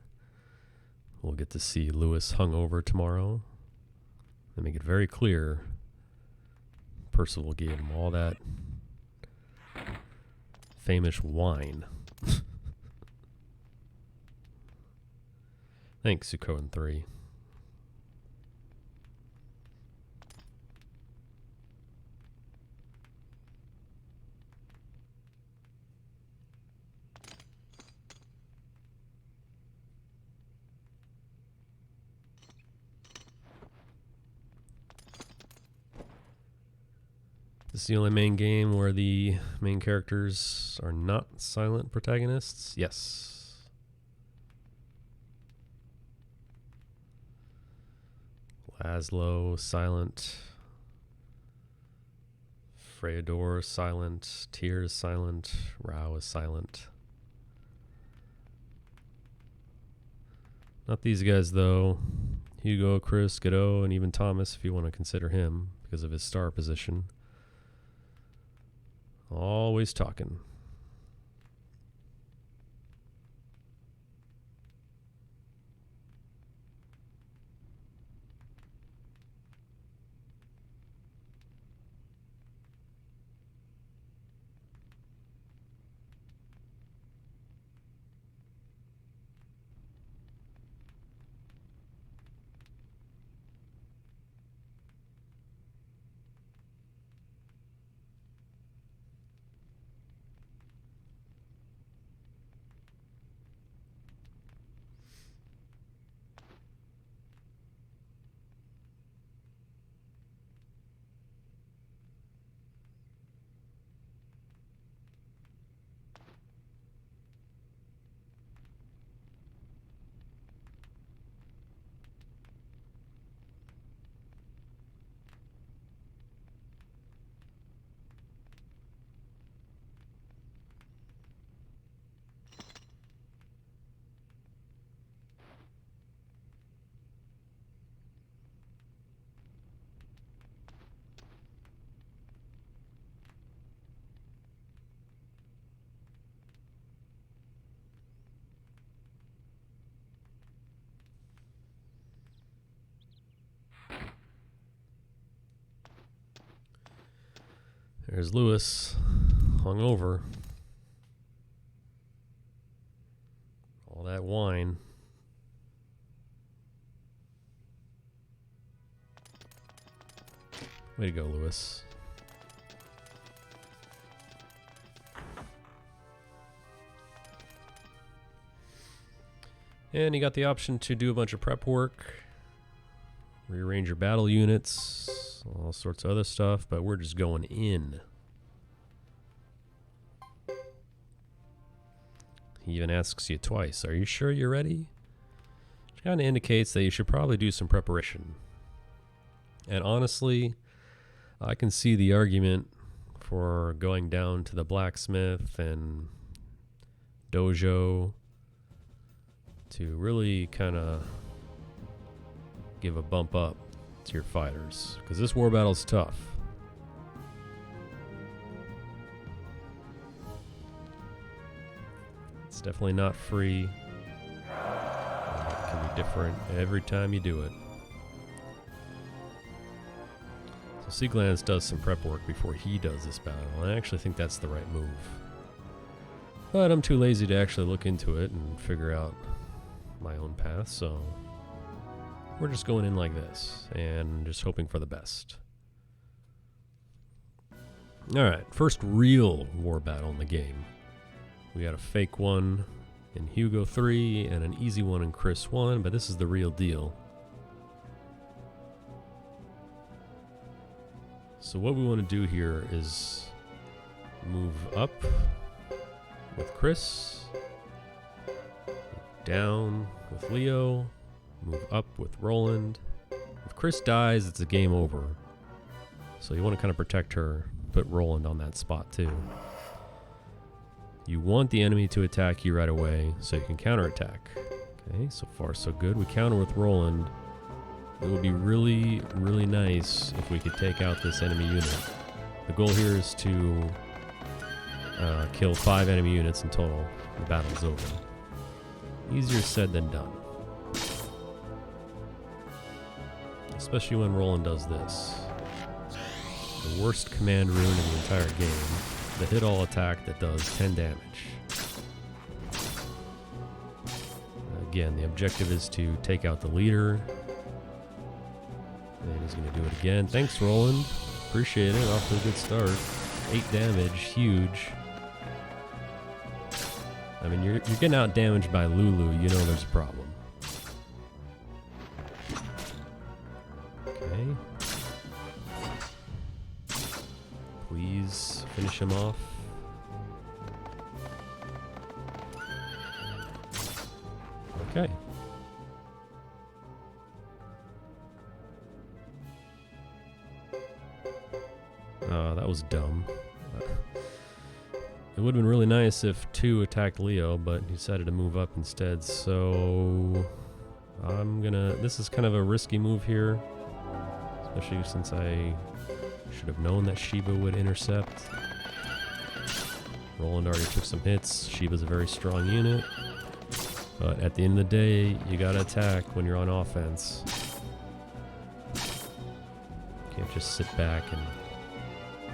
Speaker 1: We'll get to see Lewis hungover tomorrow. They make it very clear Percival gave him all that famous wine. Thanks, Suikoden 3. This is the only main game where the main characters are not silent protagonists? Yes. Laszlo, silent. Freydor, silent. Tyr is silent. Rao is silent. Not these guys, though. Hugo, Chris, Godot, and even Thomas, if you want to consider him, because of his star position. Always talking. There's Lewis, hungover. All that wine. Way to go, Lewis. And you got the option to do a bunch of prep work, rearrange your battle units, all sorts of other stuff, but we're just going in. He even asks you twice, are you sure you're ready? Which kind of indicates that you should probably do some preparation. And honestly, I can see the argument for going down to the blacksmith and dojo to really kind of give a bump up to your fighters, because this war battle's tough. It's definitely not free. It can be different every time you do it. So Seaglance does some prep work before he does this battle, and I actually think that's the right move. But I'm too lazy to actually look into it and figure out my own path, so we're just going in like this and just hoping for the best. Alright, first real war battle in the game. We got a fake one in Hugo 3 and an easy one in Chris 1, but this is the real deal. So what we want to do here is move up with Chris, down with Leo, move up with Roland. If Chris dies, it's a game over. So you want to kind of protect her, put Roland on that spot too. You want the enemy to attack you right away so you can counterattack. Okay, so far so good. We counter with Roland. It would be really, really nice if we could take out this enemy unit. The goal here is to kill 5 enemy units in total. The battle's over. Easier said than done. Especially when Roland does this. The worst command rune in the entire game. The hit all attack that does 10 damage. Again, the objective is to take out the leader. And he's going to do it again. Thanks, Roland. Appreciate it. Off to a good start. 8 damage. Huge. I mean, you're getting out damaged by Lulu. You know there's a problem. Okay. Please finish him off. Okay. That was dumb. It would have been really nice if 2 attacked Leo, but he decided to move up instead, so I'm gonna... This is kind of a risky move here, especially since I should have known that Shiba would intercept. Roland already took some hits. Shiba's a very strong unit, but at the end of the day, you gotta attack when you're on offense. You can't just sit back and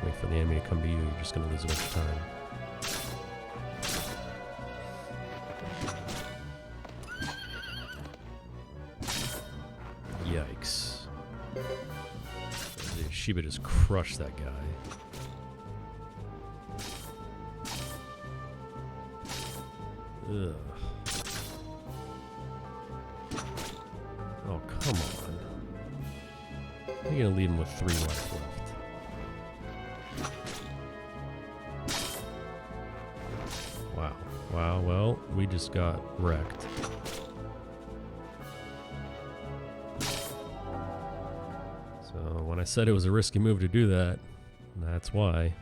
Speaker 1: wait for the enemy to come to you. You're just gonna lose a bunch of time. Yikes. Shiba just crushed that guy. Ugh. Oh, come on. You're gonna leave him with 3 life left. Wow. Wow, well, we just got wrecked. When I said it was a risky move to do that, that's why.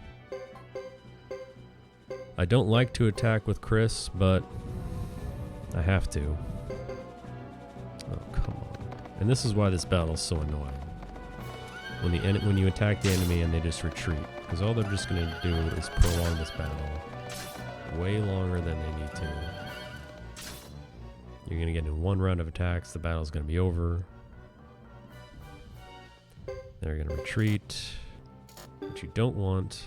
Speaker 1: I don't like to attack with Chris, but I have to. Oh, come on. And this is why this battle is so annoying. When you attack the enemy and they just retreat, because all they're just going to do is prolong this battle way longer than they need to. You're going to get in 1 round of attacks, the battle's going to be over. They're going to retreat, which you don't want.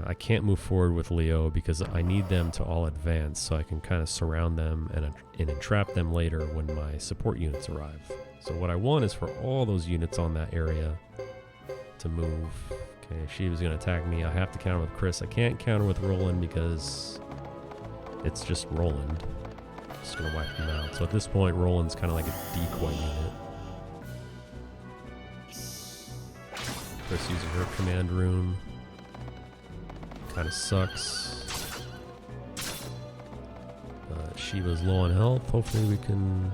Speaker 1: I can't move forward with Leo because I need them to all advance so I can kind of surround them and entrap them later when my support units arrive. So what I want is for all those units on that area to move. Okay, she was going to attack me. I have to counter with Chris. I can't counter with Roland because it's just Roland. Just going to wipe him out. So at this point, Roland's kind of like a decoy unit. Chris using her command rune. Kind of sucks. Shiva's low on health. Hopefully we can...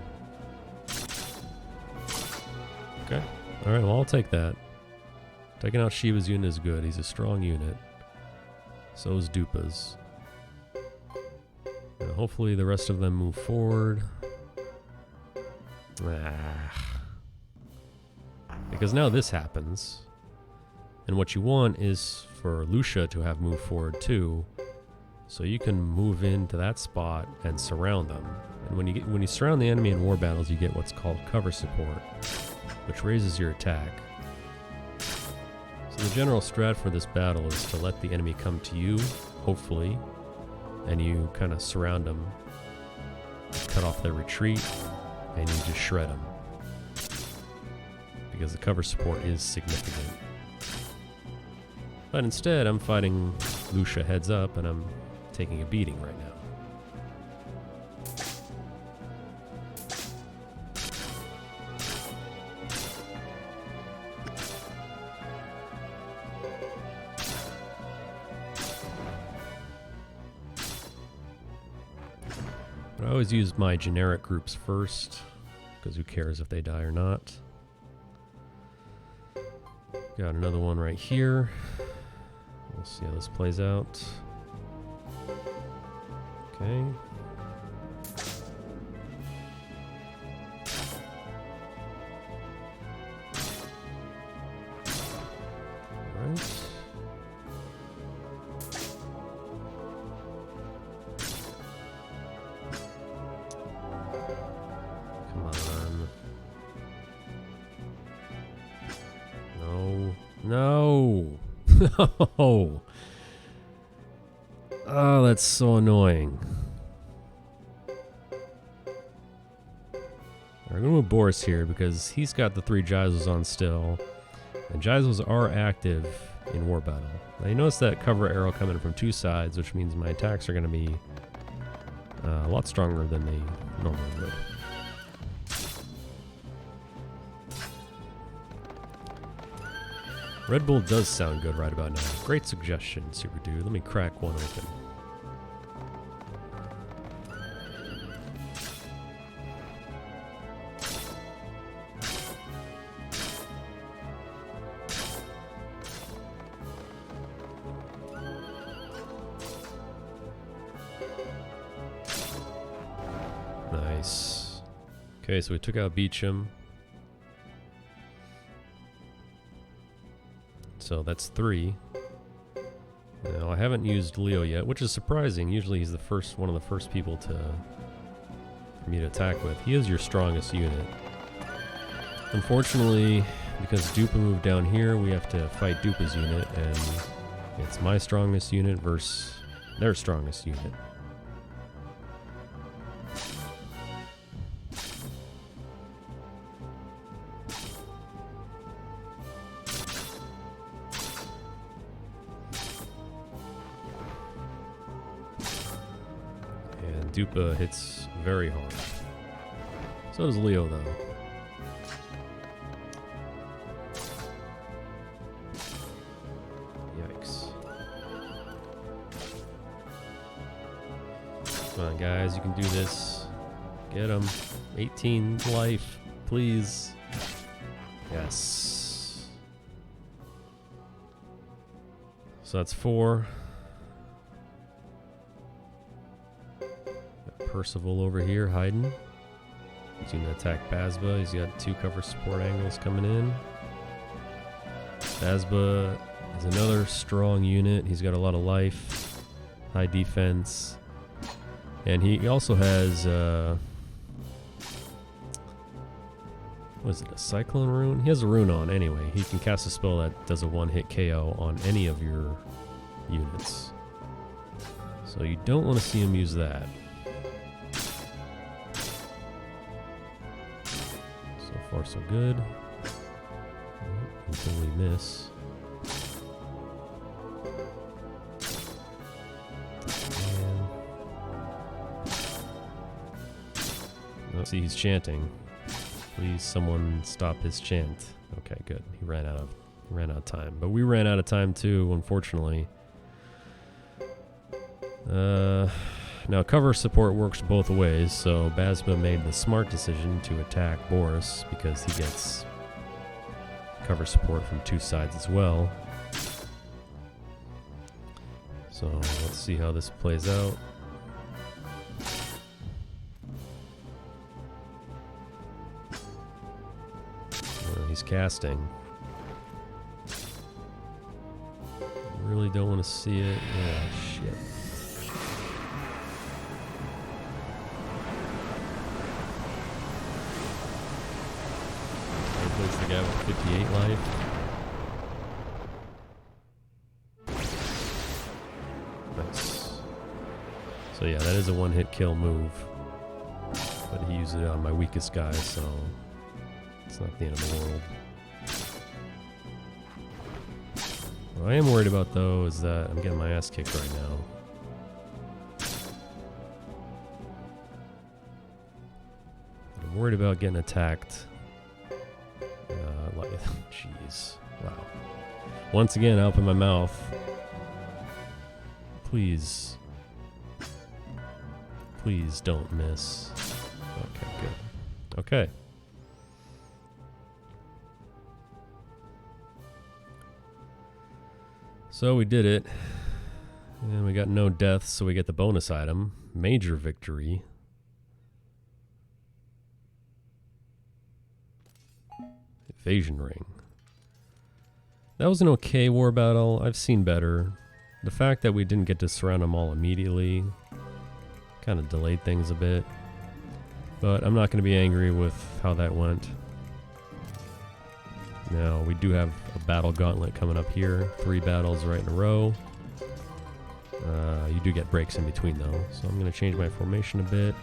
Speaker 1: Okay. Alright, well I'll take that. Taking out Shiva's unit is good. He's a strong unit. So is Dupa's. Now hopefully the rest of them move forward. Because now this happens. And what you want is for Lucia to have moved forward too. So you can move into that spot and surround them. And when you surround the enemy in war battles, you get what's called cover support, which raises your attack. So the general strat for this battle is to let the enemy come to you, hopefully, and you kind of surround them, cut off their retreat, and you just shred them. Because the cover support is significant. But instead, I'm fighting Lucia heads up, and I'm taking a beating right now. But I always use my generic groups first, because who cares if they die or not. Got another one right here. We'll see how this plays out. Okay. Alright. Come on. No. No! No! Oh, that's so annoying. We're going to move Boris here because he's got the 3 Geisels on still. And Geisels are active in War Battle. Now you notice that cover arrow coming from 2 sides, which means my attacks are going to be a lot stronger than they normally would. Red Bull does sound good right about now. Great suggestion, Super Dude. Let me crack one open. Nice. Okay, so we took out Beecham. So that's 3. Now I haven't used Leo yet, which is surprising. Usually he's the first one of the first people for me to attack with. He is your strongest unit. Unfortunately, because Dupa moved down here, we have to fight Dupa's unit, and it's my strongest unit versus their strongest unit. Dupa hits very hard. So does Leo, though. Yikes. Come on, guys, you can do this. Get him. 18 life, please. Yes. So that's 4. Percival over here hiding. He's going to attack Bazba. He's got 2 cover support angles coming in. Bazba is another strong unit. He's got a lot of life, high defense, and he also has what is it, a Cyclone rune? He has a rune on anyway. He can cast a spell that does a 1-hit KO on any of your units. So you don't want to see him use that. So far, so good. Until we miss. Oh, see, he's chanting. Please, someone stop his chant. Okay, good. He ran out of time, but we ran out of time too, unfortunately. Now, cover support works both ways, so Bazba made the smart decision to attack Boris because he gets cover support from 2 sides as well. So let's see how this plays out. He's he's casting. Really don't want to see it. Yeah, shit. Replace the guy with 58 life. Nice. So yeah, that is a one-hit kill move. But he used it on my weakest guy, so it's not the end of the world. What I am worried about, though, is that I'm getting my ass kicked right now. I'm worried about getting attacked. Jeez. Wow. Once again, I open my mouth. Please. Please don't miss. Okay, good. Okay. So we did it. And we got no deaths, so we get the bonus item. Major victory. Evasion ring. That was an okay war battle. I've seen better. The fact that we didn't get to surround them all immediately kind of delayed things a bit. But I'm not going to be angry with how that went. Now, we do have a battle gauntlet coming up here. 3 battles right in a row. You do get breaks in between, though. So I'm going to change my formation a bit.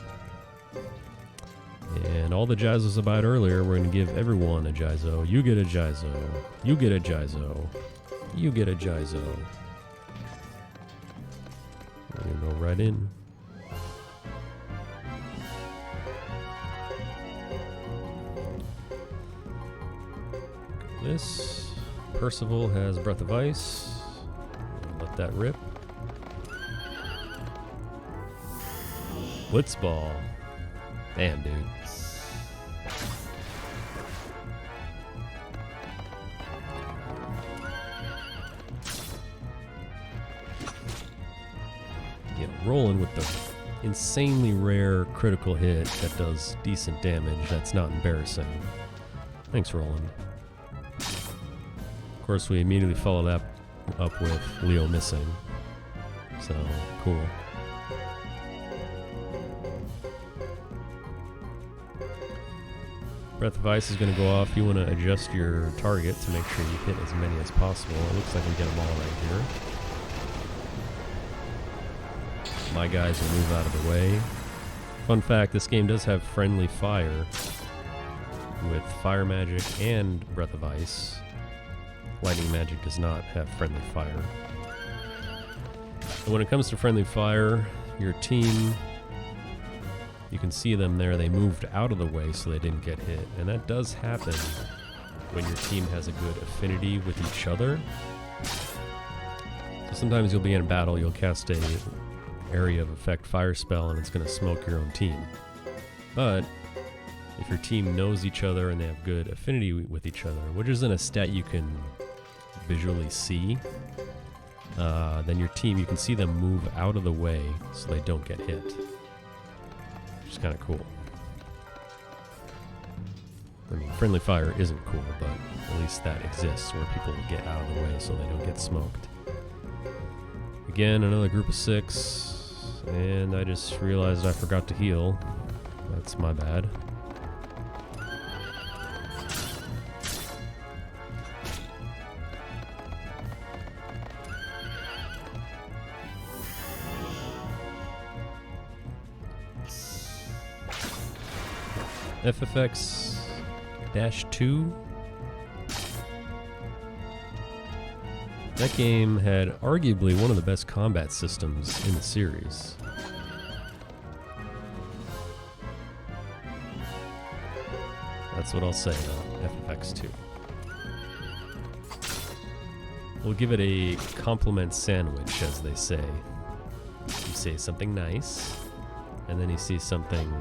Speaker 1: And all the Jizos about earlier, we're going to give everyone a Jizo. You get a Jizo. You get a Jizo. You get a Jizo. We're going to go right in. This. Percival has Breath of Ice. Let that rip. Blitzball. Damn, dude. Yeah, rolling with the insanely rare critical hit that does decent damage. That's not embarrassing. Thanks, Roland. Of course, we immediately follow that up with Leo missing. So, cool. Breath of Ice is going to go off. You want to adjust your target to make sure you hit as many as possible. It looks like we get them all right here. My guys will move out of the way. Fun fact, this game does have friendly fire with fire magic and Breath of Ice. Lightning magic does not have friendly fire. And when it comes to friendly fire, your team, you can see them there, they moved out of the way so they didn't get hit. And that does happen when your team has a good affinity with each other. So sometimes you'll be in a battle, you'll cast a area of effect fire spell and it's going to smoke your own team. But if your team knows each other and they have good affinity with each other, which isn't a stat you can visually see, then your team, you can see them move out of the way so they don't get hit. Which is kind of cool. I mean, friendly fire isn't cool, but at least that exists where people get out of the way so they don't get smoked. Again, another group of 6, and I just realized I forgot to heal. That's my bad. FFX-2. That game had arguably one of the best combat systems in the series. That's what I'll say about FFX-2. We'll give it a compliment sandwich, as they say. You say something nice, and then you see something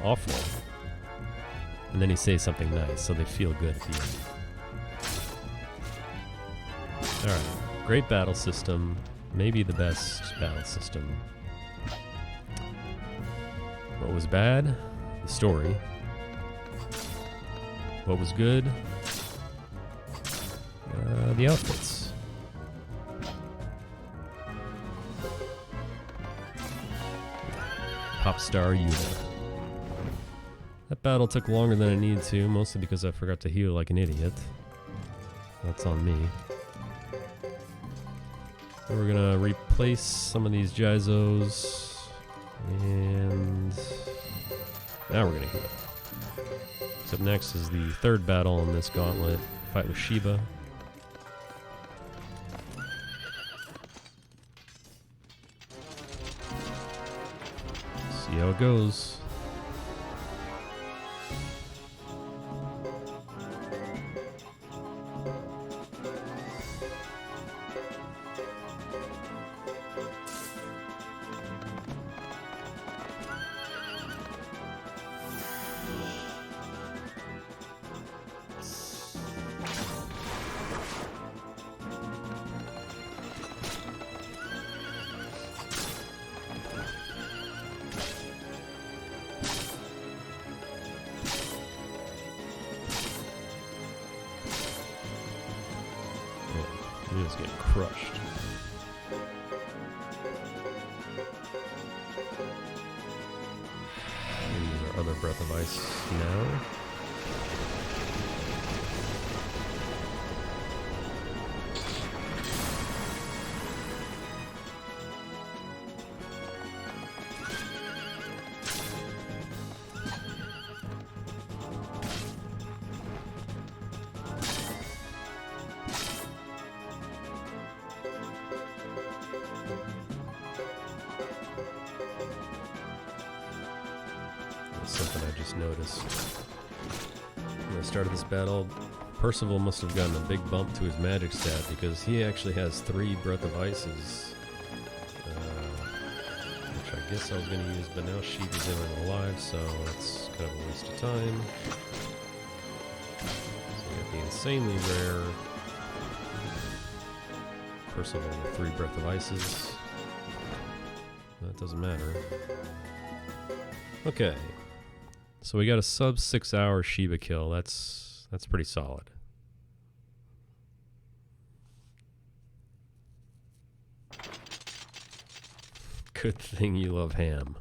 Speaker 1: awful. And then he says something nice, so they feel good at the end. Alright, great battle system. Maybe the best battle system. What was bad? The story. What was good? The outfits. Popstar Yuga. That battle took longer than it needed to, mostly because I forgot to heal like an idiot. That's on me. So we're gonna replace some of these Jizos, and now we're gonna heal. So up next is the third battle in this gauntlet, fight with Shiba. See how it goes. He is getting crushed. And use our other Breath of Ice now. Something I just noticed. When I started this battle, Percival must have gotten a big bump to his magic stat because he actually has 3 Breath of Ices. Which I guess I was going to use, but now Shiba's in and alive, so it's kind of a waste of time. So we got the insanely rare Percival with 3 Breath of Ices. That doesn't matter. Okay. So we got a sub 6 hour Shiba kill. That's pretty solid. Good thing you love ham.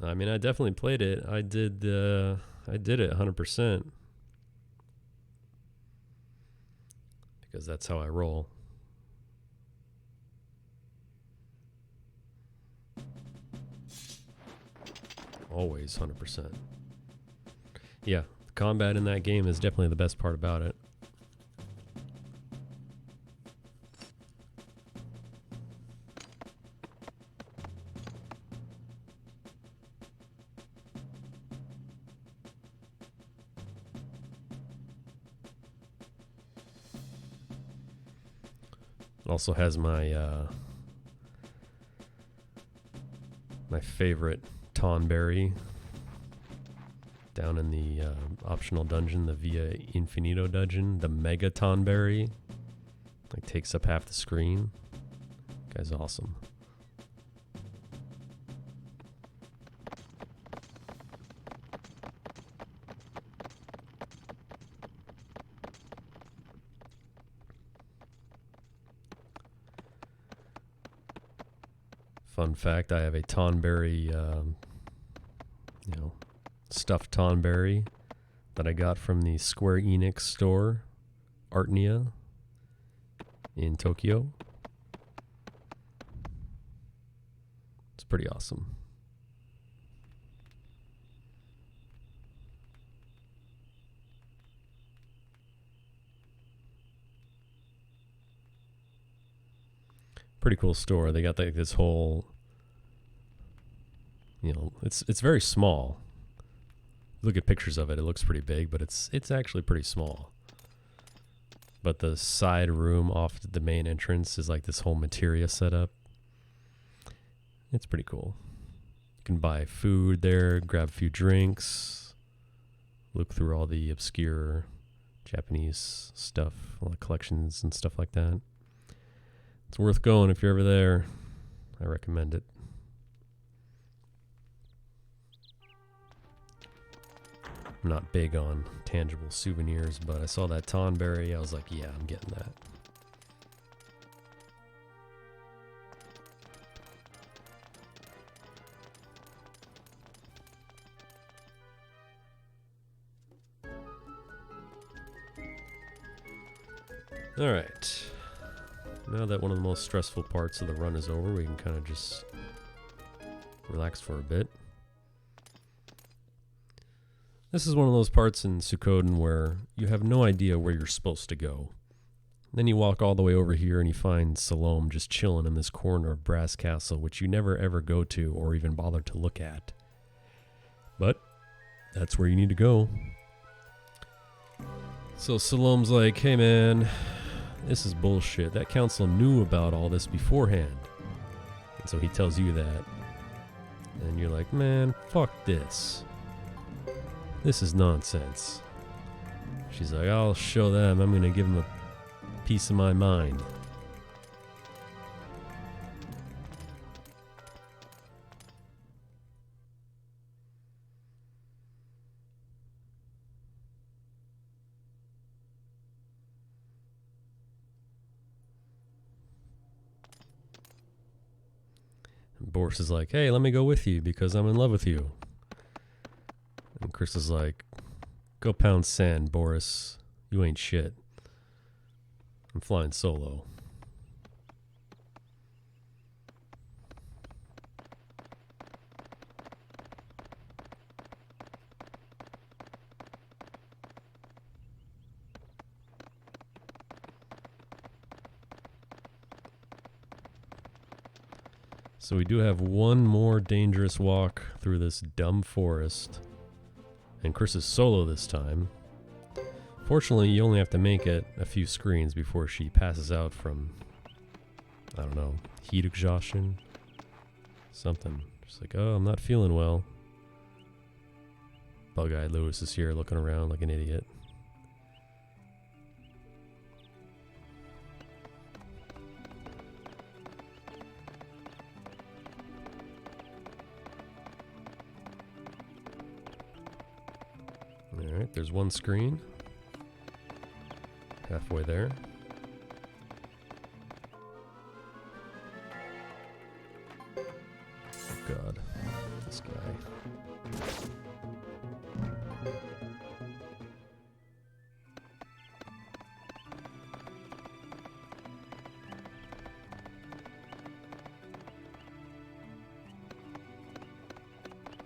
Speaker 1: I mean, I definitely played it. I did it 100% because that's how I roll. Always 100%. Yeah, the combat in that game is definitely the best part about it. It also has my my favorite Tonberry down in the optional dungeon, the Via Infinito dungeon, the Mega Tonberry. Like takes up half the screen. Guy's awesome. Fun fact, I have a Tonberry, stuffed Tonberry that I got from the Square Enix store, Artnia, in Tokyo. It's pretty awesome. Pretty cool store. They got like this whole, it's very small. Look at pictures of it. It looks pretty big, but it's actually pretty small. But the side room off the main entrance is like this whole materia setup. It's pretty cool. You can buy food there, grab a few drinks, look through all the obscure Japanese stuff, all the collections and stuff like that. It's worth going if you're ever there. I recommend it. I'm not big on tangible souvenirs, but I saw that tonberry. I was like, yeah, I'm getting that. Alright. Now that one of the most stressful parts of the run is over, we can kind of just relax for a bit. This is one of those parts in Suikoden where you have no idea where you're supposed to go. Then you walk all the way over here and you find Salome just chilling in this corner of Brass Castle, which you never ever go to or even bother to look at. But that's where you need to go. So Salome's like, hey man, this is bullshit. That council knew about all this beforehand. And so he tells you that. And you're like, man, fuck this. This is nonsense. She's like, I'll show them. I'm going to give them a piece of my mind. And Boris is like, hey, let me go with you because I'm in love with you. And Chris is like, go pound sand, Boris. You ain't shit. I'm flying solo. So we do have one more dangerous walk through this dumb forest. And Chris is solo this time. Fortunately, you only have to make it a few screens before she passes out from, I don't know, heat exhaustion? Something. She's like, oh, I'm not feeling well. Bug-eyed Lewis is here looking around like an idiot. Alright, there's one screen. Halfway there. Oh god, this guy.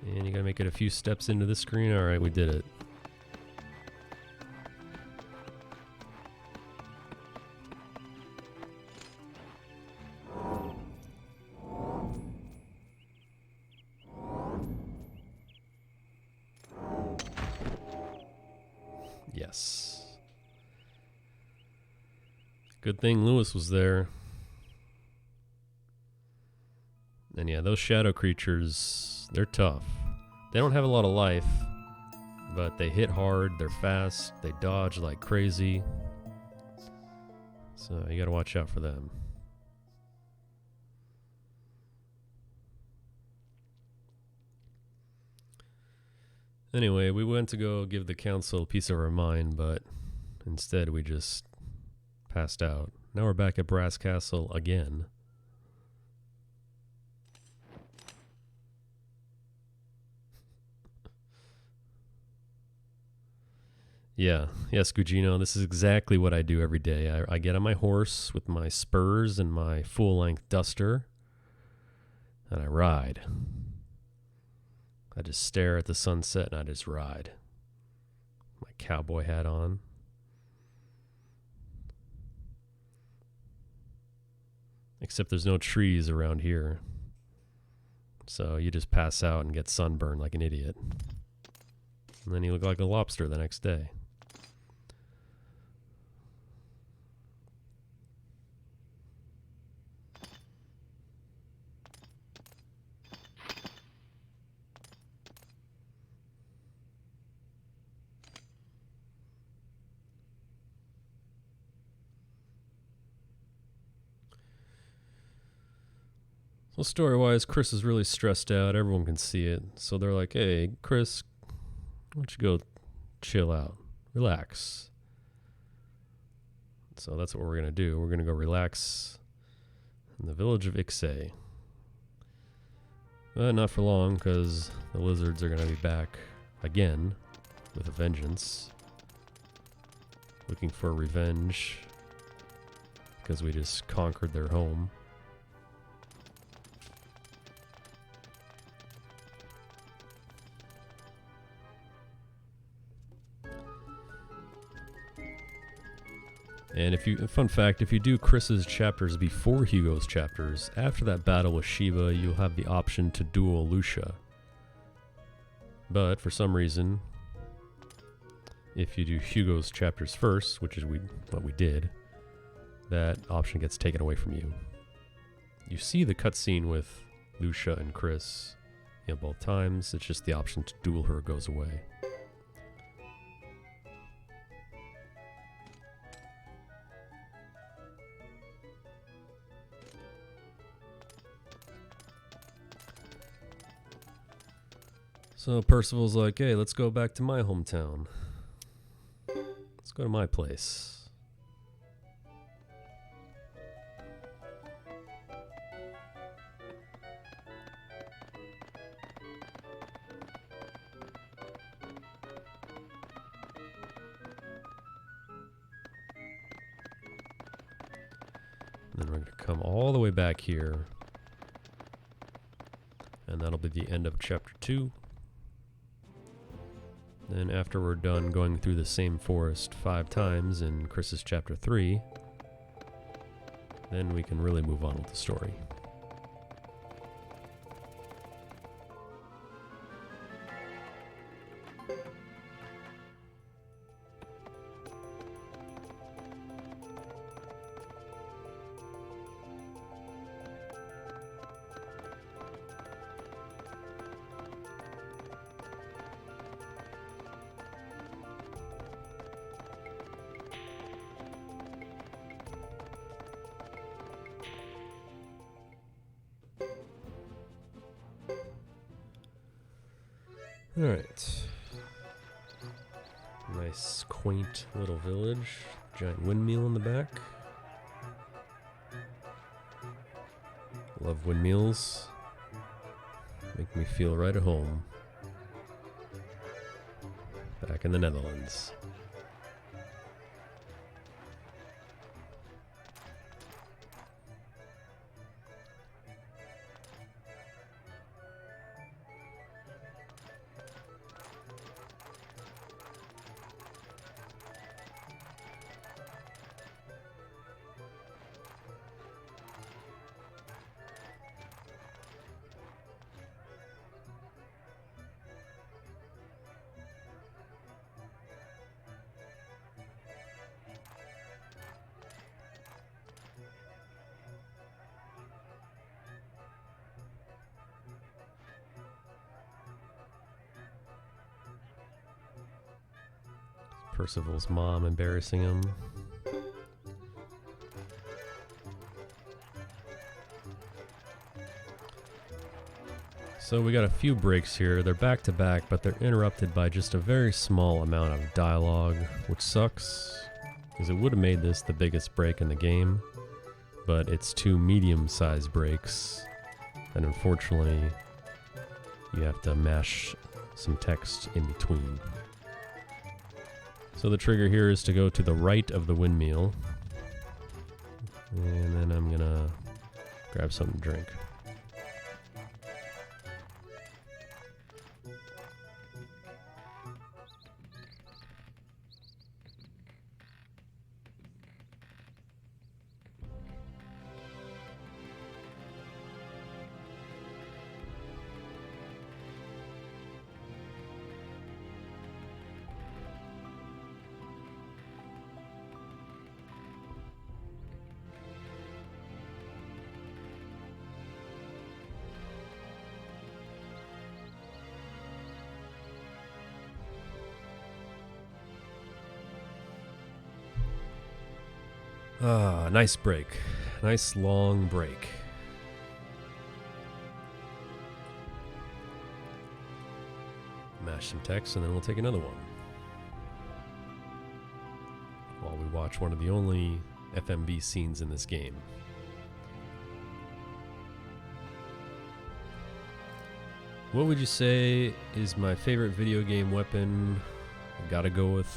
Speaker 1: And you gotta make it a few steps into this screen. Alright, we did it. Yes. Good thing Lewis was there. And yeah, those shadow creatures, they're tough. They don't have a lot of life, but they hit hard, they're fast, they dodge like crazy. So you gotta watch out for them. Anyway, we went to go give the council a piece of our mind, but instead we just passed out. Now we're back at Brass Castle again. Yeah, yes, Gugino, this is exactly what I do every day. I get on my horse with my spurs and my full-length duster, and I ride. I just stare at the sunset and I just ride. My cowboy hat on. Except there's no trees around here. So you just pass out and get sunburned like an idiot. And then you look like a lobster the next day. So story-wise, Chris is really stressed out. Everyone can see it. So they're like, hey, Chris, why don't you go chill out, relax. So that's what we're going to do. We're going to go relax in the village of Ixay. But not for long, because the lizards are going to be back again with a vengeance. Looking for revenge, because we just conquered their home. And fun fact, if you do Chris's chapters before Hugo's chapters, after that battle with Shiva, you'll have the option to duel Lucia. But for some reason, if you do Hugo's chapters first, which is what we did, that option gets taken away from you. You see the cutscene with Lucia and Chris, both times. It's just the option to duel her goes away. So Percival's like, hey, let's go back to my hometown. Let's go to my place. And then we're going to come all the way back here. And that'll be the end of chapter 2. Then after we're done going through the same forest 5 times in Chris's chapter 3, then we can really move on with the story. Alright. Nice, quaint little village. Giant windmill in the back. Love windmills. Make me feel right at home. Back in the Netherlands. Percival's mom embarrassing him. So we got a few breaks here. They're back to back, but they're interrupted by just a very small amount of dialogue, which sucks, because it would have made this the biggest break in the game, but it's 2 medium-sized breaks, and unfortunately, you have to mash some text in between. So the trigger here is to go to the right of the windmill. And then I'm gonna grab something to drink. Ah, nice break. Nice long break. Mash some text and then we'll take another one. watch one of the only FMV scenes in this game. What would you say is my favorite video game weapon? I gotta go with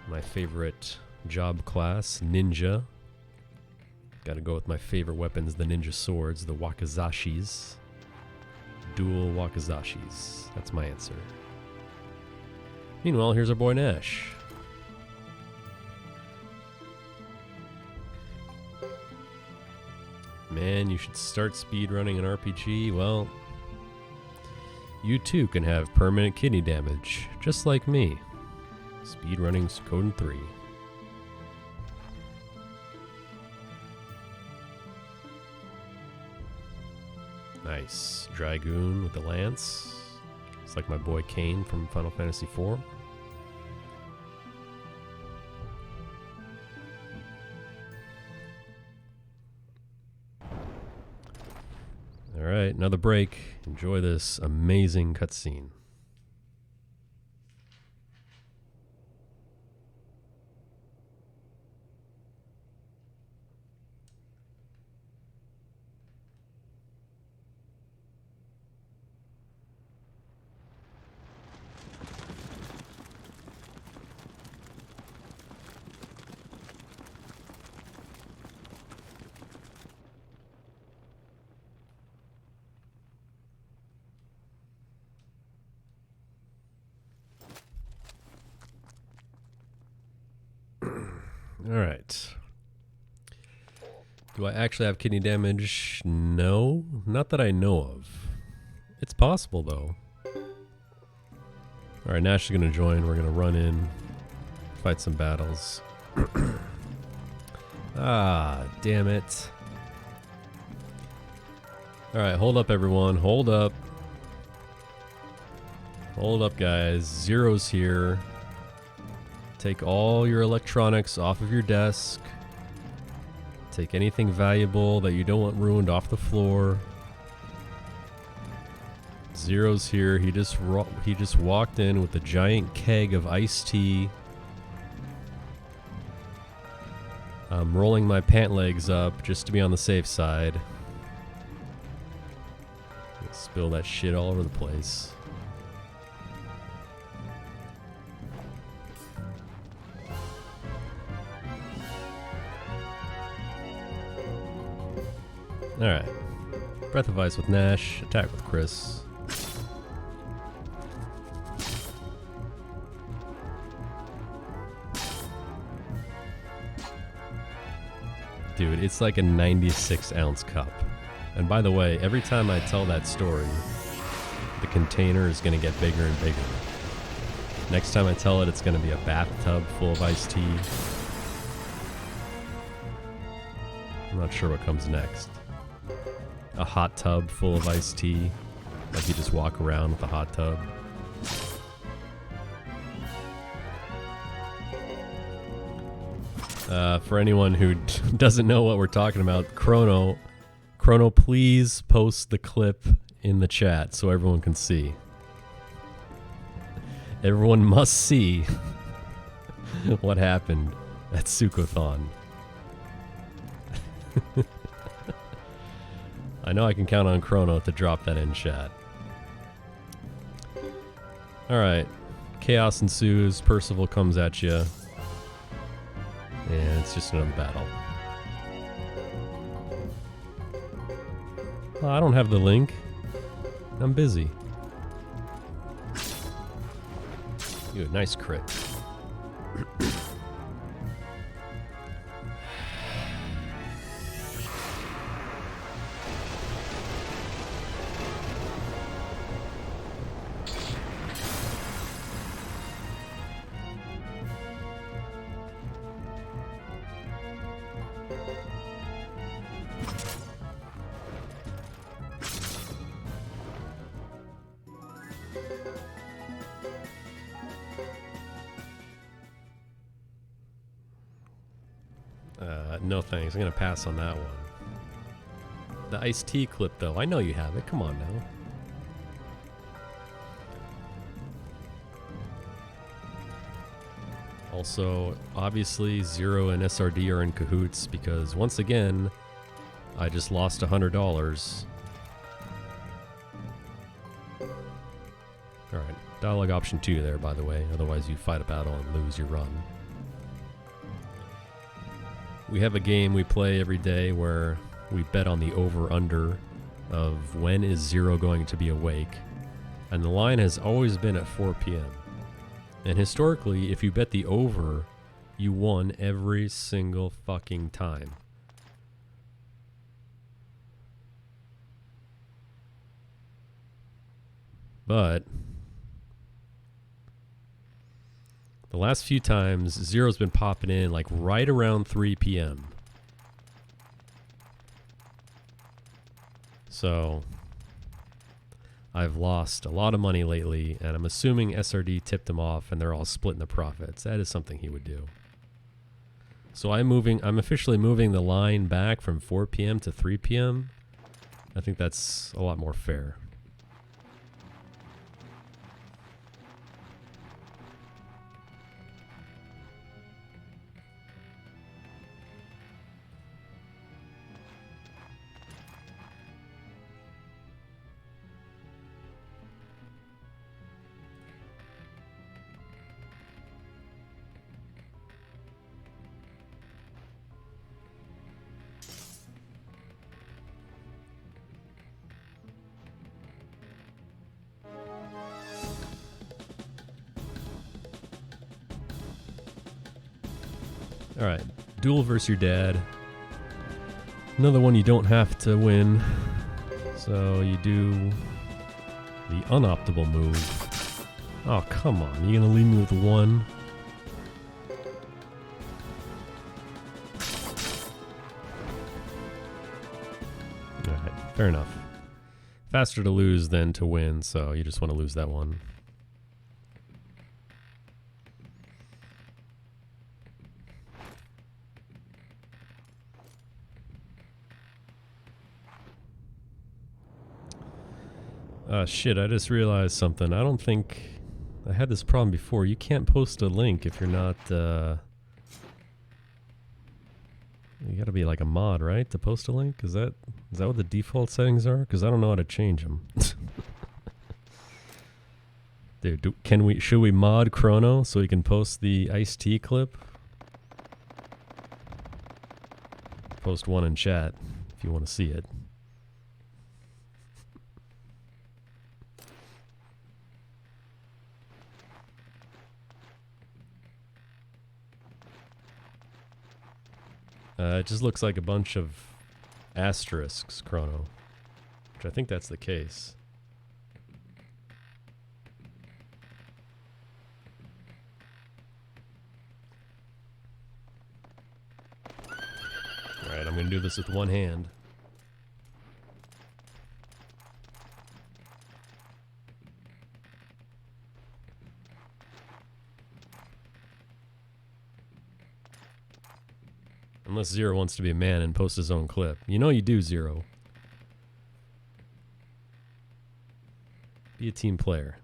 Speaker 1: my favorite job class, ninja. Gotta go with my favorite weapons, the ninja swords, the wakizashis. Dual wakizashis. That's my answer. Meanwhile, here's our boy Nash. Man, you should start speedrunning an RPG. Well, you too can have permanent kidney damage, just like me. Speedrunning Suikoden 3. Nice. Dragoon with the lance. It's like my boy Kane from Final Fantasy IV. Alright, another break. Enjoy this amazing cutscene. Alright. Do I actually have kidney damage? No, not that I know of. It's possible though. Alright, Nash is going to join. We're going to run in, fight some battles. Ah, damn it. Alright, hold up everyone. Hold up. Hold up guys. Zero's here. Take all your electronics off of your desk. Take anything valuable that you don't want ruined off the floor. Zero's here. He just walked in with a giant keg of iced tea. I'm rolling my pant legs up just to be on the safe side. Spill that shit all over the place. Alright. Breath of Ice with Nash. Attack with Chris. Dude, it's like a 96-ounce cup. And by the way, every time I tell that story, the container is going to get bigger and bigger. Next time I tell it, it's going to be a bathtub full of iced tea. I'm not sure what comes next. A hot tub full of iced tea. Like you just walk around with a hot tub. For anyone who doesn't know what we're talking about, Chrono, please post the clip in the chat so everyone can see. Everyone must see what happened at Suikoden. I know I can count on Chrono to drop that in chat. Alright. Chaos ensues. Percival comes at you. And it's just another battle. Oh, I don't have the link. I'm busy. Ooh, nice crit. No thanks. I'm gonna pass on that one. The iced tea clip, though. I know you have it. Come on now. Also, obviously, Zero and SRD are in cahoots because, once again, I just lost $100. Alright, dialogue option 2 there, by the way. Otherwise, you fight a battle and lose your run. We have a game we play every day where we bet on the over-under of when is Zero going to be awake. And the line has always been at 4 p.m. And historically, if you bet the over, you won every single fucking time. But the last few times, Zero's been popping in like right around 3 p.m. So I've lost a lot of money lately, and I'm assuming SRD tipped him off and they're all splitting the profits. That is something he would do. So I'm officially moving the line back from 4 p.m. to 3 p.m. I think that's a lot more fair. Alright, duel versus your dad. Another one you don't have to win. So you do the unoptimal move. Oh, come on. You're going to leave me with 1? Alright, fair enough. Faster to lose than to win, so you just want to lose that one. Shit, I just realized something. I don't think I had this problem before. You can't post a link if you're not, you gotta be like a mod, right, to post a link? Is that what the default settings are? Because I don't know how to change them. Dude, should we mod Chrono so we can post the iced tea clip? Post one in chat if you want to see it. It just looks like a bunch of asterisks, Chrono. Which I think that's the case. Alright, I'm gonna do this with one hand. Unless Zero wants to be a man and post his own clip. You know you do, Zero. Be a team player.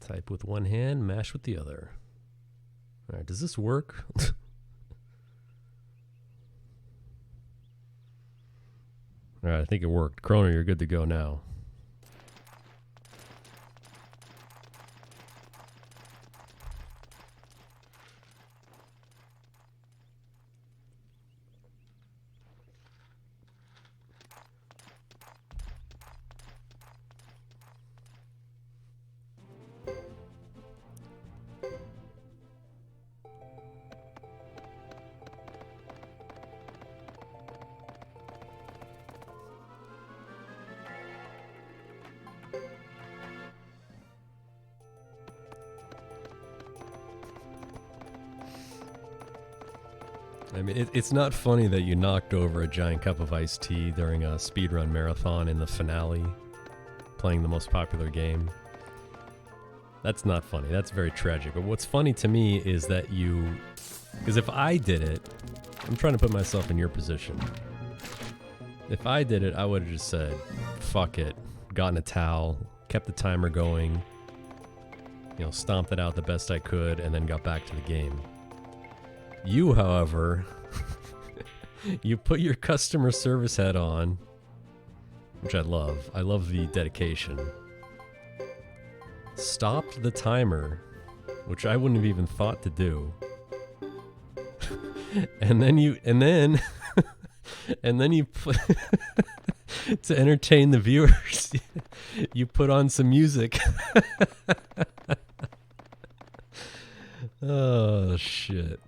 Speaker 1: Type with one hand, mash with the other. Alright, does this work? Alright, I think it worked. Chrono, you're good to go now. I mean, it's not funny that you knocked over a giant cup of iced tea during a speedrun marathon in the finale, playing the most popular game. That's not funny. That's very tragic. But what's funny to me is that you... Because if I did it, I'm trying to put myself in your position. If I did it, I would have just said, fuck it, gotten a towel, kept the timer going, you know, stomped it out the best I could, and then got back to the game. You, however, you put your customer service hat on, which I love. I love the dedication. Stopped the timer, which I wouldn't have even thought to do. and then you put to entertain the viewers, you put on some music. Oh shit.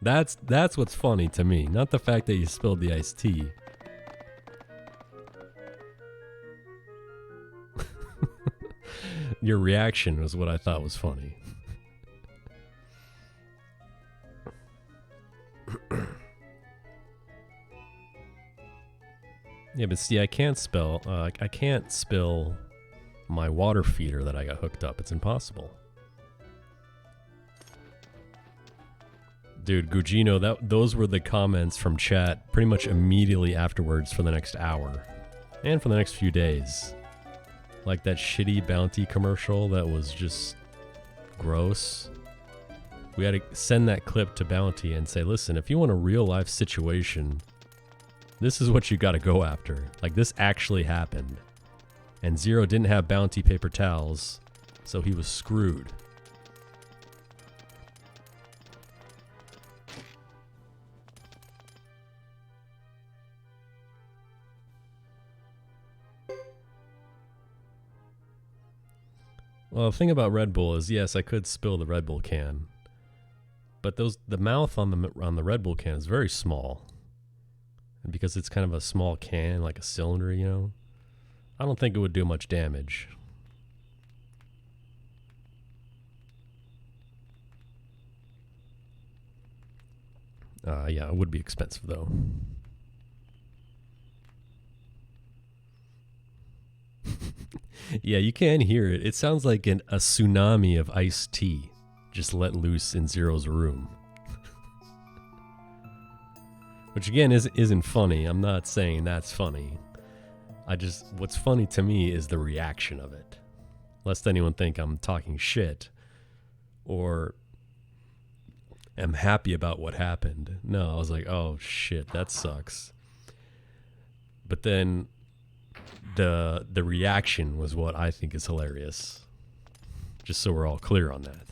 Speaker 1: That's what's funny to me, not the fact that you spilled the iced tea. Your reaction was what I thought was funny. Yeah, but see, I can't spill my water feeder that I got hooked up. It's impossible. Dude, Gugino, those were the comments from chat pretty much immediately afterwards for the next hour. And for the next few days. Like that shitty Bounty commercial that was just gross. We had to send that clip to Bounty and say, listen, if you want a real life situation, this is what you gotta go after. Like, this actually happened. And Zero didn't have Bounty paper towels, so he was screwed. Well, the thing about Red Bull is, yes, I could spill the Red Bull can, but the mouth on the Red Bull can is very small, and because it's kind of a small can, like a cylinder, you know, I don't think it would do much damage. Yeah, it would be expensive though. Yeah, you can hear it. It sounds like a tsunami of iced tea just let loose in Zero's room. Which again isn't funny. I'm not saying that's funny. What's funny to me is the reaction of it. Lest anyone think I'm talking shit or am happy about what happened. No, I was like, oh shit, that sucks. But then the reaction was what I think is hilarious. Just so we're all clear on that.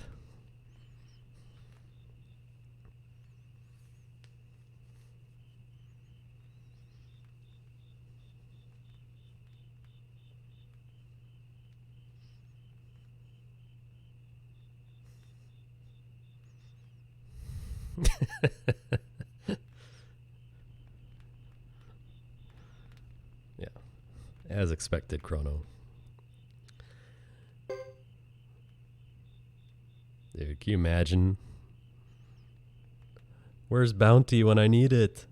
Speaker 1: Yeah, as expected, Chrono. Dude, can you imagine? Where's Bounty when I need it?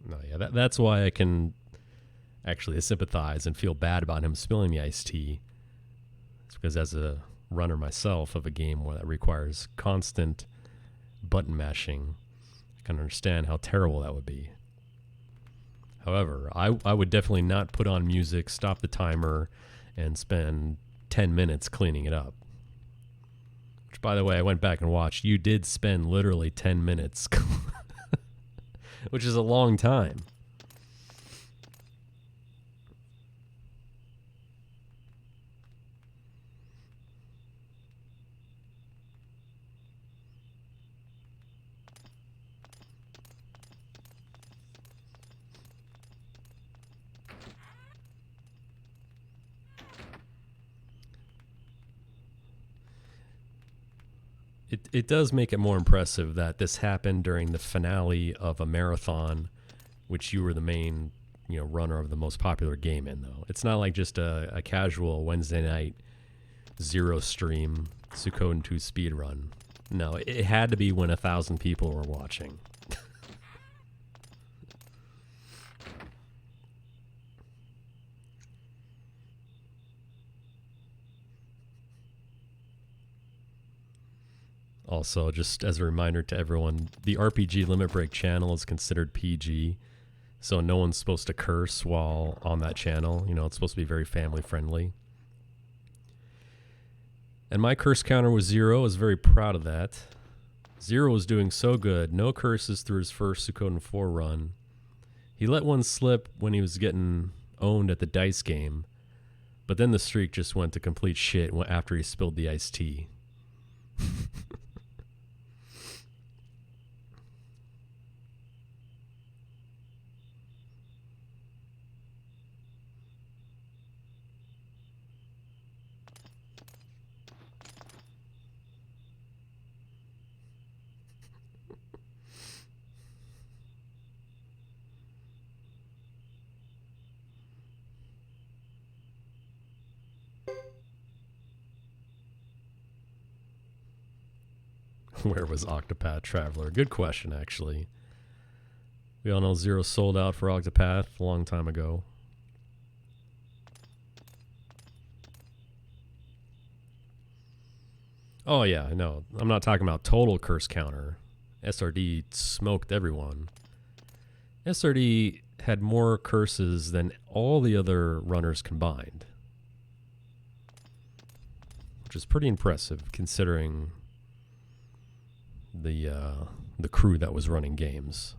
Speaker 1: No, yeah, that's why I can actually sympathize and feel bad about him spilling the iced tea. It's because as a runner myself of a game where that requires constant button mashing, I can understand how terrible that would be. However, I would definitely not put on music, stop the timer, and spend 10 minutes cleaning it up. Which, by the way, I went back and watched. You did spend literally 10 minutes, which is a long time. It does make it more impressive that this happened during the finale of a marathon, which you were the main runner of the most popular game in, though. It's not like just a casual Wednesday night zero stream Suikoden 2 speedrun. No, it had to be when 1,000 people were watching. Also, just as a reminder to everyone, the RPG Limit Break channel is considered PG, so no one's supposed to curse while on that channel. It's supposed to be very family friendly. And my curse counter was 0. I was very proud of that. 0 was doing so good. No curses through his first Suikoden 4 run. He let one slip when he was getting owned at the dice game, but then the streak just went to complete shit after he spilled the iced tea. Where was Octopath Traveler? Good question, actually. We all know 0 sold out for Octopath a long time ago. Oh, yeah, no. I'm not talking about total curse counter. SRD smoked everyone. SRD had more curses than all the other runners combined, which is pretty impressive considering the crew that was running games.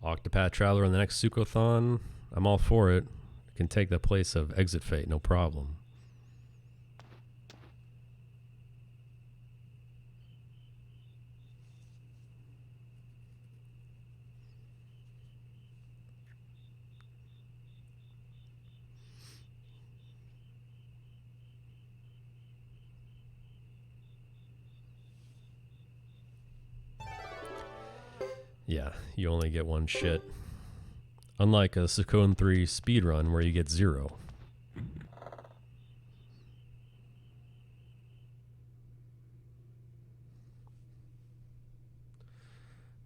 Speaker 1: Octopath Traveler in the next Suikothon, I'm all for it. Can take the place of Exit Fate, no problem. Yeah, you only get one shit. Unlike a Suikoden 3 speedrun where you get 0.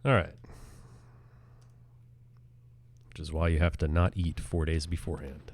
Speaker 1: Alright. Which is why you have to not eat 4 days beforehand.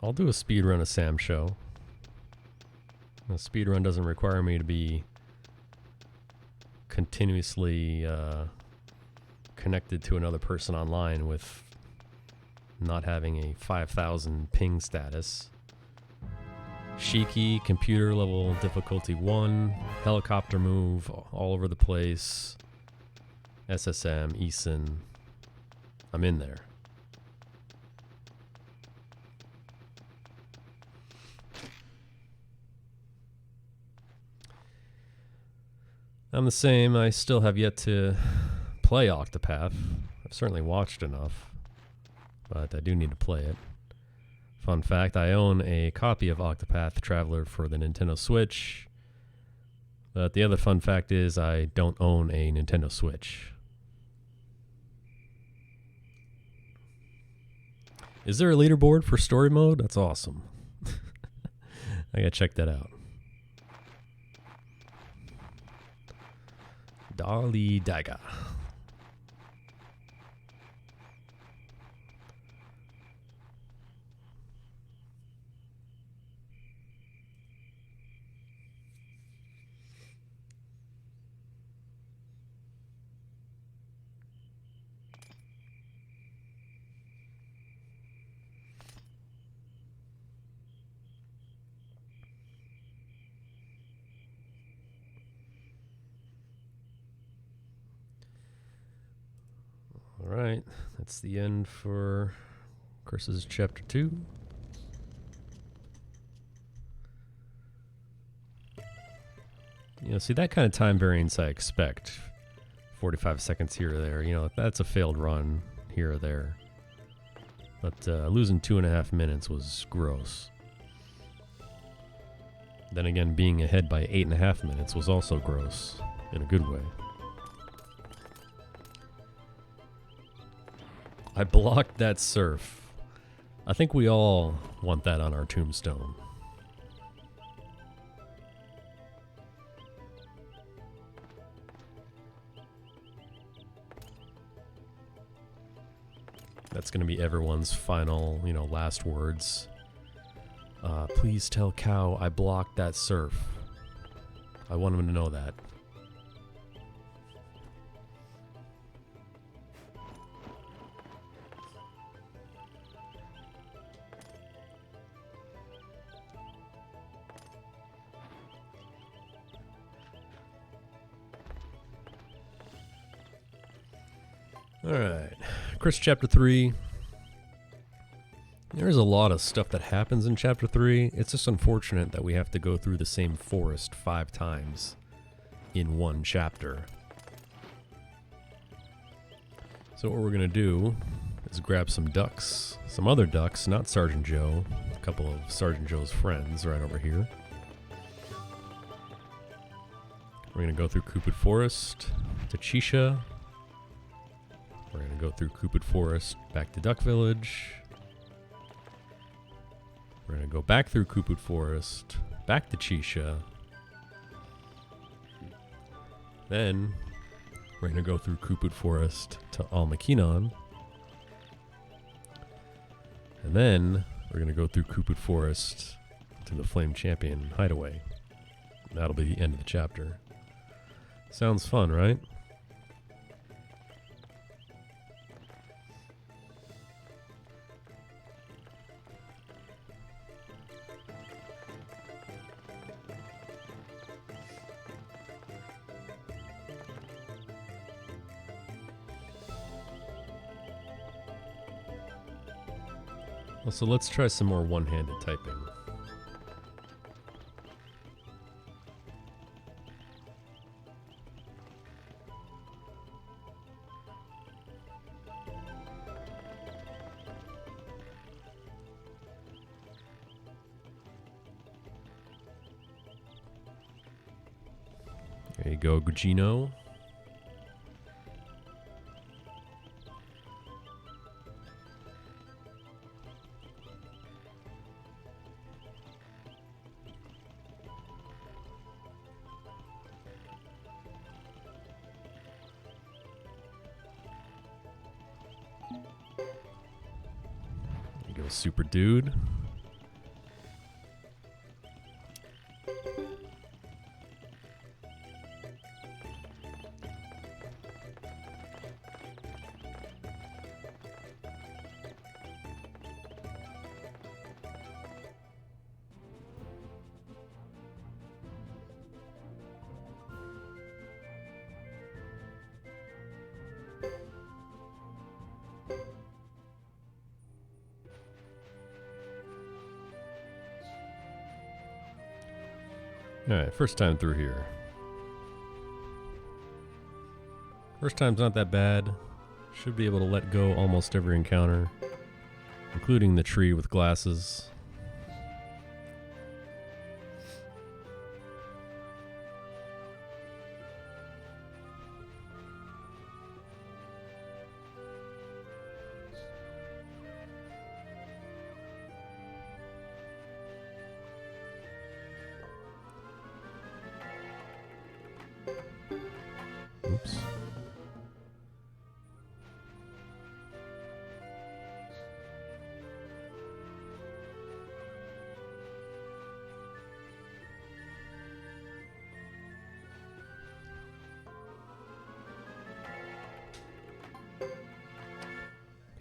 Speaker 1: I'll do a speedrun of Sam show. A speedrun doesn't require me to be continuously connected to another person online with not having a 5,000 ping status. Shiki, computer level difficulty 1, helicopter move all over the place, SSM, Eason. I'm in there. I'm the same. I still have yet to play Octopath. I've certainly watched enough, but I do need to play it. Fun fact, I own a copy of Octopath Traveler for the Nintendo Switch. But the other fun fact is I don't own a Nintendo Switch. Is there a leaderboard for story mode? That's awesome. I gotta check that out. Dali Daga. Alright, that's the end for Curses Chapter 2. You know, see, that kind of time variance I expect. 45 seconds here or there. You know, that's a failed run here or there. But losing 2.5 minutes was gross. Then again, being ahead by 8.5 minutes was also gross, in a good way. I blocked that surf. I think we all want that on our tombstone. That's going to be everyone's final, you know, last words. Please tell Cow I blocked that surf. I want him to know that. Alright, Chris Chapter 3. There's a lot of stuff that happens in Chapter 3. It's just unfortunate that we have to go through the same forest 5 times in one chapter. So what we're going to do is grab some ducks, some other ducks, not Sergeant Joe, a couple of Sergeant Joe's friends right over here. We're going to go through Cupid Forest to Chisha. We're going to go through Cupid Forest back to Duck Village. We're going to go back through Cupid Forest, back to Chisha. Then we're going to go through Cupid Forest to Almakinon. And then we're going to go through Cupid Forest to the Flame Champion Hideaway. That'll be the end of the chapter. Sounds fun, right? Well, so let's try some more one-handed typing. There you go, Gugino. There you go, Super Dude. Alright, first time through here. First time's not that bad. Should be able to let go almost every encounter, including the tree with glasses. Oops.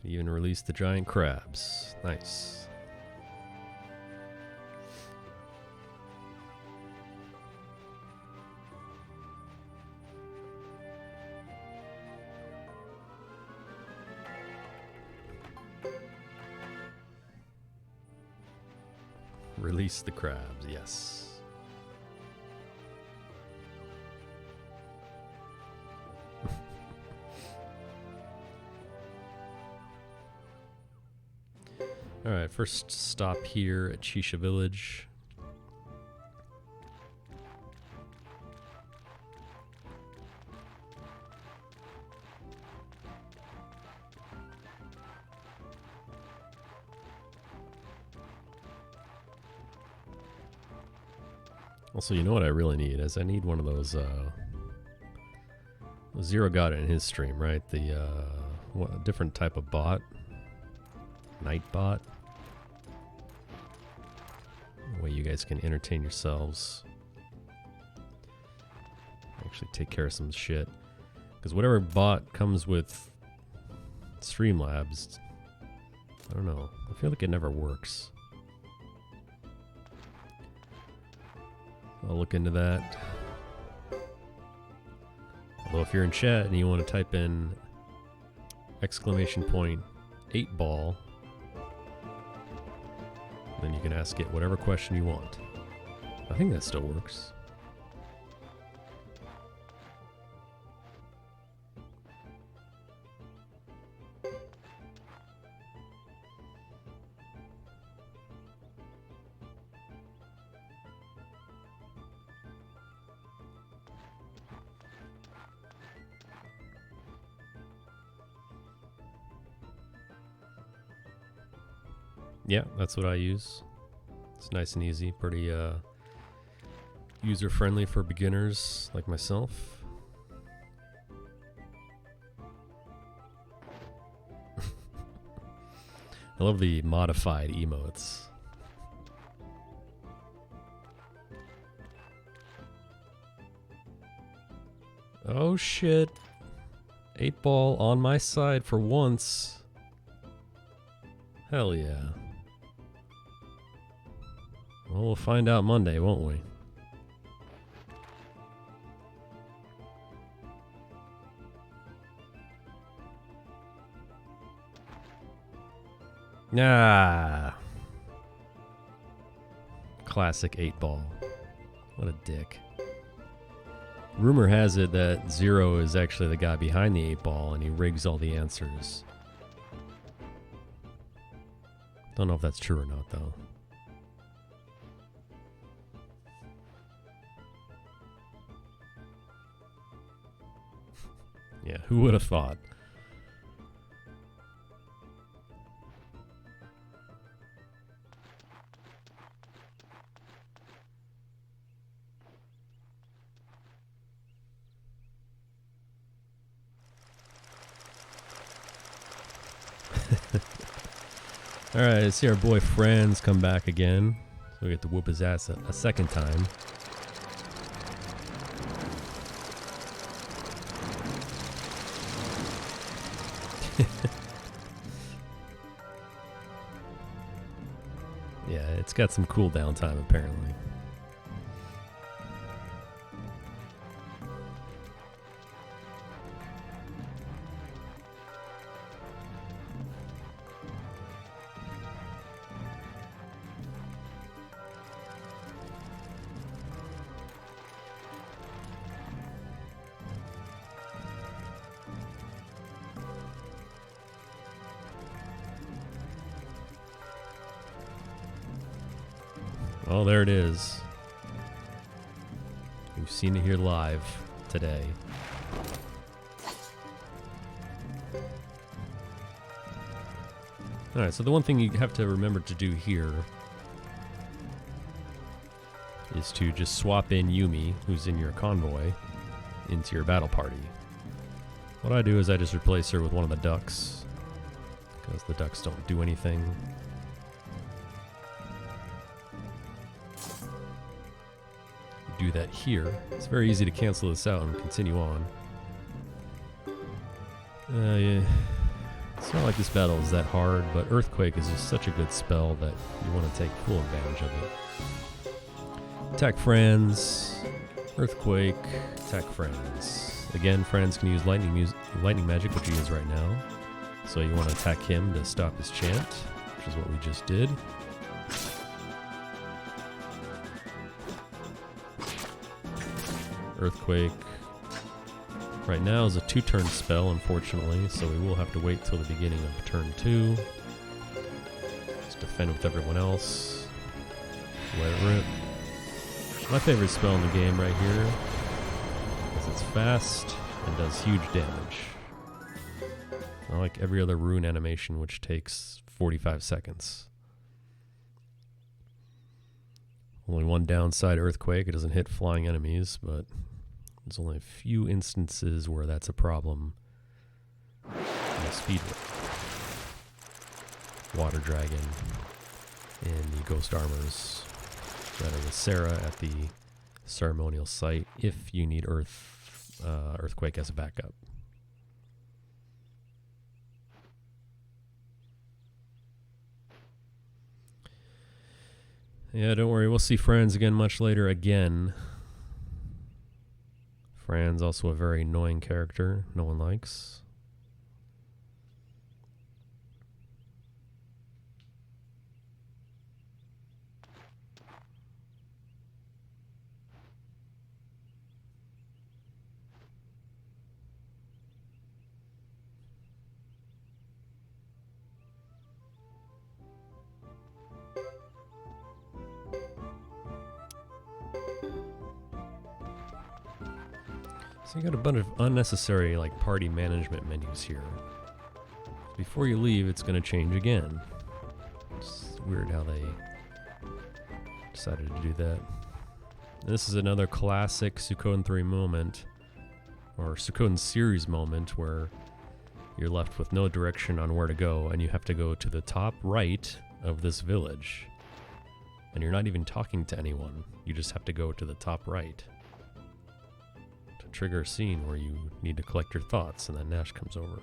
Speaker 1: Can even release the giant crabs. Nice. Release the crabs, yes. Alright, first stop here at Shisha Village. Also, you know what I really need is I need one of those, Zero got it in his stream, right? The, what, a different type of bot. Night bot. A way you guys can entertain yourselves. Actually take care of some shit. Because whatever bot comes with Streamlabs, I don't know. I feel like it never works. I'll look into that. Although if you're in chat and you want to type in exclamation point 8-ball, then you can ask it whatever question you want. I think that still works. Yeah, that's what I use. It's nice and easy, pretty user-friendly for beginners like myself. I love the modified emotes. Oh shit. 8-ball on my side for once. Hell yeah. Well, we'll find out Monday, won't we? Ah. Classic 8-ball. What a dick. Rumor has it that Zero is actually the guy behind the 8-ball and he rigs all the answers. Don't know if that's true or not, though. Yeah, who would have thought? Alright, let's see our boy Franz come back again. So we get to whoop his ass a second time. Yeah, it's got some cooldown time apparently. Oh, there it is. We've seen it here live today. Alright, so the one thing you have to remember to do here is to just swap in Yumi, who's in your convoy, into your battle party. What I do is I just replace her with one of the ducks, because the ducks don't do anything. Do that here. It's very easy to cancel this out and continue on. Yeah. It's not like this battle is that hard, but Earthquake is just such a good spell that you want to take full advantage of it. Attack friends. Earthquake. Attack friends. Again, friends can use lightning magic, which he is right now. So you want to attack him to stop his chant, which is what we just did. Earthquake right now is a 2-turn spell, unfortunately, so we will have to wait till the beginning of turn 2. Just defend with everyone else. Let it rip. My favorite spell in the game right here is it's fast and does huge damage. Not like every other rune animation, which takes 45 seconds. Only one downside, Earthquake. It doesn't hit flying enemies, but there's only a few instances where that's a problem in the speedrun. Water Dragon and the Ghost Armors that are with Sarah at the ceremonial site if you need Earthquake as a backup. Yeah, don't worry. We'll see Franz again much later again. Franz also a very annoying character no one likes. So you got a bunch of unnecessary like party management menus here. Before you leave, it's going to change again. It's weird how they decided to do that. This is another classic Suikoden 3 moment, or Suikoden series moment, where you're left with no direction on where to go, and you have to go to the top right of this village. And you're not even talking to anyone. You just have to go to the top right. Trigger a scene where you need to collect your thoughts, and then Nash comes over.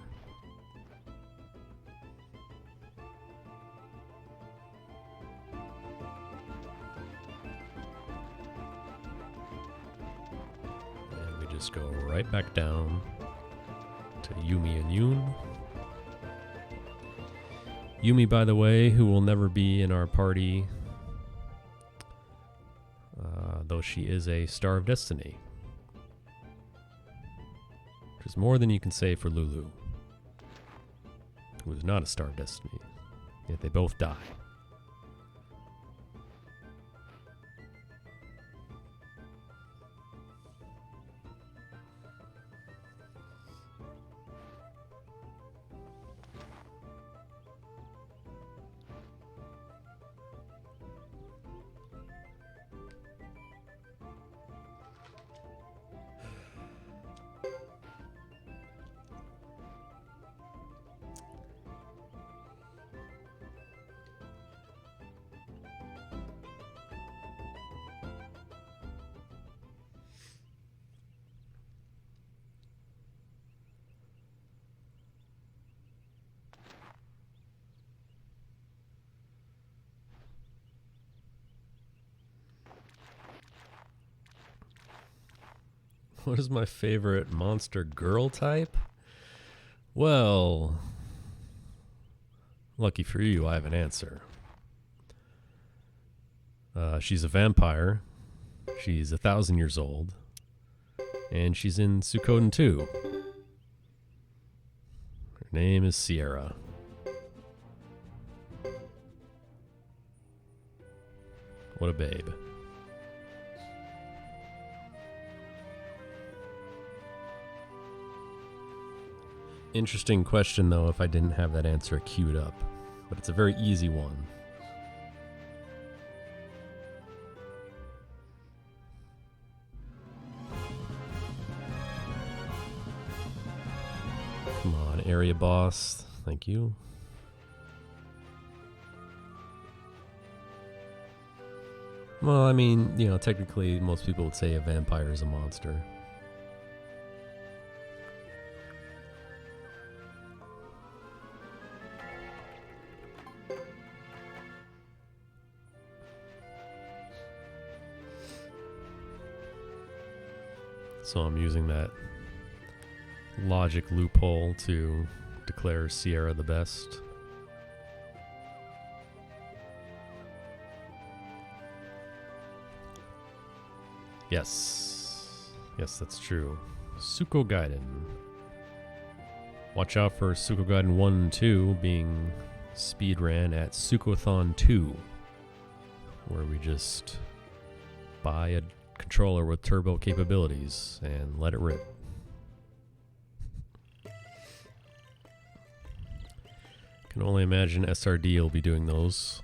Speaker 1: And we just go right back down to Yumi and Yoon. Yumi, by the way, who will never be in our party, though she is a Star of Destiny. Which is more than you can say for Lulu, who is not a Star of Destiny, yet they both die. What is my favorite monster girl type? Well, lucky for you, I have an answer. She's a vampire. She's 1,000 years old. And she's in Suikoden 2. Her name is Sierra. What a babe. Interesting question, though, if I didn't have that answer queued up. But it's a very easy one. Come on, area boss. Thank you. Well, I mean, you know, technically most people would say a vampire is a monster. So I'm using that logic loophole to declares Sierra the best. Yes. Yes, that's true. Suikoden. Watch out for Suikoden 1 and 2 being speedran at Suikothon 2, where we just buy a controller with turbo capabilities and let it rip. Can only imagine SRD will be doing those.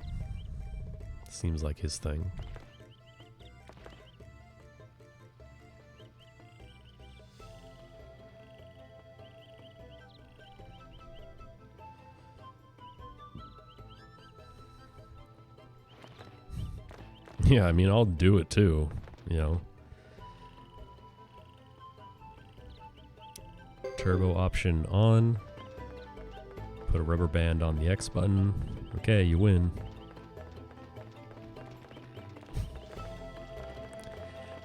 Speaker 1: Seems like his thing. Yeah, I mean, I'll do it too, you know. Turbo option on. Put a rubber band on the X button. Okay, you win.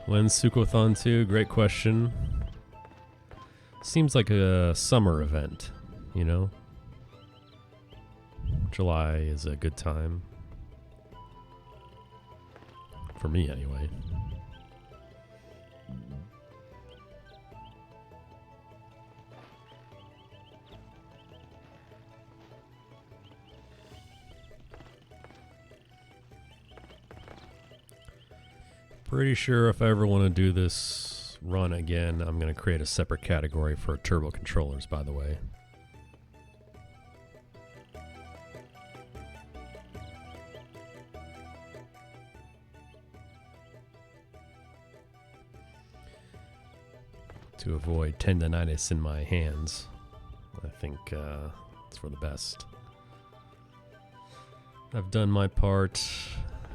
Speaker 1: When's Suikothon 2? Great question. Seems like a summer event, you know. July is a good time. For me, anyway. Pretty sure if I ever want to do this run again, I'm going to create a separate category for turbo controllers, by the way. To avoid tendinitis in my hands. I think it's for the best. I've done my part.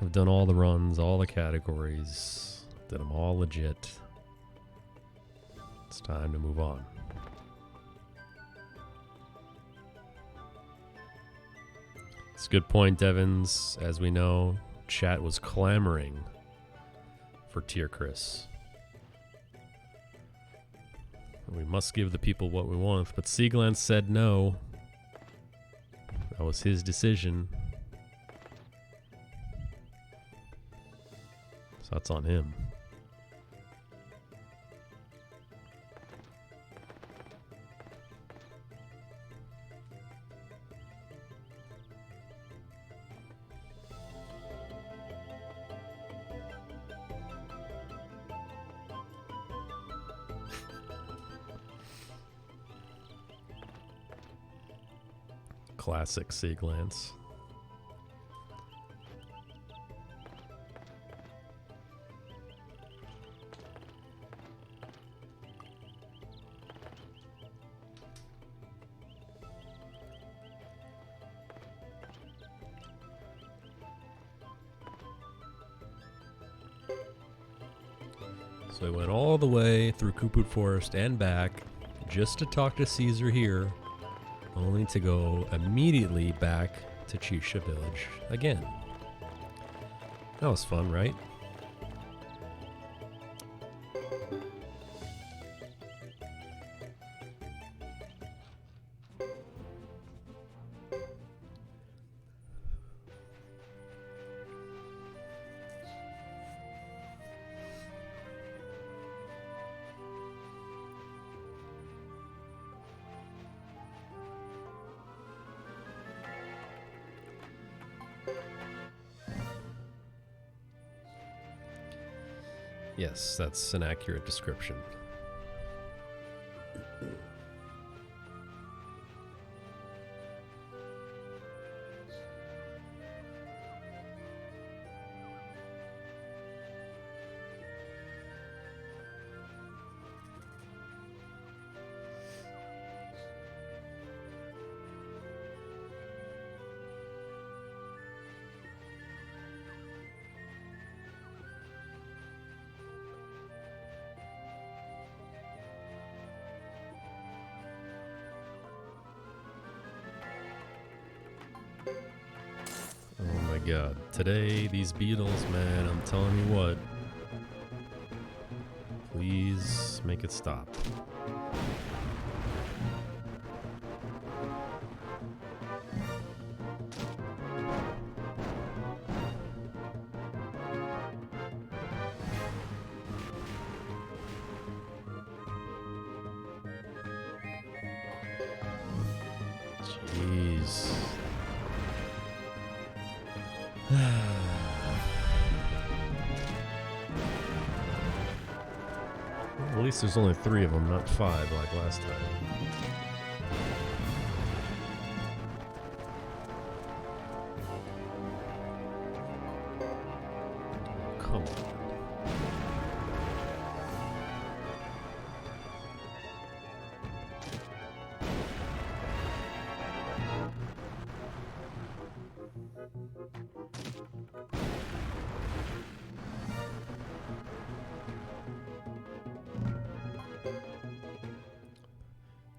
Speaker 1: I've done all the runs, all the categories. Did them all legit. It's time to move on. It's a good point, Devins. As we know, chat was clamoring for Tier Chris. We must give the people what we want, but Seaglan said no. That was his decision. So that's on him. Classic Seaglance. So I went all the way through Kuput Forest and back just to talk to Caesar here, only to go immediately back to Chisha Village again. That was fun, right? Yes, that's an accurate description. God, today these Beatles, man, I'm telling you what. Please make it stop. Jeez. Well, at least there's only 3 of them, not 5 like last time. Come on.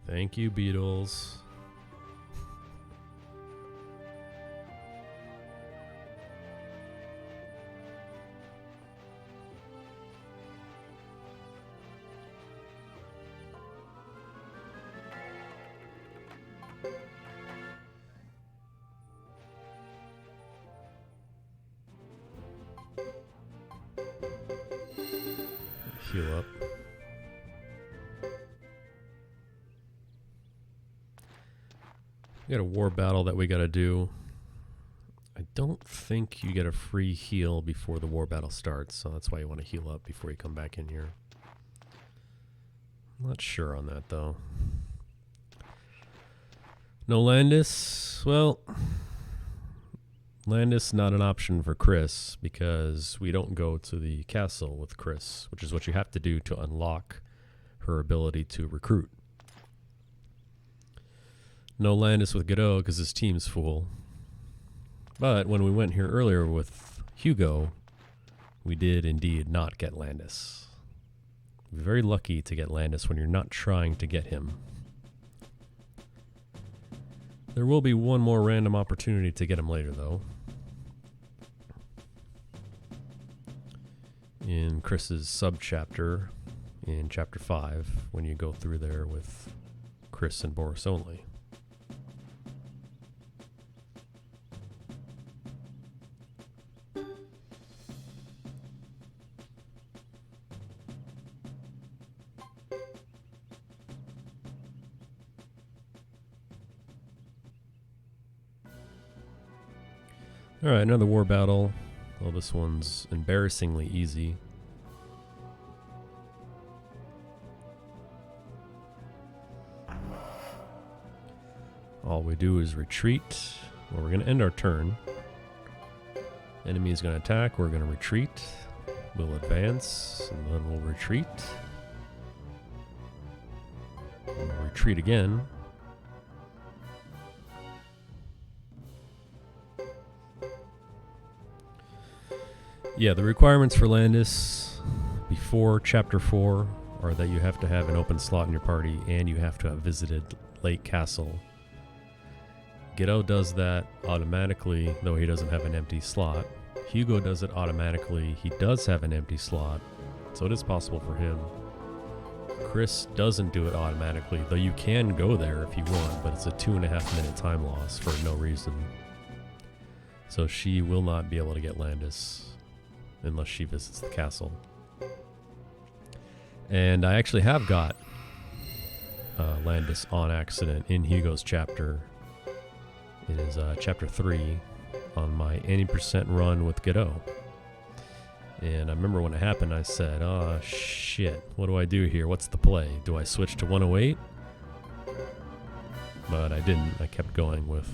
Speaker 1: Thank you, Beatles. Heal up. We got a war battle that we got to do. I don't think you get a free heal before the war battle starts, so that's why you want to heal up before you come back in here. I'm not sure on that, though. No Landis. Well, Landis not an option for Chris because we don't go to the castle with Chris, which is what you have to do to unlock her ability to recruit. No Landis with Godot because his team's full. But when we went here earlier with Hugo, we did indeed not get Landis. Very lucky to get Landis when you're not trying to get him. There will be one more random opportunity to get him later, though. In Chris's sub-chapter in Chapter 5, when you go through there with Chris and Boris only. Alright, another war battle. Well, this one's embarrassingly easy. All we do is retreat. Well, we're going to end our turn. Enemy is going to attack. We're going to retreat. We'll advance, and then we'll retreat. We'll retreat again. Yeah, the requirements for Landis before Chapter 4 are that you have to have an open slot in your party and you have to have visited Lake Castle. Godot does that automatically, though he doesn't have an empty slot. Hugo does it automatically. He does have an empty slot, so it is possible for him. Chris doesn't do it automatically, though you can go there if you want, but it's a 2.5 minute time loss for no reason. So she will not be able to get Landis unless she visits the castle. And I actually have got Landis on accident in Hugo's chapter. It is Chapter 3 on my any % run with Godot. And I remember when it happened, I said, oh shit, what do I do here? What's the play? Do I switch to 108? But I didn't. I kept going with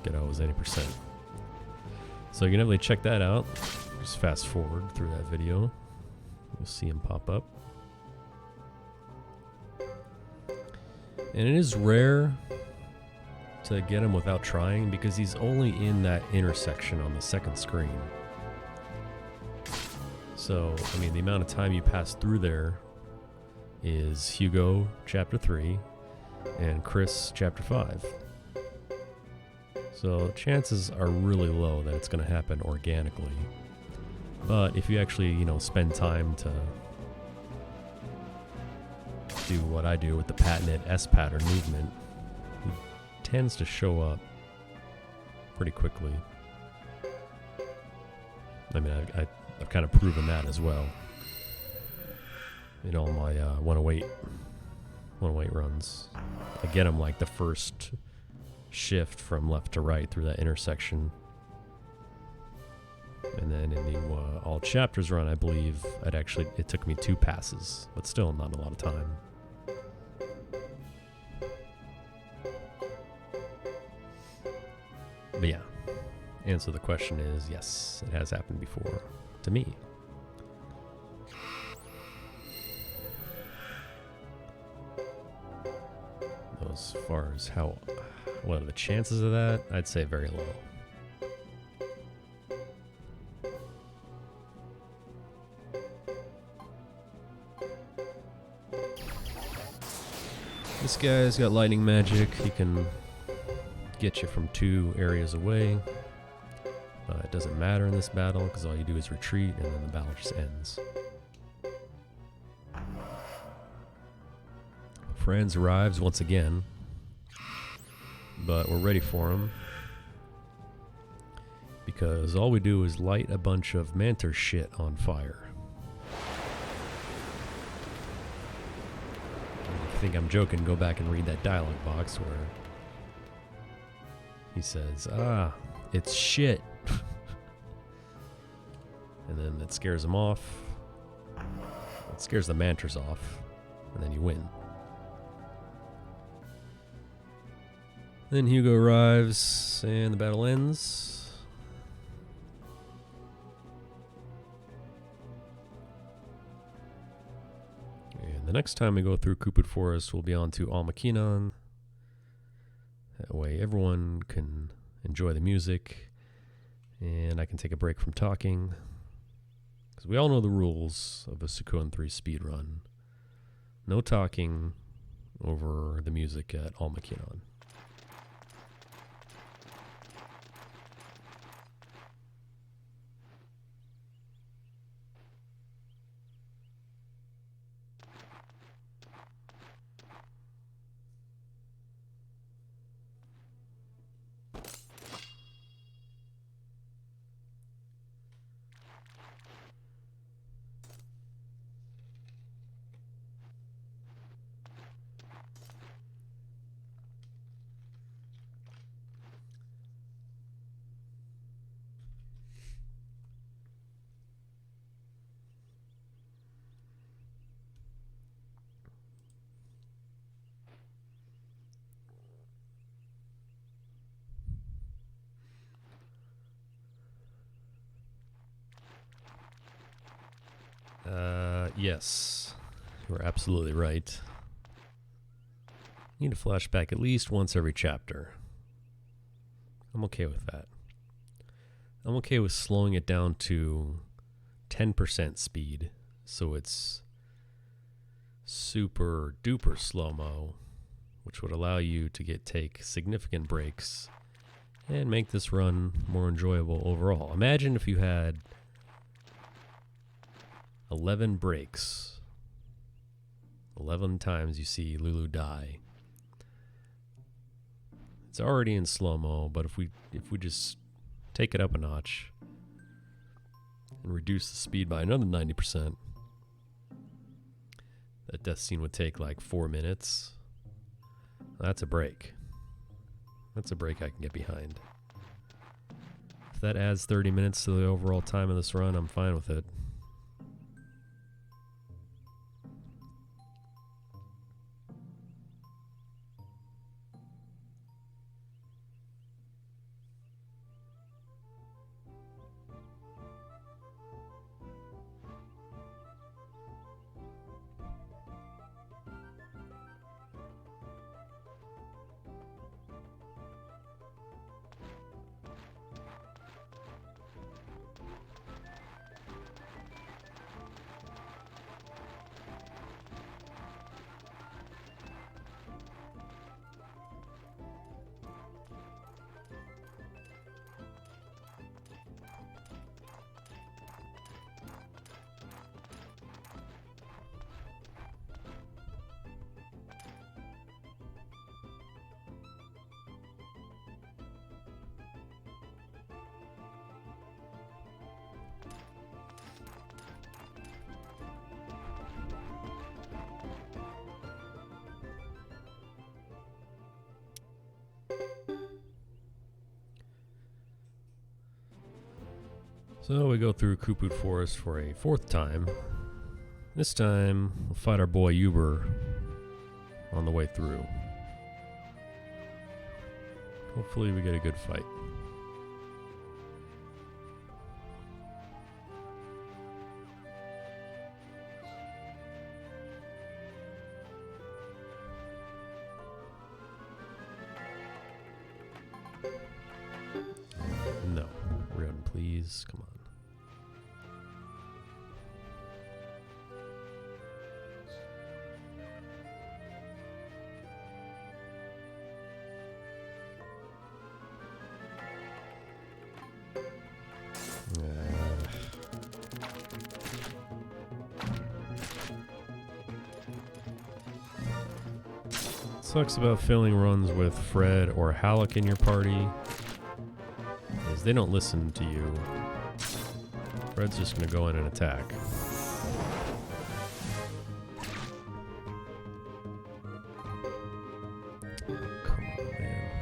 Speaker 1: Godot as 80%. So you can definitely check that out. Just fast forward through that video. You'll see him pop up. And it is rare to get him without trying because he's only in that intersection on the second screen. So, I mean, the amount of time you pass through there is Hugo Chapter 3 and Chris Chapter 5. So chances are really low that it's going to happen organically. But if you actually, spend time to do what I do with the patented S pattern movement, it tends to show up pretty quickly. I mean, I've kind of proven that as well in all my 108 runs. I get them like the first shift from left to right through that intersection. And then in the all chapters run, I believe it took me 2 passes, but still not a lot of time. But yeah, answer to the question is yes, it has happened before to me. As far as what are the chances of that, I'd say very low. This guy's got lightning magic. He can get you from 2 areas away. It doesn't matter in this battle because all you do is retreat and then the battle just ends. Franz arrives once again, but we're ready for him because all we do is light a bunch of Manter shit on fire. If you think I'm joking, go back and read that dialogue box where he says, it's shit. And then it scares him off. It scares the Manters off, and then you win. Then Hugo arrives, and the battle ends. And the next time we go through Kupud Forest, we'll be on to Almakinon. That way everyone can enjoy the music, and I can take a break from talking. Because we all know the rules of a Suikoden 3 speedrun. No talking over the music at Almakinon. Yes, you're absolutely right. You need to flashback at least once every chapter. I'm okay with that. I'm okay with slowing it down to 10% speed, so it's super duper slow-mo, which would allow you to take significant breaks and make this run more enjoyable overall. Imagine if you had 11 breaks. 11 times you see Lulu die. It's already in slow-mo, but if we just take it up a notch and reduce the speed by another 90%, that death scene would take like 4 minutes. That's a break. That's a break I can get behind. If that adds 30 minutes to the overall time of this run, I'm fine with it. So we go through Kuput Forest for a 4th time. This time, we'll fight our boy Uber on the way through. Hopefully we get a good fight. No. Run, please. Come on. Sucks about failing runs with Fred or Halleck in your party is they don't listen to you. Fred's just going to go in and attack. Come on, man.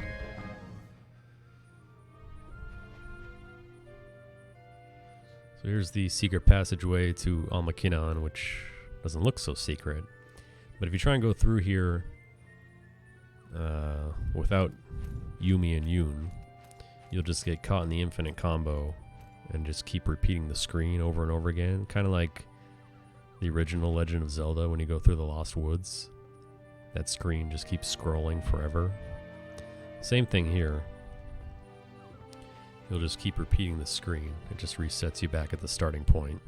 Speaker 1: So here's the secret passageway to Almakinon, which doesn't look so secret. But if you try and go through here without Yumi and Yoon, you'll just get caught in the infinite combo and just keep repeating the screen over and over again. Kind of like the original Legend of Zelda when you go through the Lost Woods. That screen just keeps scrolling forever. Same thing here. You'll just keep repeating the screen. It just resets you back at the starting point.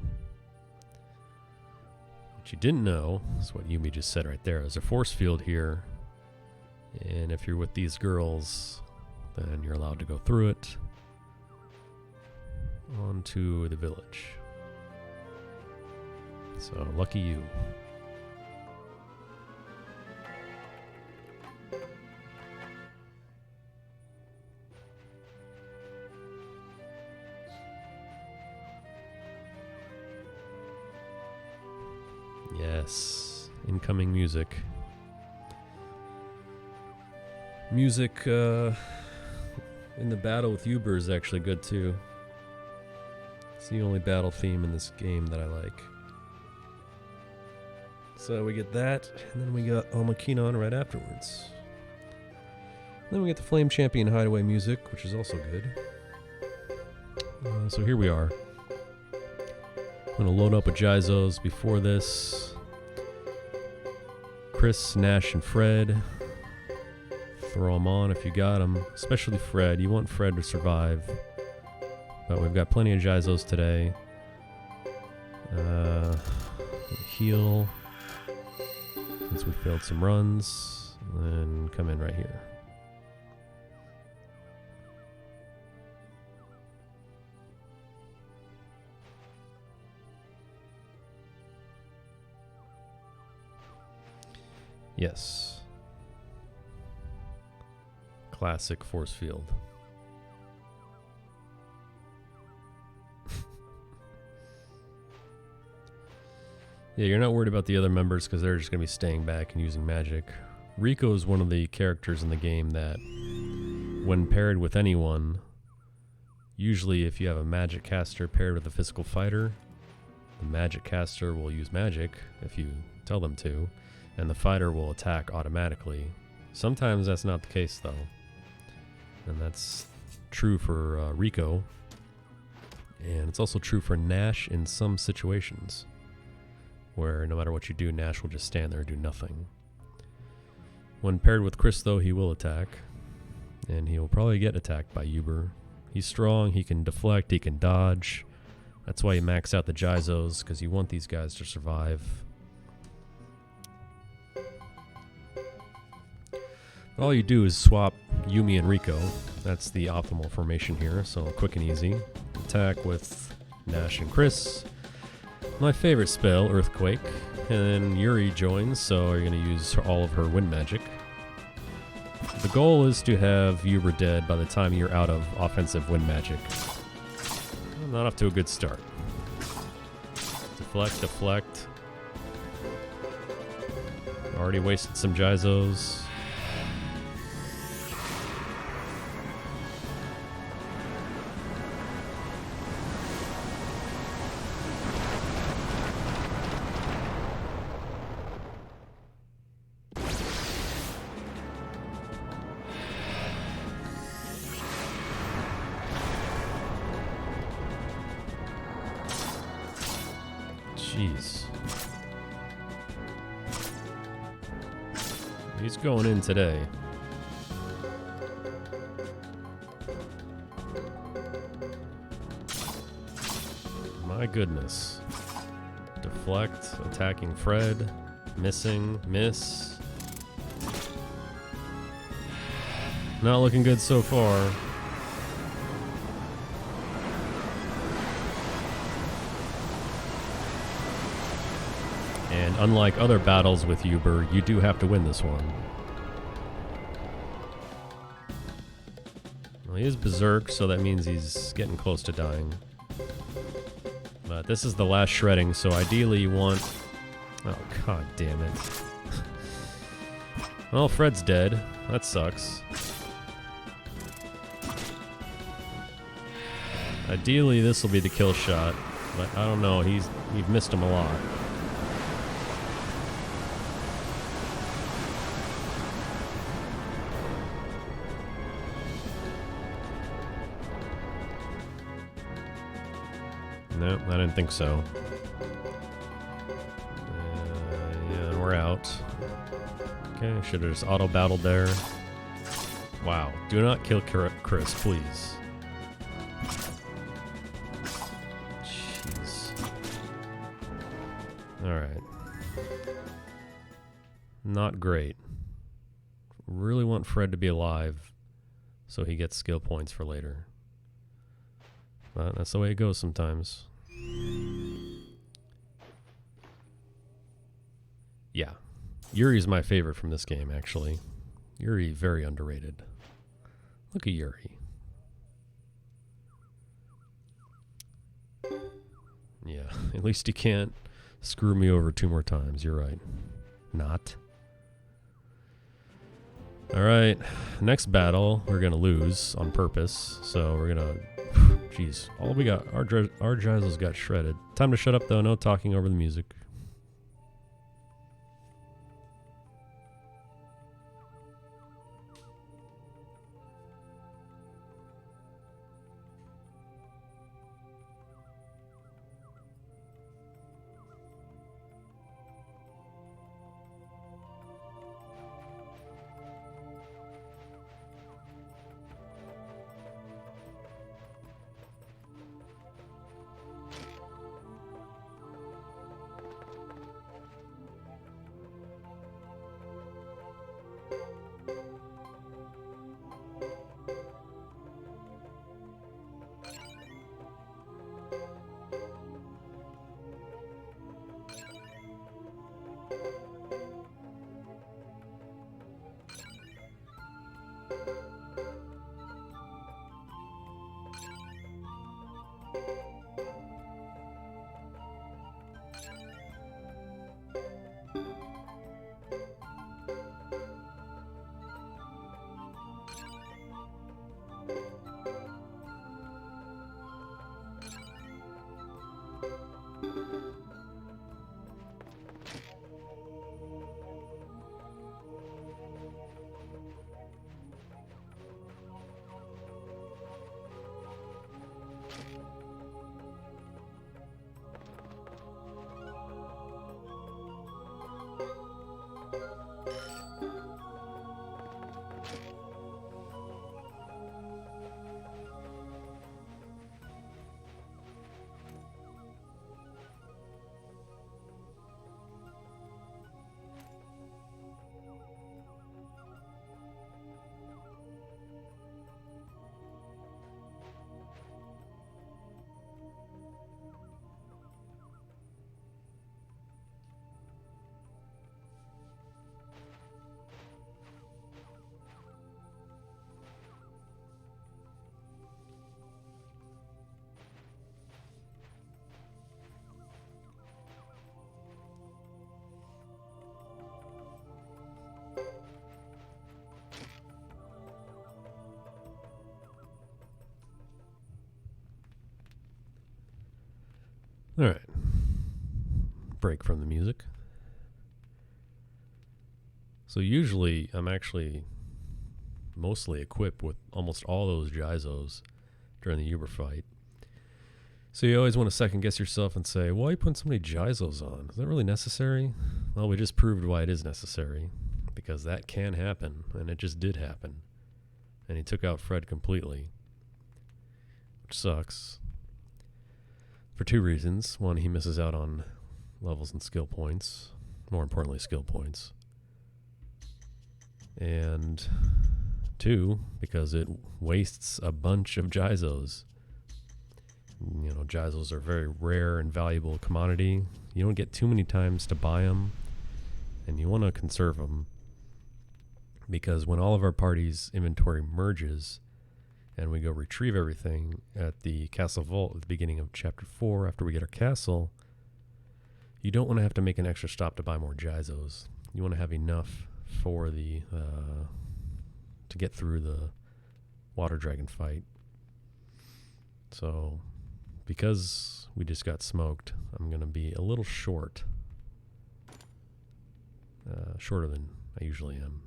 Speaker 1: What you didn't know is what Yumi just said right there. There's a force field here. And if you're with these girls, then you're allowed to go through it onto the village. So, lucky you. Yes, incoming music. Music in the battle with Uber is actually good too. It's the only battle theme in this game that I like. So we get that, and then we got Almakinon right afterwards. Then we get the Flame Champion Hideaway music, which is also good. So here we are. I'm going to load up with Jizos before this. Chris, Nash, and Fred. Throw them on if you got them, especially Fred. You want Fred to survive. But we've got plenty of Jizos today. Heal. Since we failed some runs. And come in right here. Yes. Classic force field. Yeah, you're not worried about the other members because they're just going to be staying back and using magic. Rico is one of the characters in the game that, when paired with anyone, usually if you have a magic caster paired with a physical fighter, the magic caster will use magic if you tell them to, and the fighter will attack automatically. Sometimes that's not the case though. And that's true for Rico. And it's also true for Nash in some situations. Where no matter what you do, Nash will just stand there and do nothing. When paired with Chris though, he will attack. And he will probably get attacked by Uber. He's strong, he can deflect, he can dodge. That's why you max out the Jizos, because you want these guys to survive. All you do is swap Yumi and Rico. That's the optimal formation here, so quick and easy. Attack with Nash and Chris. My favorite spell, Earthquake. And then Yuri joins, so you're going to use all of her wind magic. The goal is to have Uber dead by the time you're out of offensive wind magic. I'm not off to a good start. Deflect, deflect. Already wasted some Jizos. Jeez. He's going in today. My goodness. Deflect, attacking Fred, missing, miss. Not looking good so far. And unlike other battles with Uber, you do have to win this one. Well, he is berserk, so that means he's getting close to dying. But this is the last shredding, so ideally you want... Oh, god damn it. Well, Fred's dead. That sucks. Ideally, this will be the kill shot, but I don't know. You've missed him a lot. Nope, I didn't think so. Yeah, and we're out. Okay, should have just auto-battled there. Wow. Do not kill Chris, please. Jeez. Alright. Not great. Really want Fred to be alive so he gets skill points for later. But that's the way it goes sometimes. Yeah. Yuri's my favorite from this game, actually. Yuri, very underrated. Look at Yuri. Yeah, at least he can't screw me over 2 more times. You're right. Not. Alright, next battle we're gonna lose on purpose, so we're gonna... Jeez, all we got, our Gisel's got shredded. Time to shut up though, no talking over the music. Alright. Break from the music. So usually I'm actually mostly equipped with almost all those Gisos during the Uber fight. So you always want to second guess yourself and say, why are you putting so many gyzos on? Is that really necessary? Well, we just proved why it is necessary. Because that can happen, and it just did happen. And he took out Fred completely. Which sucks. For two reasons. One, he misses out on levels and skill points. More importantly, skill points. And two, because it wastes a bunch of gyzos. You know, gyzos are a very rare and valuable commodity. You don't get too many times to buy them, and you want to conserve them. Because when all of our party's inventory merges and we go retrieve everything at the castle vault at the beginning of chapter 4 after we get our castle, you don't want to have to make an extra stop to buy more gyzos. You want to have enough for the to get through the water dragon fight. So because we just got smoked, I'm going to be a little short. Shorter than I usually am.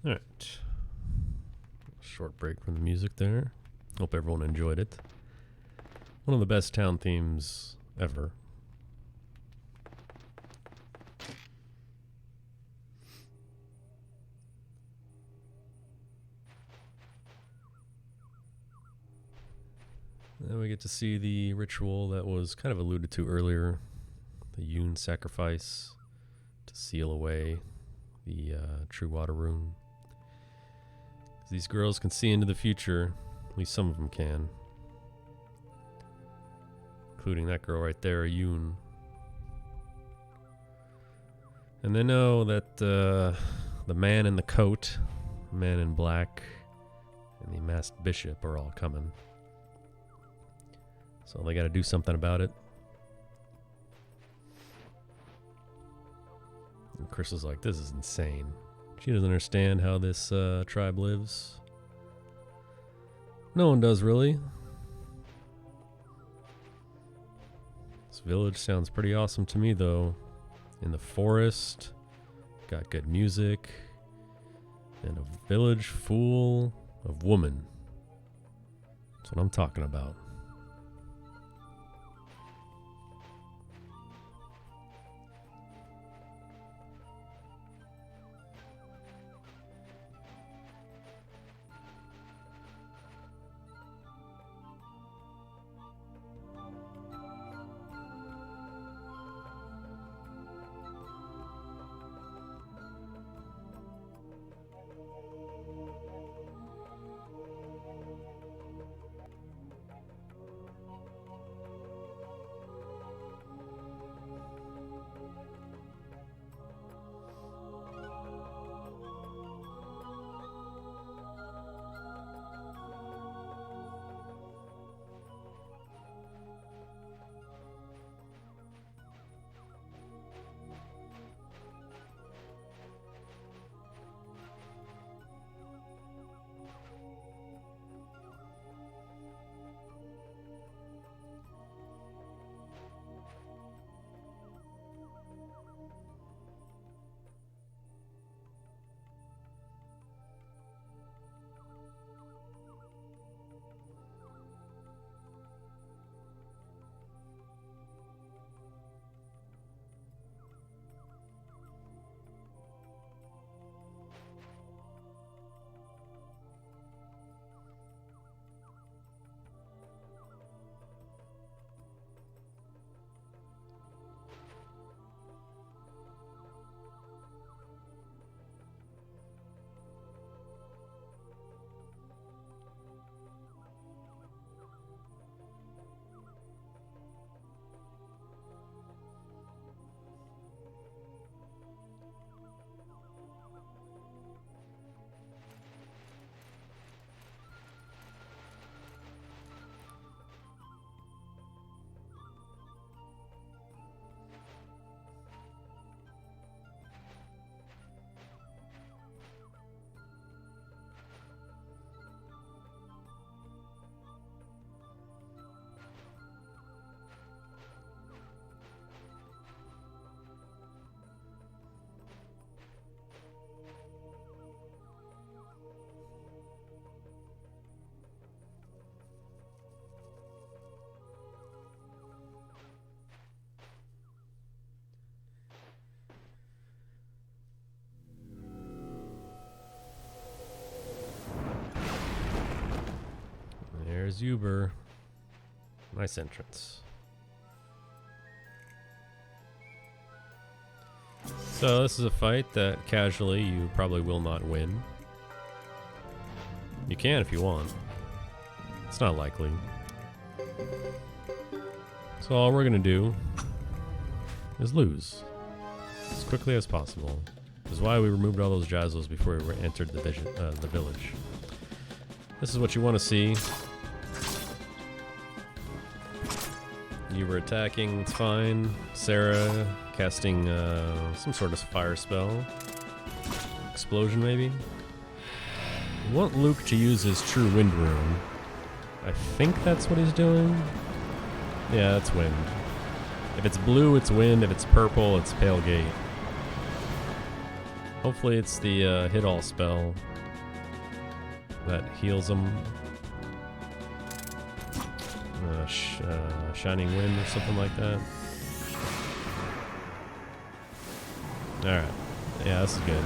Speaker 1: All right. Short break from the music there. Hope everyone enjoyed it. One of the best town themes ever. Then we get to see the ritual that was kind of alluded to earlier the Yoon sacrifice to seal away the True Water Rune. These girls can see into the future. At least some of them can. Including that girl right there, Yoon. And they know that the man in the coat, the man in black, and the masked bishop are all coming. So they gotta do something about it. And Chris is like, this is insane. She doesn't understand how this tribe lives. No one does, really. This village sounds pretty awesome to me, though. In the forest, got good music, and a village full of women. That's what I'm talking about. There's Uber. Nice entrance. So this is a fight that casually you probably will not win. You can if you want. It's not likely. So all we're gonna do is lose as quickly as possible. Which is why we removed all those Jazzles before we entered the village. This is what you want to see. You were attacking, it's fine. Sarah casting some sort of fire spell. Explosion, maybe? You want Luke to use his true wind rune. I think that's what he's doing. Yeah, that's wind. If it's blue, it's wind. If it's purple, it's pale gate. Hopefully it's the hit all spell that heals him. Shining Wind or something like that. Alright. Yeah, this is good.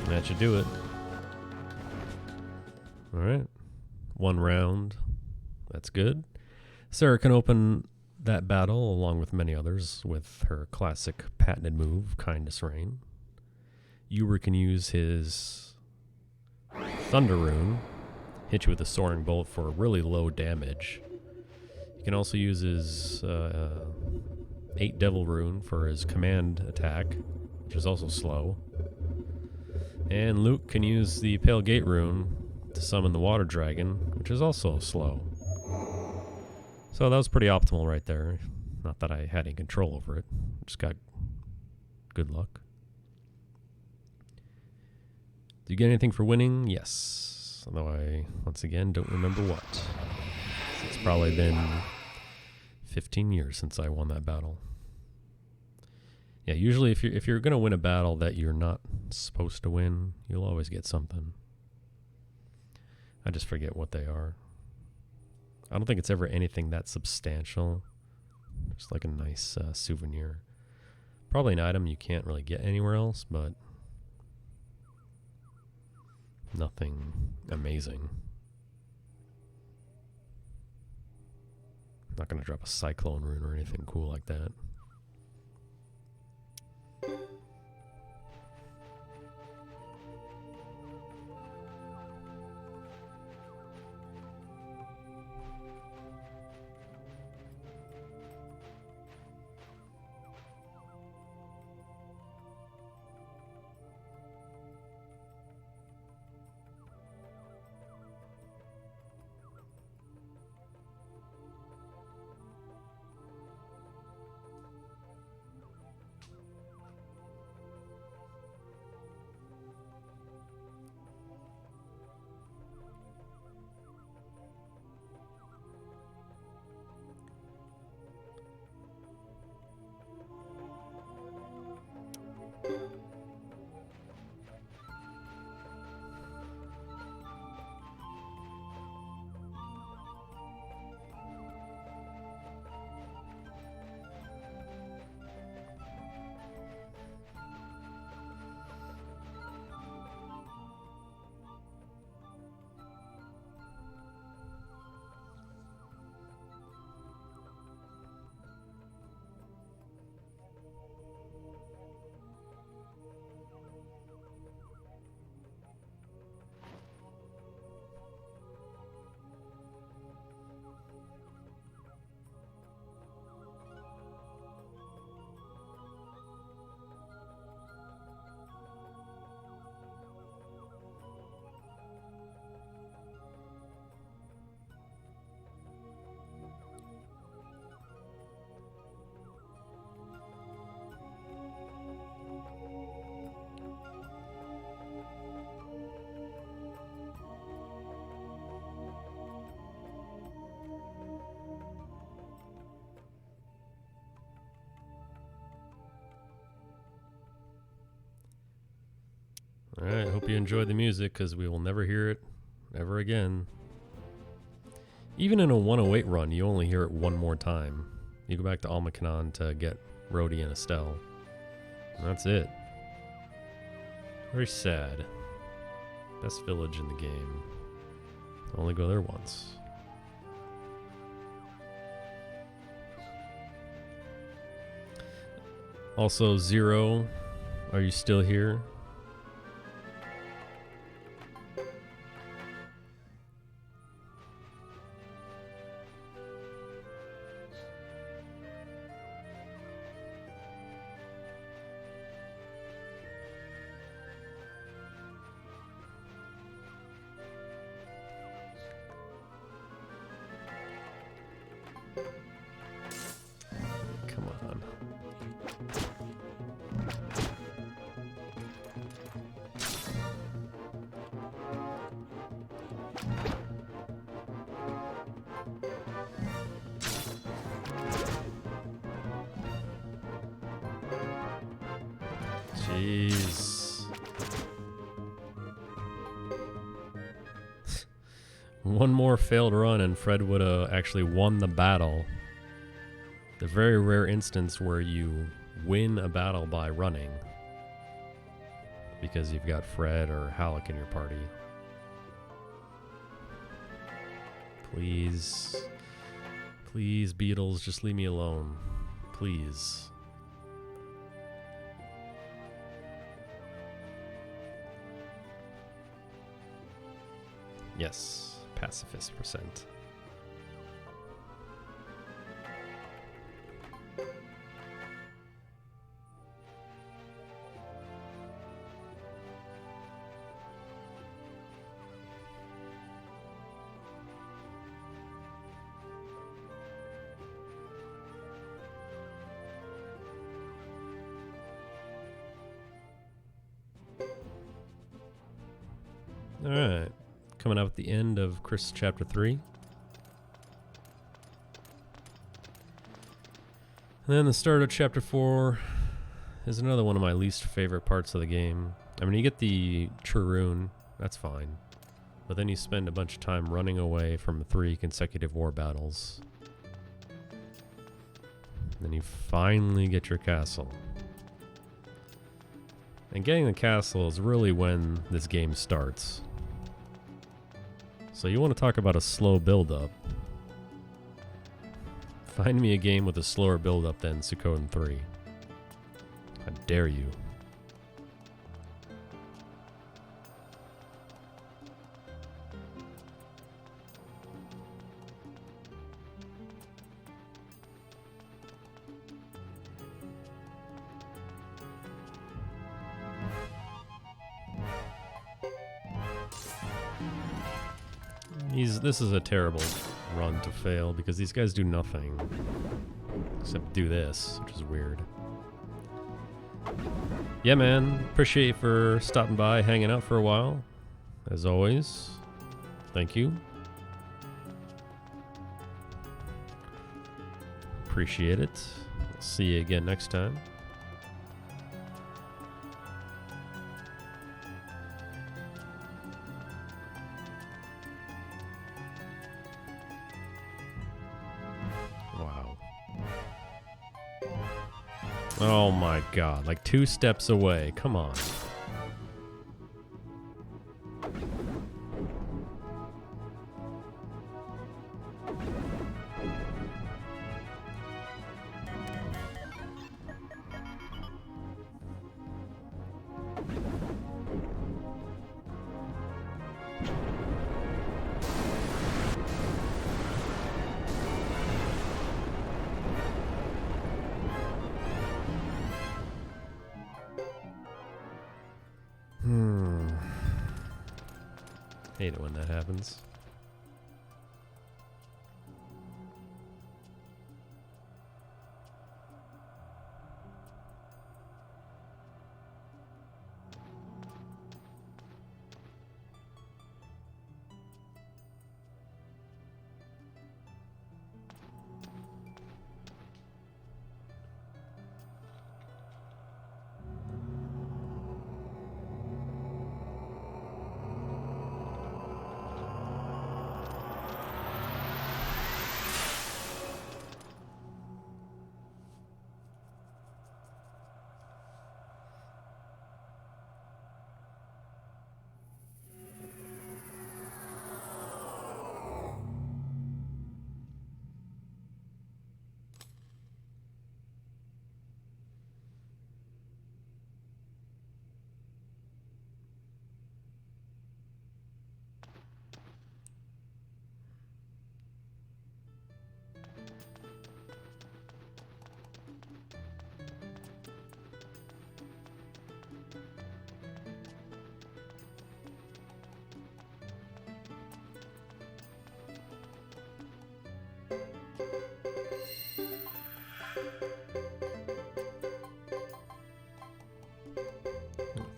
Speaker 1: That should do it. All right. 1 round. That's good. Sarah can open that battle along with many others with her classic patented move, Kindness Rain. Ewer can use his Thunder Rune, hit you with a soaring bolt for really low damage. He can also use his 8 Devil Rune for his command attack, which is also slow. And Luke can use the Pale Gate Rune to summon the Water Dragon, which is also slow. So that was pretty optimal right there. Not that I had any control over it. Just got good luck. Did you get anything for winning? Yes. Although I, once again, don't remember what. It's probably been 15 years since I won that battle. Yeah, usually if you're going to win a battle that you're not supposed to win, you'll always get something. I just forget what they are. I don't think it's ever anything that substantial. Just like a nice souvenir. Probably an item you can't really get anywhere else, but nothing amazing. Not going to drop a Cyclone Rune or anything cool like that. Alright, hope you enjoyed the music, because we will never hear it ever again. Even in a 108 run, you only hear it one more time. You go back to Almacanon to get Rhodey and Estelle. And that's it. Very sad. Best village in the game. Only go there once. Also, Zero, are you still here? Come on. Jeez. One more failed run and Fred would have actually won the battle. The very rare instance where you win a battle by running because you've got Fred or Halleck in your party. Please. Please, beetles, just leave me alone. Please. Yes, pacifist percent. All right. Coming up at the end of Chris Chapter 3. And then the start of Chapter 4 is another one of my least favorite parts of the game. I mean, you get the Churun, that's fine. But then you spend a bunch of time running away from 3 consecutive war battles. Then you finally get your castle. And getting the castle is really when this game starts. So you want to talk about a slow build-up. Find me a game with a slower build-up than Suikoden 3. I dare you. This is a terrible run to fail because these guys do nothing except do this, which is weird. Yeah, man. Appreciate you for stopping by, hanging out for a while. As always, thank you. Appreciate it. See you again next time. Oh my god, like 2 steps away. Come on. Hate it when that happens.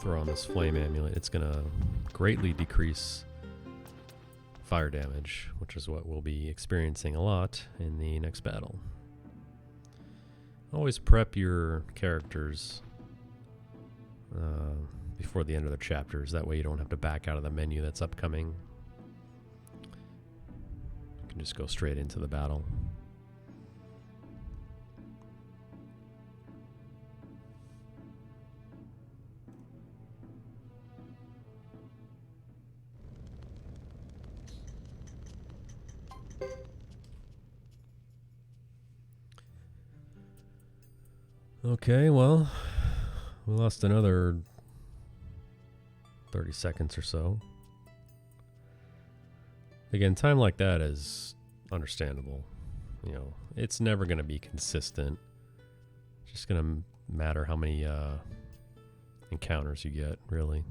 Speaker 1: Throw on this flame amulet. It's gonna greatly decrease fire damage, which is what we'll be experiencing a lot in the next battle. Always prep your characters before the end of the chapters. That way you don't have to back out of the menu that's upcoming. You can just go straight into the battle. Okay, well, we lost another 30 seconds or so. Again, time like that is understandable. You know, it's never going to be consistent. It's just going to matter how many encounters you get, really.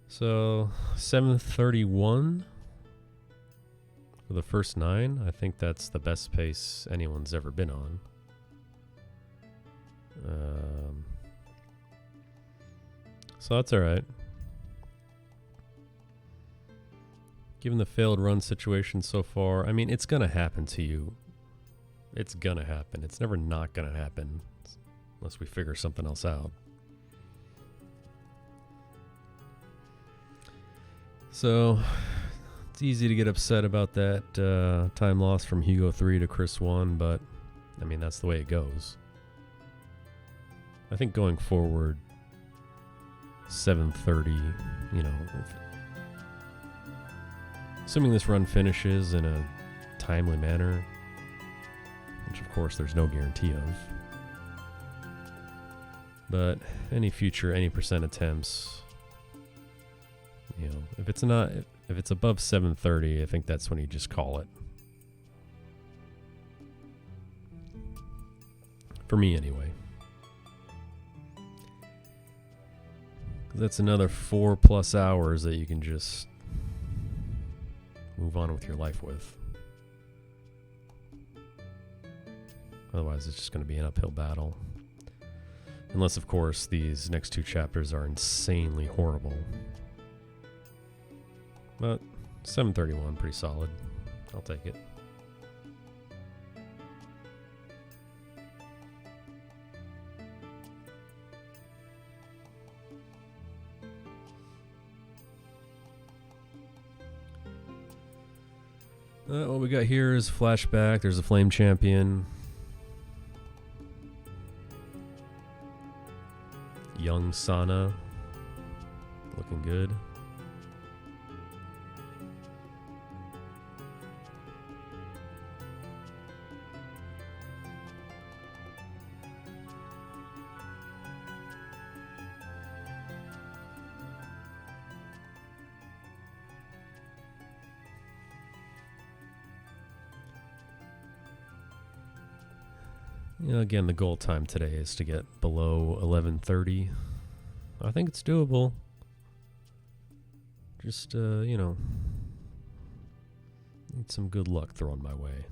Speaker 1: So, 7:31 for the first 9. I think that's the best pace anyone's ever been on. So that's alright. Given the failed run situation so far, I mean, it's gonna happen to you. It's gonna happen. It's never not gonna happen unless we figure something else out. So it's easy to get upset about that time loss from Hugo 3 to Chris 1, but I mean, that's the way it goes. I think going forward, 7:30, you know, assuming this run finishes in a timely manner, which of course there's no guarantee of, but any future, any percent attempts, you know, if it's above 7:30, I think that's when you just call it. For me, anyway. That's another 4+ hours that you can just move on with your life with. Otherwise, it's just going to be an uphill battle. Unless, of course, these next 2 chapters are insanely horrible. But 7:31, pretty solid. I'll take it. What we got here is flashback. There's a flame champion. Young Sana. Looking good. You know, again, the goal time today is to get below 11:30. I think it's doable. Just, you know, need some good luck thrown my way.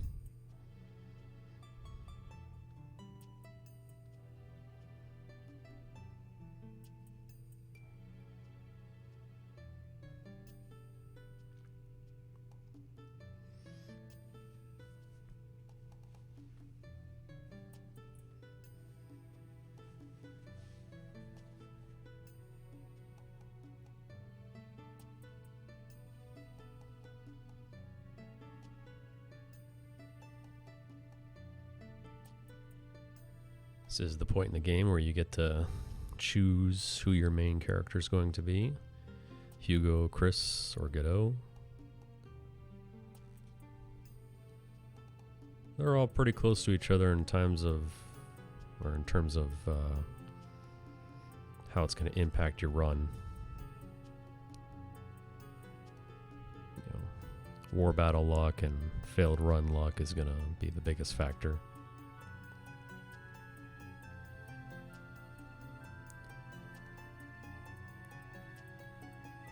Speaker 1: This is the point in the game where you get to choose who your main character is going to be. Hugo, Chris, or Godot. They're all pretty close to each other in terms of how it's going to impact your run. You know, war battle luck and failed run luck is going to be the biggest factor.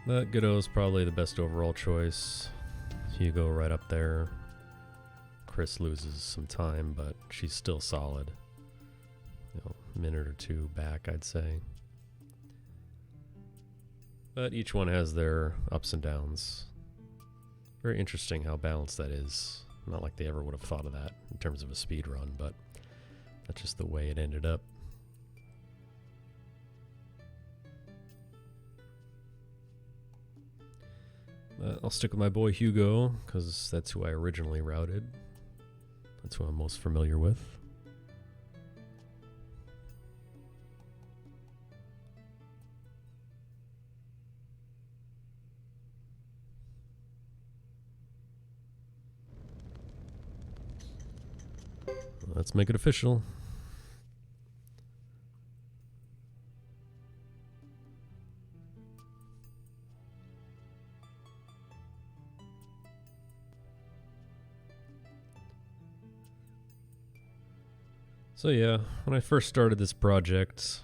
Speaker 1: But Godot's probably the best overall choice. Hugo right up there. Chris loses some time, but she's still solid. You know, a minute or 2 back, I'd say. But each one has their ups and downs. Very interesting how balanced that is. Not like they ever would have thought of that in terms of a speed run, but that's just the way it ended up. I'll stick with my boy Hugo, because that's who I originally routed. That's who I'm most familiar with. Let's make it official. So yeah, when I first started this project,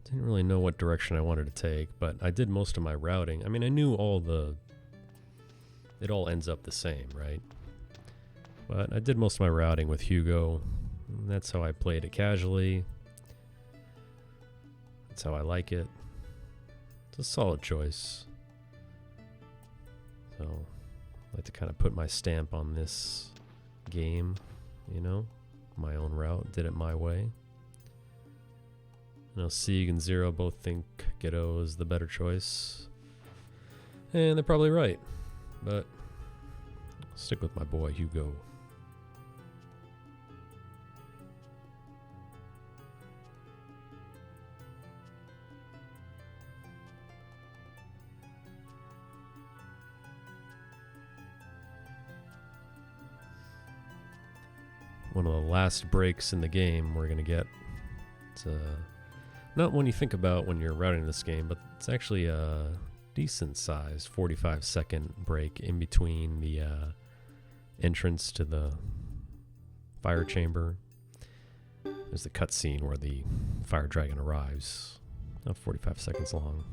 Speaker 1: didn't really know what direction I wanted to take, but I did most of my routing. I mean, I knew it all ends up the same, right? But I did most of my routing with Hugo. And that's how I played it casually. That's how I like it. It's a solid choice. So, I like to kind of put my stamp on this game, you know? My own route, did it my way. I know Sieg and Zero both think Ghetto is the better choice. And they're probably right. But I'll stick with my boy Hugo. One of the last breaks in the game we're going to get. It's not one you think about when you're routing this game, but it's actually a decent size 45-second break in between the entrance to the fire chamber. There's the cutscene where the fire dragon arrives. About 45 seconds long.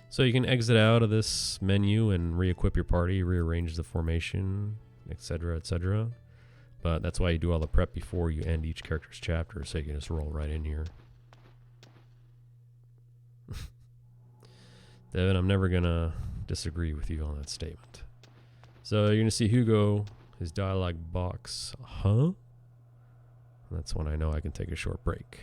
Speaker 1: So you can exit out of this menu and re-equip your party, rearrange the formation, etc., etc. But that's why you do all the prep before you end each character's chapter, so you can just roll right in here. Devin, I'm never going to disagree with you on that statement. So you're going to see Hugo, his dialogue box, huh? That's when I know I can take a short break.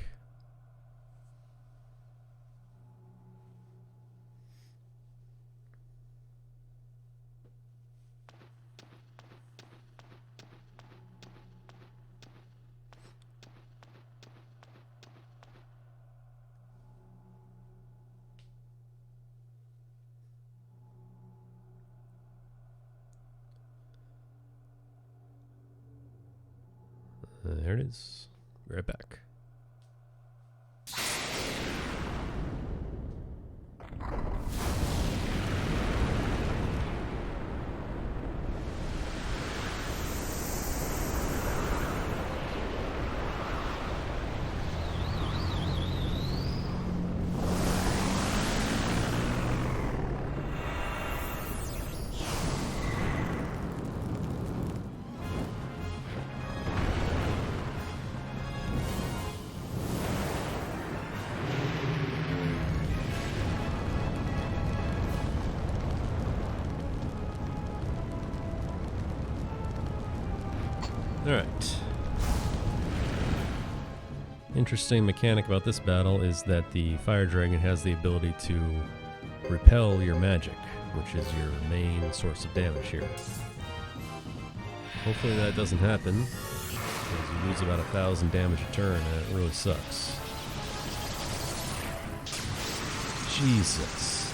Speaker 1: There it is. Be right back. Alright. Interesting mechanic about this battle is that the fire dragon has the ability to repel your magic, which is your main source of damage here. Hopefully that doesn't happen, because you lose about 1,000 damage a turn and it really sucks. Jesus.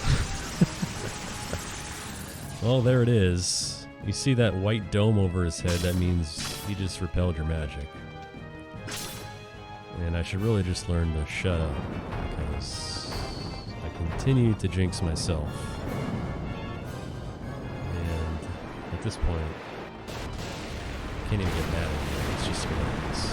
Speaker 1: Well, there it is. You see that white dome over his head, that means he just repelled your magic. And I should really just learn to shut up, because I continue to jinx myself. And at this point, I can't even get mad at you, it's just hilarious.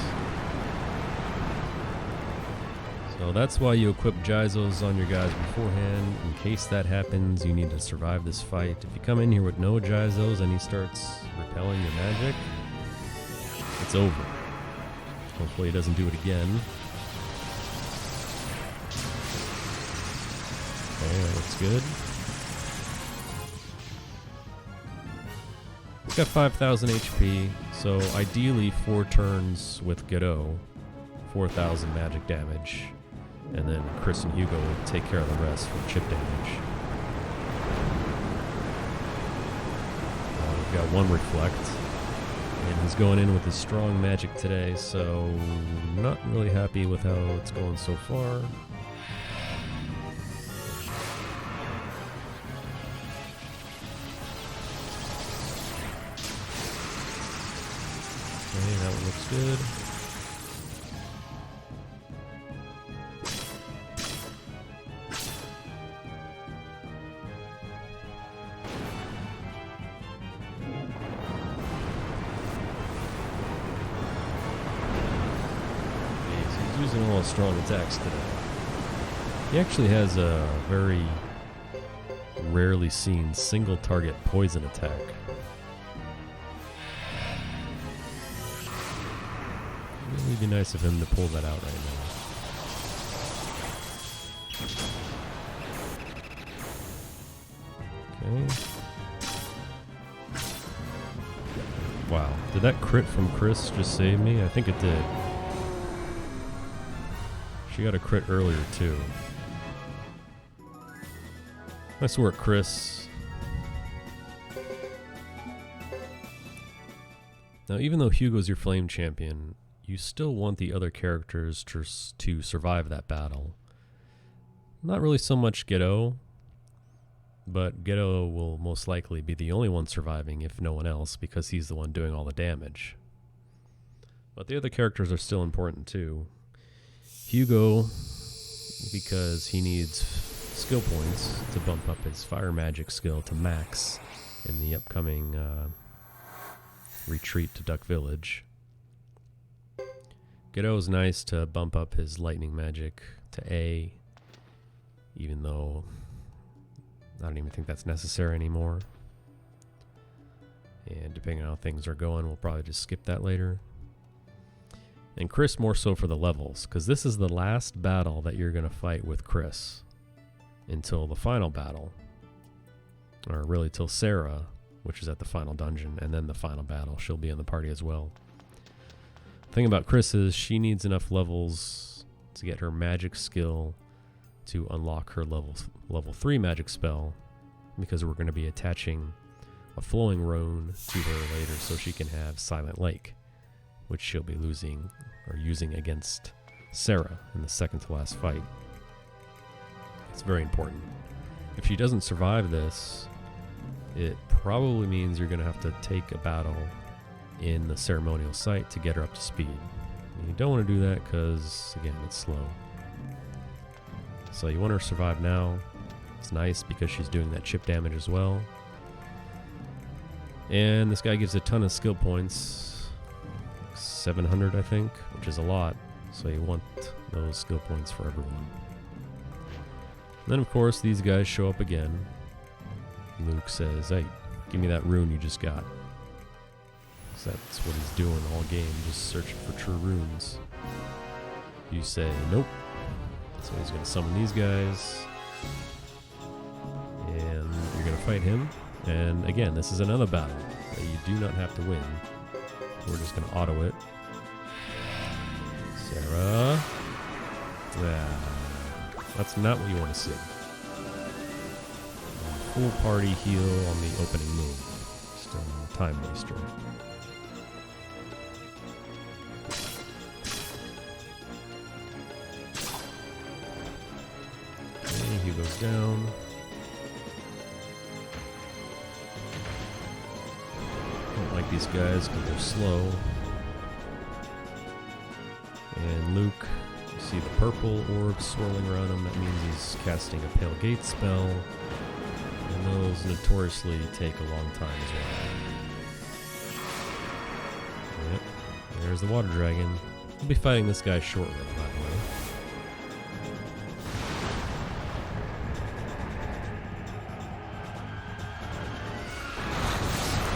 Speaker 1: So that's why you equip Jizos on your guys beforehand. In case that happens, you need to survive this fight. If you come in here with no Jizos and he starts repelling your magic, it's over. Hopefully he doesn't do it again. Okay, that looks good. He's got 5,000 HP, so ideally 4 turns with Godot, 4,000 magic damage. And then Chris and Hugo will take care of the rest for chip damage. We've got 1 reflect. And he's going in with his strong magic today, so not really happy with how it's going so far. Okay, that looks good. He's using all his strong attacks today. He actually has a very rarely seen single target poison attack. It would be nice of him to pull that out right now. Okay. Wow. Did that crit from Chris just save me? I think it did. She got a crit earlier too. Nice work, Chris. Now, even though Hugo's your flame champion, you still want the other characters to survive that battle. Not really so much Gedo, but Gedo will most likely be the only one surviving if no one else, because he's the one doing all the damage. But the other characters are still important too. Hugo, because he needs skill points to bump up his fire magic skill to max in the upcoming retreat to Duck Village. Gedo's nice to bump up his lightning magic to A, even though I don't even think that's necessary anymore. And depending on how things are going, we'll probably just skip that later. And Chris more so for the levels, because this is the last battle that you're going to fight with Chris until the final battle. Or really till Sarah, which is at the final dungeon, and then the final battle. She'll be in the party as well. The thing about Chris is she needs enough levels to get her magic skill to unlock her level 3 magic spell, because we're going to be attaching a flowing rune to her later so she can have Silent Lake, which she'll be losing or using against Sarah in the second to last fight. It's very important. If she doesn't survive this, it probably means you're going to have to take a battle in the ceremonial site to get her up to speed. And you don't want to do that because, again, it's slow. So you want her to survive now. It's nice because she's doing that chip damage as well. And this guy gives a ton of skill points. 700, I think, which is a lot. So you want those skill points for everyone. And then, of course, these guys show up again. Luke says, hey, give me that rune you just got. So that's what he's doing all game, just searching for true runes. You say, nope. So he's going to summon these guys. And you're going to fight him. And again, this is another battle that you do not have to win. We're just going to auto it. Sarah. Yeah. That's not what you want to see. Full party heal on the opening move. Just a time waster. Okay, he goes down. Don't like these guys because they're slow. And Luke, you see the purple orb swirling around him. That means he's casting a Pale Gate spell. And those notoriously take a long time as well. Yep, there's the water dragon. We'll be fighting this guy shortly, by the way.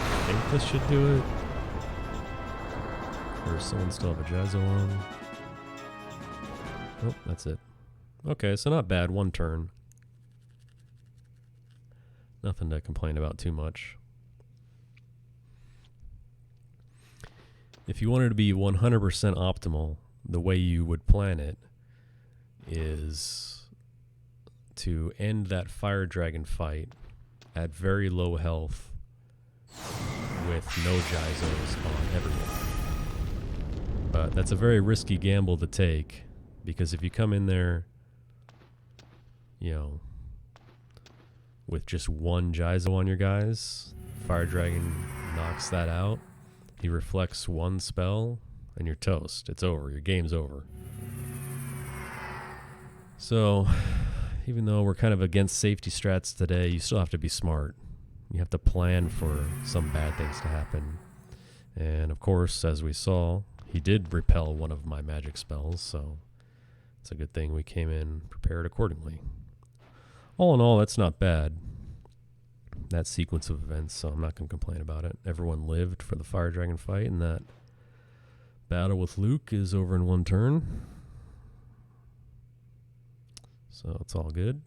Speaker 1: I think this should do it. Or does someone still have a Jazzo on? Oh, that's it. Okay, so not bad. One turn. Nothing to complain about too much. If you wanted to be 100% optimal, the way you would plan it is to end that fire dragon fight at very low health with no Jazzos on everyone. But that's a very risky gamble to take, because if you come in there, you know, with just one Jaizo on your guys, Fire Dragon knocks that out. He reflects one spell, and you're toast. It's over. Your game's over. So, even though we're kind of against safety strats today, you still have to be smart. You have to plan for some bad things to happen. And of course, as we saw, he did repel one of my magic spells, so it's a good thing we came in prepared accordingly. All in all, that's not bad, that sequence of events, so I'm not going to complain about it. Everyone lived for the Fire Dragon fight, and that battle with Luke is over in one turn. So it's all good.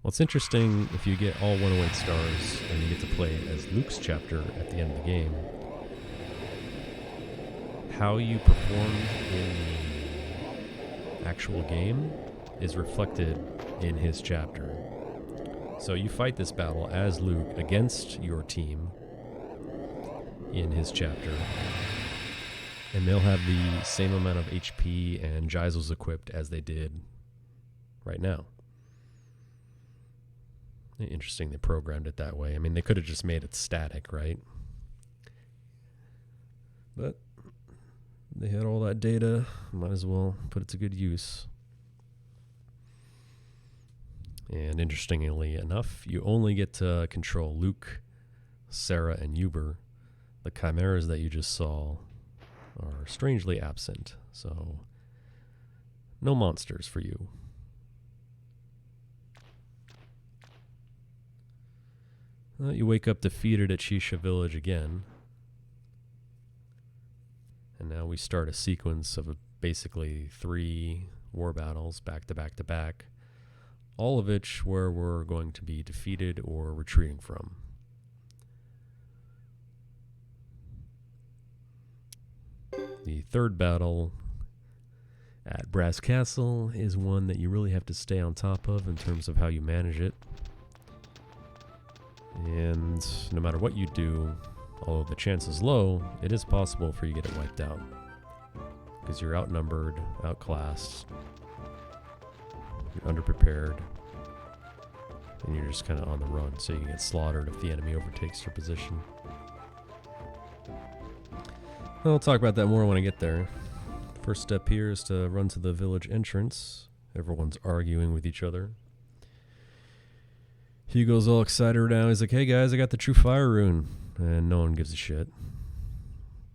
Speaker 1: Well, it's interesting if you get all 108 stars and you get to play as Luke's chapter at the end of the game. How you perform in the actual game is reflected in his chapter. So you fight this battle as Luke against your team in his chapter, and they'll have the same amount of HP and geisels equipped as they did right now. Interesting they programmed it that way. I mean, they could have just made it static, right? But they had all that data. Might as well put it to good use. And interestingly enough, you only get to control Luke, Sarah, and Uber. The chimeras that you just saw are strangely absent. So, no monsters for you. You wake up defeated at Shisha Village again. And now we start a sequence of basically 3 war battles back to back to back. All of which where we're going to be defeated or retreating from. The third battle at Brass Castle is one that you really have to stay on top of in terms of how you manage it. And no matter what you do, although the chance is low, it is possible for you to get it wiped out. Because you're outnumbered, outclassed, you're underprepared, and you're just kind of on the run, so you can get slaughtered if the enemy overtakes your position. I'll talk about that more when I get there. First step here is to run to the village entrance. Everyone's arguing with each other. Hugo's all excited now. He's like, hey guys, I got the true fire rune. And no one gives a shit.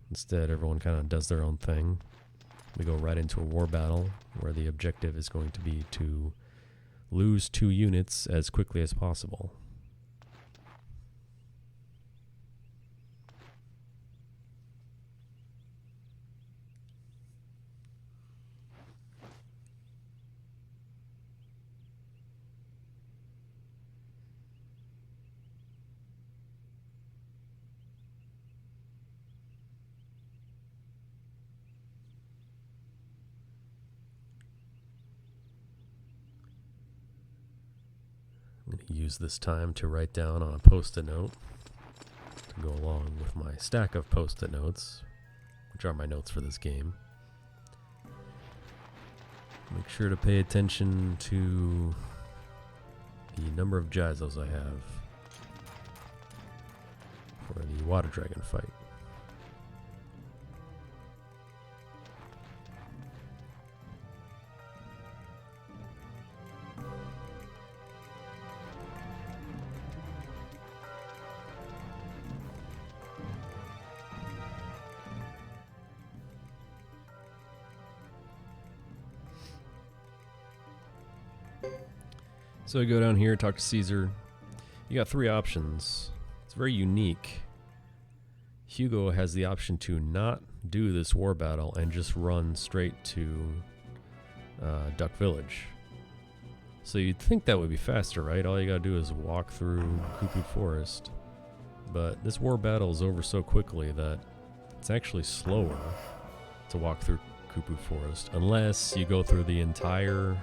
Speaker 1: Instead, everyone kind of does their own thing. We go right into a war battle where the objective is going to be to lose 2 units as quickly as possible. I'm going to use this time to write down on a post-it note to go along with my stack of post-it notes, which are my notes for this game. Make sure to pay attention to the number of geisels I have for the water dragon fight. So I go down here, talk to Caesar. You got 3 options. It's very unique. Hugo has the option to not do this war battle and just run straight to Duck Village. So you'd think that would be faster, right? All you gotta do is walk through Cuckoo Forest. But this war battle is over so quickly that it's actually slower to walk through Cuckoo Forest unless you go through the entire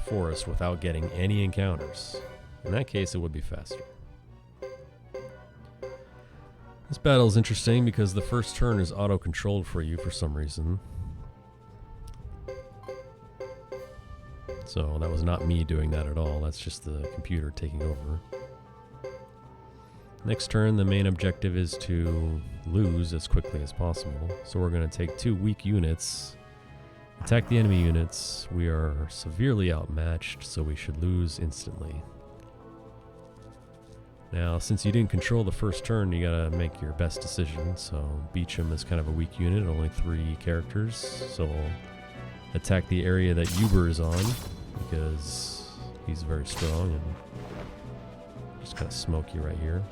Speaker 1: forest without getting any encounters. In that case, it would be faster. This battle is interesting because the first turn is auto-controlled for you for some reason. So that was not me doing that at all. That's just the computer taking over. Next turn, the main objective is to lose as quickly as possible. So we're going to take 2 weak units, attack the enemy units. We are severely outmatched, so we should lose instantly. Now, since you didn't control the first turn, you gotta make your best decision. So Beecham is kind of a weak unit, only 3 characters. So we'll attack the area that Uber is on, because he's very strong, and just kind of smoke you right here.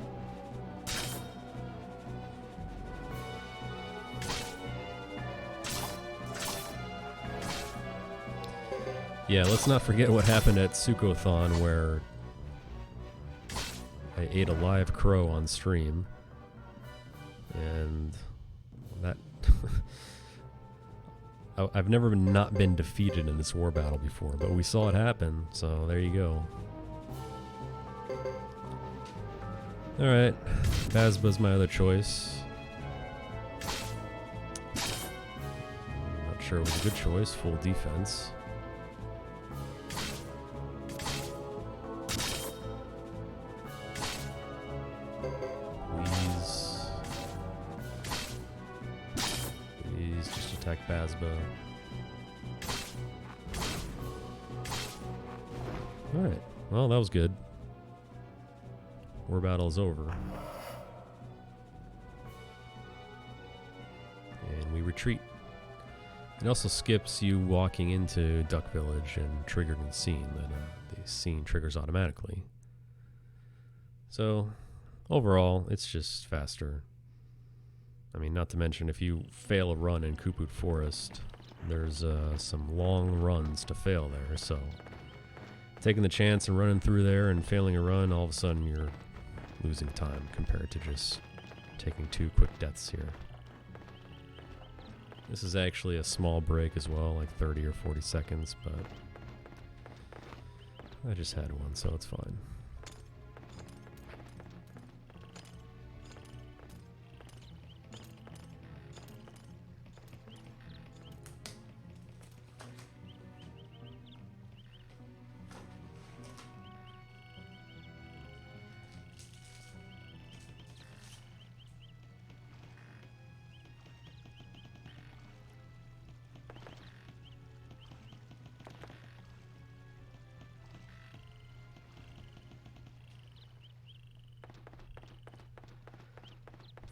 Speaker 1: Yeah, let's not forget what happened at Suikoden, where I ate a live crow on stream, and that I've never not been defeated in this war battle before, but we saw it happen, so there you go. Alright, Bazba's my other choice. I'm not sure it was a good choice, full defense. Please just attack Bazba. Alright, well that was good. War battle is over. And we retreat. It also skips you walking into Duck Village and triggering the scene. The scene triggers automatically. So, overall, it's just faster. I mean, not to mention, if you fail a run in Kuput Forest, there's some long runs to fail there. So, taking the chance and running through there and failing a run, all of a sudden you're losing time compared to just taking 2 quick deaths here. This is actually a small break as well, like 30 or 40 seconds, but I just had one, so it's fine.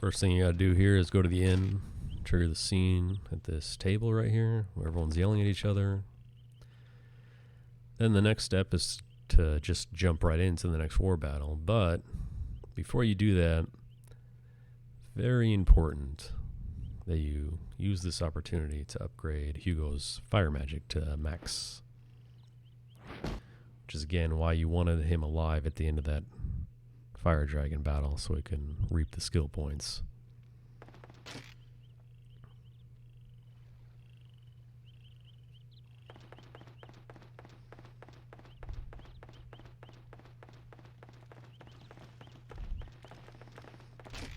Speaker 1: First thing you gotta do here is go to the inn, trigger the scene at this table right here, where everyone's yelling at each other. Then the next step is to just jump right into the next war battle. But before you do that, very important that you use this opportunity to upgrade Hugo's fire magic to max. Which is again why you wanted him alive at the end of that fire dragon battle, so he can reap the skill points.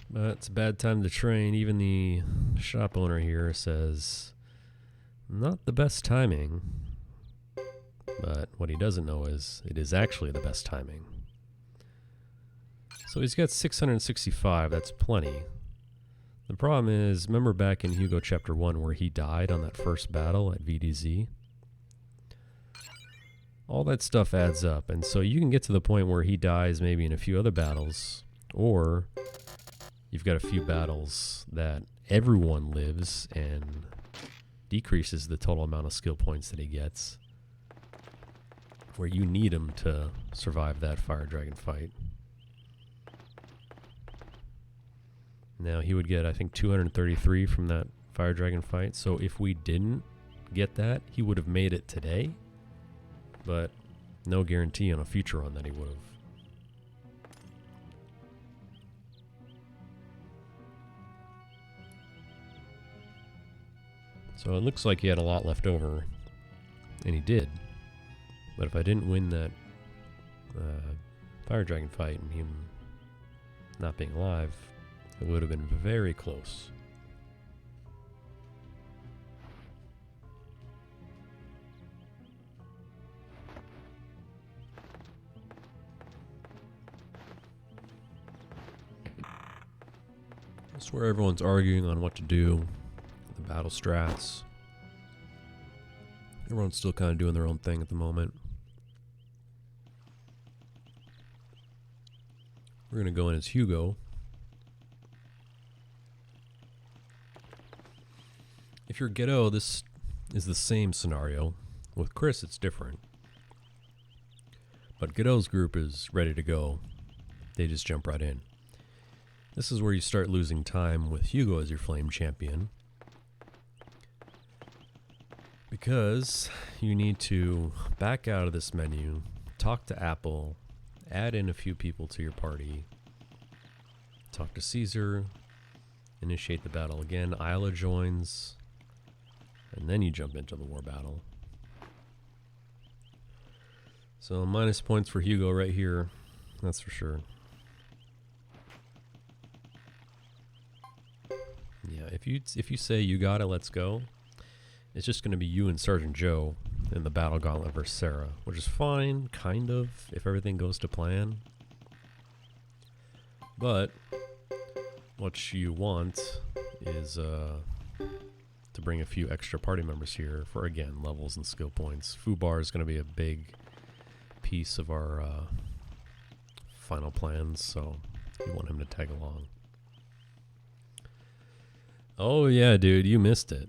Speaker 1: But it's a bad time to train. Even the shop owner here says not the best timing, but what he doesn't know is it is actually the best timing. So he's got 665, that's plenty. The problem is, remember back in Hugo Chapter 1 where he died on that first battle at VDZ? All that stuff adds up, and so you can get to the point where he dies maybe in a few other battles, or you've got a few battles that everyone lives and decreases the total amount of skill points that he gets, where you need him to survive that fire dragon fight. Now he would get, I think, 233 from that fire dragon fight. So if we didn't get that, he would have made it today. But no guarantee on a future run that he would have. So it looks like he had a lot left over. And he did. But if I didn't win that fire dragon fight and him not being alive, it would have been very close. It's where everyone's arguing on what to do, the battle strats. Everyone's still kind of doing their own thing at the moment. We're going to go in as Hugo. If you're Ghetto, this is the same scenario. With Chris, it's different. But Ghetto's group is ready to go. They just jump right in. This is where you start losing time with Hugo as your flame champion. Because you need to back out of this menu, talk to Apple, add in a few people to your party, talk to Caesar, initiate the battle again, Isla joins, and then you jump into the war battle. So minus points for Hugo right here, that's for sure. Yeah, if you say you got it, let's go, it's just going to be you and Sergeant Joe in the battle gauntlet versus Sarah, which is fine, kind of, if everything goes to plan. But what you want is to bring a few extra party members here for, again, levels and skill points. Fubar is going to be a big piece of our final plans, so you want him to tag along. Oh yeah, dude, you missed it.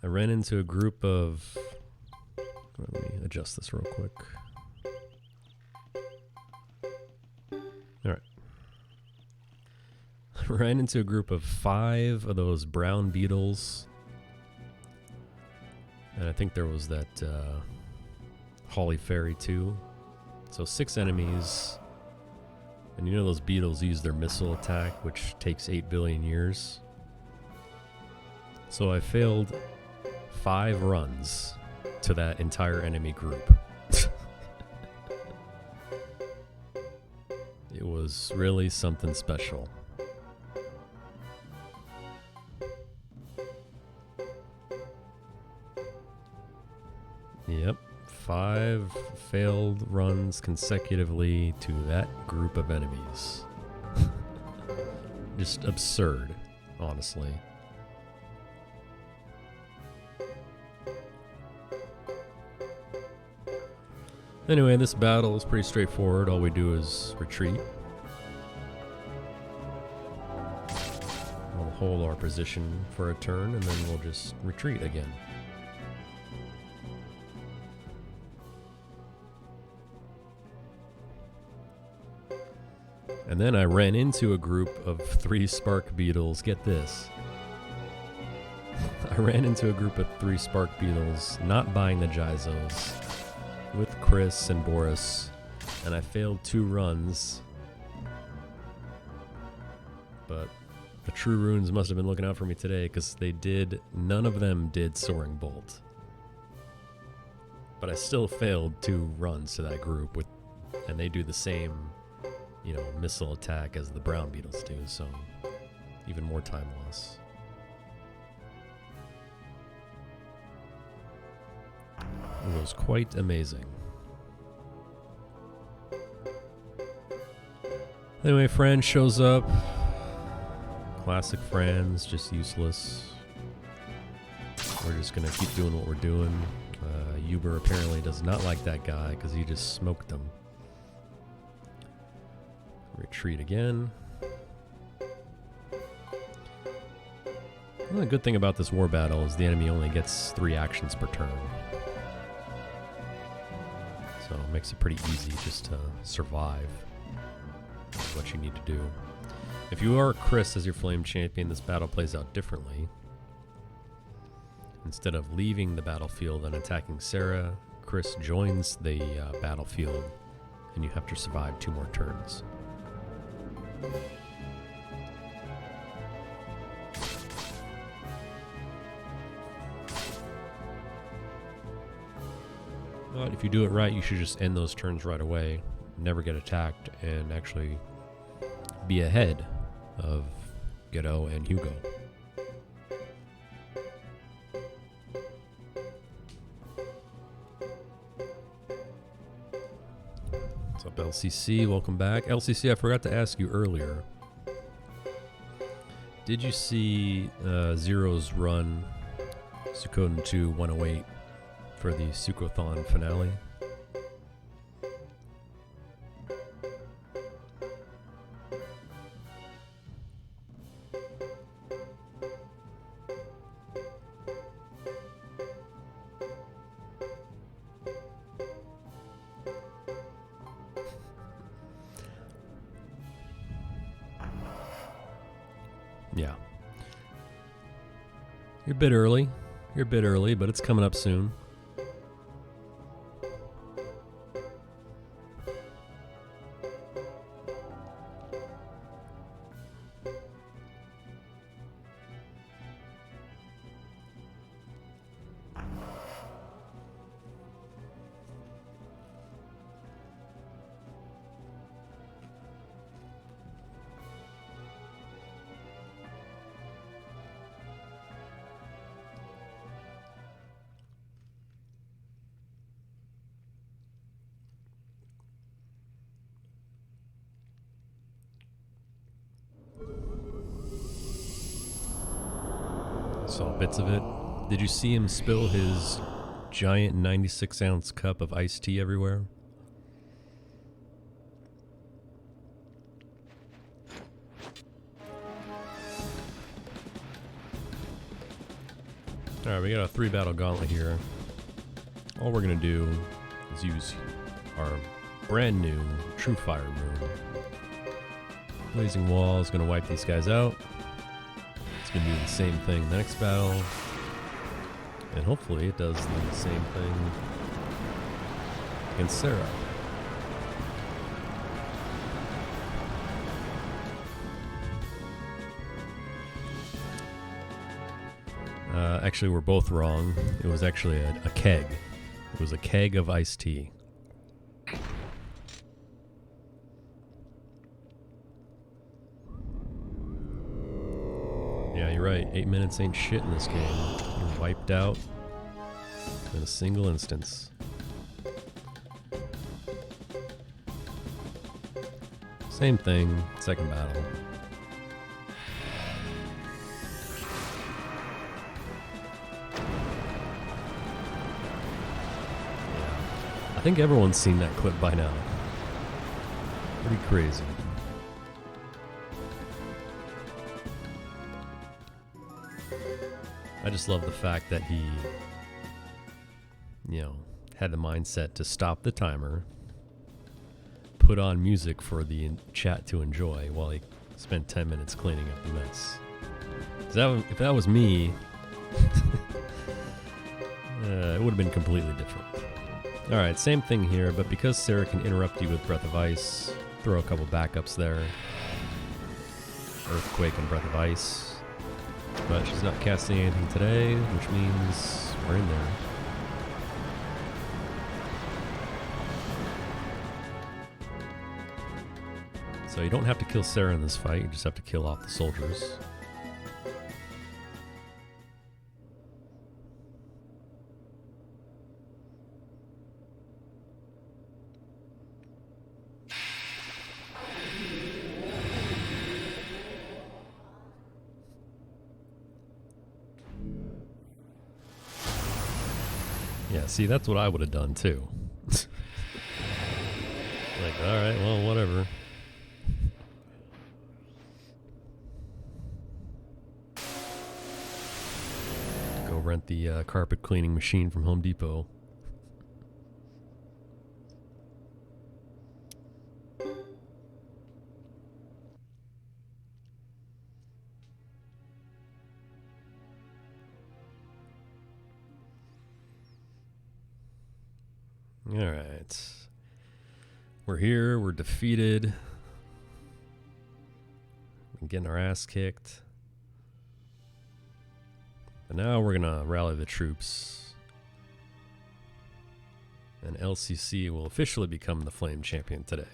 Speaker 1: I ran into a group of... Let me adjust this real quick. Alright. I ran into a group of 5 of those brown beetles. And I think there was that Holly Fairy too. So 6 enemies. And you know those beetles use their missile attack, which takes 8 billion years. So I failed 5 runs to that entire enemy group. It was really something special. Yep, 5 failed runs consecutively to that group of enemies. Just absurd, honestly. Anyway, this battle is pretty straightforward. All we do is retreat. We'll hold our position for a turn, and then we'll just retreat again. And then I ran into a group of 3 spark beetles. Get this. I ran into a group of 3 spark beetles, not buying the Jizos, with Chris and Boris, and I failed 2 runs. But the True Runes must have been looking out for me today, because none of them did Soaring Bolt. But I still failed 2 runs to that group, and they do the same, missile attack as the brown beetles do, so even more time loss. It was quite amazing. Anyway, Fran shows up. Classic Fran's, just useless. We're just gonna keep doing what we're doing. Uber apparently does not like that guy because he just smoked him. Retreat again. Well, the good thing about this war battle is the enemy only gets 3 actions per turn. So it makes it pretty easy just to survive. That's what you need to do. If you are Chris as your flame champion, this battle plays out differently. Instead of leaving the battlefield and attacking Sarah, Chris joins the battlefield, and you have to survive 2 more turns. But if you do it right, you should just end those turns right away, never get attacked, and actually be ahead of Ghetto and Hugo. What's up, LCC? Welcome back. LCC, I forgot to ask you earlier. Did you see Zero's run, Suikoden 2 108, for the Suikothon finale? Yeah. You're a bit early. You're a bit early, but it's coming up soon. Saw bits of it. Did you see him spill his giant 96-ounce cup of iced tea everywhere? Alright, we got a 3-battle gauntlet here. All we're going to do is use our brand new True Fire move. Blazing Wall is going to wipe these guys out. It's going to do the same thing the next battle. And hopefully it does the same thing against Sarah. Actually, we're both wrong. It was actually a keg. It was a keg of iced tea. Yeah, you're right. 8 minutes ain't shit in this game. You're wiped out in a single instance. Same thing, second battle. I think everyone's seen that clip by now. Pretty crazy. I just love the fact that he, had the mindset to stop the timer, put on music for the chat to enjoy while he spent 10 minutes cleaning up the mess. If that was me, it would have been completely different. Alright, same thing here, but because Sarah can interrupt you with Breath of Ice, throw a couple backups there. Earthquake and Breath of Ice. But she's not casting anything today, which means we're in there. So you don't have to kill Sarah in this fight, you just have to kill off the soldiers. Yeah, see, that's what I would have done too. Like, alright, well, whatever. Go rent the carpet cleaning machine from Home Depot. Alright. We're here, we're defeated. We're getting our ass kicked. But now we're gonna rally the troops. And LCC will officially become the Flame Champion today.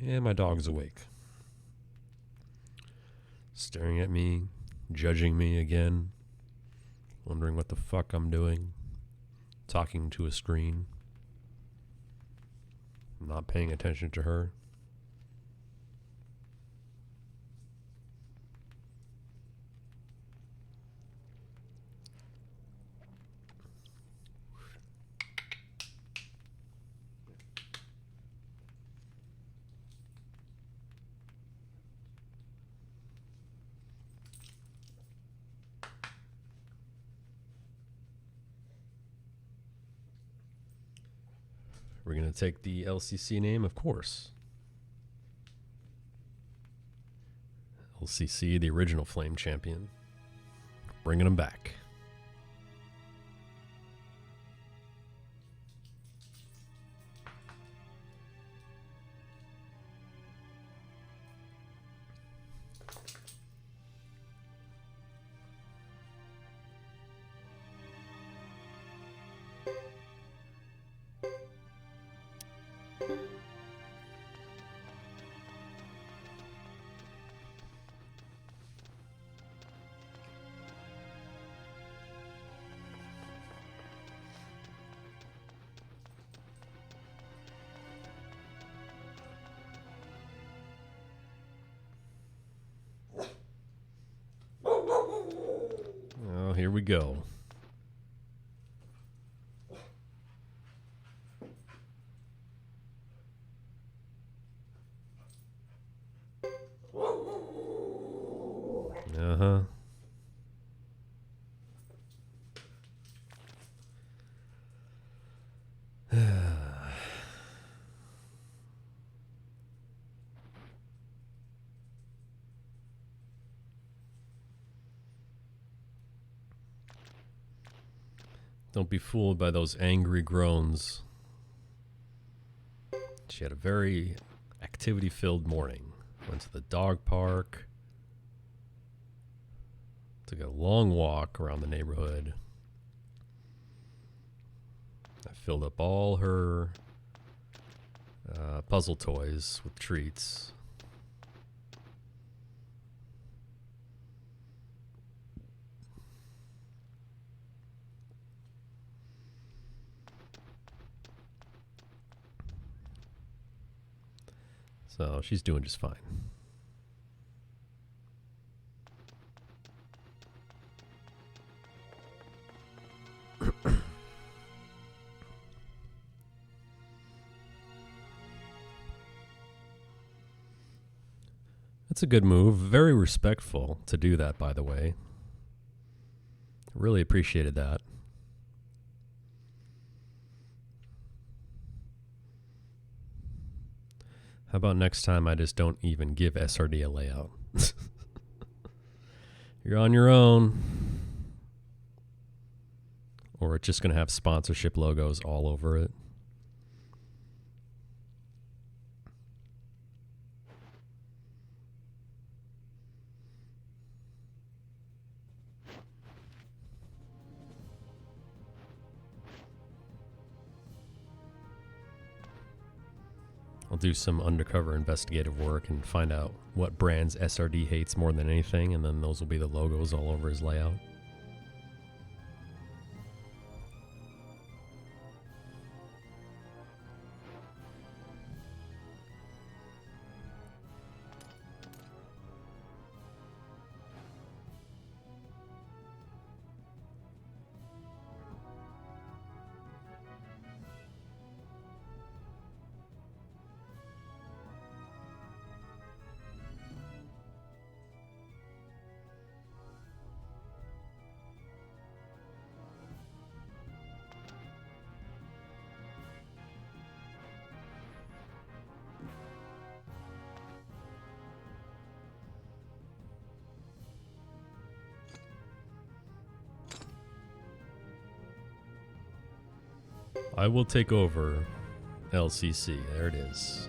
Speaker 1: And my dog's awake. Staring at me, judging me again, wondering what the fuck I'm doing, talking to a screen, not paying attention to her. We're going to take the LCC name, of course. LCC, the original Flame Champion. Bringing them back. Oh, here we go. Uh-huh. Don't be fooled by those angry groans. She had a very activity-filled morning. Went to the dog park. Took a long walk around the neighborhood. I filled up all her puzzle toys with treats. So she's doing just fine. That's a good move. Very respectful to do that, by the way. Really appreciated that. How about next time I just don't even give SRD a layout? You're on your own. Or it's just going to have sponsorship logos all over it. I'll do some undercover investigative work and find out what brands SRD hates more than anything, and then those will be the logos all over his layout. I will take over LCC. There it is.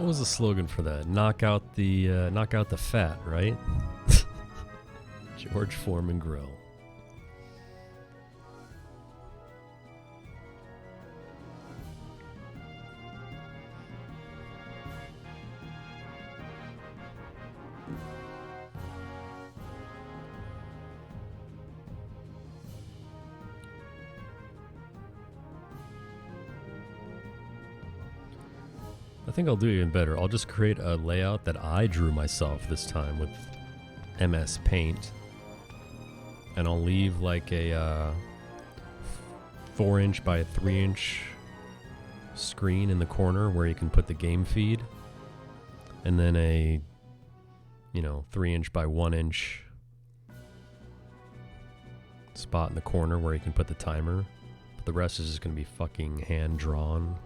Speaker 1: What was the slogan for that? Knock out the fat, right? George Foreman Grill. I think I'll do even better. I'll just create a layout that I drew myself this time with MS Paint. And I'll leave like a 4-inch by a 3-inch screen in the corner where you can put the game feed. And then a, 3-inch by 1-inch spot in the corner where you can put the timer. But the rest is just going to be fucking hand-drawn.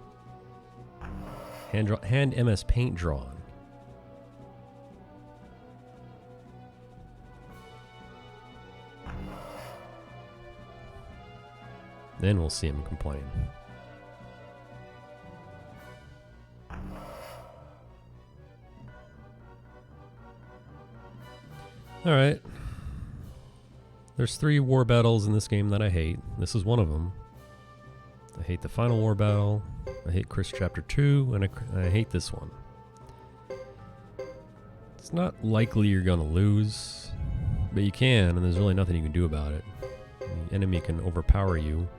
Speaker 1: Hand MS Paint drawn. Then we'll see him complain. Alright. There's 3 war battles in this game that I hate. This is one of them. I hate the final war battle. I hate Chris Chapter 2, and I hate this one. It's not likely you're gonna lose, but you can, and there's really nothing you can do about it. The enemy can overpower you.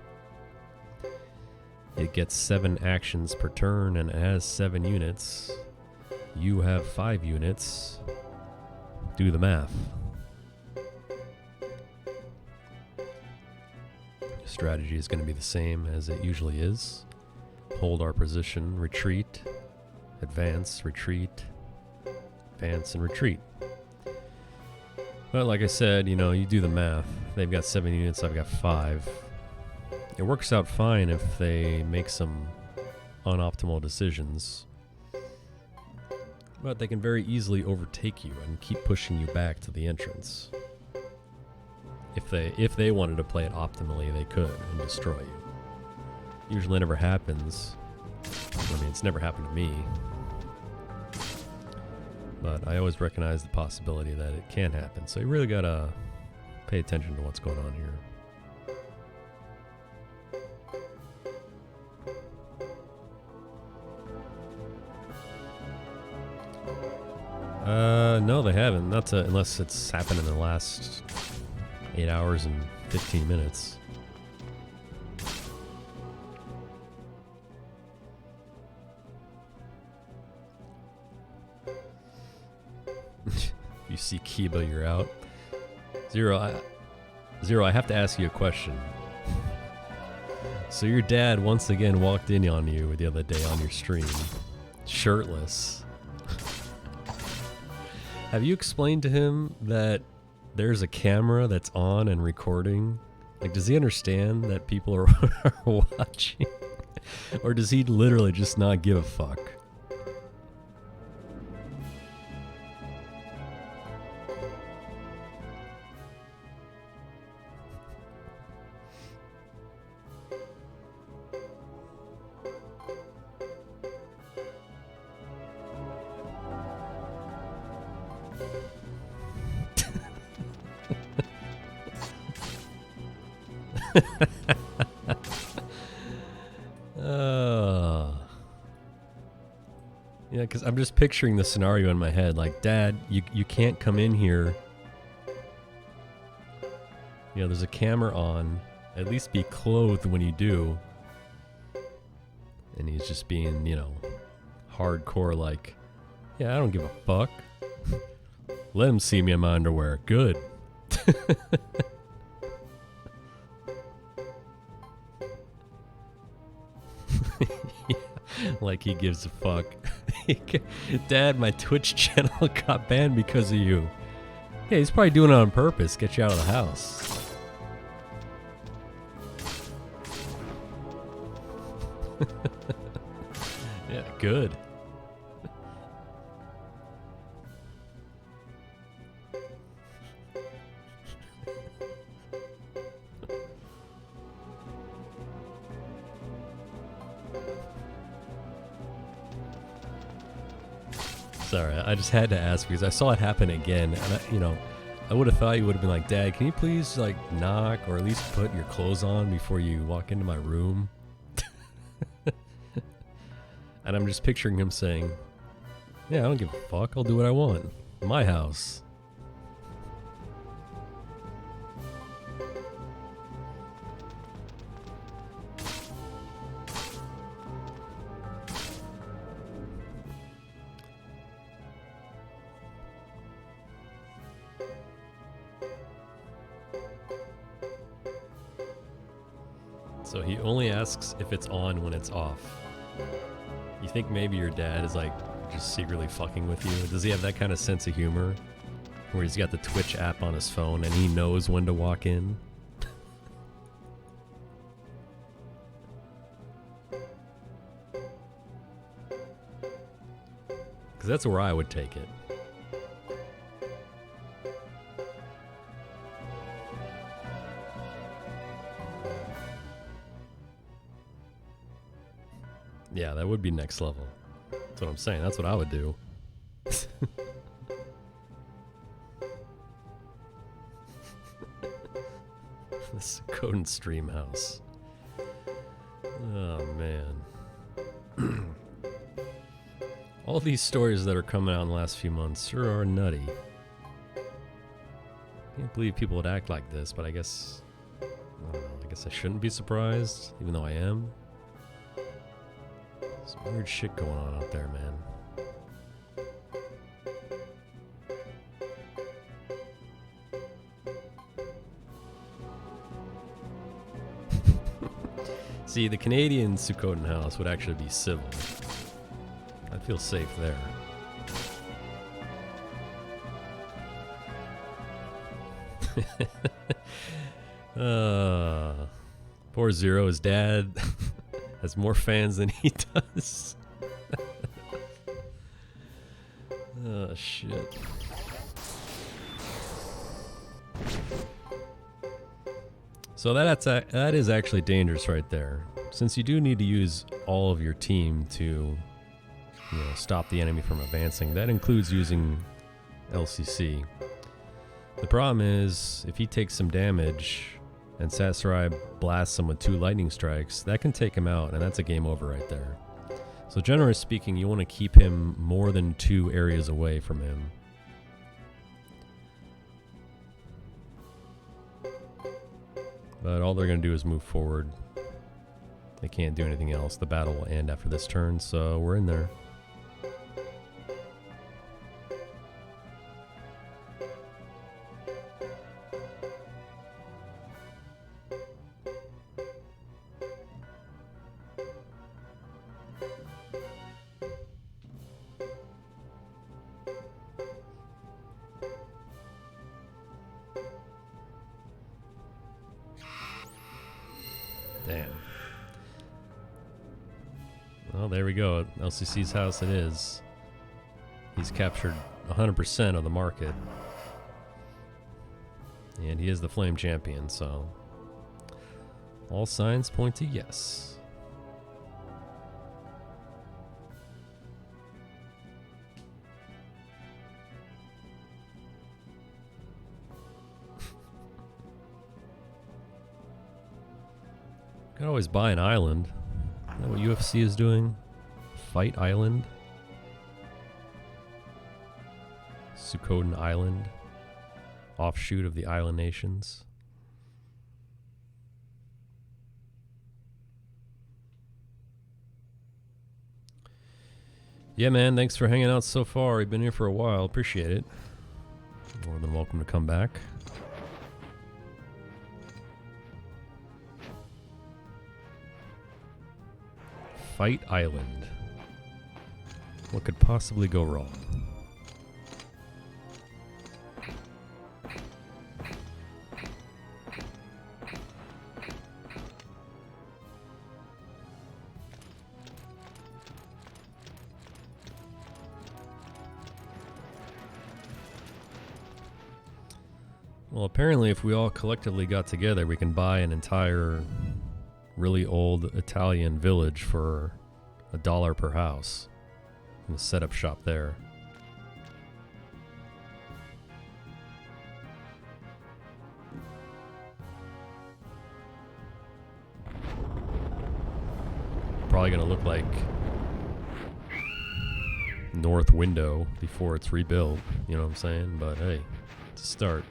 Speaker 1: It gets 7 actions per turn, and it has 7 units. You have 5 units. Do the math. Strategy is going to be the same as it usually is. Hold our position, retreat, advance, retreat, advance, and retreat. But like I said, you do the math. They've got 7 units, I've got 5. It works out fine if they make some unoptimal decisions. But they can very easily overtake you and keep pushing you back to the entrance. If they wanted to play it optimally, they could and destroy you. Usually never happens. I mean, it's never happened to me. But I always recognize the possibility that it can happen. So you really gotta pay attention to what's going on here. No, they haven't. Not to, unless it's happened in the last 8 hours and 15 minutes. You see Kiba, you're out. Zero, I have to ask you a question. So your dad once again walked in on you the other day on your stream, shirtless. Have you explained to him that there's a camera that's on and recording? Like, does he understand that people are watching? Or does he literally just not give a fuck? Yeah, because I'm just picturing the scenario in my head. Like, Dad, you can't come in here. There's a camera on. At least be clothed when you do. And he's just being, hardcore like, yeah, I don't give a fuck. Let him see me in my underwear. Good. Like he gives a fuck. Dad, my Twitch channel got banned because of you. Yeah, he's probably doing it on purpose. Get you out of the house. Yeah, good. Sorry, I just had to ask because I saw it happen again, and I would have thought you would have been like, Dad, can you please like knock or at least put your clothes on before you walk into my room? And I'm just picturing him saying, yeah, I don't give a fuck, I'll do what I want. My house. So he only asks if it's on when it's off. You think maybe your dad is like just secretly fucking with you? Does he have that kind of sense of humor? Where he's got the Twitch app on his phone and he knows when to walk in? Because that's where I would take it. Yeah, that would be next level. That's what I'm saying. That's what I would do. This Suikoden stream house. Oh, man. All these stories that are coming out in the last few months sure are nutty. Can't believe people would act like this, but I guess... I don't know, I guess I shouldn't be surprised, even though I am. Some weird shit going on out there, man. See, the Canadian Suikoden house would actually be civil. I feel safe there. Poor Zero's dad has more fans than he does. Oh, shit. So that is actually dangerous right there. Since you do need to use all of your team to, stop the enemy from advancing, that includes using LCC. The problem is, if he takes some damage and Sasarai blasts him with 2 lightning strikes, that can take him out, and that's a game over right there. So generally speaking, you want to keep him more than 2 areas away from him. But all they're going to do is move forward. They can't do anything else. The battle will end after this turn, so we're in there. Damn. Well, there we go. LCC's house it is. He's captured 100% of the market. And he is the Flame Champion, so all signs point to yes. Could always buy an island. Isn't that what UFC is doing? Fight Island? Suikoden Island? Offshoot of the Island Nations? Yeah, man, thanks for hanging out so far. You've been here for a while. Appreciate it. More than welcome to come back. Fight Island. What could possibly go wrong? Well, apparently if we all collectively got together, we can buy an entire really old Italian village for $1 per house and set up shop there. probably going to look like north window before it's rebuilt. You know what I'm saying? But hey, it's a start.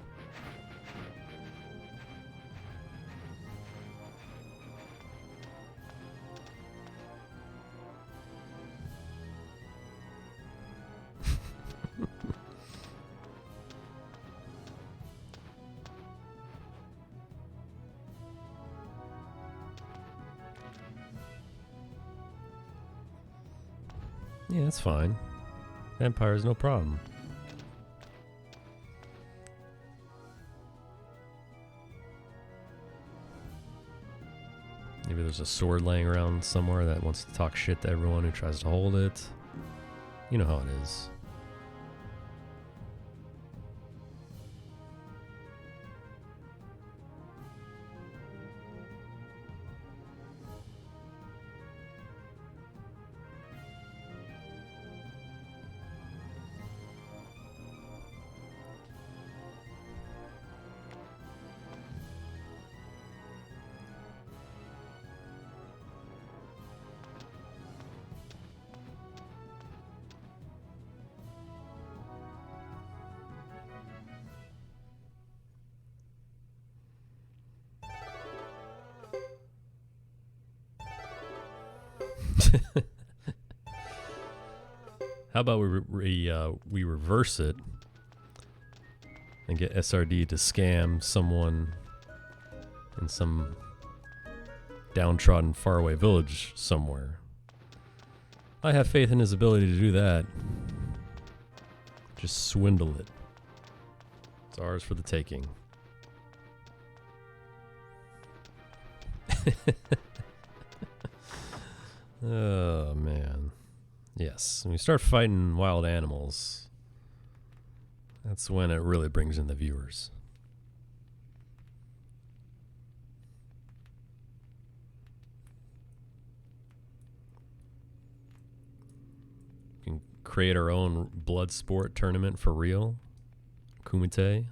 Speaker 1: Yeah, that's fine. Vampires, no problem. Maybe there's a sword laying around somewhere that wants to talk shit to everyone who tries to hold it. You know how it is. How about we reverse it and get SRD to scam someone in some downtrodden faraway village somewhere? I have faith in his ability to do that. Just swindle it. It's ours for the taking. Oh, man. Yes, when you start fighting wild animals, that's when it really brings in the viewers. We can create our own blood sport tournament for real. Kumite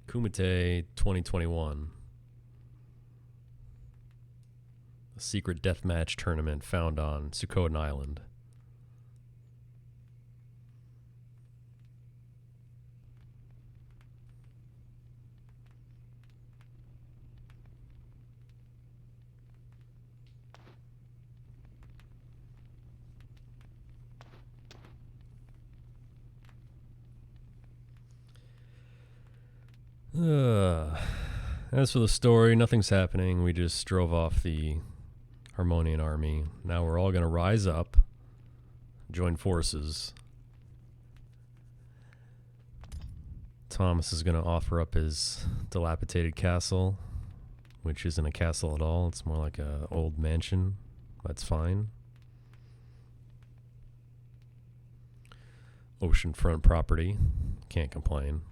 Speaker 1: 2021. A secret deathmatch tournament found on Suikoden Island. As for the story, nothing's happening. We just drove off the Harmonian army. Now we're all going to rise up, join forces. Thomas is going to offer up his dilapidated castle, which isn't a castle at all. It's more like an old mansion. That's fine. Oceanfront property. Can't complain.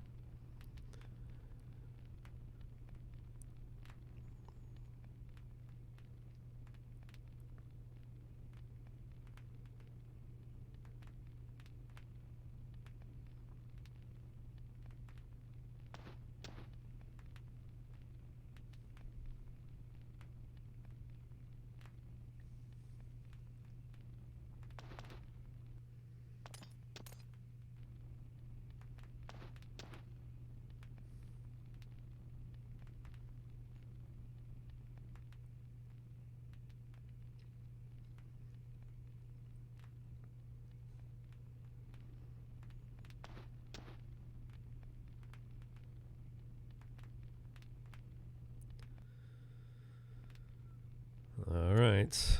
Speaker 1: All right.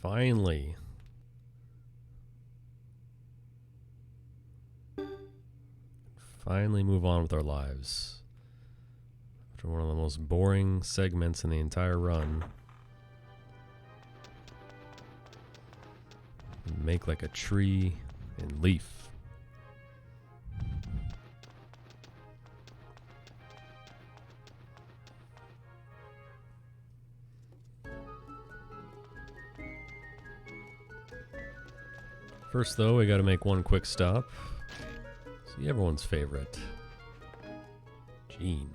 Speaker 1: Finally. Finally move on with our lives. After one of the most boring segments in the entire run. Make like a tree and leaf. First, though, we got to make one quick stop. See everyone's favorite, Jean.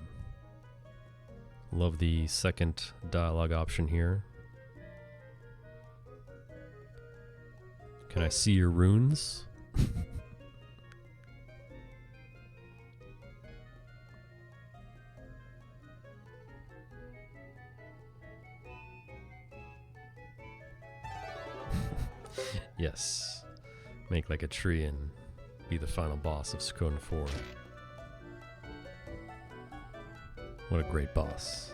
Speaker 1: Love the second dialogue option here. Can I see your runes? Yes. Make like a tree and be the final boss of Suikoden 4. What a great boss.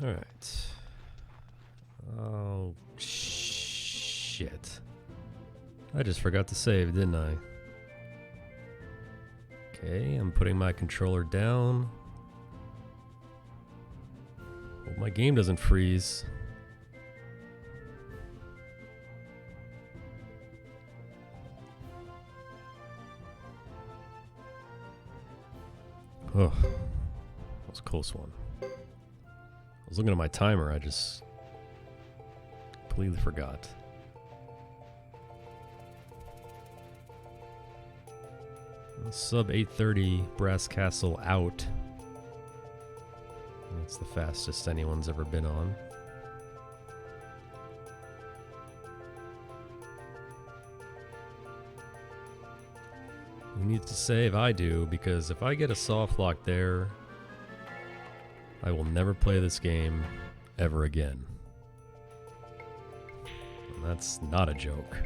Speaker 1: Alright. Oh, shit. I just forgot to save, didn't I? Okay, I'm putting my controller down. Hope my game doesn't freeze. Oh, that was a close one. I was looking at my timer, I just completely forgot. Sub 830 Brass Castle out. That's the fastest anyone's ever been on. Who needs to save? I do, because if I get a soft lock there, I will never play this game ever again. And that's not a joke.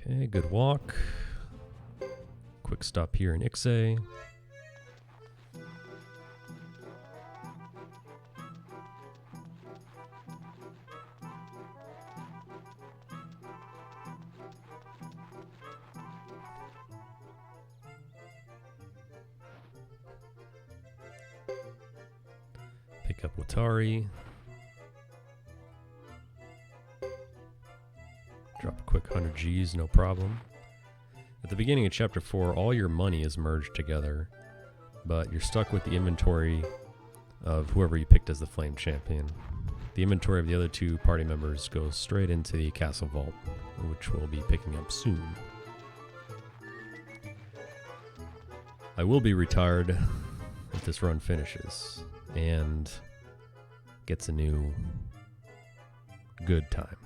Speaker 1: Okay, good walk. Quick stop here in Ixay. Pick up Watari. Drop a quick 100 Gs, no problem. At the beginning of Chapter 4, all your money is merged together, but you're stuck with the inventory of whoever you picked as the Flame Champion. The inventory of the other two party members goes straight into the Castle Vault, which we'll be picking up soon. I will be retired if this run finishes, and gets a new good time.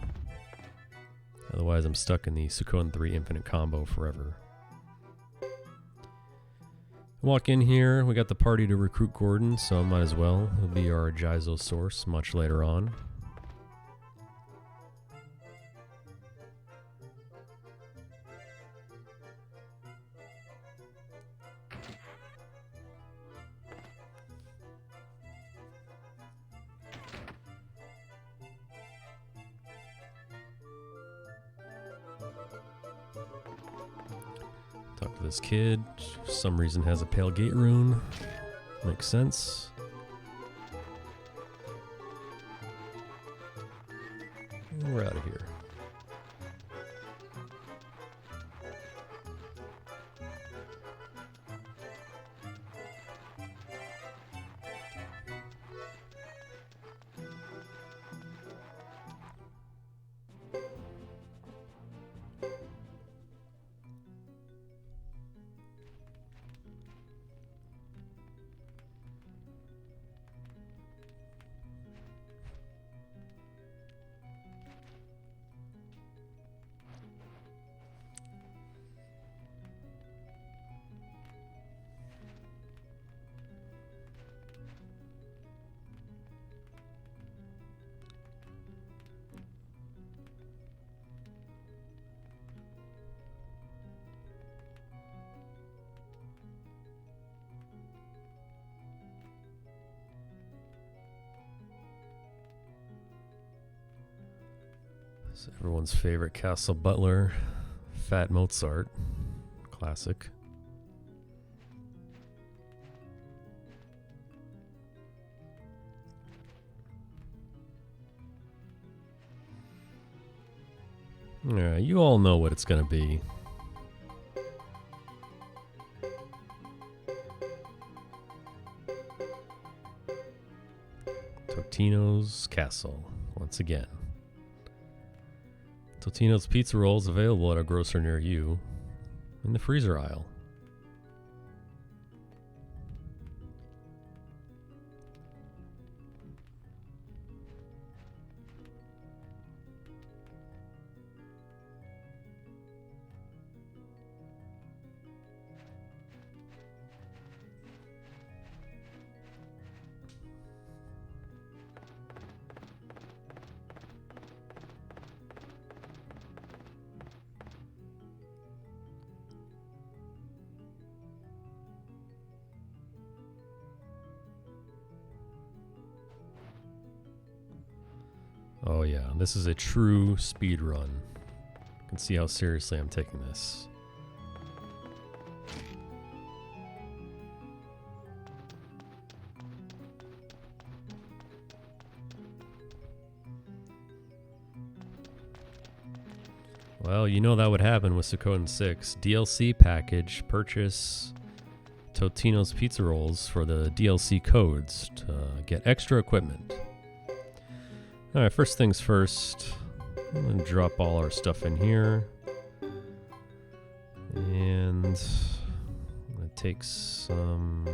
Speaker 1: Otherwise, I'm stuck in the Suikoden 3 Infinite Combo forever. Walk in here, we got the party to recruit Gordon, so I might as well. He'll be our Jizo source much later on. Talk to this kid. For some reason has a pale gate rune. Makes sense. We're out of here. It's everyone's favorite castle butler, Fat Mozart. Classic. Yeah, you all know what it's gonna be. Totino's Castle, once again. Totino's pizza rolls available at a grocer near you in the freezer aisle. Oh yeah, this is a true speed run. You can see how seriously I'm taking this. Well, you know that would happen with Suikoden 6. DLC package, purchase Totino's pizza rolls for the DLC codes to get extra equipment. Alright, first things first, I'm going to drop all our stuff in here. And I'm going to take some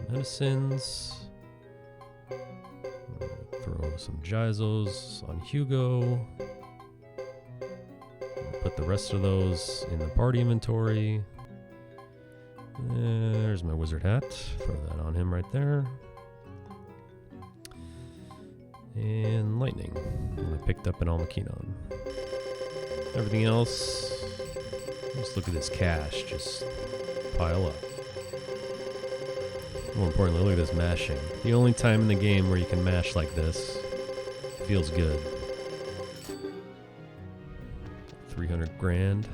Speaker 1: medicines. Throw some Gizos on Hugo. Put the rest of those in the party inventory. There's my wizard hat. Throw that on him right there. And lightning, I picked up an Almakinon. Everything else, just look at this cash, just pile up. More importantly, look at this mashing. The only time in the game where you can mash like this. Feels good. 300 grand.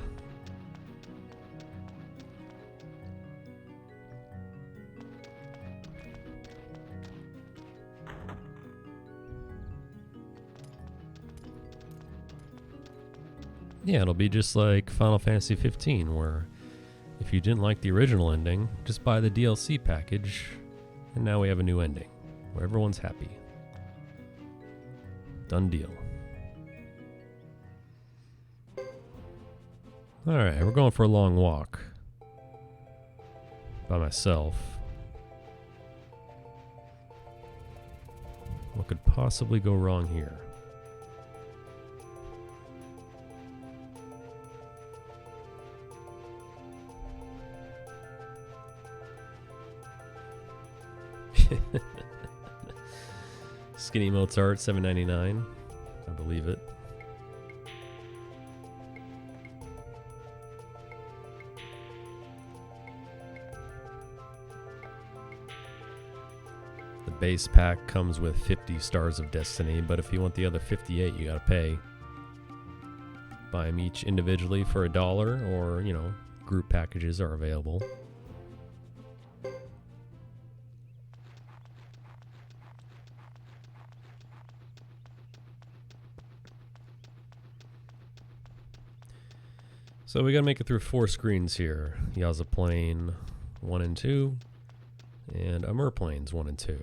Speaker 1: Yeah, it'll be just like Final Fantasy 15, where if you didn't like the original ending, just buy the DLC package, and now we have a new ending, where everyone's happy. Done deal. Alright, we're going for a long walk. By myself. What could possibly go wrong here? Skinny Mozart, $7.99. I believe it. The base pack comes with 50 Stars of Destiny, but if you want the other 58, you gotta pay. Buy them each individually for $1, or, you know, group packages are available. So we gotta make it through 4 screens here. Yaza Plane 1 and 2, and Amur Planes 1 and 2.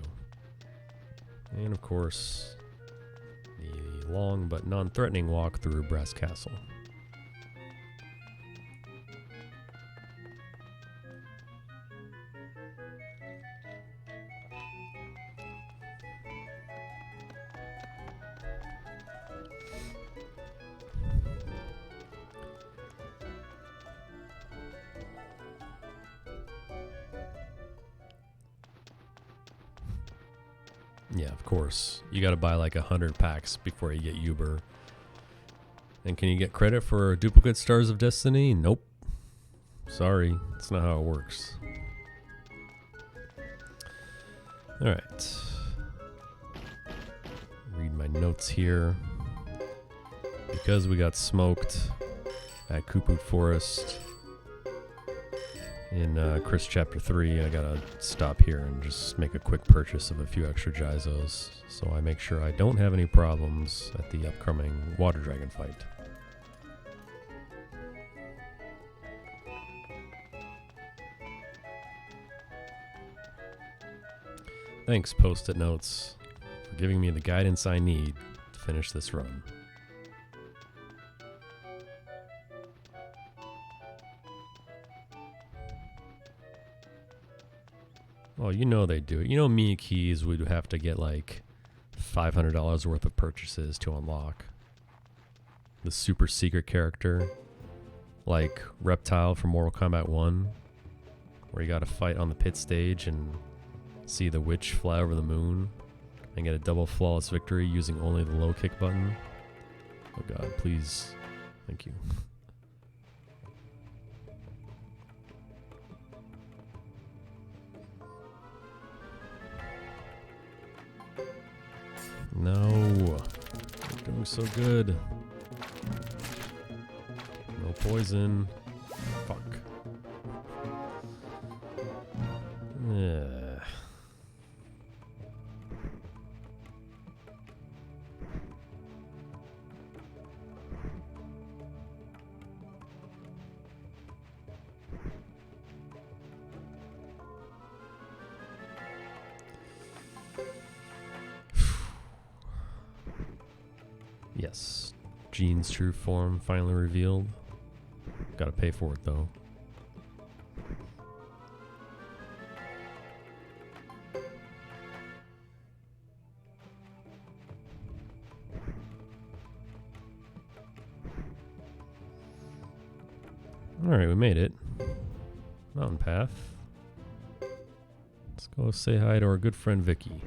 Speaker 1: And of course, the long but non-threatening walk through Brass Castle. Yeah, of course. You gotta buy like 100 packs before you get Uber. And can you get credit for duplicate Stars of Destiny? Nope. Sorry, that's not how it works. Alright. Read my notes here. because we got smoked at Kupu Forest in Chris Chapter 3, I gotta stop here and just make a quick purchase of a few extra Jizos, so I make sure I don't have any problems at the upcoming Water Dragon fight. Thanks, Post-it Notes, for giving me the guidance I need to finish this run. Oh, you know they do it. You know Miyakeys would have to get like $500 worth of purchases to unlock the super secret character, like Reptile from Mortal Kombat 1, where you gotta fight on the pit stage and see the witch fly over the moon and get a double flawless victory using only the low kick button. Oh god, please. Thank you. No. We're doing so good. No poison. Fuck. Yeah. Yes. Jean's true form finally revealed. Gotta pay for it though. Alright, we made it. Mountain path. Let's go say hi to our good friend Vicky.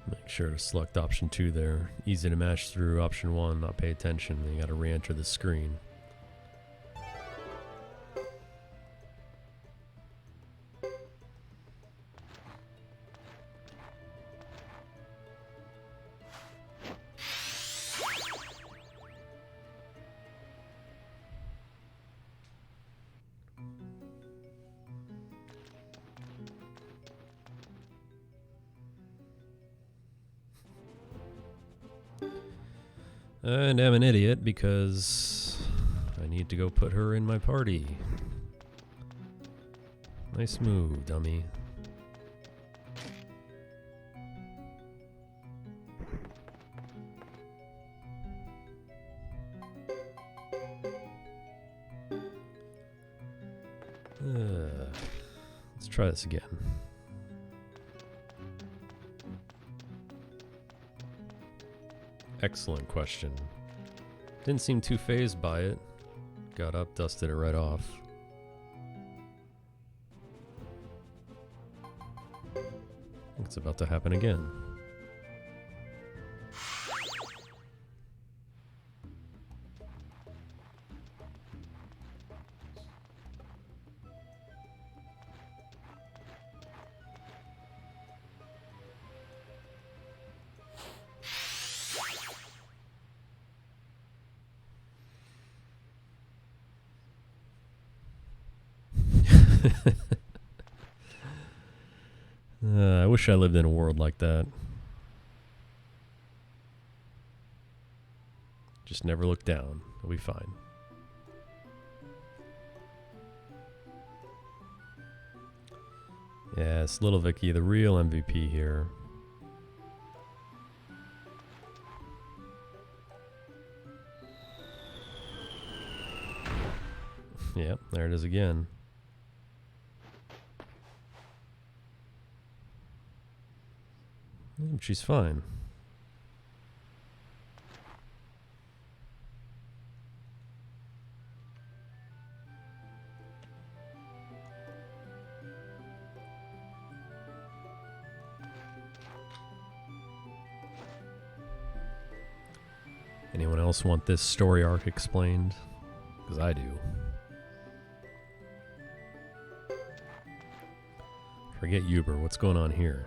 Speaker 1: Make sure to select option 2 there. Easy to match through option 1, not pay attention. Then you gotta re-enter the screen. And I'm an idiot because I need to go put her in my party. Nice move, dummy. Let's try this again. Excellent question. Didn't seem too fazed by it. Got up, dusted it right off. I think it's about to happen again. I wish I lived in a world like that. Just never look down. It'll be fine. Yes, little Vicky, the real MVP here. Yep, there it is again. She's fine. Anyone else want this story arc explained? Because I do. Forget Uber. What's going on here?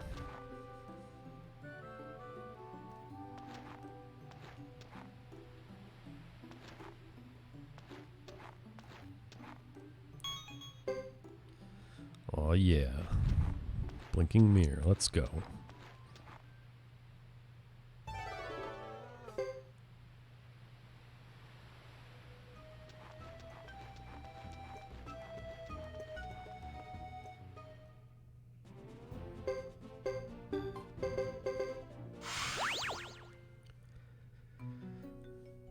Speaker 1: Oh yeah. Blinking mirror. Let's go.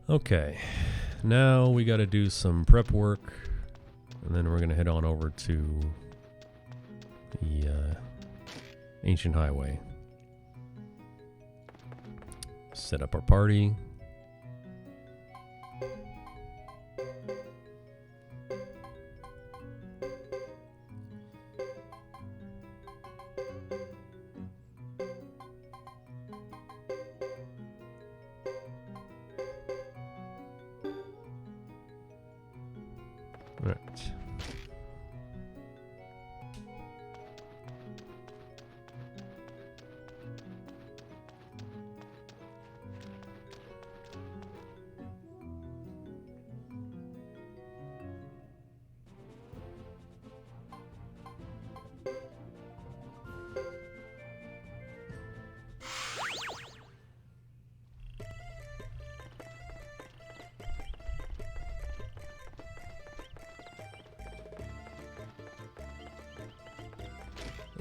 Speaker 1: Okay, now we got to do some prep work, and then we're going to head on over to the Ancient Highway. Set up our party. Right.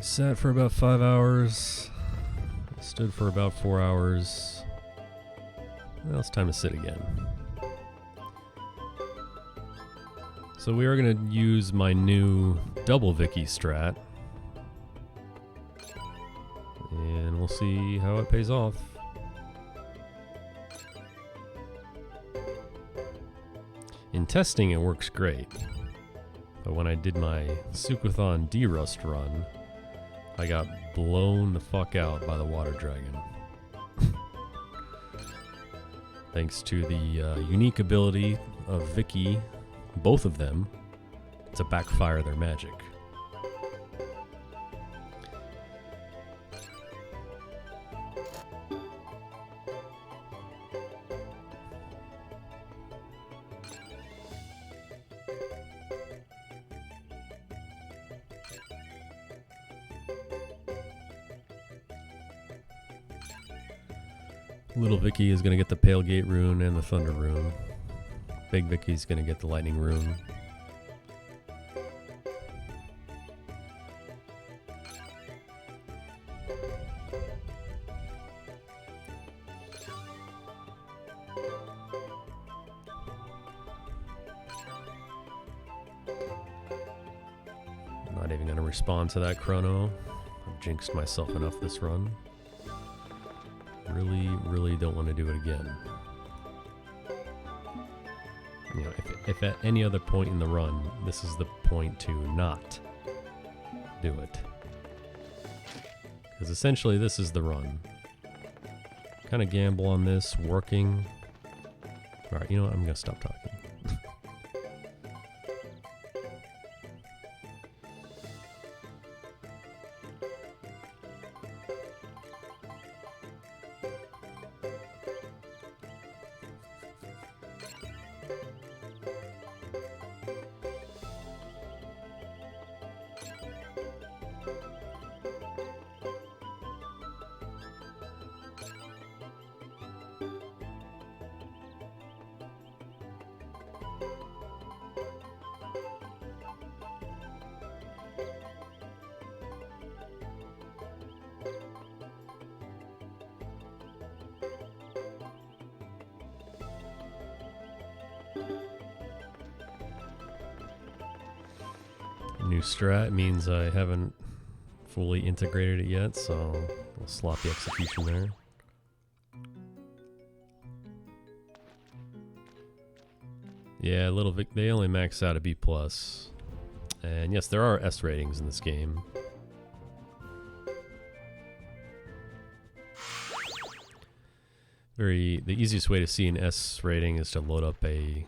Speaker 1: Sat for about 5 hours. Stood for about 4 hours. Well, it's time to sit again. So we are going to use my new double Vicky strat. And we'll see how it pays off. In testing, it works great. But when I did my Suikoden D-Rust run, I got blown the fuck out by the water dragon. Thanks to the unique ability of Vicky, both of them, to backfire their magic. Little Vicky is going to get the Pale Gate rune and the Thunder rune. Big Vicky's going to get the Lightning rune. I'm not even going to respond to that chrono. I've jinxed myself enough this run. Really don't want to do it again. You know, if at any other point in the run, this is the point to not do it. Because essentially this is the run. Kind of gamble on this, working. Alright, you know what? I'm going to stop talking. New strat means I haven't fully integrated it yet, so little sloppy execution there. Yeah, they only max out a B+. And yes, there are S ratings in this game. The easiest way to see an S rating is to load up a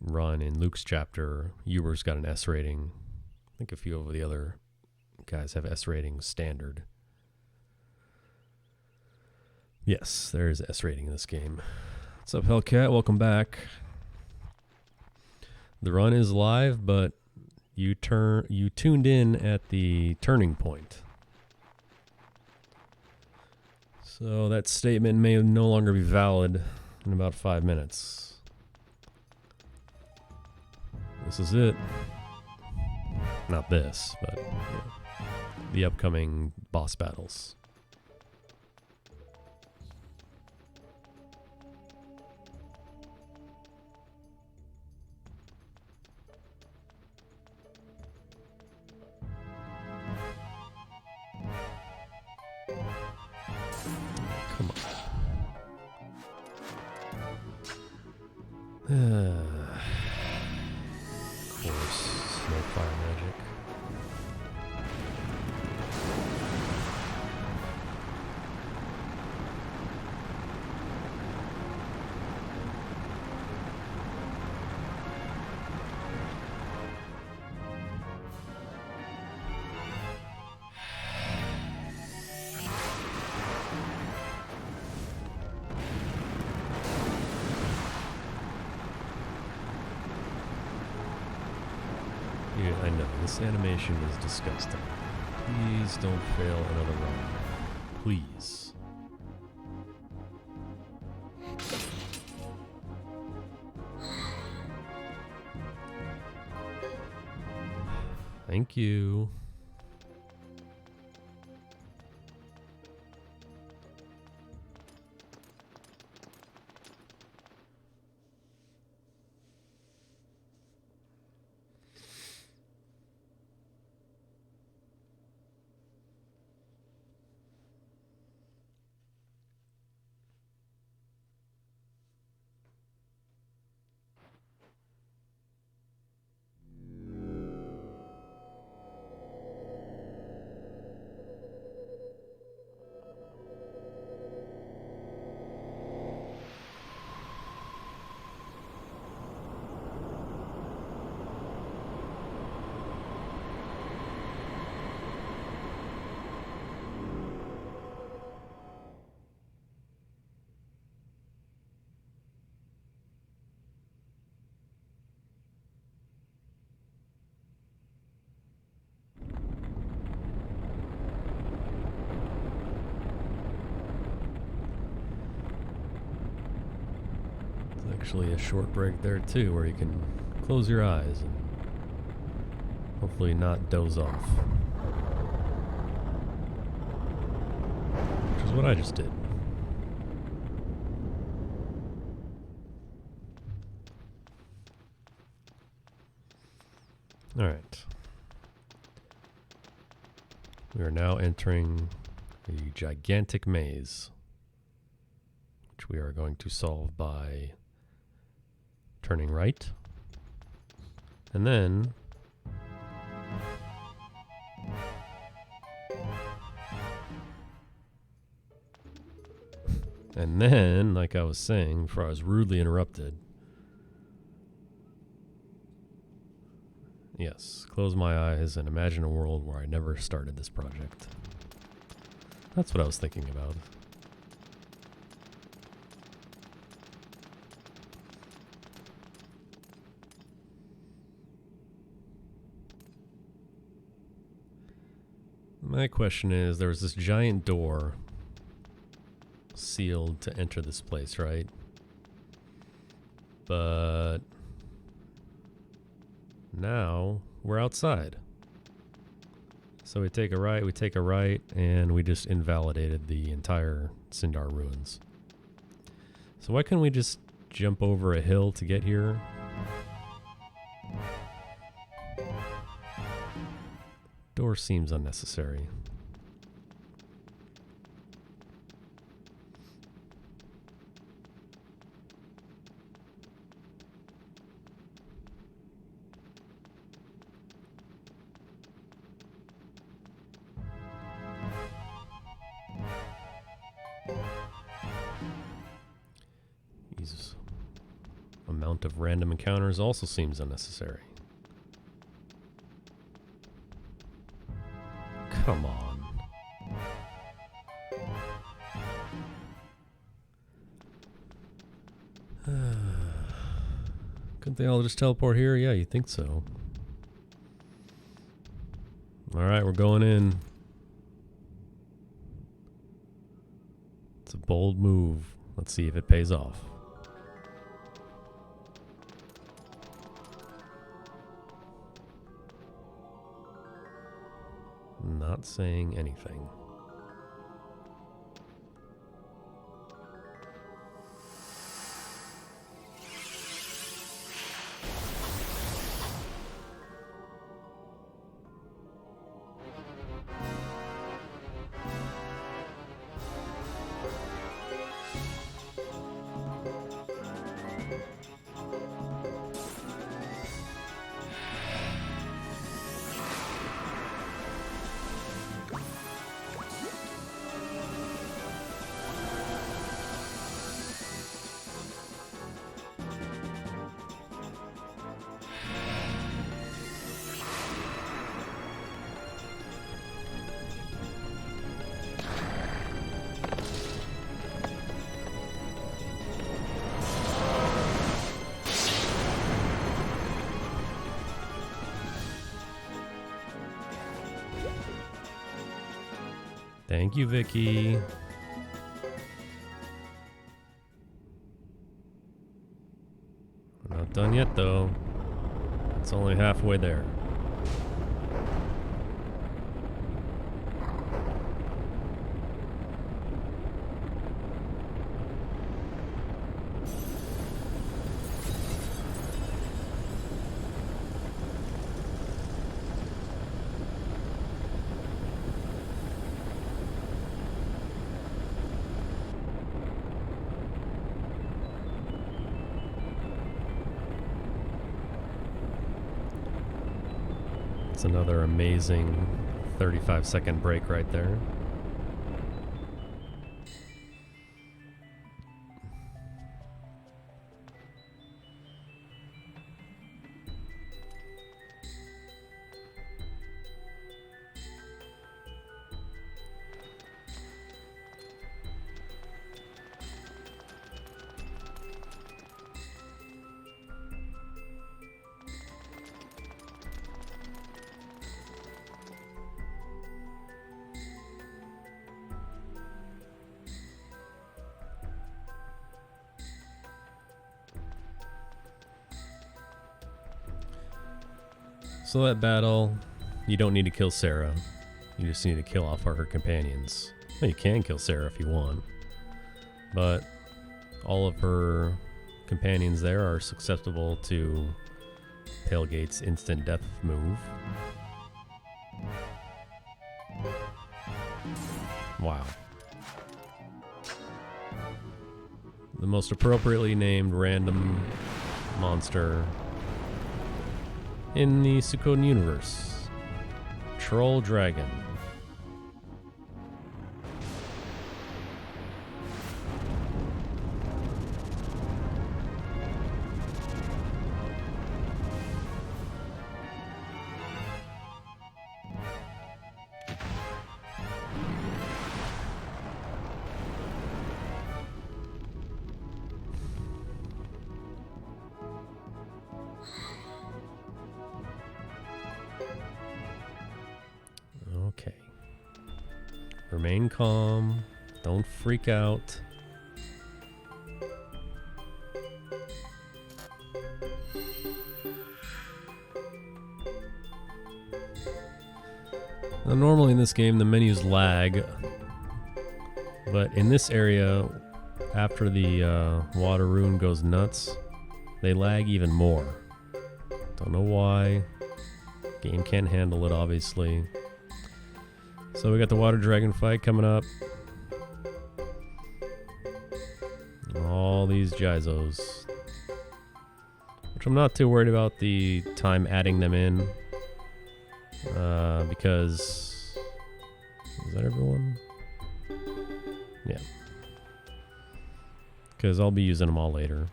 Speaker 1: run in Luke's chapter. Hugo's got an S rating. I think a few of the other guys have S ratings standard. Yes, there is S rating in this game. What's up, Hellcat? Welcome back. The run is live, but you tuned in at the turning point. So that statement may no longer be valid in about 5 minutes. This is it. Not this, but the upcoming boss battles. Come on. Of course, no fire magic. Yeah, I know, this animation is disgusting. Please don't fail another run. Please. Thank you. Actually a short break there too, where you can close your eyes and hopefully not doze off. Which is what I just did. Alright. We are now entering a gigantic maze, which we are going to solve by turning right, and then like I was saying before I was rudely interrupted, yes, close my eyes and imagine a world where I never started this project. That's what I was thinking about. My question is, there was this giant door sealed to enter this place, right? But now we're outside. So we take a right, and we just invalidated the entire Sindar ruins. So why couldn't we just jump over a hill to get here? Door seems unnecessary. Amount of random encounters also seems unnecessary. Come on. Couldn't they all just teleport here? Yeah, you think so. Alright, we're going in. It's a bold move. Let's see if it pays off. Not saying anything. Thank you, Vicky. We're not done yet, though. It's only halfway there. It's another amazing 35-second break right there. So that battle, you don't need to kill Sarah. You just need to kill off her companions. Well, you can kill Sarah if you want, but all of her companions there are susceptible to Palegate's instant death move. Wow. The most appropriately named random monster in the Suikoden universe. Troll Dragon. Okay. Remain calm. Don't freak out. Now, normally in this game the menus lag, but in this area, after the water rune goes nuts, they lag even more. Don't know why. Game can't handle it, obviously. So we got the water dragon fight coming up. All these Jizos, which I'm not too worried about the time adding them in, because is that everyone? Yeah, because I'll be using them all later.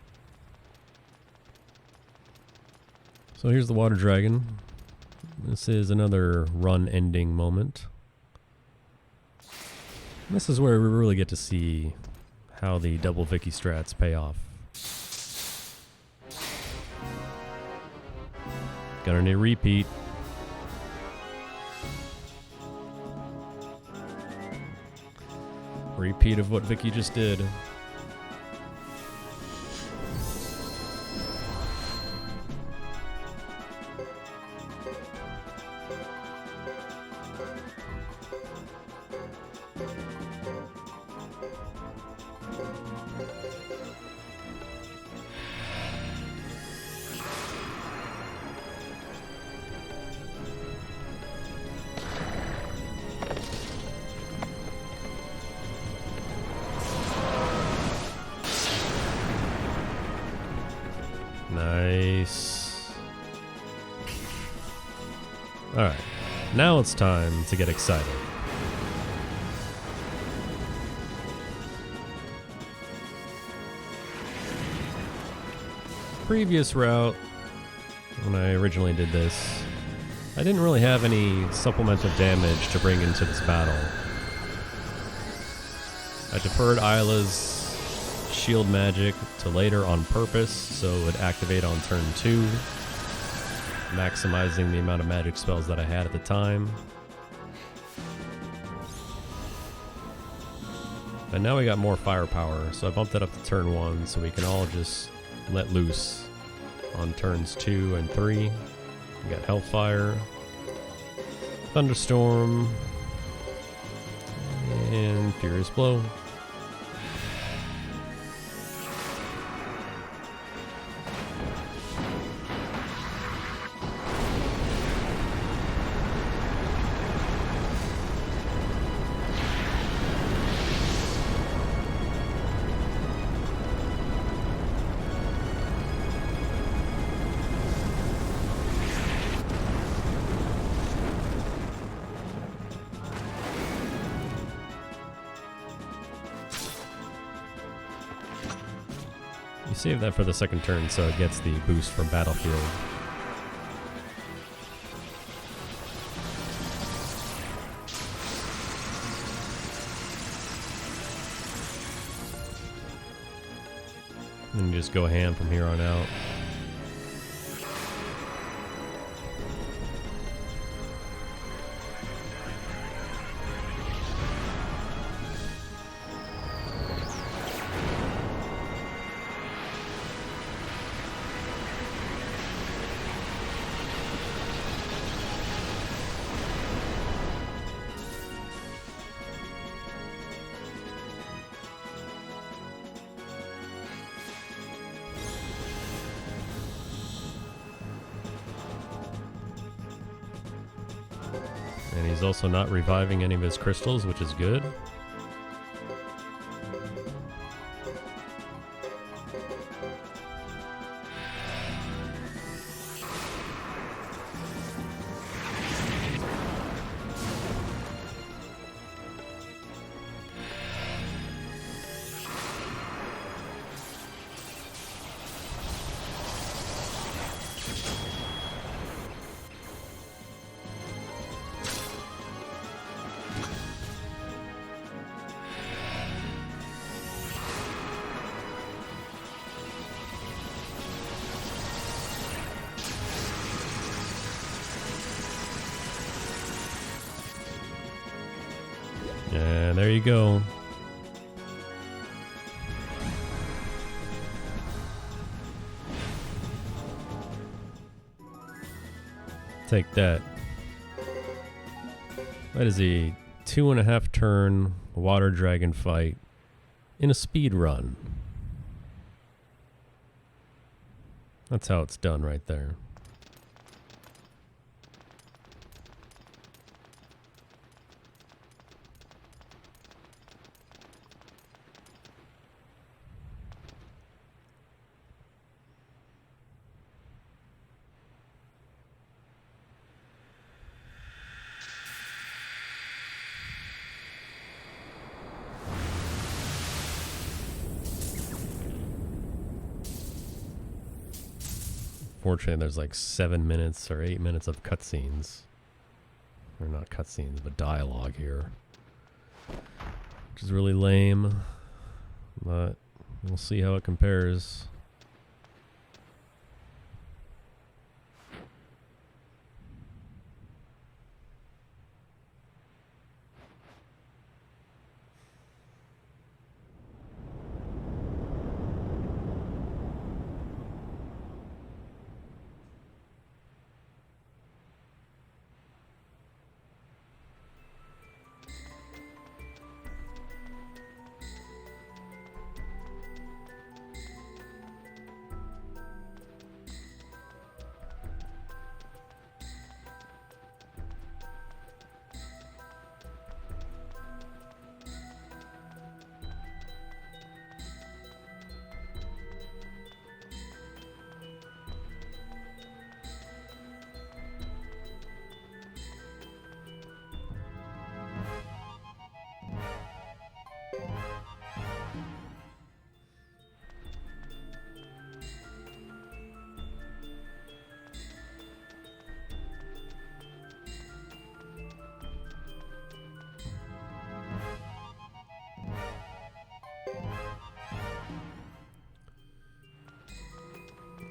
Speaker 1: So here's the water dragon. This is another run ending moment. This is where we really get to see how the double Vicky strats pay off. Gonna need a repeat. Repeat of what Vicky just did. Nice. Alright, now it's time to get excited. Previous route, when I originally did this, I didn't really have any supplemental damage to bring into this battle. I deferred Isla's shield magic to later on purpose, so it would activate on turn 2, maximizing the amount of magic spells that I had at the time. And now we got more firepower, so I bumped it up to turn 1 so we can all just let loose on turns 2 and 3. We got Hellfire, Thunderstorm, and Furious Blow. You save that for the second turn so it gets the boost from Battlefield. And just go ham from here on out. And he's also not reviving any of his crystals, which is good. And there you go. Take that. That is a 2.5 turn water dragon fight in a speed run. That's how it's done right there. Fortunately, there's like 7 minutes or 8 minutes of cutscenes. Or not cutscenes, but dialogue here. Which is really lame. But we'll see how it compares.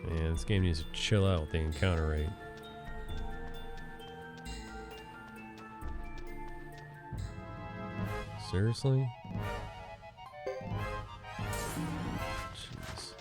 Speaker 1: And this game needs to chill out with the encounter rate. Seriously? Jeez.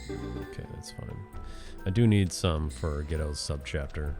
Speaker 1: Okay, that's fine. I do need some for Ghetto's subchapter.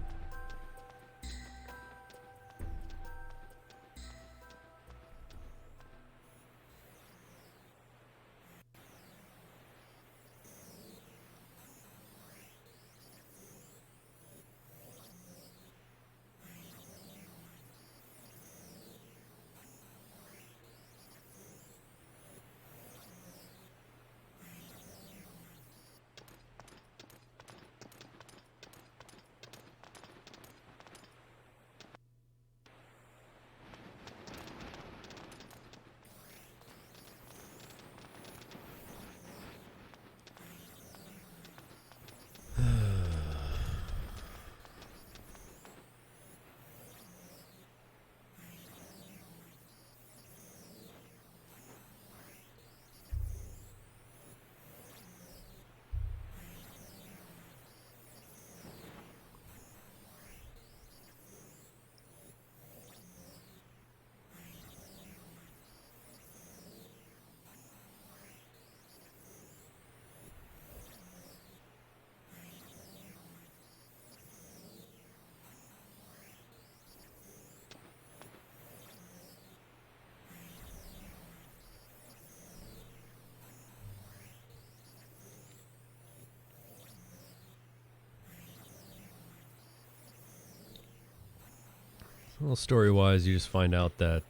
Speaker 1: Well, story-wise, you just find out that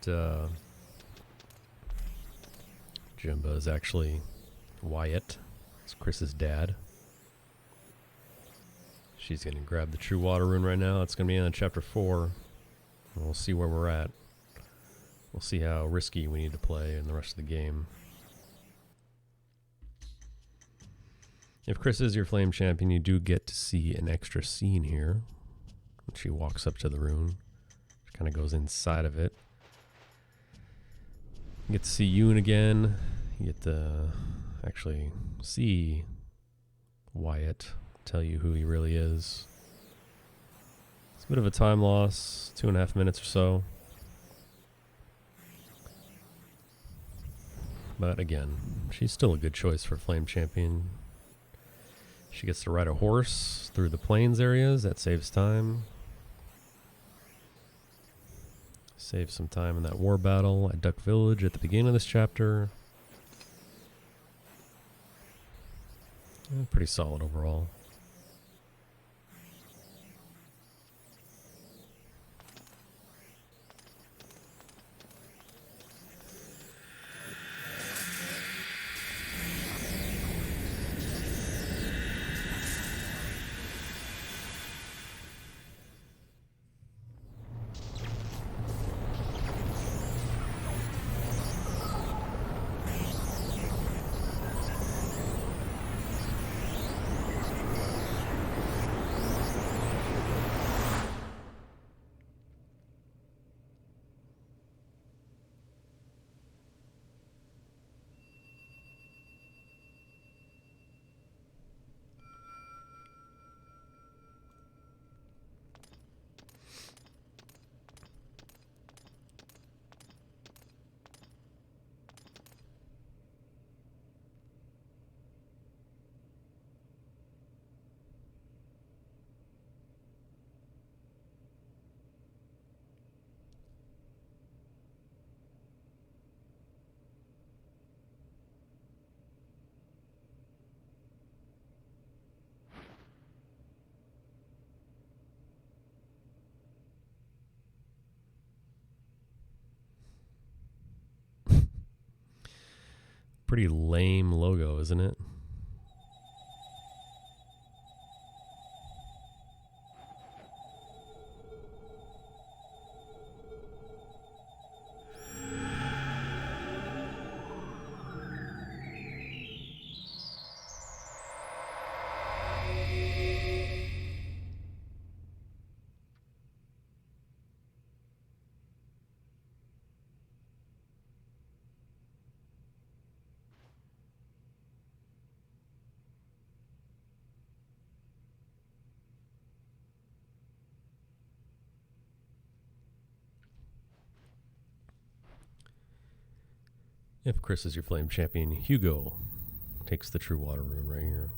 Speaker 1: Jimba is actually Wyatt. It's Chris's dad. She's going to grab the True Water Rune right now. It's going to be in chapter 4. And we'll see where we're at. We'll see how risky we need to play in the rest of the game. If Chris is your flame champion, you do get to see an extra scene here. When she walks up to the rune. She kind of goes inside of it. You get to see Yoon again. You get to actually see Wyatt tell you who he really is. It's a bit of a time loss, 2.5 minutes or so. But again, she's still a good choice for Flame Champion. She gets to ride a horse through the plains areas. That saves time. Save some time in that war battle at Duck Village at the beginning of this chapter. Pretty solid overall. Pretty lame logo, isn't it? If Chris is your Flame Champion, Hugo takes the True Water Rune right here.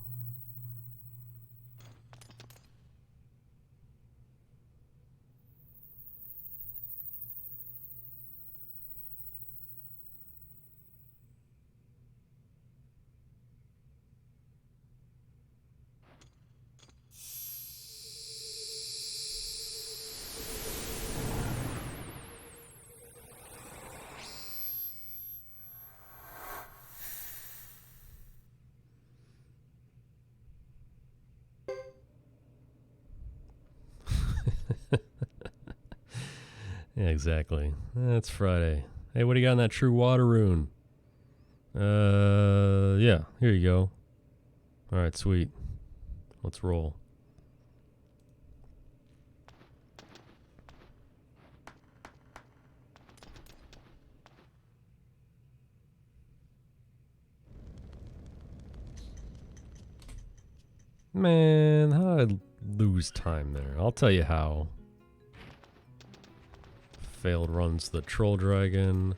Speaker 1: Yeah, exactly. That's Friday. Hey, what do you got in that True Water Rune? Yeah, here you go. All right, sweet. Let's roll. Man, how did I lose time there? I'll tell you how. Failed runs the Troll Dragon.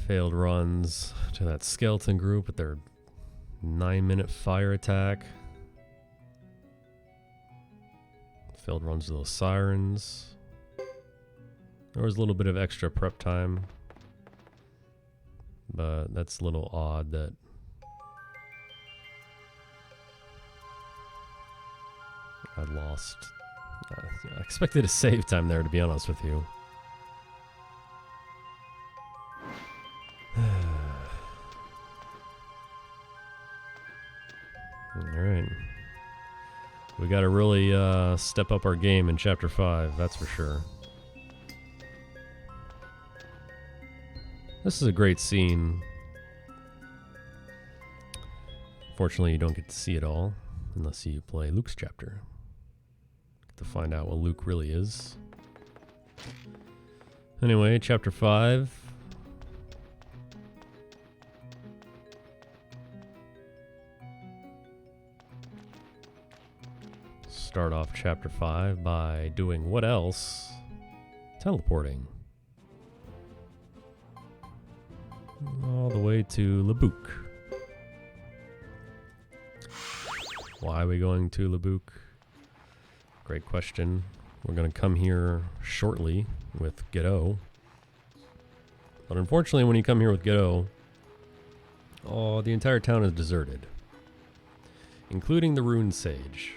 Speaker 1: Failed runs to that skeleton group with their 9-minute fire attack. Failed runs to those sirens. There was a little bit of extra prep time, but that's a little odd that I lost. I expected a save time there, to be honest with you. Alright. We gotta really step up our game in Chapter 5, that's for sure. This is a great scene. Fortunately, you don't get to see it all unless you play Luke's chapter. To find out what Luke really is. Anyway, Chapter 5. start off chapter 5 by doing what else? Teleporting. All the way to Labouk. Why are we going to Labouk? Great question. We're going to come here shortly with Godot. But unfortunately, when you come here with Godot, oh, the entire town is deserted, including the Rune Sage.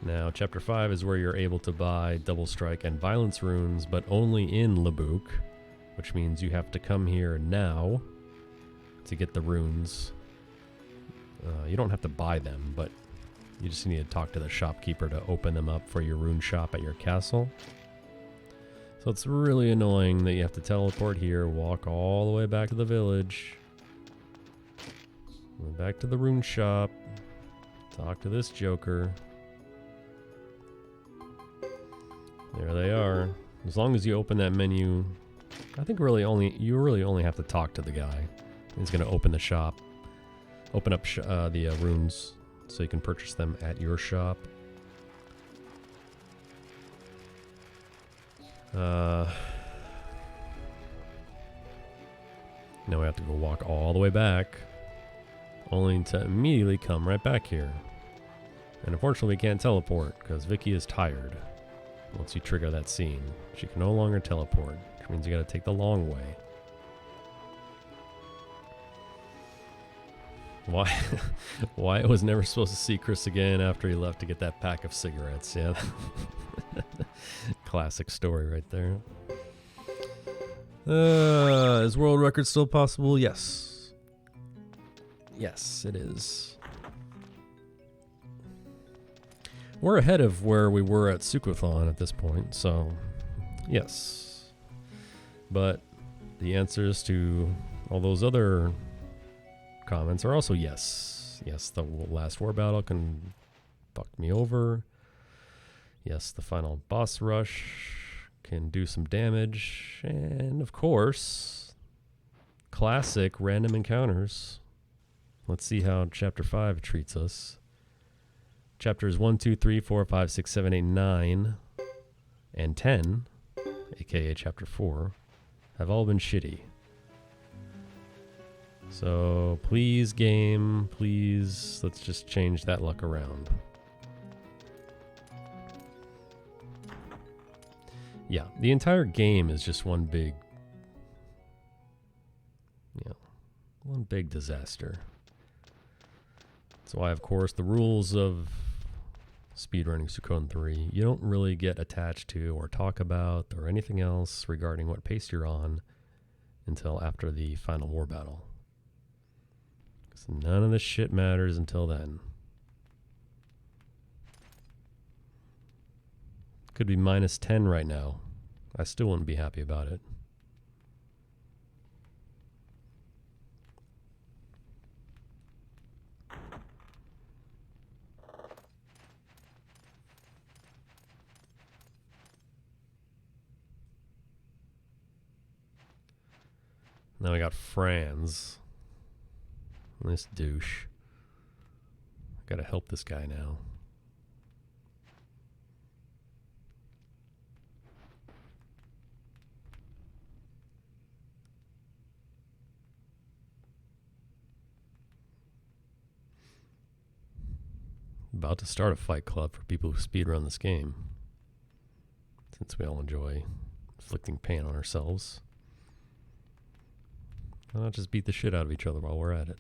Speaker 1: Now, Chapter 5 is where you're able to buy Double Strike and Violence runes, but only in Labouk, which means you have to come here now to get the runes. You don't have to buy them, but you just need to talk to the shopkeeper to open them up for your rune shop at your castle. So it's really annoying that you have to teleport here, walk all the way back to the village, back to the rune shop, talk to this joker. There they are. As long as you open that menu, I think you really only have to talk to the guy. He's going to open the shop, open up the runes so you can purchase them at your shop. Now we have to go walk all the way back, only to immediately come right back here. And unfortunately we can't teleport because Vicky is tired. Once you trigger that scene, she can no longer teleport, which means you gotta take the long way. Why was never supposed to see Chris again after he left to get that pack of cigarettes, yeah. Classic story right there. Is world record still possible? Yes. Yes, it is. We're ahead of where we were at Suikoden at this point, so yes. But the answers to all those other comments are also yes. Yes, the last war battle can fuck me over. Yes, the final boss rush can do some damage. And of course, classic random encounters. Let's see how Chapter 5 treats us. Chapters 1, 2, 3, 4, 5, 6, 7, 8, 9, and 10, aka Chapter 4, have all been shitty. So please, game, please, let's just change that luck around. Yeah, the entire game is just one big disaster. That's why, of course, the rules of speedrunning Suikoden 3, you don't really get attached to or talk about or anything else regarding what pace you're on until after the final war battle. Because none of this shit matters until then. Could be minus 10 right now. I still wouldn't be happy about it. Now we got Franz. This douche. Gotta help this guy now. About to start a fight club for people who speedrun this game, since we all enjoy inflicting pain on ourselves. Why not just beat the shit out of each other while we're at it?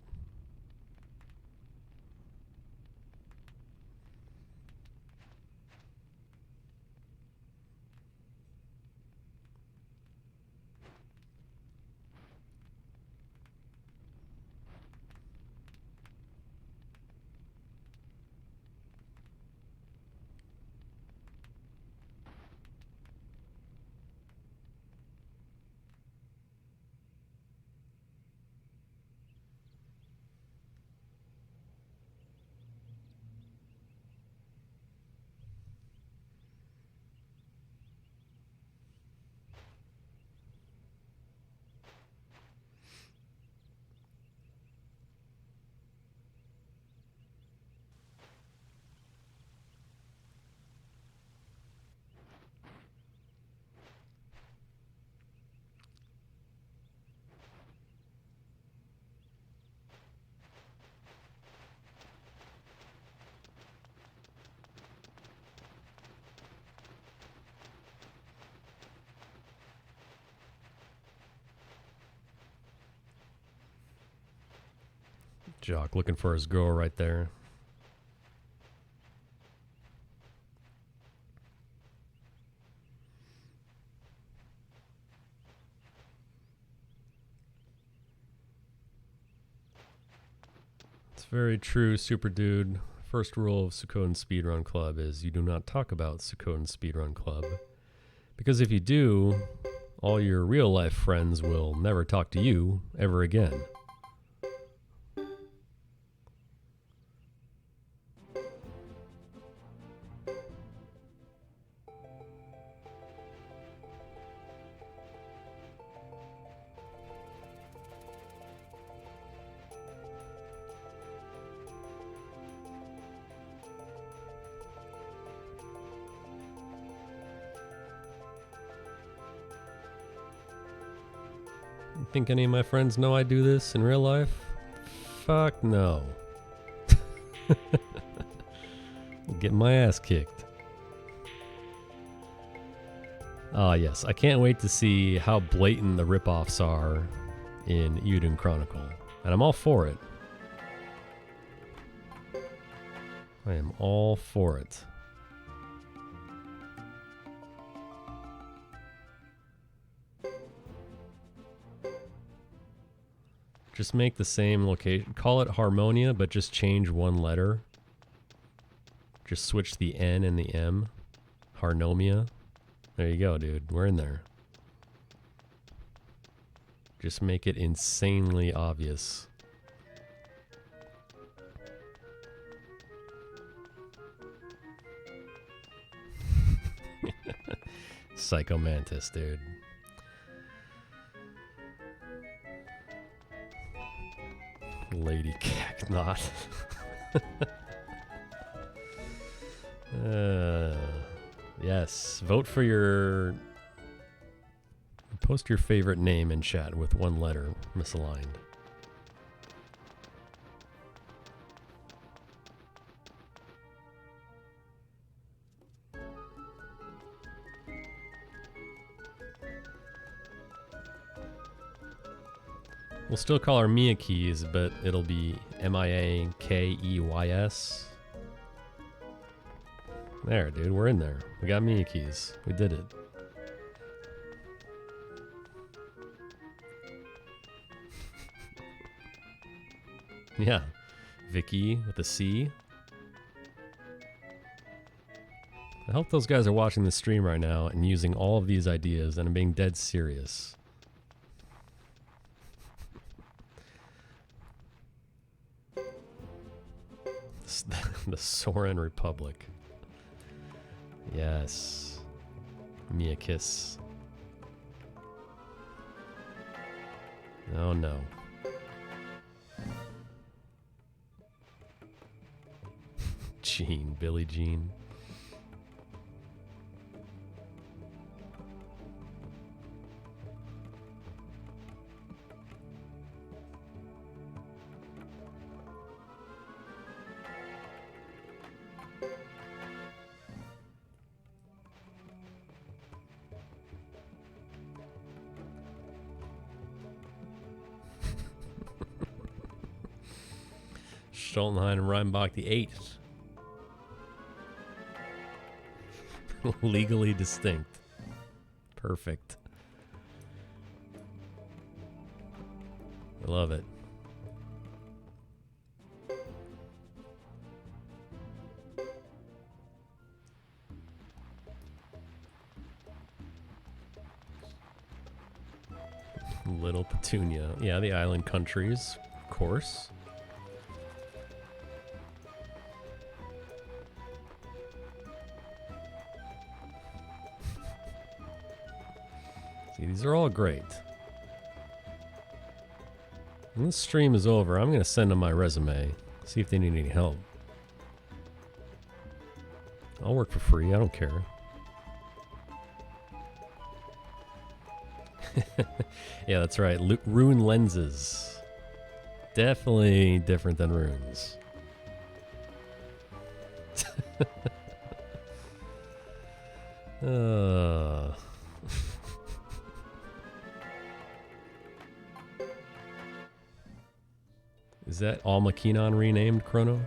Speaker 1: Jock looking for his girl right there. It's very true, Super Dude. First rule of Suikoden Speedrun Club is you do not talk about Suikoden Speedrun Club. Because if you do, all your real life friends will never talk to you ever again. Think any of my friends know I do this in real life? Fuck no. Get my ass kicked. Ah, yes. I can't wait to see how blatant the ripoffs are in Eiyuden Chronicle. And I'm all for it. I am all for it. Just make the same location. Call it Harmonia, but just change one letter. Just switch the N and the M. Harnomia. There you go, dude. We're in there. Just make it insanely obvious. Psycho Mantis, dude. Lady Cacnot. Yes. Vote for your... Post your favorite name in chat with one letter misaligned. We'll still call her Miyakeys, but it'll be Miakeys. There, dude, we're in there. We got Miyakeys. We did it. Yeah. Vicky with a C. I hope those guys are watching the stream right now and using all of these ideas, and I'm being dead serious. The Soren Republic. Yes. Miyakis. Oh no. Jean, Billie Jean. Stoltenheim and Reinbach the 8th. Legally distinct. Perfect. I love it. Little Petunia. Yeah, the island countries, of course. These are all great. When this stream is over, I'm going to send them my resume. See if they need any help. I'll work for free. I don't care. Yeah, that's right. Rune lenses. Definitely different than runes. Is that Almakenon renamed Chrono?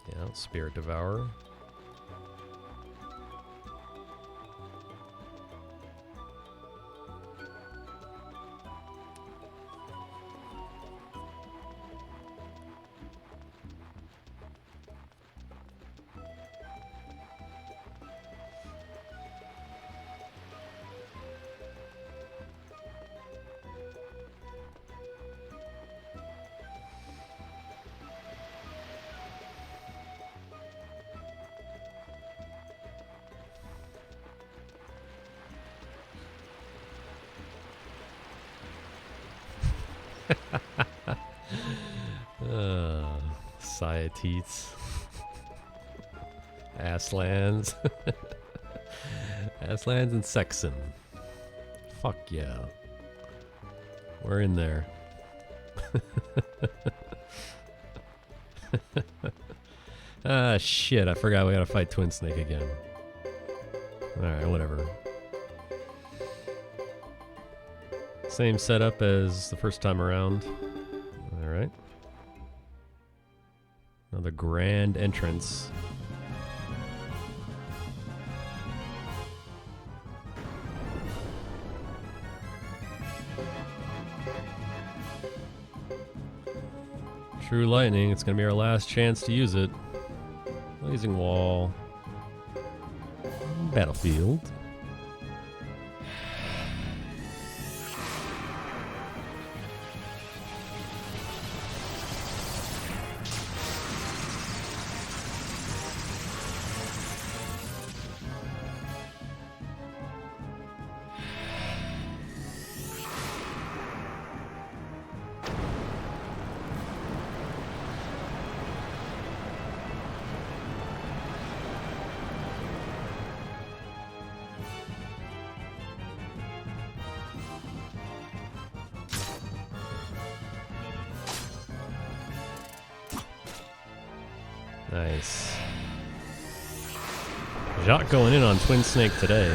Speaker 1: Yeah, Spirit Devourer. Sciatetes. Asslands. Asslands and Sexon. Fuck yeah. We're in there. Ah, shit. I forgot we gotta fight Twin Snake again. Alright, whatever. Same setup as the first time around. Alright. Another grand entrance. True lightning, it's gonna be our last chance to use it. Blazing wall. Battlefield. Nice. Jacques going in on Twin Snake today.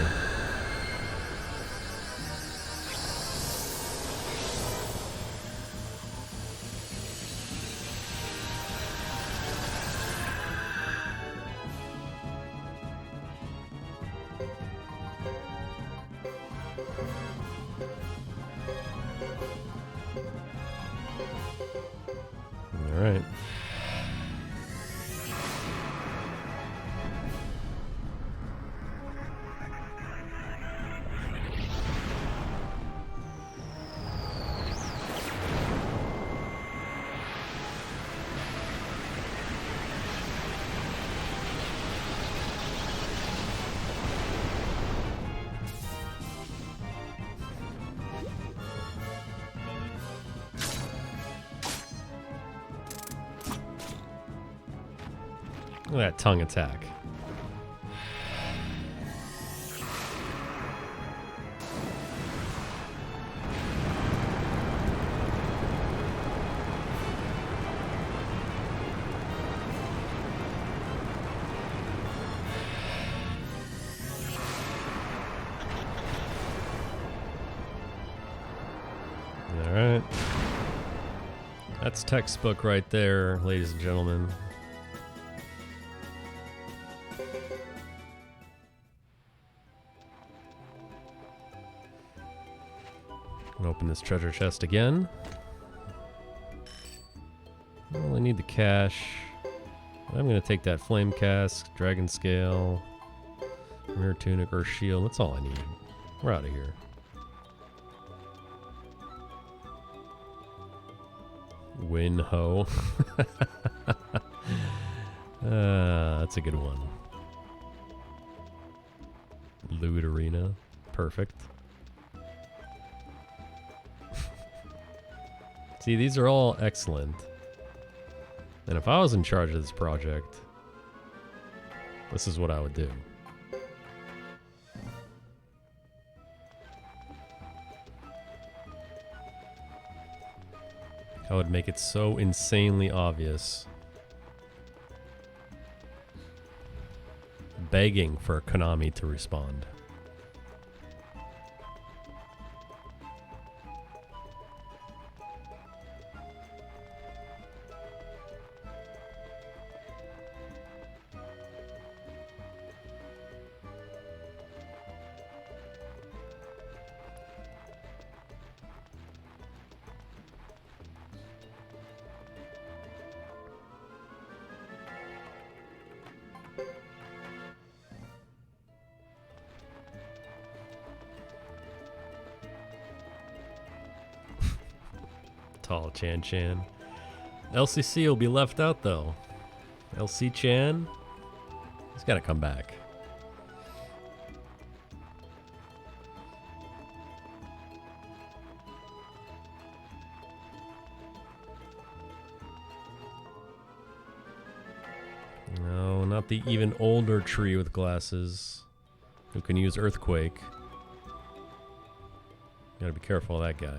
Speaker 1: All right. Look at that tongue attack. All right. That's textbook right there, ladies and gentlemen. Open this treasure chest again. I only need the cash. I'm going to take that flame cask, dragon scale, mirror tunic, or shield. That's all I need. We're out of here. Win ho. That's a good one. Loot arena. Perfect. See, these are all excellent. And if I was in charge of this project, this is what I would do. I would make it so insanely obvious. Begging for Konami to respond. Tall Chan Chan. LCC will be left out though. LC Chan, he's got to come back. No, not the even older tree with glasses who can use Earthquake. Gotta be careful of that guy.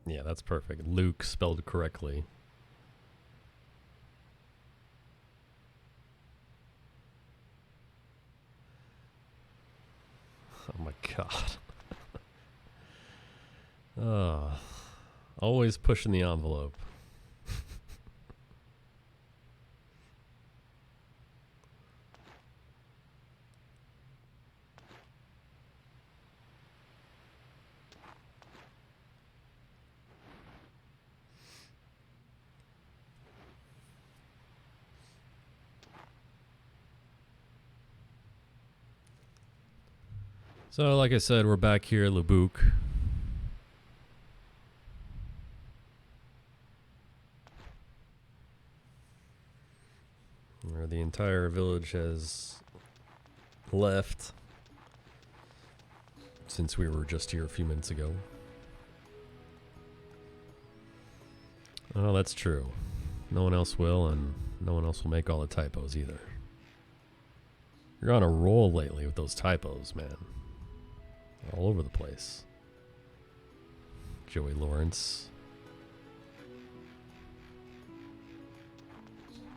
Speaker 1: Yeah, that's perfect. Luke spelled correctly. Oh my god. Always pushing the envelope. So, like I said, we're back here at Lubuc. Where the entire village has left since we were just here a few minutes ago. Oh, that's true. No one else will, and no one else will make all the typos either. You're on a roll lately with those typos, man. All over the place. Joey Lawrence.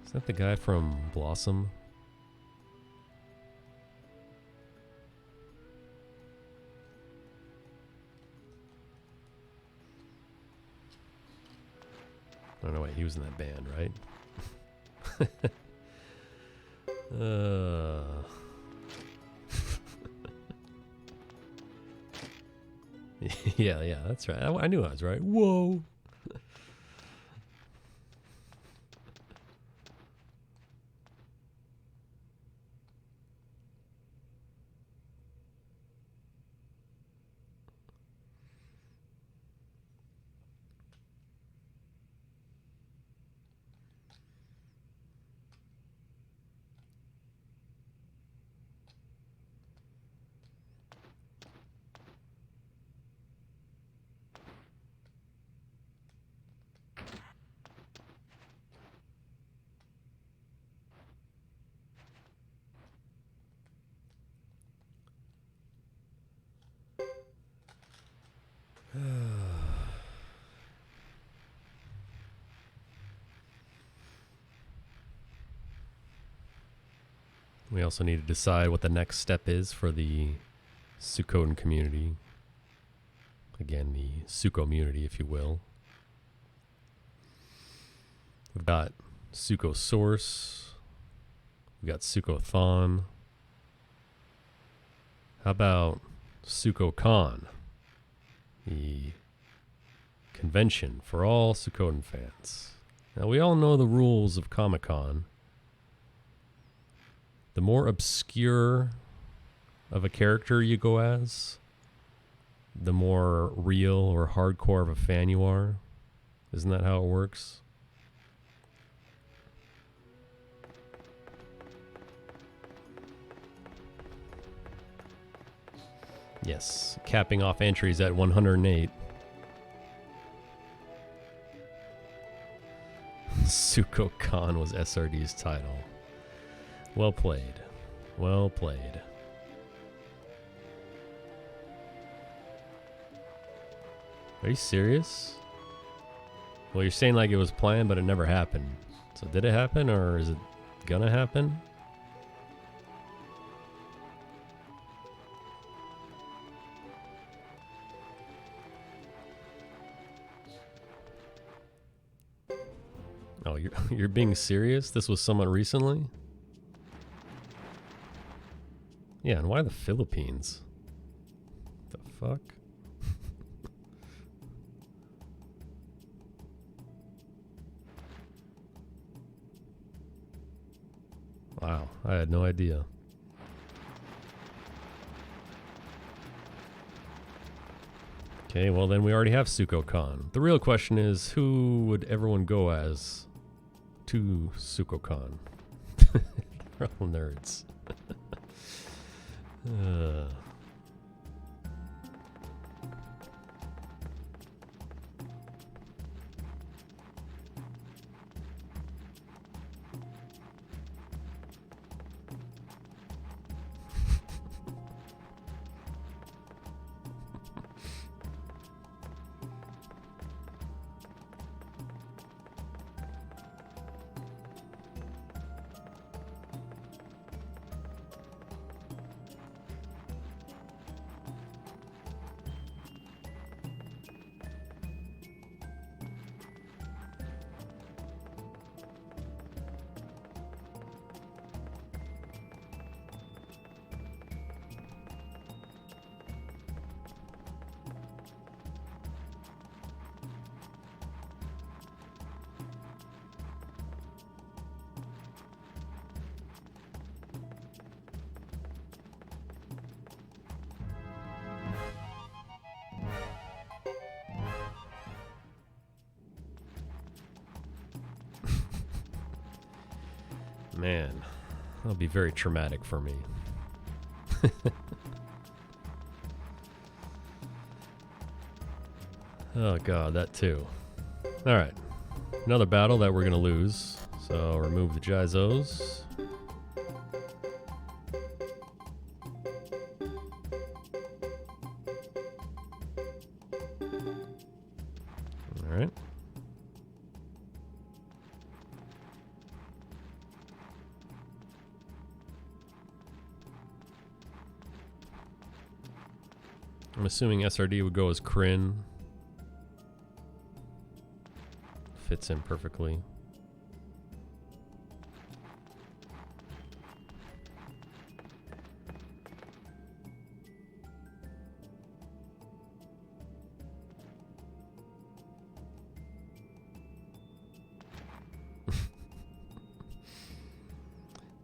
Speaker 1: Is that the guy from Blossom? Oh no, wait, he was in that band, right? Yeah, that's right. I knew I was right. Whoa. We also need to decide what the next step is for the Suikoden community. Again, the Suiko-munity, if you will. We've got Suiko Source. We've got Suiko-thon. How about Suikoden, the convention for all Suikoden fans? Now, we all know the rules of Comic-Con. The more obscure of a character you go as, the more real or hardcore of a fan you are. Isn't that how it works? Yes, capping off entries at 108. Suikoden was SRD's title. Well played. Well played. Are you serious? Well, you're saying like it was planned, but it never happened. So did it happen, or is it gonna happen? Oh, you're being serious? This was somewhat recently? Yeah, and why the Philippines? The fuck? Wow, I had no idea. Okay, well then we already have Suikoden. The real question is, who would everyone go as to Suikoden? They're all nerds. Man, that'll be very traumatic for me. Oh god, that too. Alright. Another battle that we're gonna lose. So remove the Jizos. Alright. I'm assuming SRD would go as Kryn. Fits in perfectly.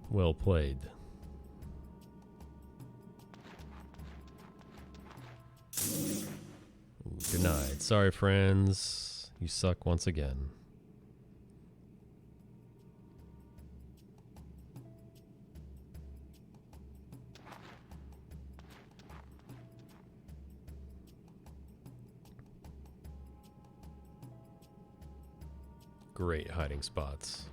Speaker 1: Well played. Denied. Sorry, friends. You suck once again. Great hiding spots.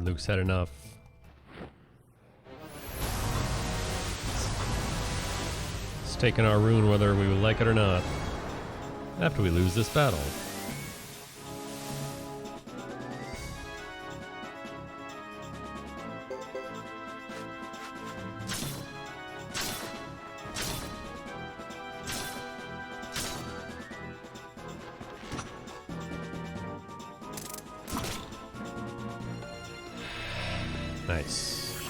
Speaker 1: Alright, Luke's had enough. It's taking our rune whether we like it or not. After we lose this battle. Nice.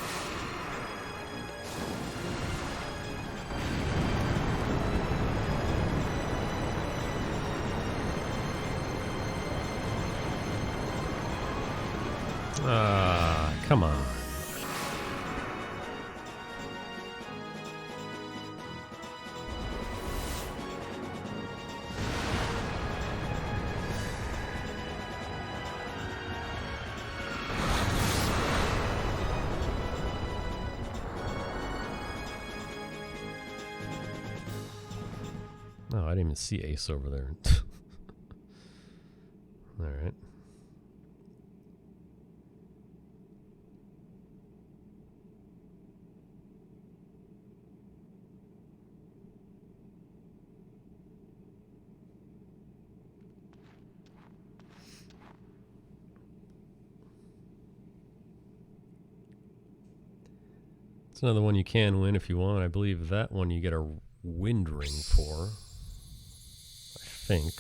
Speaker 1: Ah, come on. Oh, I didn't even see Ace over there. All right. It's another one you can win if you want. I believe that one you get a wind ring for. I think.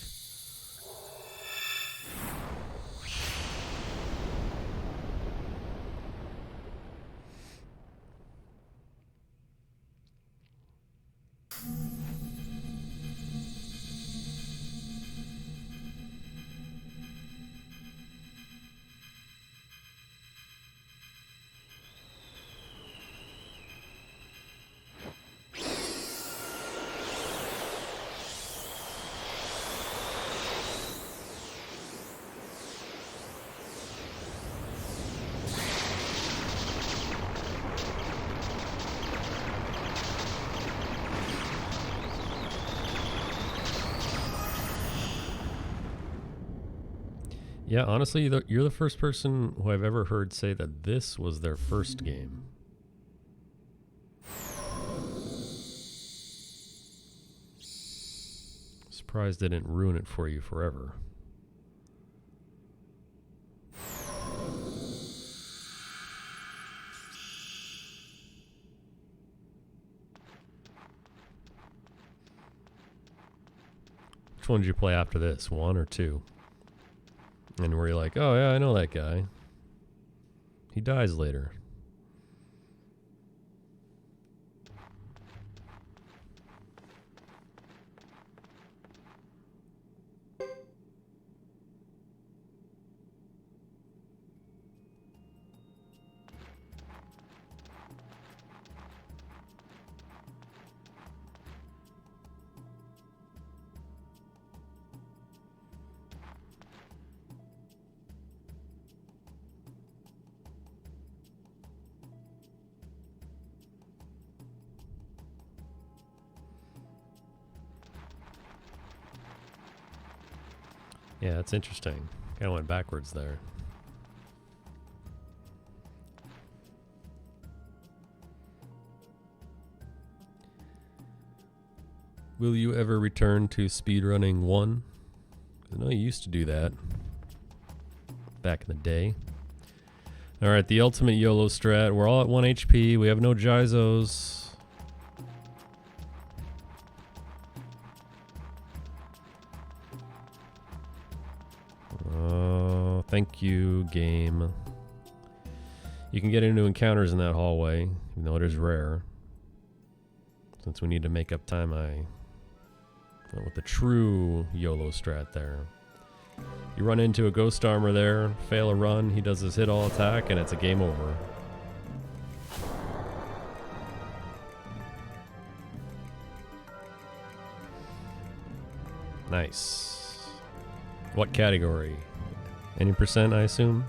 Speaker 1: Yeah, honestly, you're the first person who I've ever heard say that this was their first game. Surprised they didn't ruin it for you forever. Which one did you play after this? 1 or 2? And where you're like, oh yeah, I know that guy. He dies later. Yeah, that's interesting. Kind of went backwards there. Will you ever return to speedrunning 1? I know you used to do that back in the day. Alright, the ultimate YOLO strat. We're all at 1 HP. We have no Jizos. Thank you, game. You can get into encounters in that hallway, even though it is rare. Since we need to make up time, I went with the true YOLO strat there. You run into a ghost armor there, fail a run, he does his hit all attack, and it's a game over. Nice. What category? Any percent, I assume?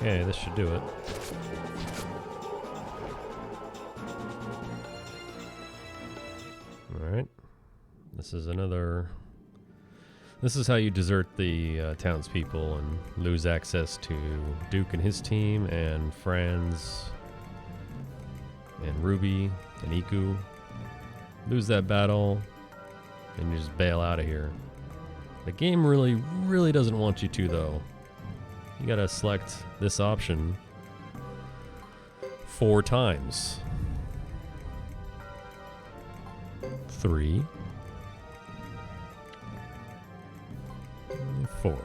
Speaker 1: Okay, this should do it. Alright. This is another... This is how you desert the townspeople and lose access to Duke and his team, and Franz, and Ruby, and Iku. Lose that battle, and you just bail out of here. The game really, really doesn't want you to, though. You gotta select this option 4 times. 3. 4.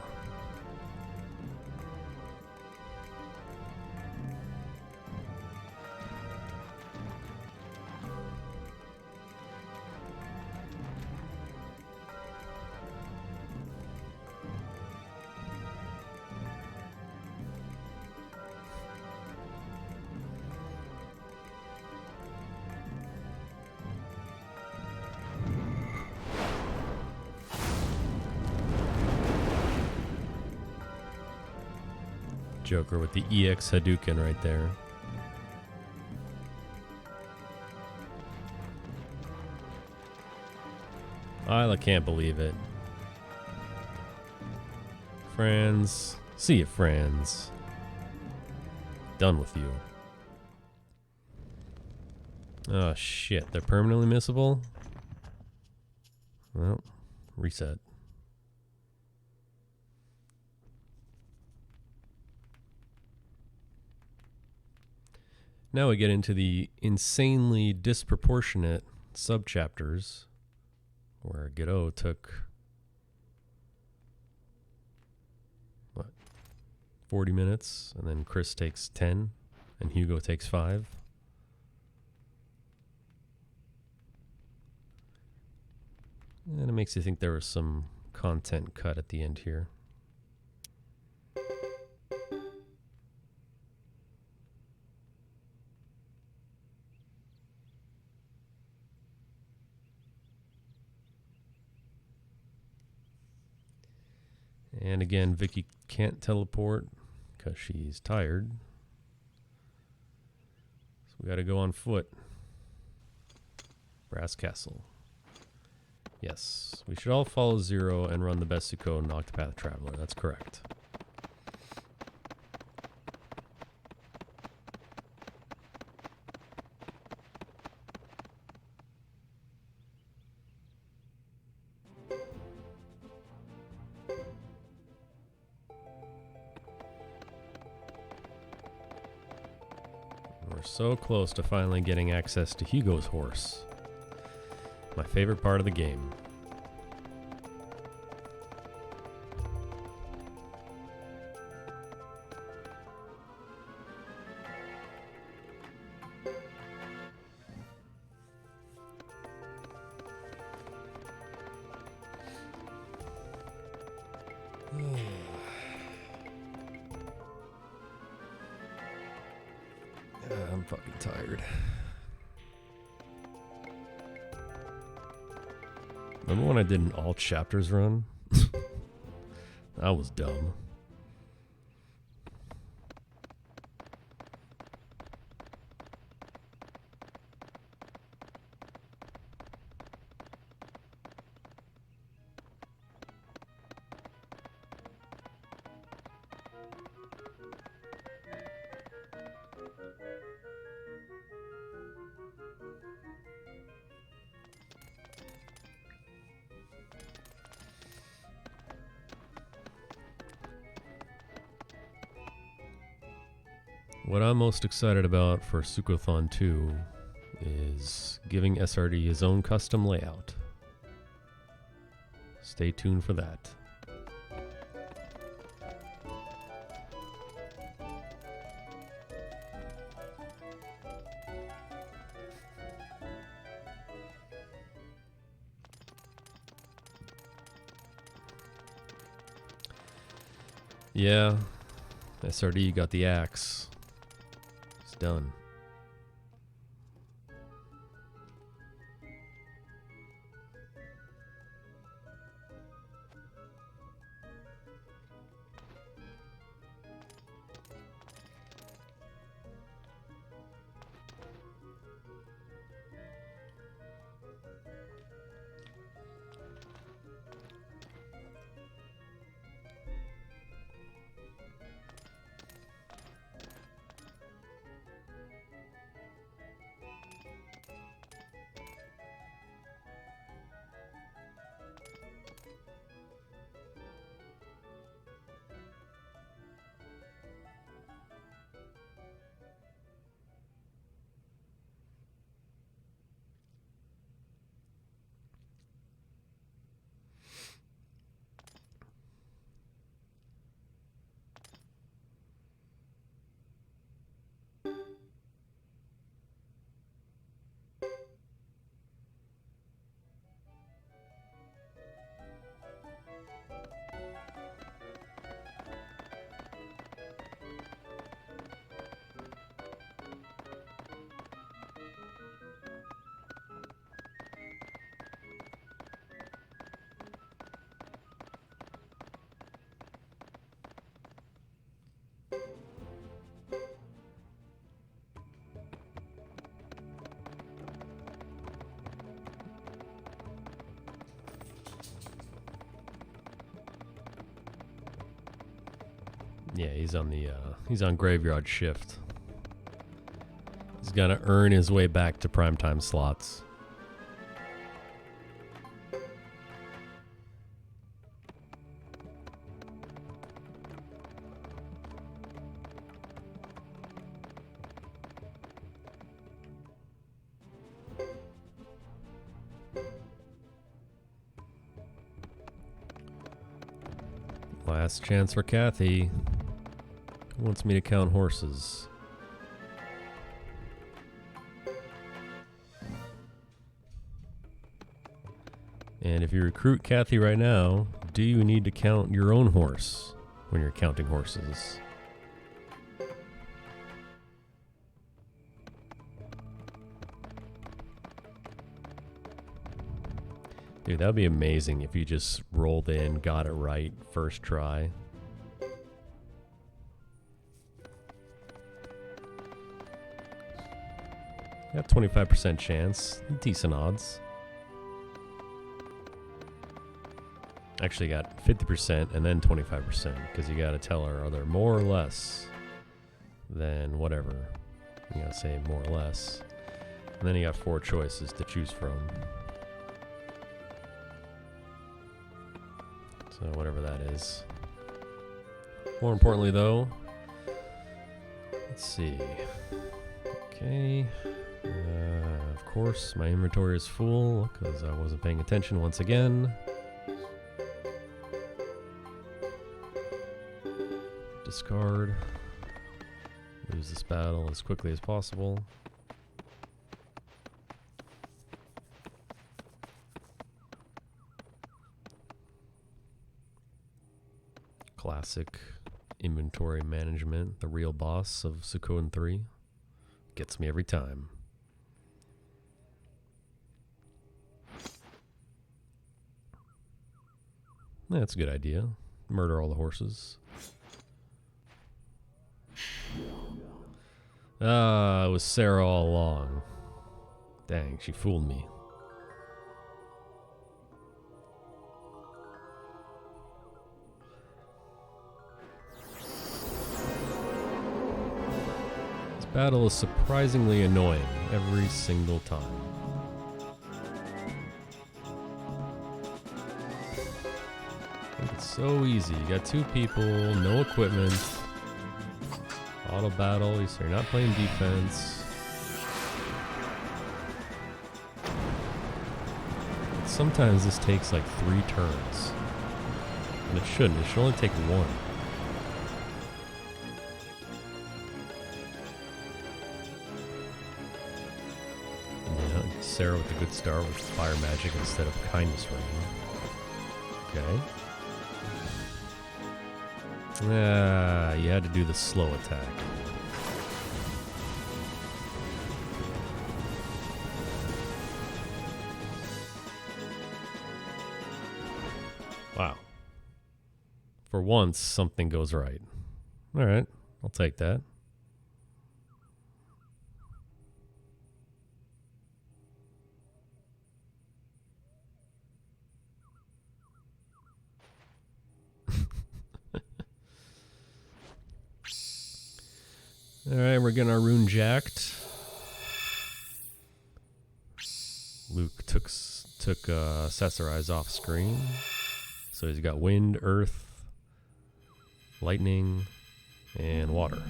Speaker 1: Joker with the EX Hadouken right there. I can't believe it. Franz. See you, Franz. Done with you. Oh shit, they're permanently missable? Well, reset. Now we get into the insanely disproportionate subchapters where Godot took, what, 40 minutes, and then Chris takes 10, and Hugo takes 5. And it makes you think there was some content cut at the end here. And again, Vicky can't teleport because she's tired. So we got to go on foot. Brass Castle. Yes, we should all follow Zero and run the best Suikoden and Octopath Traveler. That's correct. We're so close to finally getting access to Hugo's horse. My favorite part of the game. I'm fucking tired. Remember when I did an all chapters run? That was dumb. What I'm most excited about for Suikoden 2 is giving SRD his own custom layout. Stay tuned for that. Yeah, SRD got the axe. Done. Yeah, he's on graveyard shift. He's gotta earn his way back to primetime slots. Last chance for Kathy. Who wants me to count horses? And if you recruit Kathy right now, do you need to count your own horse when you're counting horses? Dude, that would be amazing if you just rolled in, got it right, first try. Got 25% chance, decent odds. Actually got 50% and then 25% because you got to tell her, are there more or less than whatever. You got to say more or less. And then you got 4 choices to choose from. So whatever that is. More importantly though, let's see. Okay. Of course, my inventory is full because I wasn't paying attention once again. Discard. Lose this battle as quickly as possible. Classic inventory management, the real boss of Suikoden 3. Gets me every time. That's a good idea. Murder all the horses. Ah, it was Sarah all along. Dang, she fooled me. This battle is surprisingly annoying every single time. It's so easy. You got 2 people, no equipment. Auto battle, so you're not playing defense. But sometimes this takes like 3 turns. And it shouldn't. It should only take 1. And yeah, Sarah with a good start with fire magic instead of kindness rain. Okay. Ah, you had to do the slow attack. Wow. For once, something goes right. Alright, I'll take that. Alright, we're getting our rune jacked. Luke took Sasarai's off screen. So he's got wind, earth, lightning, and water.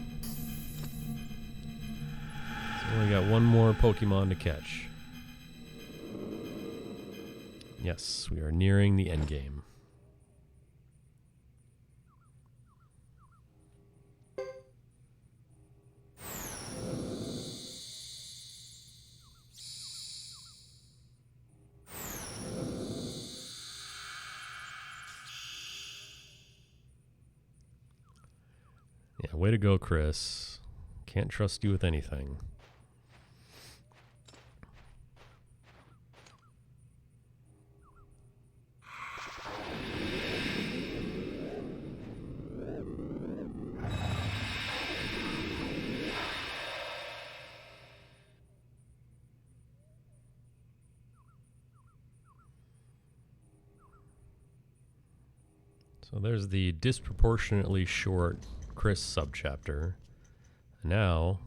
Speaker 1: So we got 1 more Pokemon to catch. Yes, we are nearing the end game. Yeah, way to go, Chris. Can't trust you with anything. So there's the disproportionately short Chris subchapter. Now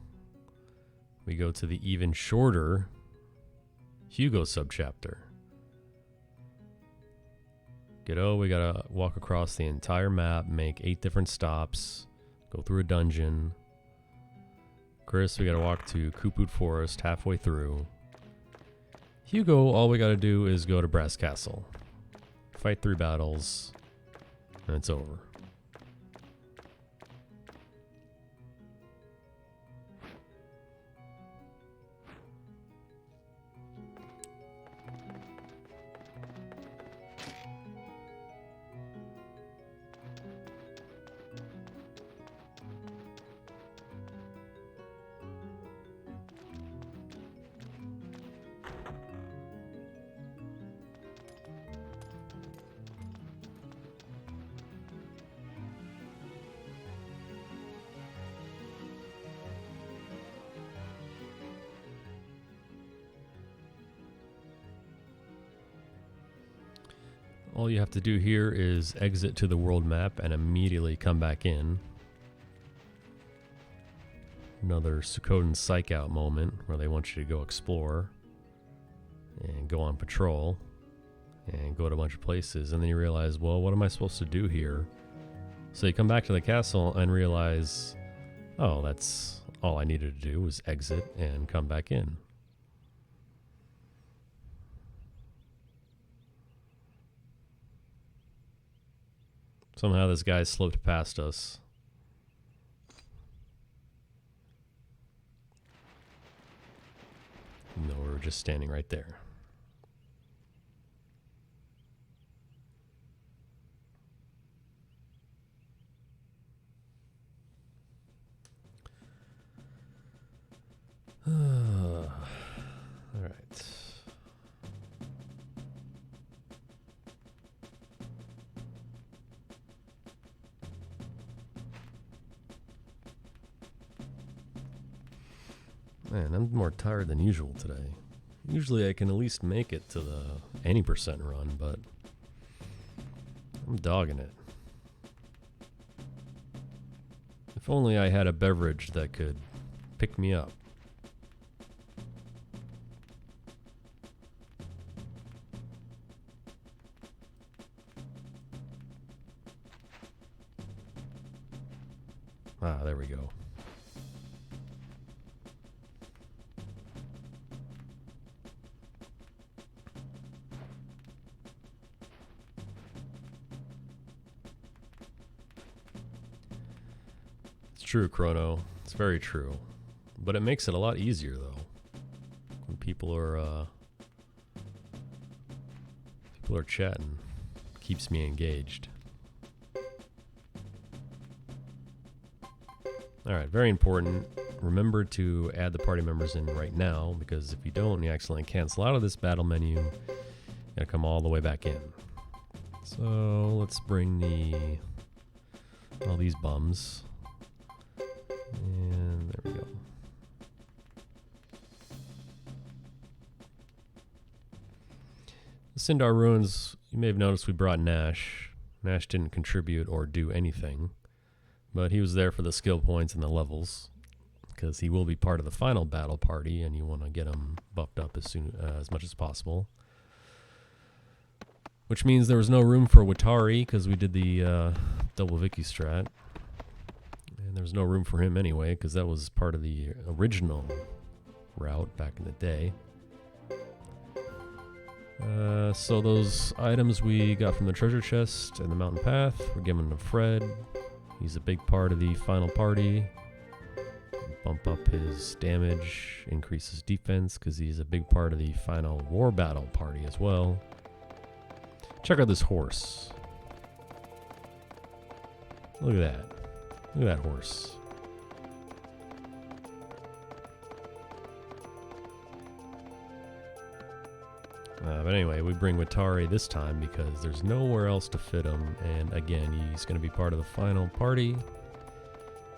Speaker 1: we go to the even shorter Hugo subchapter. Ghetto, we gotta walk across the entire map, make 8 different stops, go through a dungeon. Chris, we gotta walk to Kuput Forest halfway through. Hugo, all we gotta do is go to Brass Castle, fight 3 battles, and it's over. All you have to do here is exit to the world map and immediately come back in. Another Suikoden psych out moment where they want you to go explore and go on patrol and go to a bunch of places, and then you realize, well, what am I supposed to do here? So you come back to the castle and realize, oh, that's all I needed to do was exit and come back in. Somehow this guy slipped past us. No, we were just standing right there. All right. Man, I'm more tired than usual today. Usually I can at least make it to the any percent run, but I'm dogging it. If only I had a beverage that could pick me up. Ah, there we go. True, Chrono. It's very true. But it makes it a lot easier, though. When people are chatting. Keeps me engaged. Alright, very important. Remember to add the party members in right now, because if you don't, you accidentally cancel out of this battle menu. You gotta come all the way back in. So, let's bring all these bums. And there we go. The Sindar Ruins, you may have noticed we brought Nash. Nash didn't contribute or do anything, but he was there for the skill points and the levels, because he will be part of the final battle party, and you want to get him buffed up as much as possible. Which means there was no room for Watari, because we did the double Vicky strat. And there was no room for him anyway, because that was part of the original route back in the day. So those items we got from the treasure chest and the mountain path, we're giving to Fred. He's a big part of the final party. Bump up his damage, increase his defense, because he's a big part of the final war battle party as well. Check out this horse. Look at that. Look at that horse. But anyway, we bring Watari this time because there's nowhere else to fit him. And again, he's going to be part of the final party.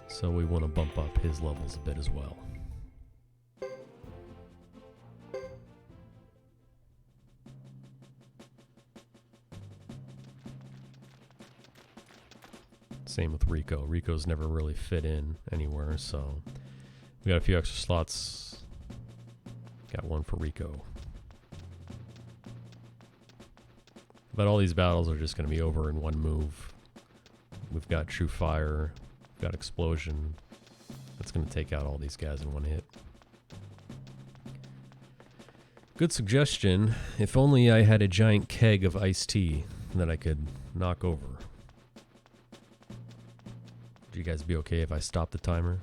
Speaker 1: So we want to bump up his levels a bit as well. Same with Rico. Rico's never really fit in anywhere, so we got a few extra slots. Got one for Rico. But all these battles are just going to be over in one move. We've got True Fire, we've got Explosion. That's going to take out all these guys in one hit. Good suggestion. If only I had a giant keg of iced tea that I could knock over. Would you guys be okay if I stopped the timer?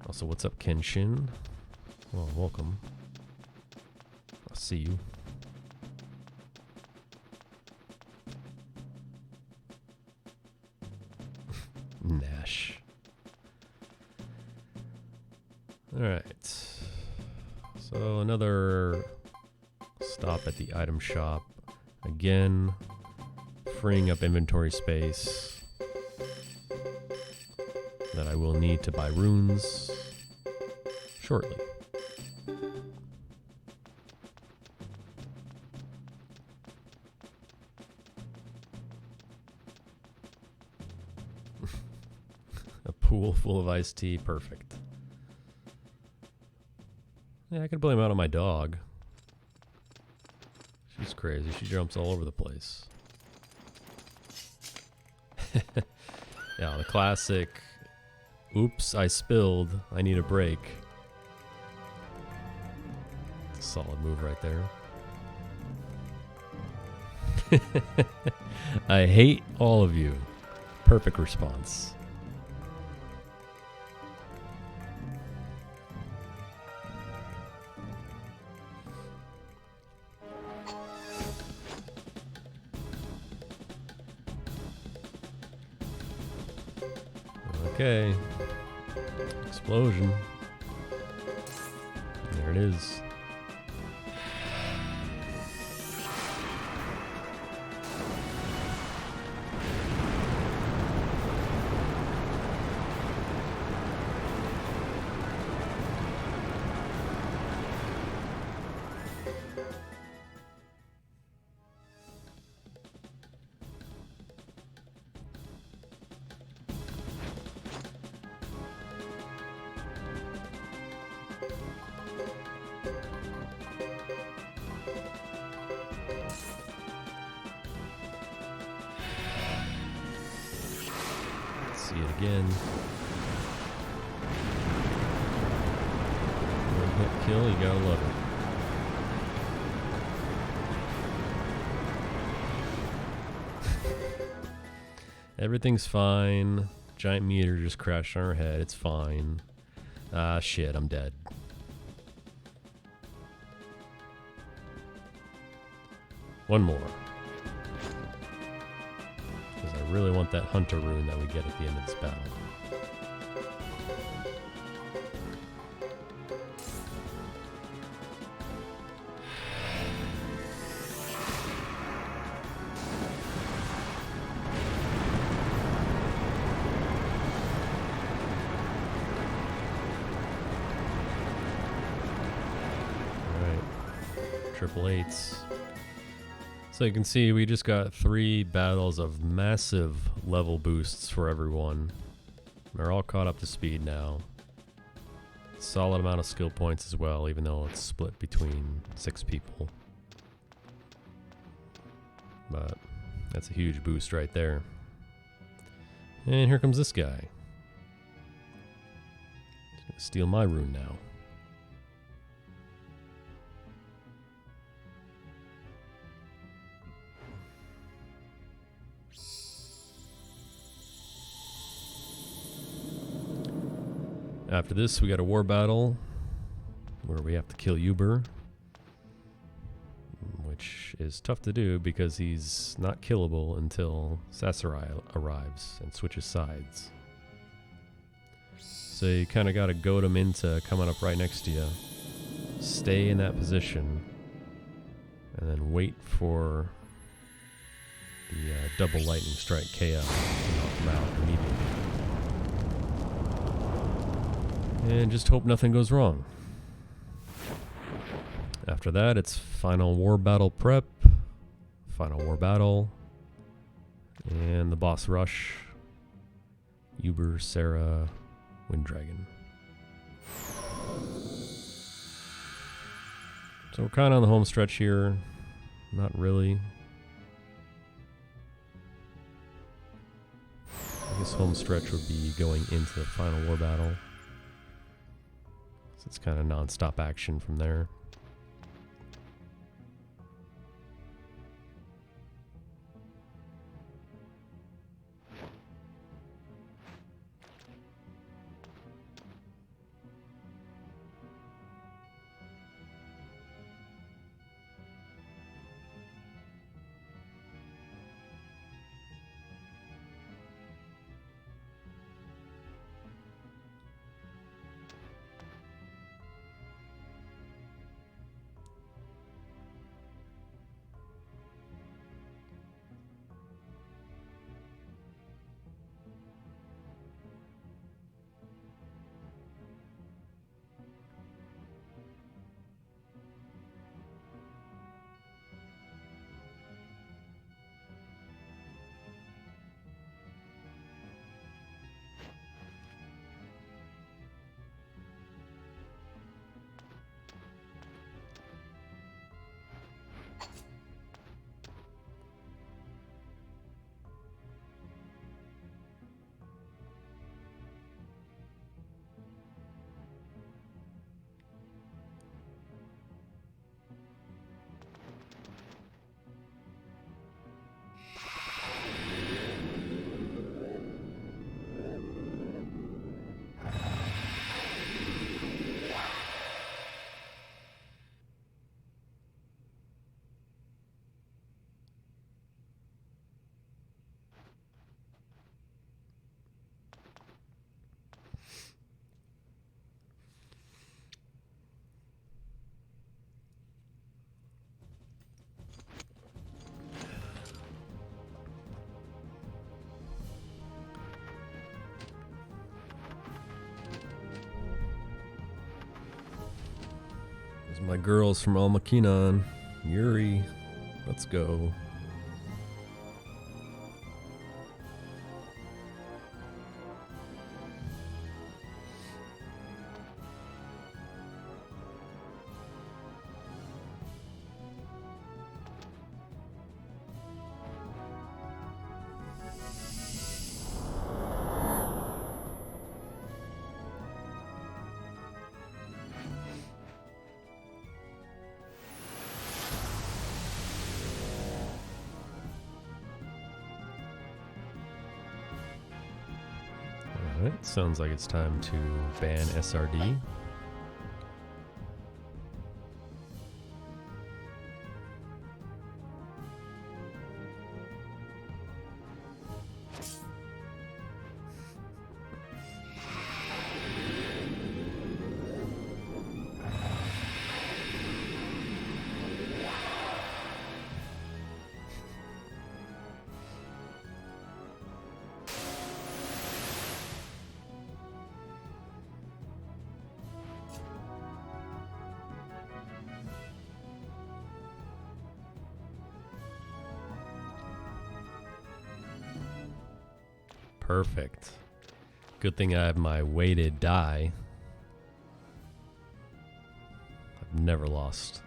Speaker 1: Also, what's up, Kenshin? Well, welcome. I'll see you. Nash. Alright. So another stop at the item shop. Again, freeing up inventory space that I will need to buy runes shortly. A pool full of iced tea, perfect. Yeah, I could blame it on my dog. She's crazy. She jumps all over the place. Yeah, the classic, oops, I spilled, I need a break. Solid move right there. I hate all of you. Perfect response. Okay. Explosion. There it is. See it again. One hit kill, you gotta love it. Everything's fine. Giant meteor just crashed on our head. It's fine. Ah, shit, I'm dead. One more. Because I really want that hunter rune that we get at the end of this battle. Triple eights. So you can see we just got 3 battles of massive level boosts for everyone. They're all caught up to speed now. Solid amount of skill points as well, even though it's split between 6 people. But that's a huge boost right there. And here comes this guy. He's gonna steal my rune now. After this, we got a war battle where we have to kill Uber, which is tough to do because he's not killable until Sasarai arrives and switches sides. So you kind of got to goad him into coming up right next to you, stay in that position, and then wait for the double lightning strike KO to knock him out immediately. And just hope nothing goes wrong. After After that, it's final war battle prep, final war battle, and the boss rush. Uber, Sarah, Wind Dragon. So we're kind of on the home stretch here. Not really. I guess home stretch would be going into the final war battle. So it's kind of non-stop action from there. My girls from Almakinon, Yuri, let's go. Alright, sounds like it's time to ban SRD. Perfect. Good thing I have my weighted die. I've never lost.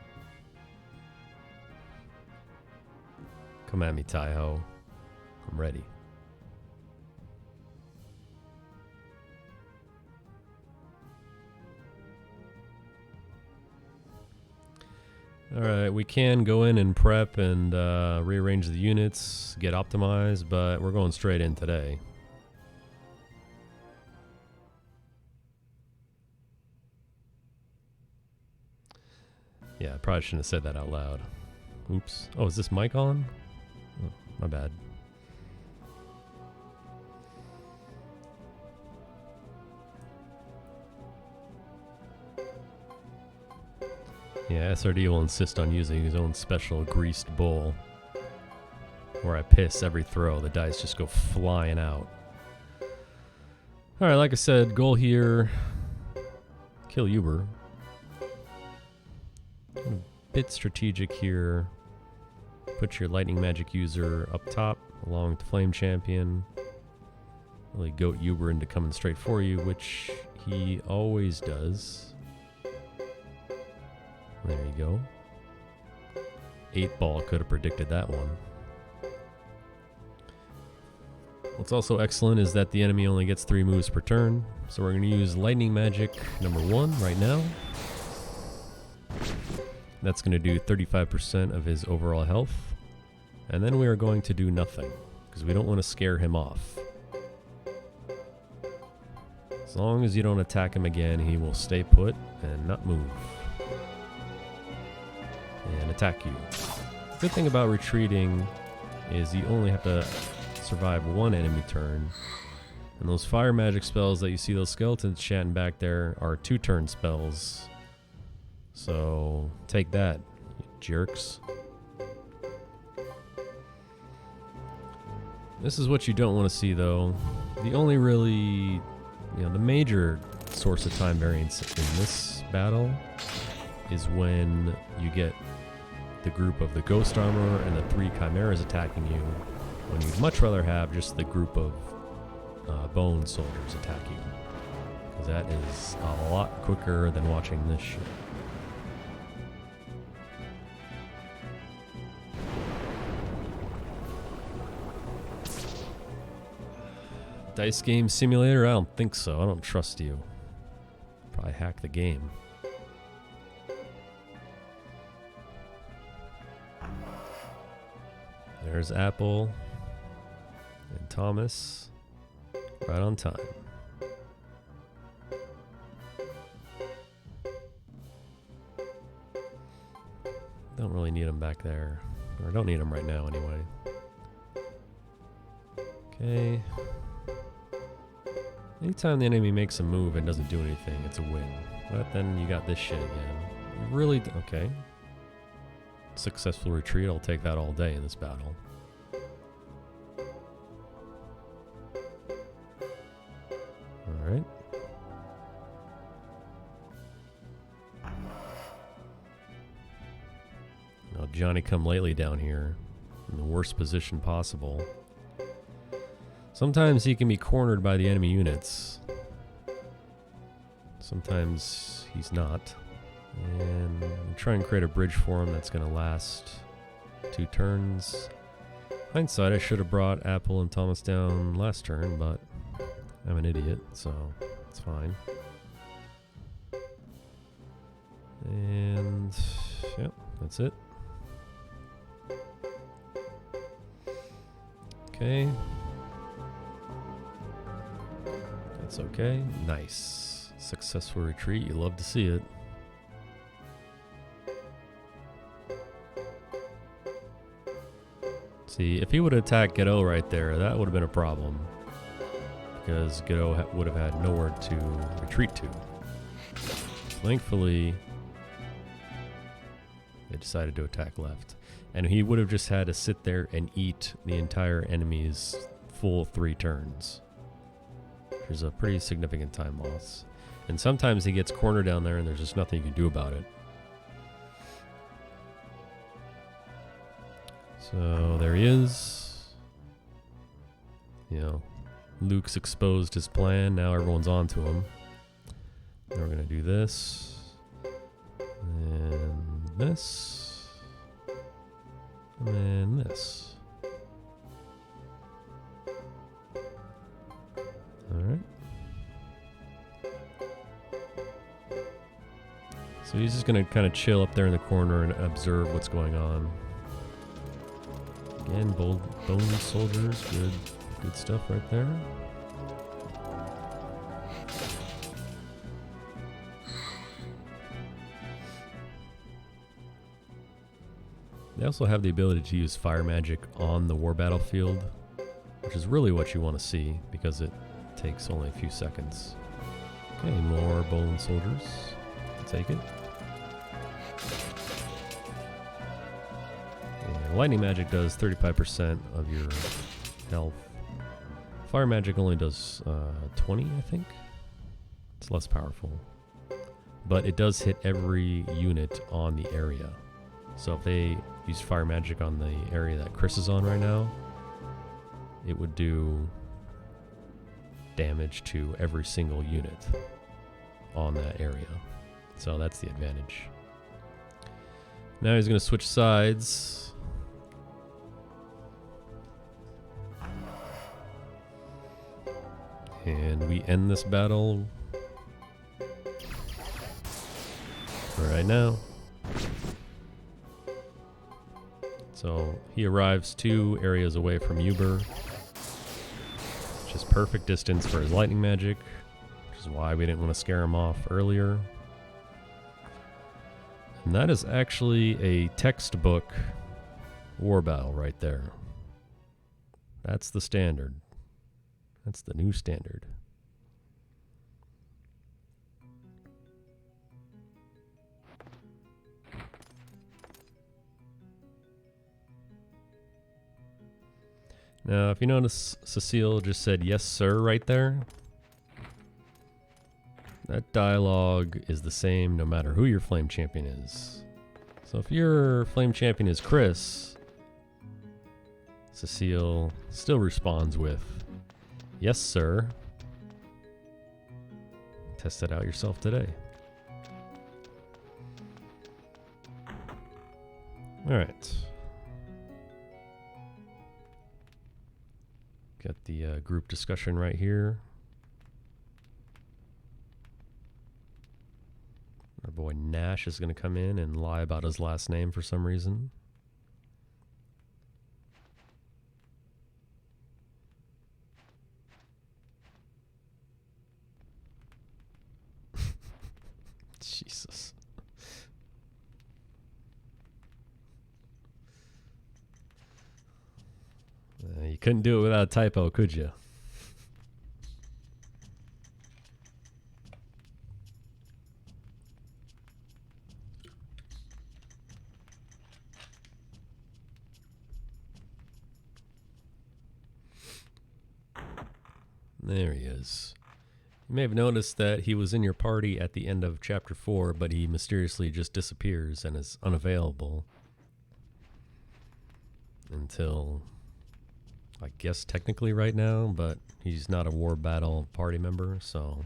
Speaker 1: Come at me, Taiho. I'm ready. Alright, we can go in and prep and rearrange the units, get optimized, but we're going straight in today. Yeah, I probably shouldn't have said that out loud. Oops. Oh, is this mic on? Oh, my bad. Yeah, SRD will insist on using his own special greased bowl where I piss every throw. The dice just go flying out. Alright, like I said, goal here, kill Uber. bit strategic here. Put your lightning magic user up top along with the flame champion. Really goat Uber into coming straight for you, which he always does. There you go. 8-ball could have predicted that one. What's also excellent is that the enemy only gets 3 moves per turn. So we're going to use lightning magic number 1 right now. That's going to do 35% of his overall health. And then we are going to do nothing, because we don't want to scare him off. As long as you don't attack him again, he will stay put and not move. And attack you. Good thing about retreating is you only have to survive 1 enemy turn. And those fire magic spells that you see those skeletons chatting back there are 2-turn spells. So take that, you jerks. This is what you don't want to see though. The only really, the major source of time variance in this battle is when you get the group of the ghost armor and the 3 chimeras attacking you, when you'd much rather have just the group of bone soldiers attack you, because that is a lot quicker than watching this shit. Dice game simulator? I don't think so. I don't trust you. Probably hack the game. There's Apple and Thomas, right on time. Don't really need them back there. Or don't need them right now anyway. Okay. Anytime the enemy makes a move and doesn't do anything, it's a win. But then you got this shit again. You really okay. Successful retreat, I'll take that all day in this battle. Alright. Now Johnny come lately down here in the worst position possible. Sometimes he can be cornered by the enemy units. Sometimes he's not. And try and create a bridge for him that's going to last 2 turns. Hindsight, I should have brought Apple and Thomas down last turn, but I'm an idiot, so it's fine. And yep, that's it. Okay. That's okay. Nice. Successful retreat. You love to see it. See, if he would have attacked Godot right there, that would have been a problem. Because Godot would have had nowhere to retreat to. Thankfully, they decided to attack left. And he would have just had to sit there and eat the entire enemy's full 3 turns. Which is a pretty significant time loss. And sometimes he gets cornered down there and there's just nothing you can do about it. So there he is. Luke's exposed his plan. Now everyone's on to him. Then we're going to do this. And this. And then this. Alright. So he's just going to kind of chill up there in the corner and observe what's going on. Again, bone soldiers, good stuff right there. They also have the ability to use fire magic on the war battlefield, which is really what you want to see because it takes only a few seconds. Okay, more bone soldiers. I'll take it. Lightning magic does 35% of your health. Fire magic only does 20, I think. It's less powerful. But it does hit every unit on the area. So if they use fire magic on the area that Chris is on right now, it would do damage to every single unit on that area. So that's the advantage. Now he's going to switch sides. And we end this battle right now. So he arrives 2 areas away from Uber, which is perfect distance for his lightning magic, which is why we didn't want to scare him off earlier. And that is actually a textbook war battle right there. That's the standard. That's the new standard. Now, if you notice, Cecile just said yes, sir, right there. That dialogue is the same no matter who your flame champion is. So if your flame champion is Chris, Cecile still responds with, yes, sir. Test it out yourself today. All right. Got the group discussion right here. Our boy Nash is going to come in and lie about his last name for some reason. Jesus. You couldn't do it without a typo, could you? There he is. You may have noticed that he was in your party at the end of Chapter 4, but he mysteriously just disappears and is unavailable until, I guess, technically right now, but he's not a war battle party member, so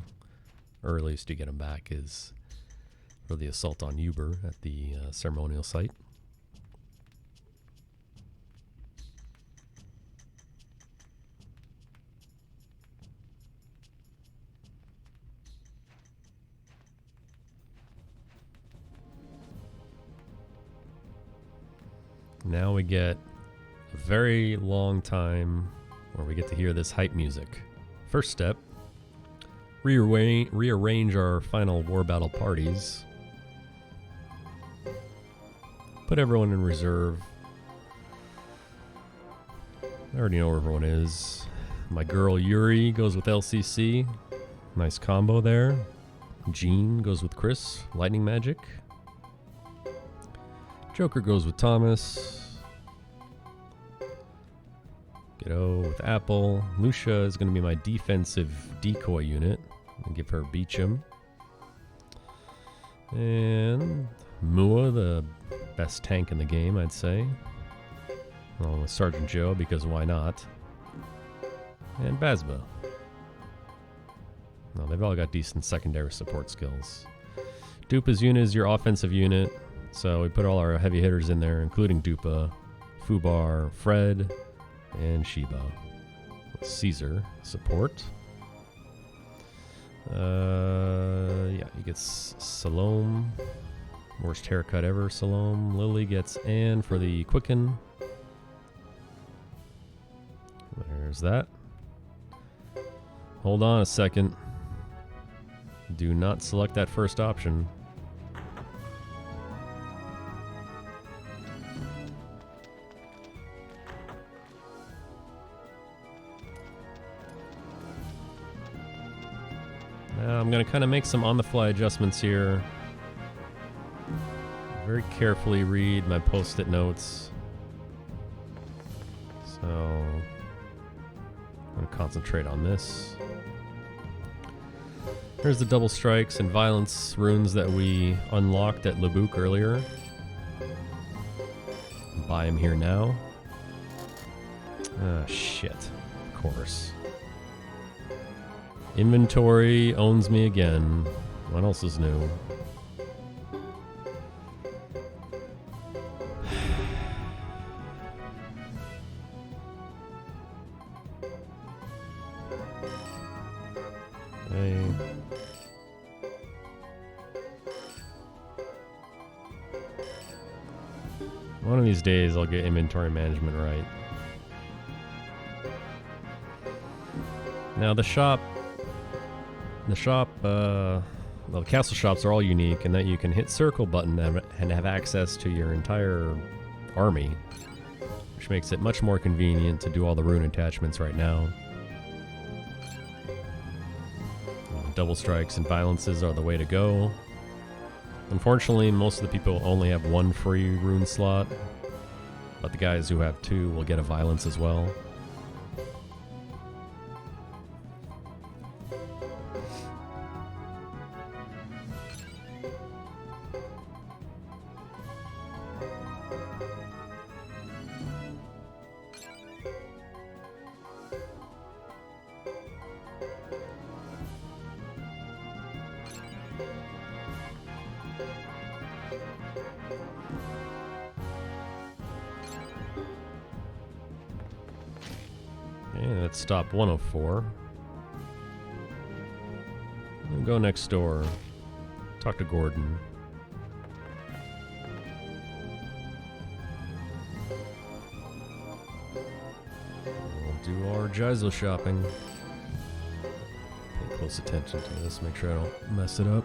Speaker 1: earliest you get him back is for the assault on Uber at the ceremonial site. Now we get a very long time where we get to hear this hype music. First step, rearrange our final war battle parties. Put everyone in reserve. I already know where everyone is. My girl Yuri goes with LCC. Nice combo there. Jean goes with Chris, lightning magic. Joker goes with Thomas. Ghetto with Apple. Lucia is going to be my defensive decoy unit. I'll give her Beecham. And Mua, the best tank in the game, I'd say. Along with Sergeant Joe, because why not? And Bazba. No, they've all got decent secondary support skills. Dupa's unit is your offensive unit. So we put all our heavy hitters in there, including Dupa, Fubar, Fred, and Shiba. Caesar, support. Yeah, he gets Salome. Worst haircut ever, Salome. Lily gets Anne for the Quicken. There's that. Hold on a second. Do not select that first option. I'm going to kind of make some on-the-fly adjustments here. Very carefully read my post-it notes. So I'm going to concentrate on this. Here's the double strikes and violence runes that we unlocked at Labuk earlier. Buy him here now. Ah, shit. Of course. Inventory owns me again. What else is new? Hey. One of these days I'll get inventory management right. Now the castle shops are all unique in that you can hit circle button and have access to your entire army, which makes it much more convenient to do all the rune attachments right now. Double strikes and violences are the way to go. Unfortunately, most of the people only have one free rune slot, but the guys who have two will get a violence as well. Let's stop 104. We'll go next door. Talk to Gordon. We'll do our Jizo shopping. Pay close attention to this, make sure I don't mess it up.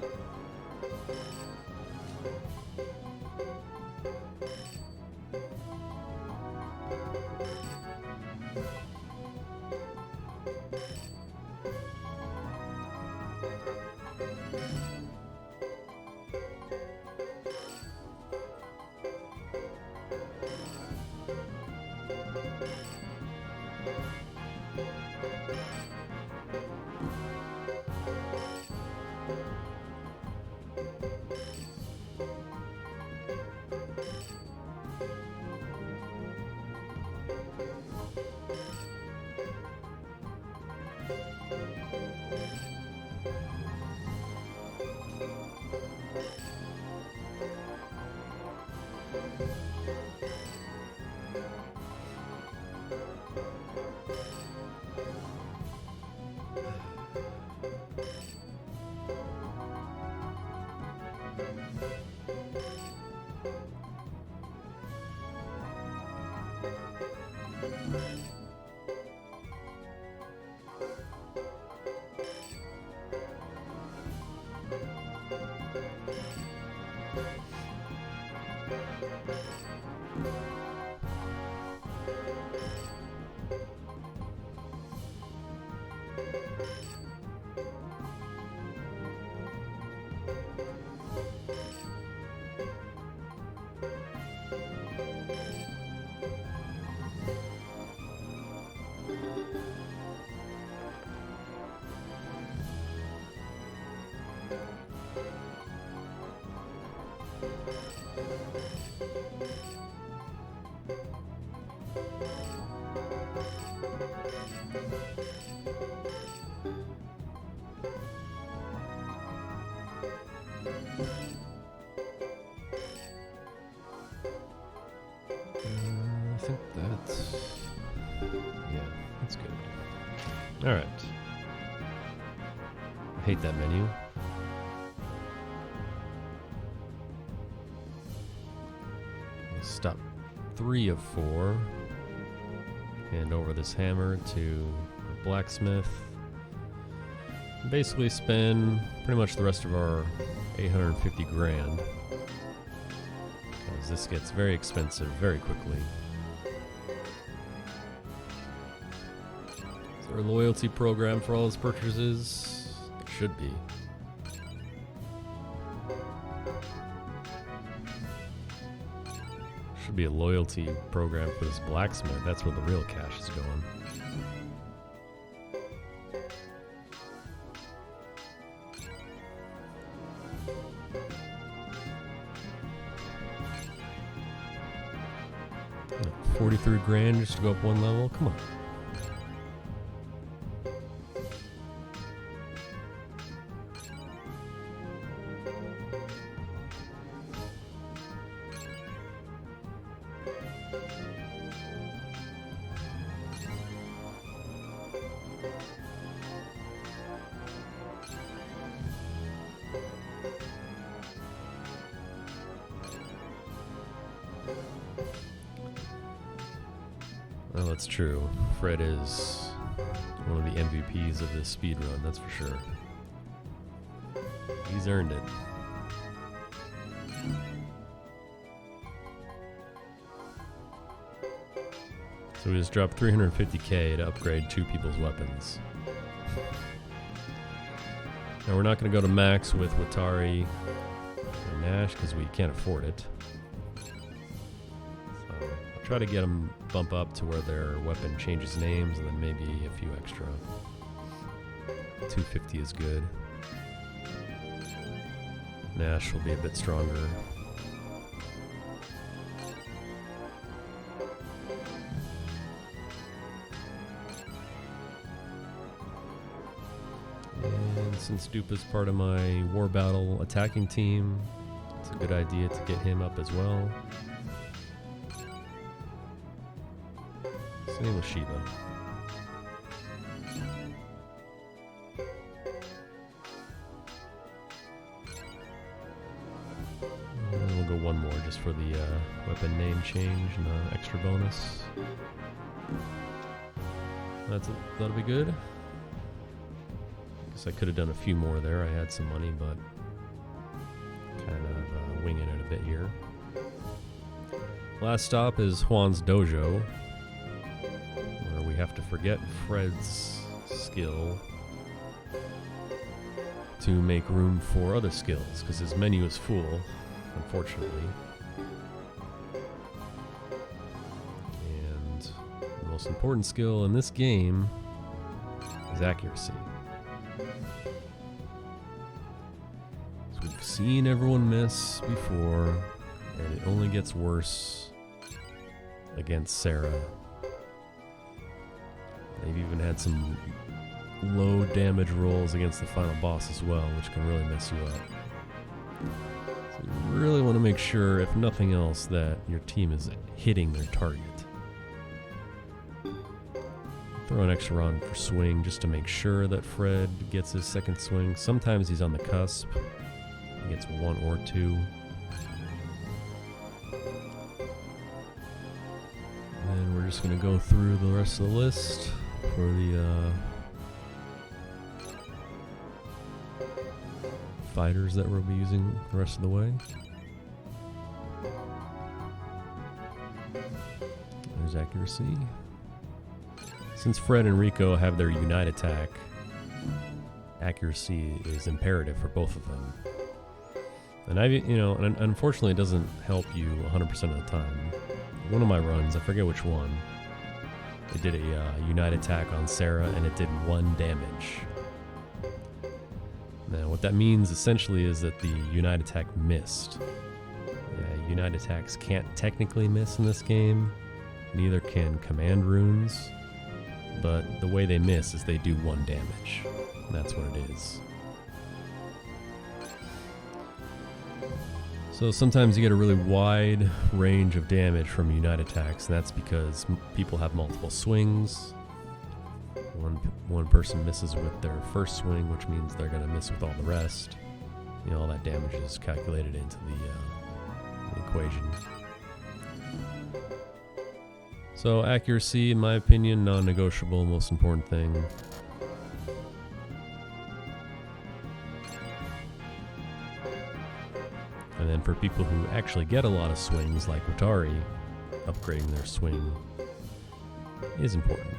Speaker 1: I think that's... yeah, that's good. Alright. I hate that menu. Stop 3 of 4. Hand over this hammer to a blacksmith. Basically spend pretty much the rest of our 850 grand. Because this gets very expensive very quickly. Is there a loyalty program for all his purchases? There should be. Should be a loyalty program for this blacksmith. That's where the real cash is going. 43 grand just to go up one level? Come on. Well, that's true. Fred is one of the MVPs of this speedrun, that's for sure. He's earned it. So we just dropped 350k to upgrade 2 people's weapons. Now we're not going to go to max with Watari or Nash because we can't afford it. Try to get them bump up to where their weapon changes names, and then maybe a few extra. 250 is good. Nash will be a bit stronger. And since Dupe is part of my War Battle attacking team, it's a good idea to get him up as well. Same with Shiva. And we'll go one more just for the weapon name change and the extra bonus. That'll be good. Guess I could have done a few more there. I had some money, but kind of winging it a bit here. Last stop is Juan's dojo. We have to forget Fred's skill to make room for other skills, because his menu is full, unfortunately. And the most important skill in this game is accuracy. So we've seen everyone miss before, and it only gets worse against Sarah. They've even had some low damage rolls against the final boss as well, which can really mess you up. So you really want to make sure, if nothing else, that your team is hitting their target. Throw an extra on for swing just to make sure that Fred gets his second swing. Sometimes he's on the cusp. He gets 1 or 2. And we're just going to go through the rest of the list for the fighters that we'll be using the rest of the way. There's accuracy. Since Fred and Rico have their Unite attack, accuracy is imperative for both of them. And and unfortunately it doesn't help you 100% of the time. One of my runs, I forget which one, it did a Unite attack on Sarah and it did 1 damage. Now what that means essentially is that the Unite attack missed. Unite attacks can't technically miss in this game, neither can command runes, but the way they miss is they do 1 damage. That's what it is. So sometimes you get a really wide range of damage from Unite attacks, and that's because people have multiple swings. One person misses with their first swing, which means they're going to miss with all the rest. All that damage is calculated into the equation. So accuracy, in my opinion, non-negotiable, most important thing. And then for people who actually get a lot of swings, like Watari, upgrading their swing is important.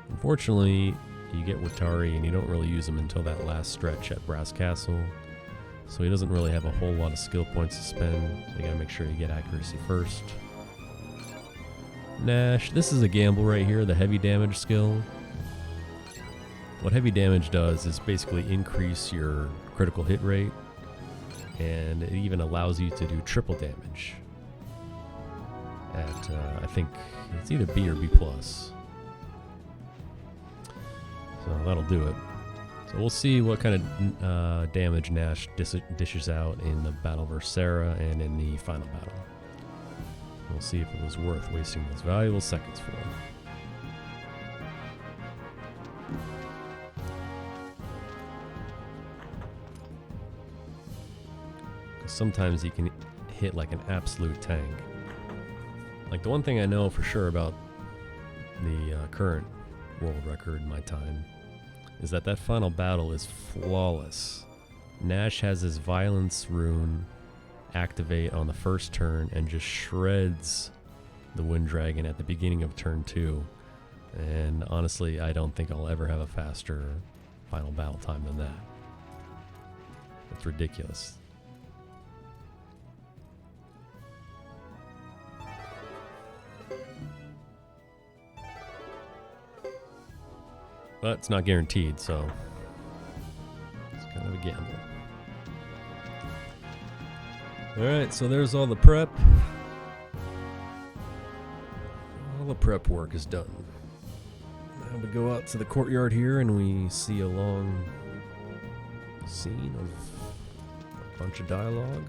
Speaker 1: Unfortunately, you get Watari and you don't really use him until that last stretch at Brass Castle, so he doesn't really have a whole lot of skill points to spend, so you gotta make sure you get accuracy first. Nash, this is a gamble right here, the heavy damage skill. What heavy damage does is basically increase your critical hit rate, and it even allows you to do triple damage. at, I think it's either B or B+. So that'll do it. So we'll see what kind of damage Nash dishes out in the battle versus Sarah and in the final battle. We'll see if it was worth wasting those valuable seconds for him. Sometimes he can hit like an absolute tank. Like the one thing I know for sure about the current world record in my time is that final battle is flawless. Nash has his violence rune activate on the first turn and just shreds the Wind Dragon at the beginning of turn 2. And honestly, I don't think I'll ever have a faster final battle time than that. It's ridiculous. But it's not guaranteed, so it's kind of a gamble. Alright, so there's all the prep. All the prep work is done. Now we go out to the courtyard here and we see a long scene of a bunch of dialogue.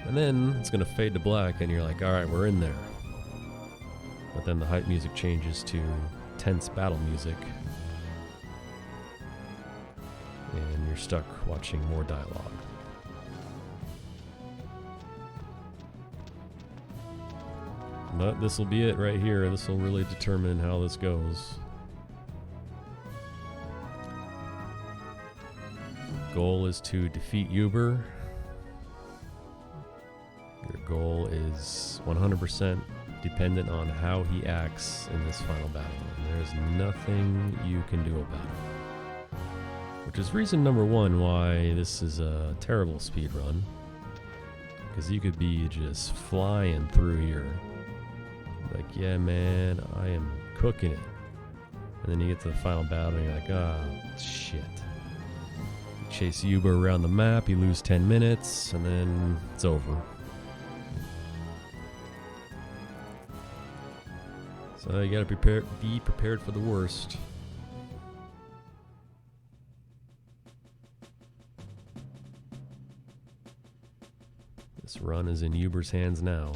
Speaker 1: And then it's going to fade to black and you're like, alright, we're in there. But then the hype music changes to tense battle music. And you're stuck watching more dialogue. But this will be it right here. This will really determine how this goes. Goal is to defeat Uber. Your goal is 100% dependent on how he acts in this final battle. And there's nothing you can do about it. Which is reason number one why this is a terrible speed run. Because you could be just flying through here. Like, yeah, man, I am cooking it. And then you get to the final battle and you're like, oh, shit. You chase Uber around the map, you lose 10 minutes, and then it's over. So you gotta be prepared for the worst. This run is in Uber's hands now.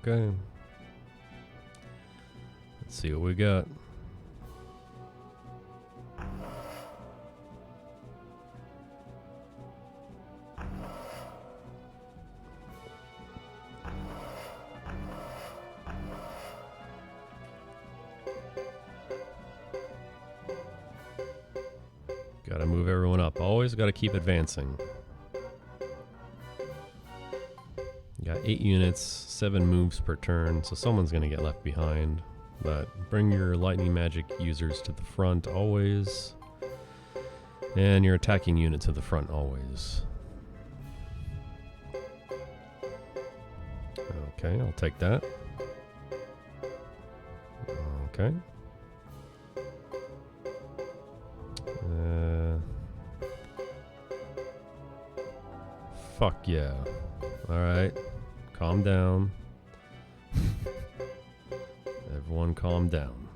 Speaker 1: Okay. Let's see what we got. Gotta move everyone up. Always gotta keep advancing. Got 8 units, 7 moves per turn, so someone's gonna get left behind. But bring your lightning magic users to the front always. And your attacking unit to the front always. Okay, I'll take that. Okay. Fuck yeah. Alright. Calm down. Everyone calm down.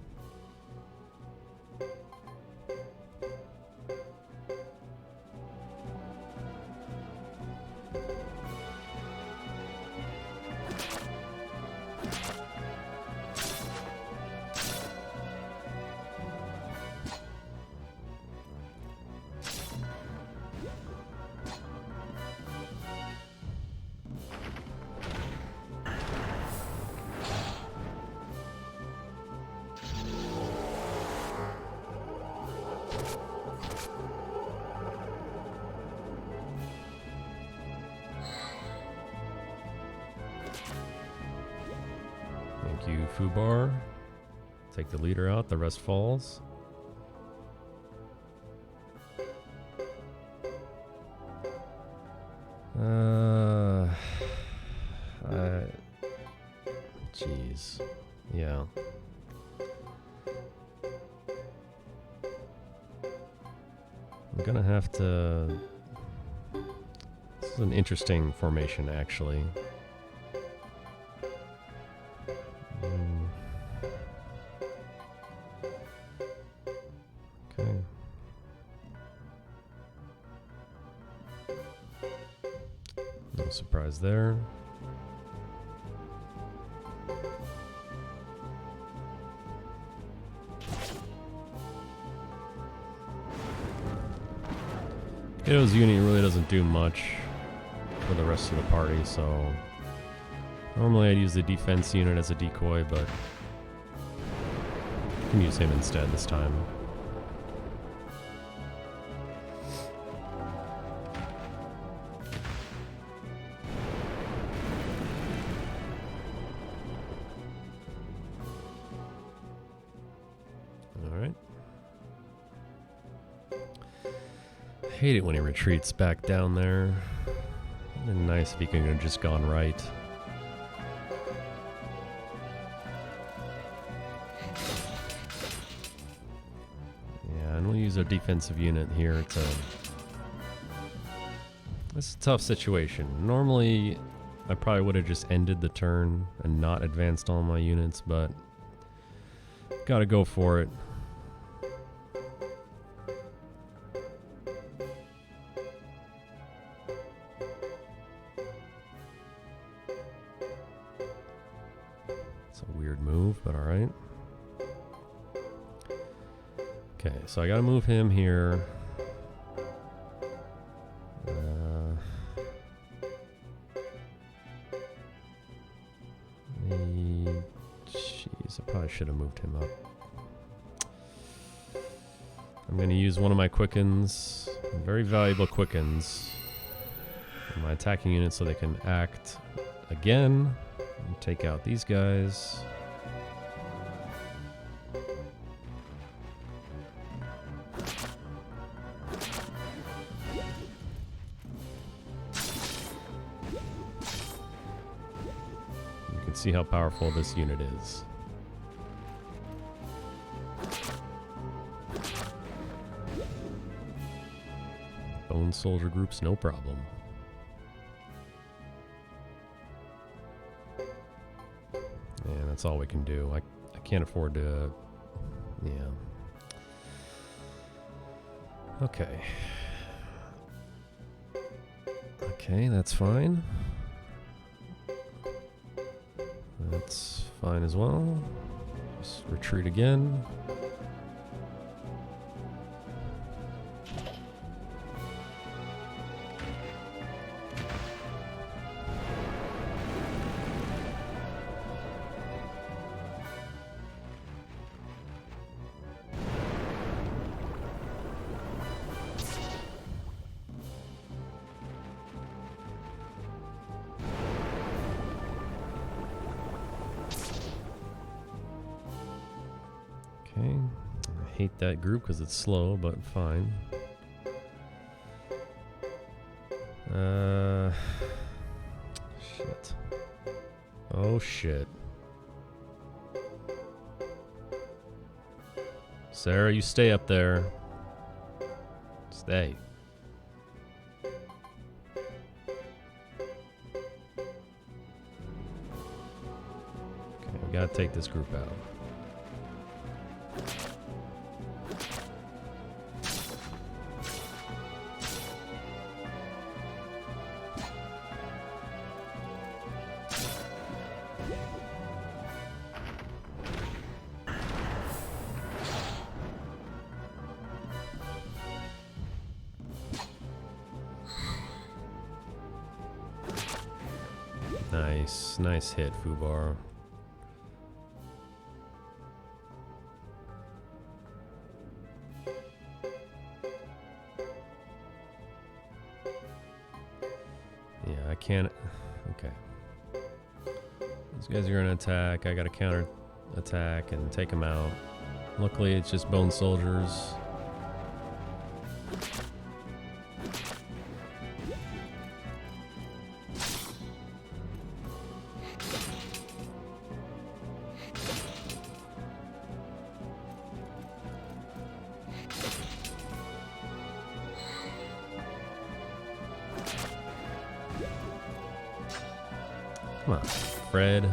Speaker 1: Fubar. Take the leader out, the rest falls. Jeez. Yeah. I'm gonna have to... This is an interesting formation, actually. Okay. No surprise there. Hugo's unit really doesn't do much for the rest of the party, so normally I'd use the defense unit as a decoy, but I can use him instead this time. Alright. Hate it when he retreats back down there. It'd been nice if he could have just gone right. Yeah, and we'll use our defensive unit here to... This is a tough situation. Normally, I probably would have just ended the turn and not advanced all my units, but gotta go for it. But alright. Okay, so I gotta move him here. Jeez, I probably should have moved him up. I'm gonna use one of my quickens, very valuable quickens, on my attacking units so they can act again and take out these guys. See how powerful this unit is. Bone soldier groups, no problem. And that's all we can do. I can't afford to... Yeah. Okay. Okay, that's fine. That's fine as well. Just retreat again. Okay, I hate that group because it's slow, but fine. Shit. Oh shit. Sarah, you stay up there. Stay. Okay, we gotta take this group out. Nice hit, Fubar. Yeah, I can't... Okay. These guys are gonna attack. I gotta counter attack and take them out. Luckily, it's just bone soldiers. Come on, Fred.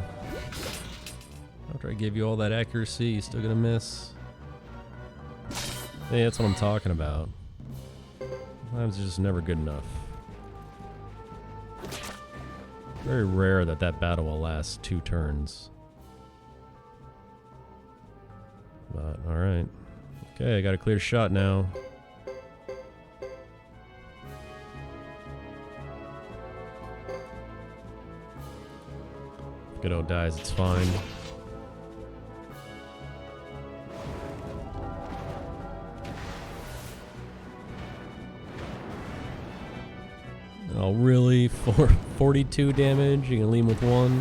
Speaker 1: After I gave you all that accuracy, you still gonna miss? Hey, that's what I'm talking about. Sometimes it's just never good enough. Very rare that that battle will last 2 turns. But, alright. Okay, I got a clear shot now. If Godot dies, it's fine. Oh, really? 42 damage? You can leave him with 1?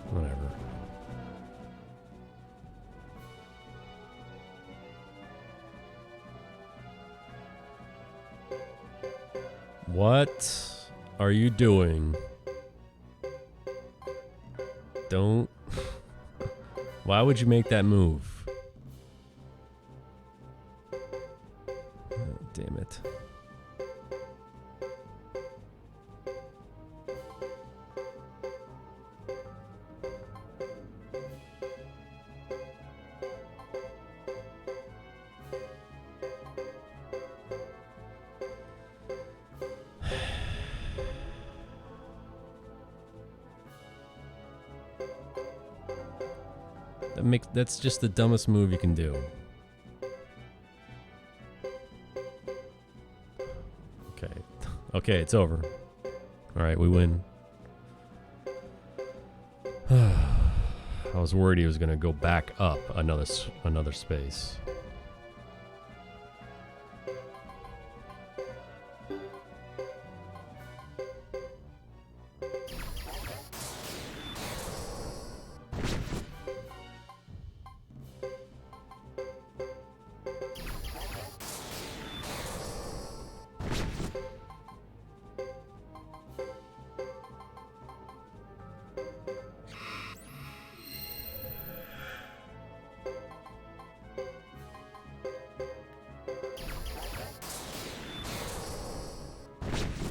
Speaker 1: Whatever. What are you doing? Don't. Why would you make that move? Damn it. That's just the dumbest move you can do. Okay, it's over. Alright, we win. I was worried he was going to go back up another space.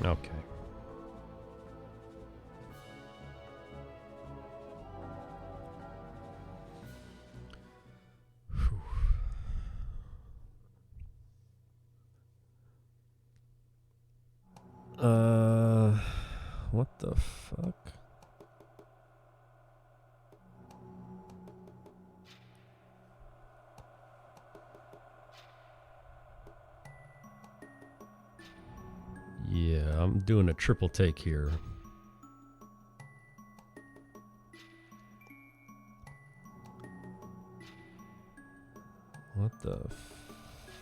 Speaker 1: Okay. What the fuck? Yeah, I'm doing a triple take here. What the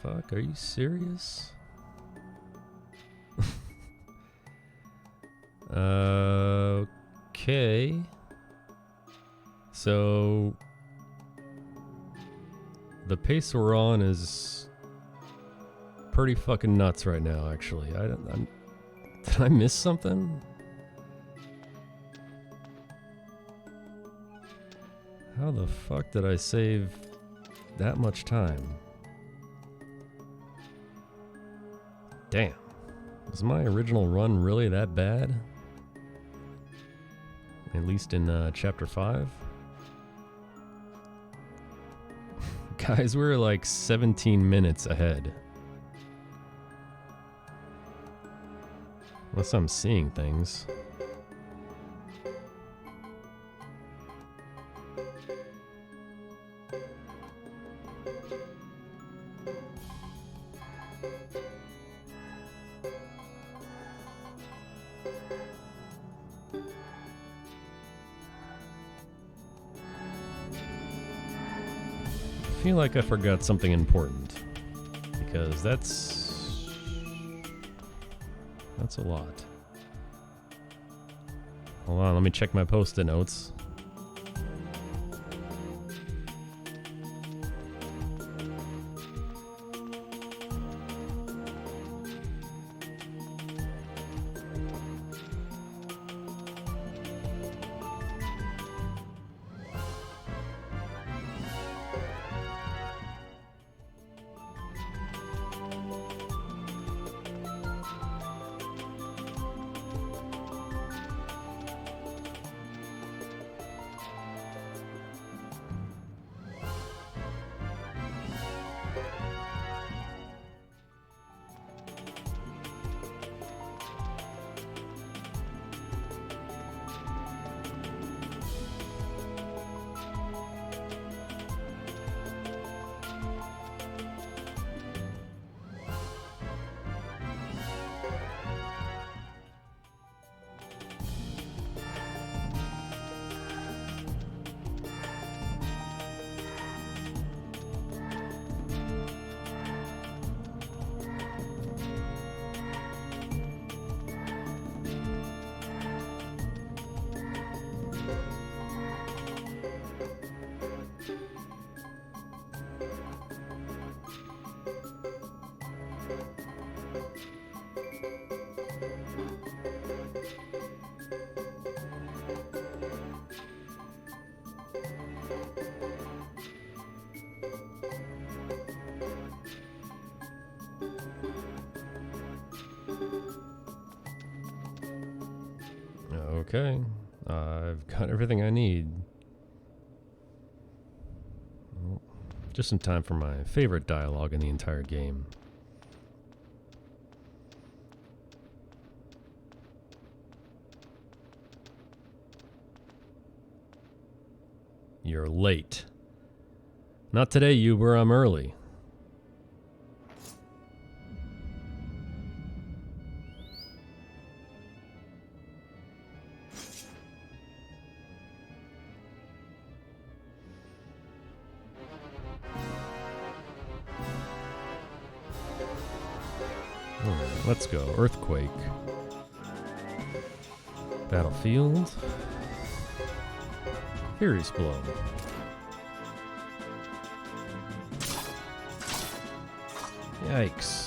Speaker 1: fuck? Are you serious? Okay. So the pace we're on is pretty fucking nuts right now, actually. Did I miss something? How the fuck did I save that much time? Damn. Was my original run really that bad? At least in chapter 5? Guys, we're like 17 minutes ahead. Unless I'm seeing things. I feel like I forgot something important, because that's a lot. Hold on, let me check my post-it notes. Okay, I've got everything I need. Well, just in time for my favorite dialogue in the entire game. You're late. Not today, Uber, I'm early. Alright, let's go. Earthquake. Battlefield. Furious Blow. Yikes.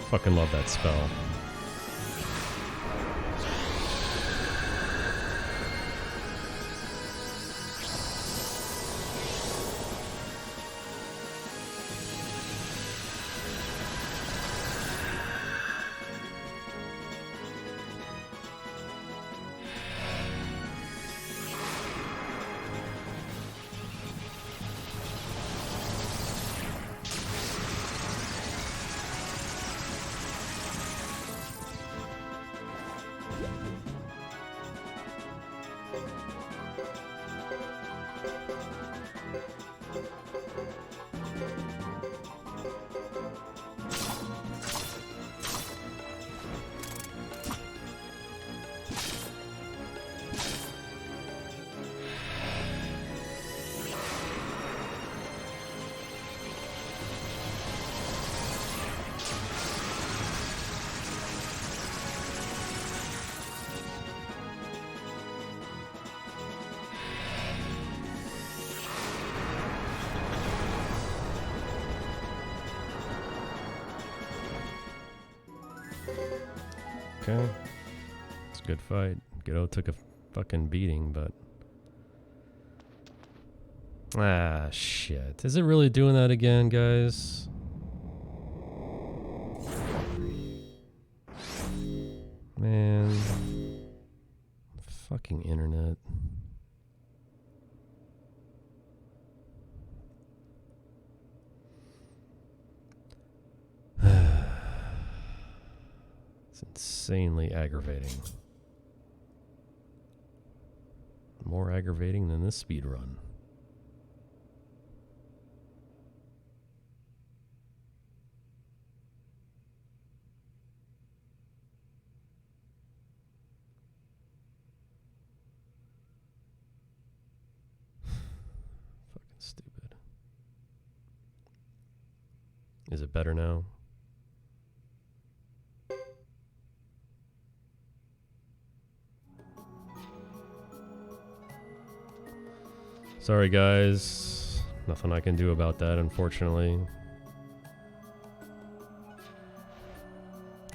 Speaker 1: Fucking love that spell. Okay. It's a good fight. Godot took a fucking beating, but... Ah, shit. Is it really doing that again, guys? Man. Fucking internet. It's insanely aggravating. More aggravating than this speedrun. Is it better now? Sorry guys, nothing I can do about that, unfortunately.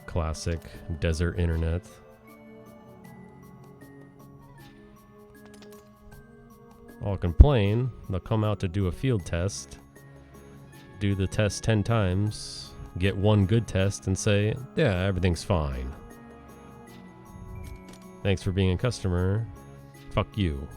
Speaker 1: Classic desert internet. I'll complain, they'll come out to do a field test, do the test 10 times, get one good test and say, yeah, everything's fine. Thanks for being a customer. Fuck you.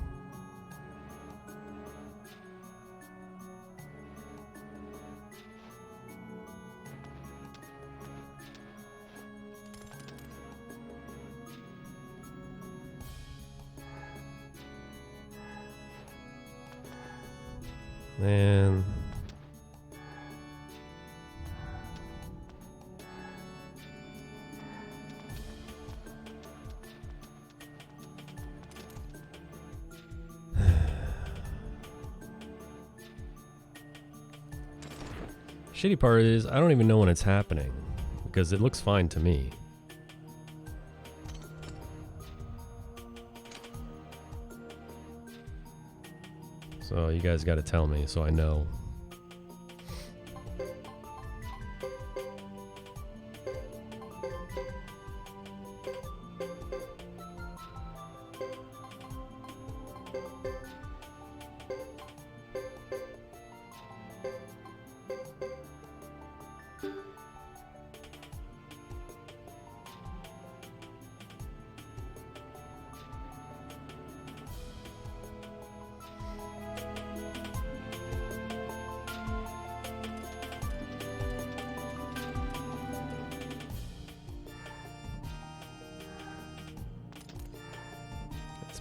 Speaker 1: Man. Shitty part is, I don't even know when it's happening, because it looks fine to me. So you guys gotta tell me so I know.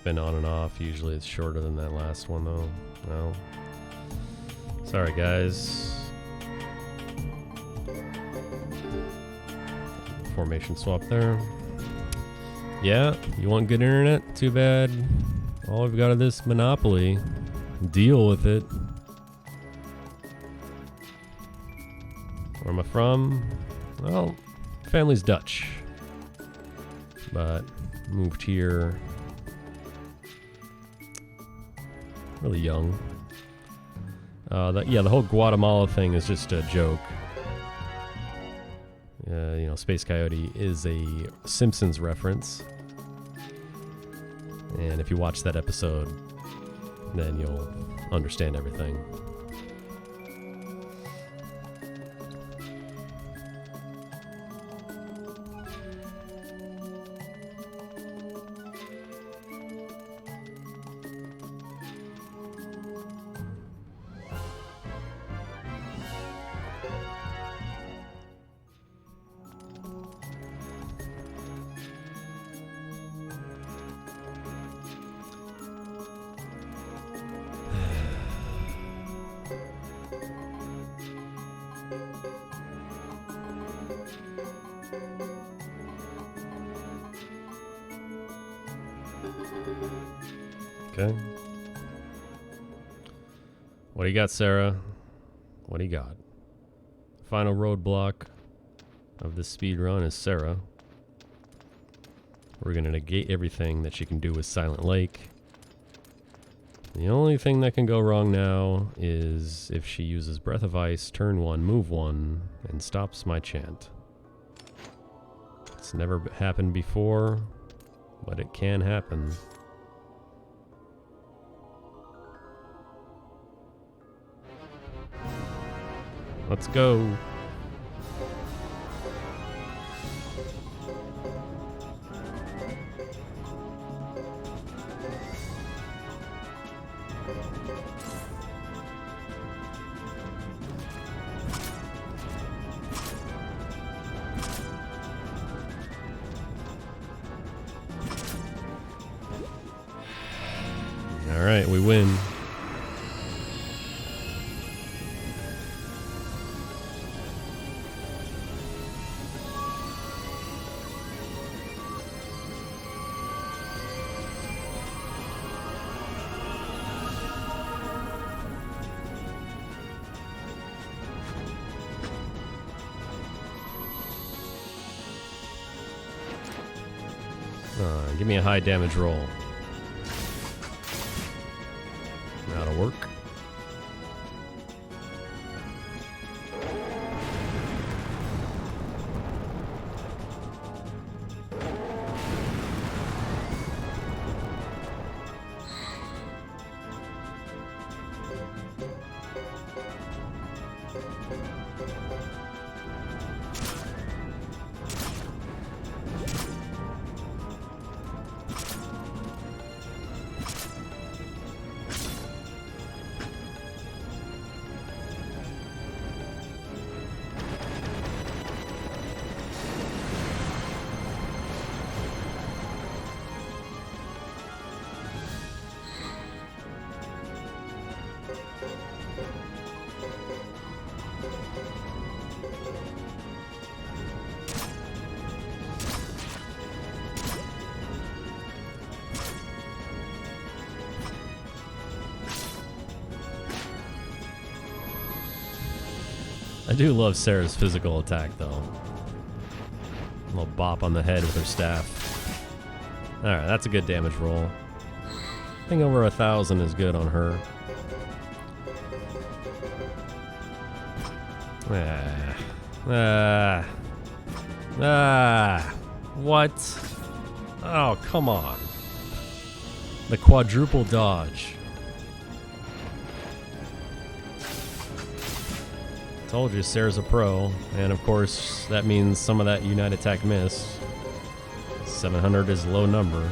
Speaker 1: Been on and off. Usually it's shorter than that last one though. No. Sorry guys. Formation swap there. Yeah, you want good internet? Too bad. All we've got is this monopoly. Deal with it. Where am I from? Well, family's Dutch. But moved here really young. Yeah, the whole Guatemala thing is just a joke. You know, Space Coyote is a Simpsons reference. And if you watch that episode, then you'll understand everything. Okay. What do you got, Sarah? What do you got? Final roadblock of this speed run is Sarah. We're going to negate everything that she can do with Silent Lake. The only thing that can go wrong now is if she uses Breath of Ice, turn 1, move 1, and stops my chant. It's never happened before, but it can happen. Let's go. All right, we win. Give me a high damage roll. That'll work. I do love Sarah's physical attack, though. A little bop on the head with her staff. Alright, that's a good damage roll. I think over 1,000 is good on her. What? Oh, come on. The quadruple dodge. Told you, Sarah's a pro, and of course that means some of that unite attack miss. 700 is a low number.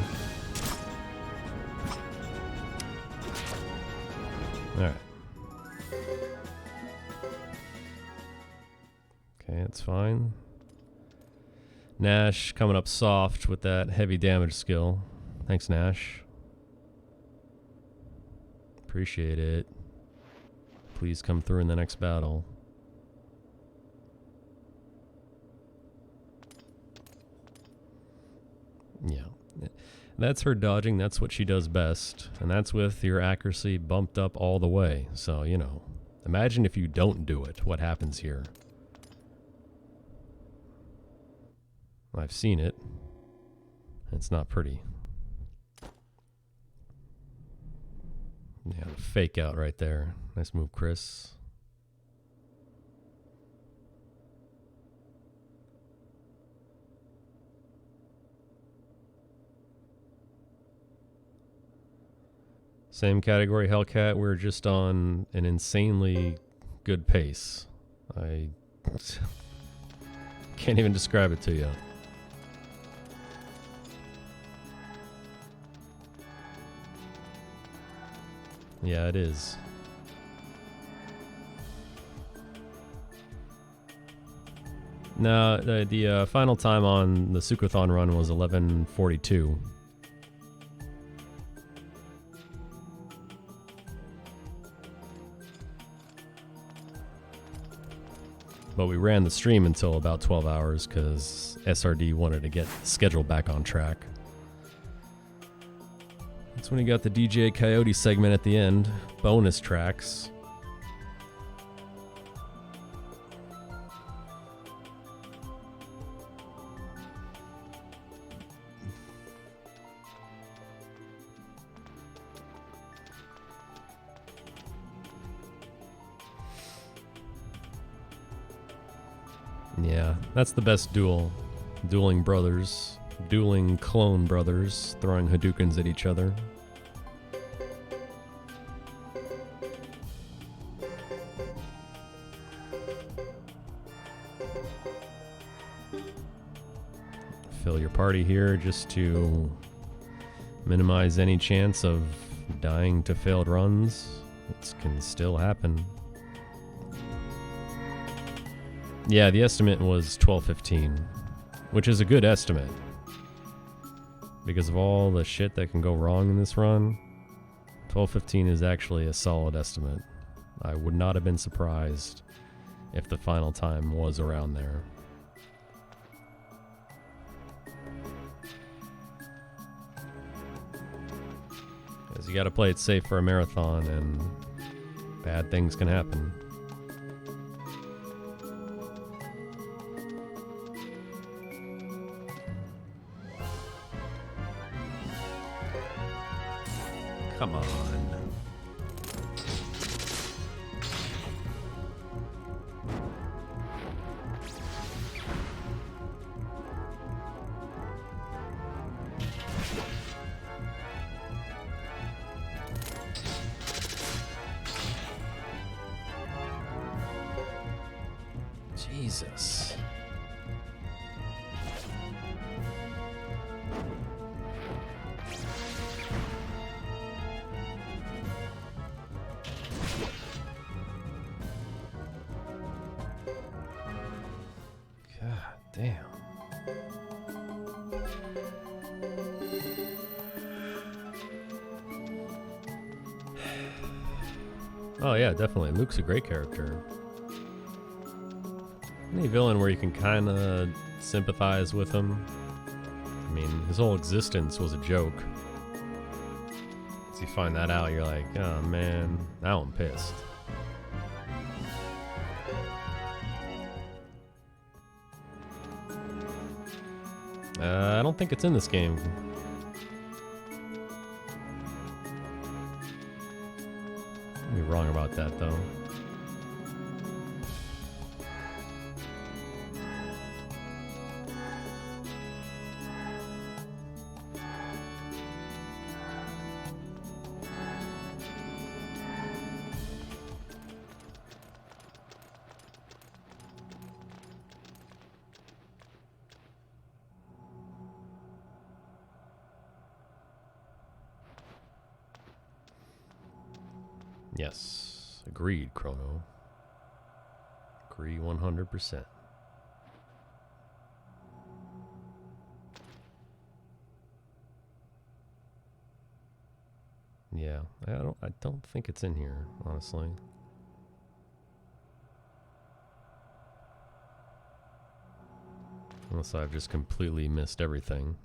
Speaker 1: Alright. Okay, that's fine. Nash coming up soft with that heavy damage skill. Thanks, Nash. Appreciate it. Please come through in the next battle. Yeah, that's her dodging. That's what she does best. And that's with your accuracy bumped up all the way. So, you know, imagine if you don't do it. What happens here? I've seen it. It's not pretty. Yeah, fake out right there. Nice move, Chris. Same category, Hellcat. We're just on an insanely good pace. I can't even describe it to you. Yeah, it is. Now, the final time on the Suikoden run was 11:42. But we ran the stream until about 12 hours because SRD wanted to get the schedule back on track. That's when he got the DJ Coyote segment at the end. Bonus tracks. Yeah, that's the best duel. Dueling brothers. Dueling clone brothers. Throwing Hadoukens at each other. Fill your party here just to minimize any chance of dying to failed runs. It can still happen. Yeah, the estimate was 12:15, which is a good estimate. Because of all the shit that can go wrong in this run, 12:15 is actually a solid estimate. I would not have been surprised if the final time was around there. Because you gotta play it safe for a marathon, and bad things can happen. Come on. Jesus. God damn. Oh yeah, definitely. Luke's a great character. Any villain where you can kind of sympathize with him. I mean, his whole existence was a joke. Once you find that out, you're like, oh man, now I'm pissed. I don't think it's in this game. I'd be wrong about that though. Yes, agreed, Chrono. Agree 100%. Yeah, I don't think it's in here, honestly. Unless I've just completely missed everything.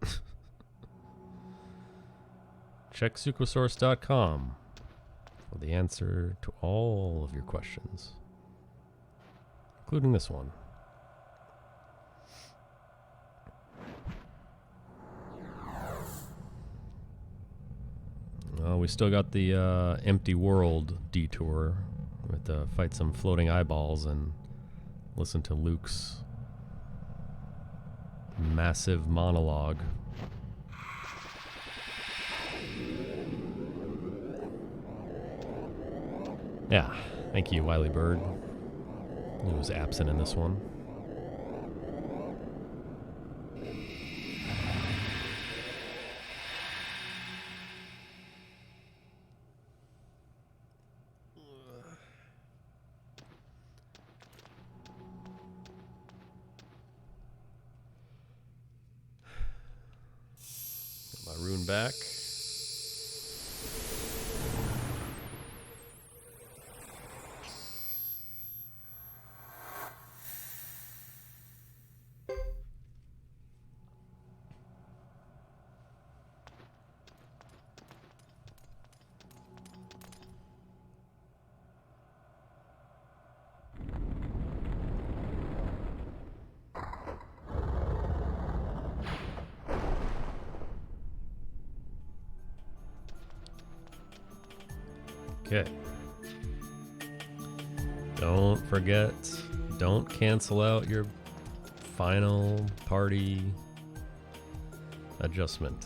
Speaker 1: Check suikosource.com for the answer to all of your questions, including this one. We still got the empty world detour. We have to fight some floating eyeballs and listen to Luke's massive monologue. Yeah, thank you, Wily Bird. He was absent in this one. Get my rune back. Okay. Don't forget, don't cancel out your final party adjustment.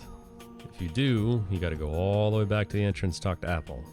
Speaker 1: If you do, you gotta go all the way back to the entrance, talk to Apple.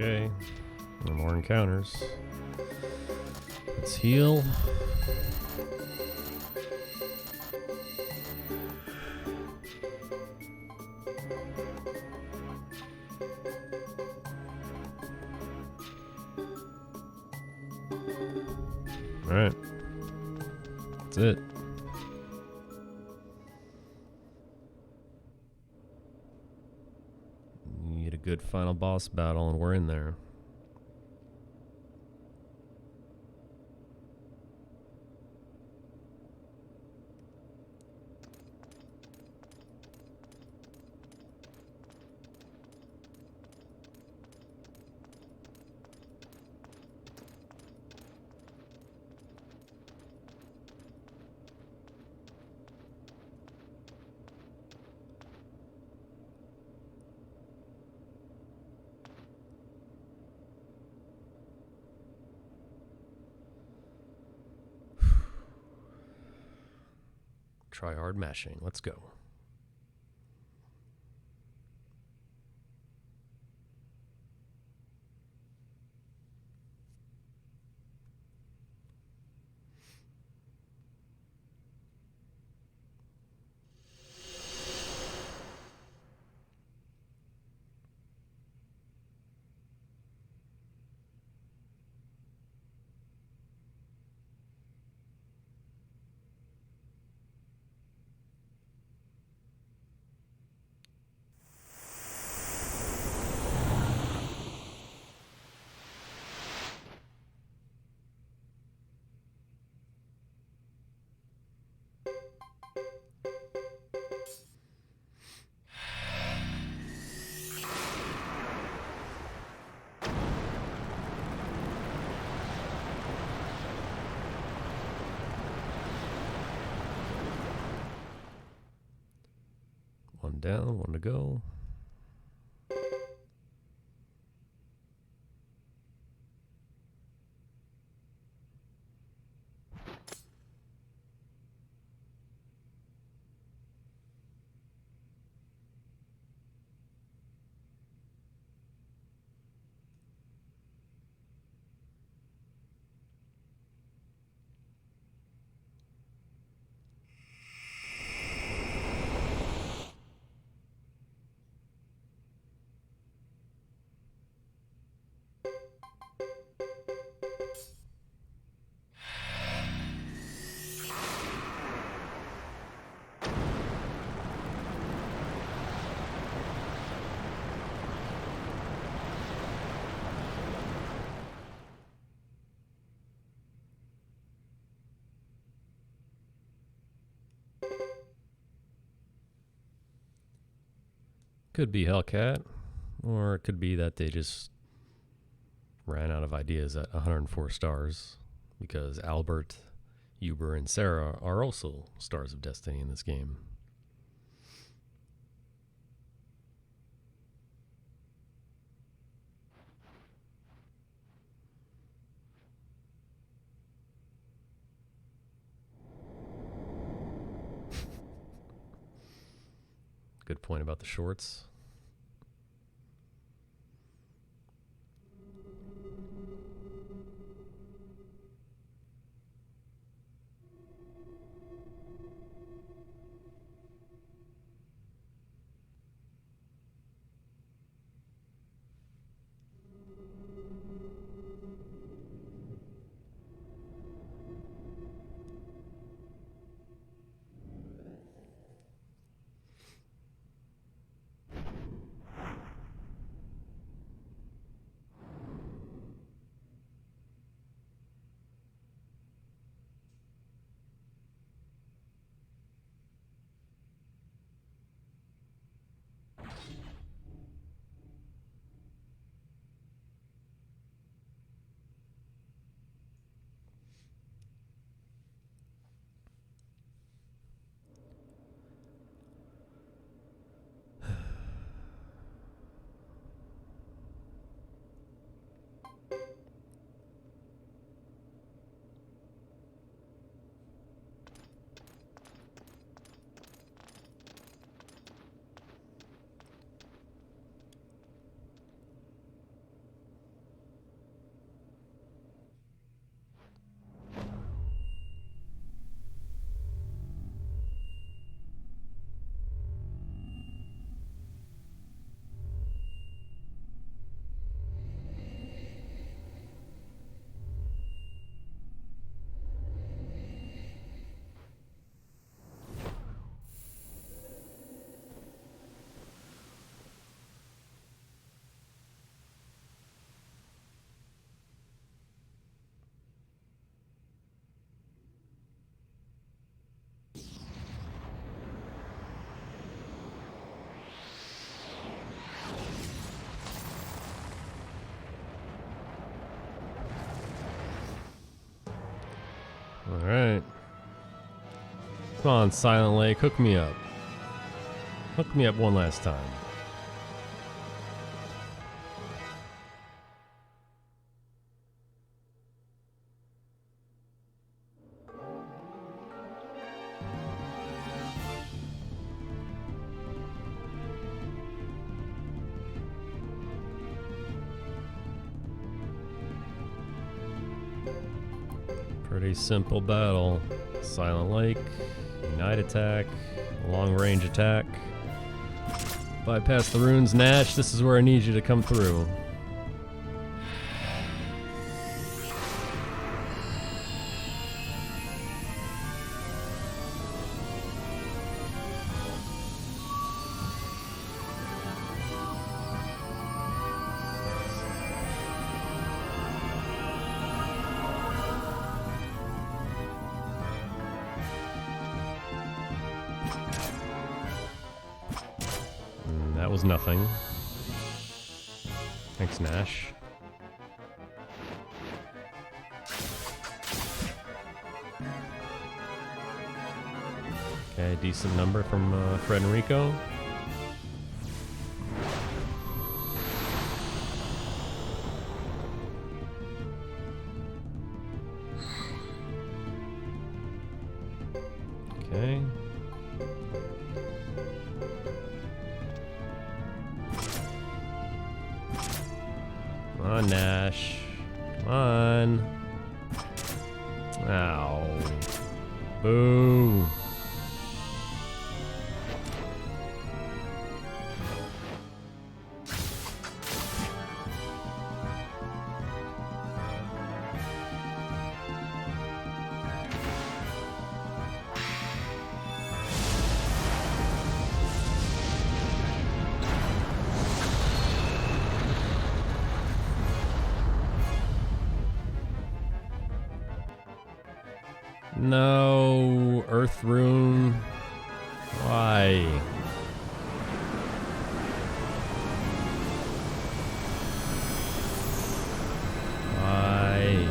Speaker 1: Okay. No more encounters. Let's heal. Alright. That's it. Need a good final boss battle, and we're in there. Try hard mashing. Let's go. One down, one to go. Could be Hellcat, or it could be that they just ran out of ideas at 104 stars, because Albert, Huber, and Sarah are also stars of destiny in this game. Good point about the shorts. Come on, Silent Lake, hook me up. Hook me up one last time. Pretty simple battle. Silent Lake, Unite attack, long range attack. Bypass the runes, Nash. This is where I need you to come through. That was nothing. Thanks, Nash. Okay, decent number from Fred and Rico. Okay. Come on, Nash. Come on. Ow. Boo. No, Earth Rune. Why? Why?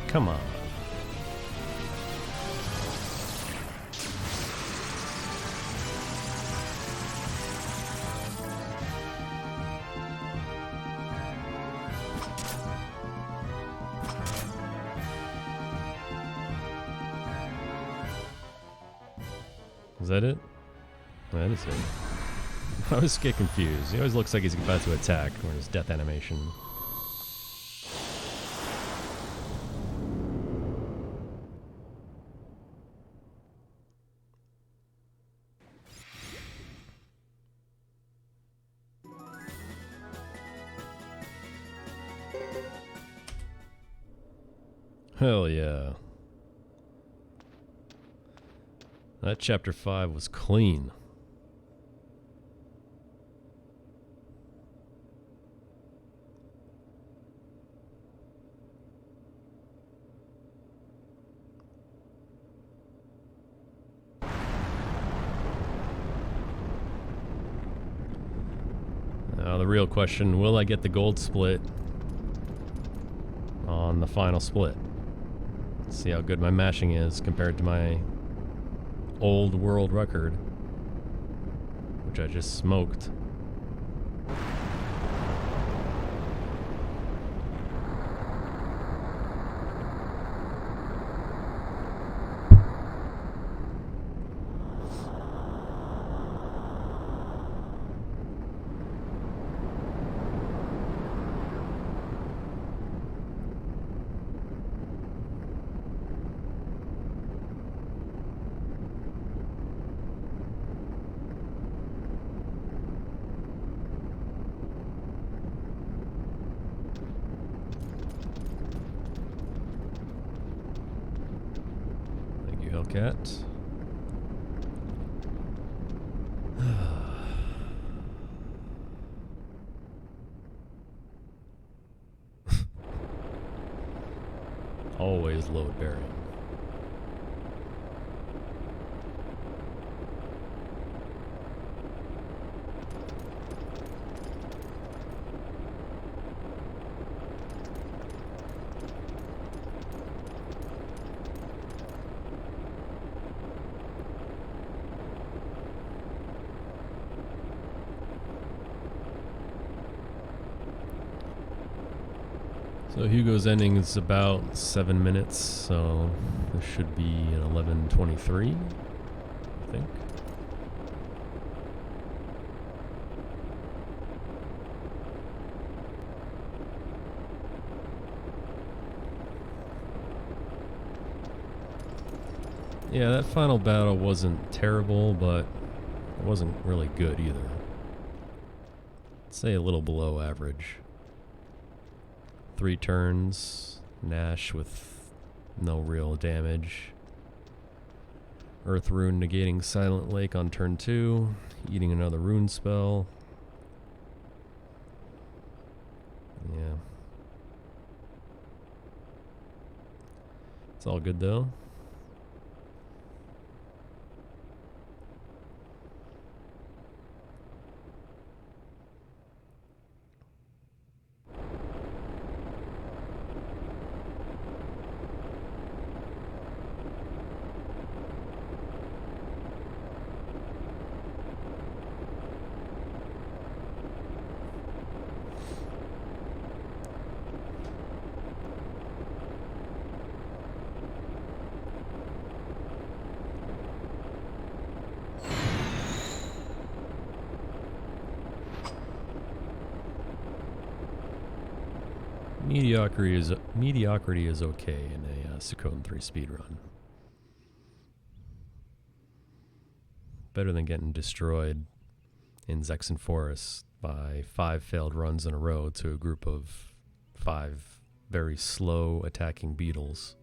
Speaker 1: Come on. Is that it? That is it. I always get confused. He always looks like he's about to attack or his death animation. Hell yeah. That chapter 5 was clean. Now the real question, will I get the gold split on the final split? Let's see how good my mashing is compared to my old world record, which I just smoked. Hellcat. Always load bearing. So Hugo's ending is about 7 minutes, so there should be an 11:23, I think. Yeah, that final battle wasn't terrible, but it wasn't really good either. I'd say a little below average. 3 turns, Nash with no real damage. Earth Rune negating Silent Lake on turn 2, eating another rune spell. Yeah. It's all good though. Mediocrity is okay in a Suikoden 3 speedrun. Better than getting destroyed in Zexen Forest by 5 failed runs in a row to a group of 5 very slow attacking beetles.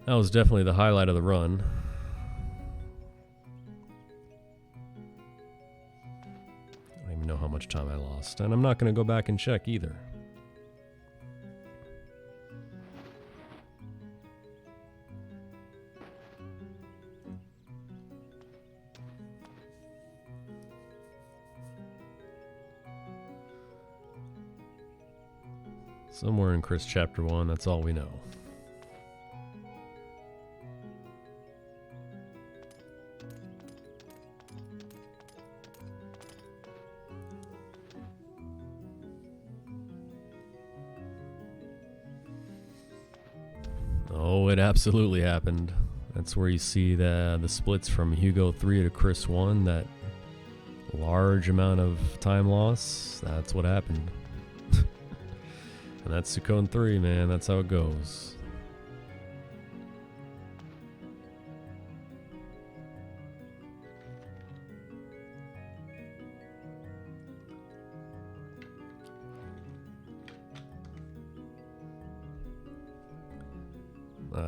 Speaker 1: That was definitely the highlight of the run. I don't even know how much time I lost, and I'm not going to go back and check either. Somewhere in Chris Chapter 1, that's all we know. Oh, it absolutely happened. That's where you see the splits from Hugo 3 to Chris 1, that large amount of time loss. That's what happened. And that's Suikoden 3, man. That's how it goes.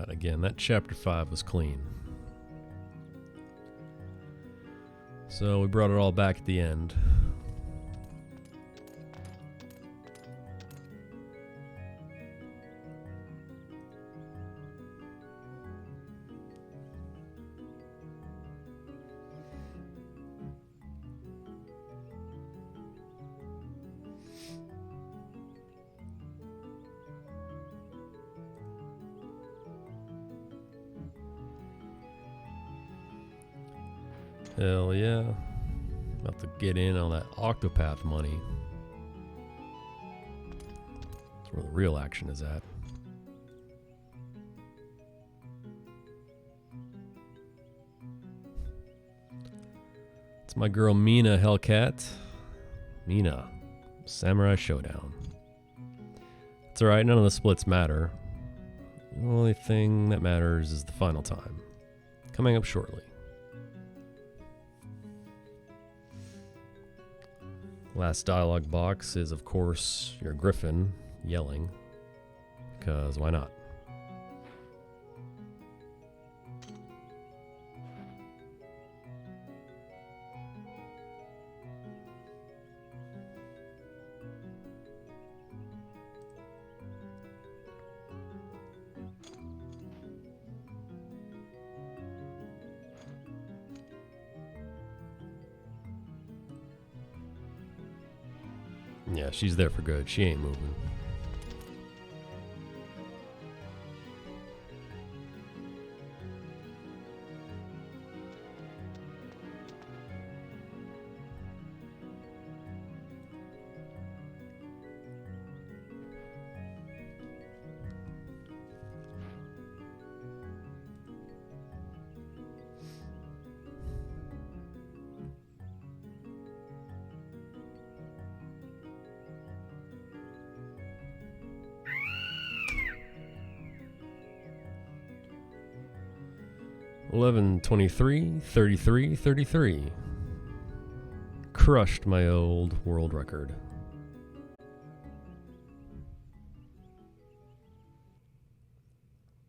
Speaker 1: Again, that chapter 5 was clean. So we brought it all back at the end. Hell yeah. About to get in on that Octopath money. That's where the real action is at. It's my girl Mina Hellcat. Mina. Samurai Showdown. It's alright, none of the splits matter. The only thing that matters is the final time. Coming up shortly. Last dialogue box is, of course, your Griffin yelling, because why not? Yeah, she's there for good. She ain't moving. $11, $23, $33, $33. Crushed my old world record.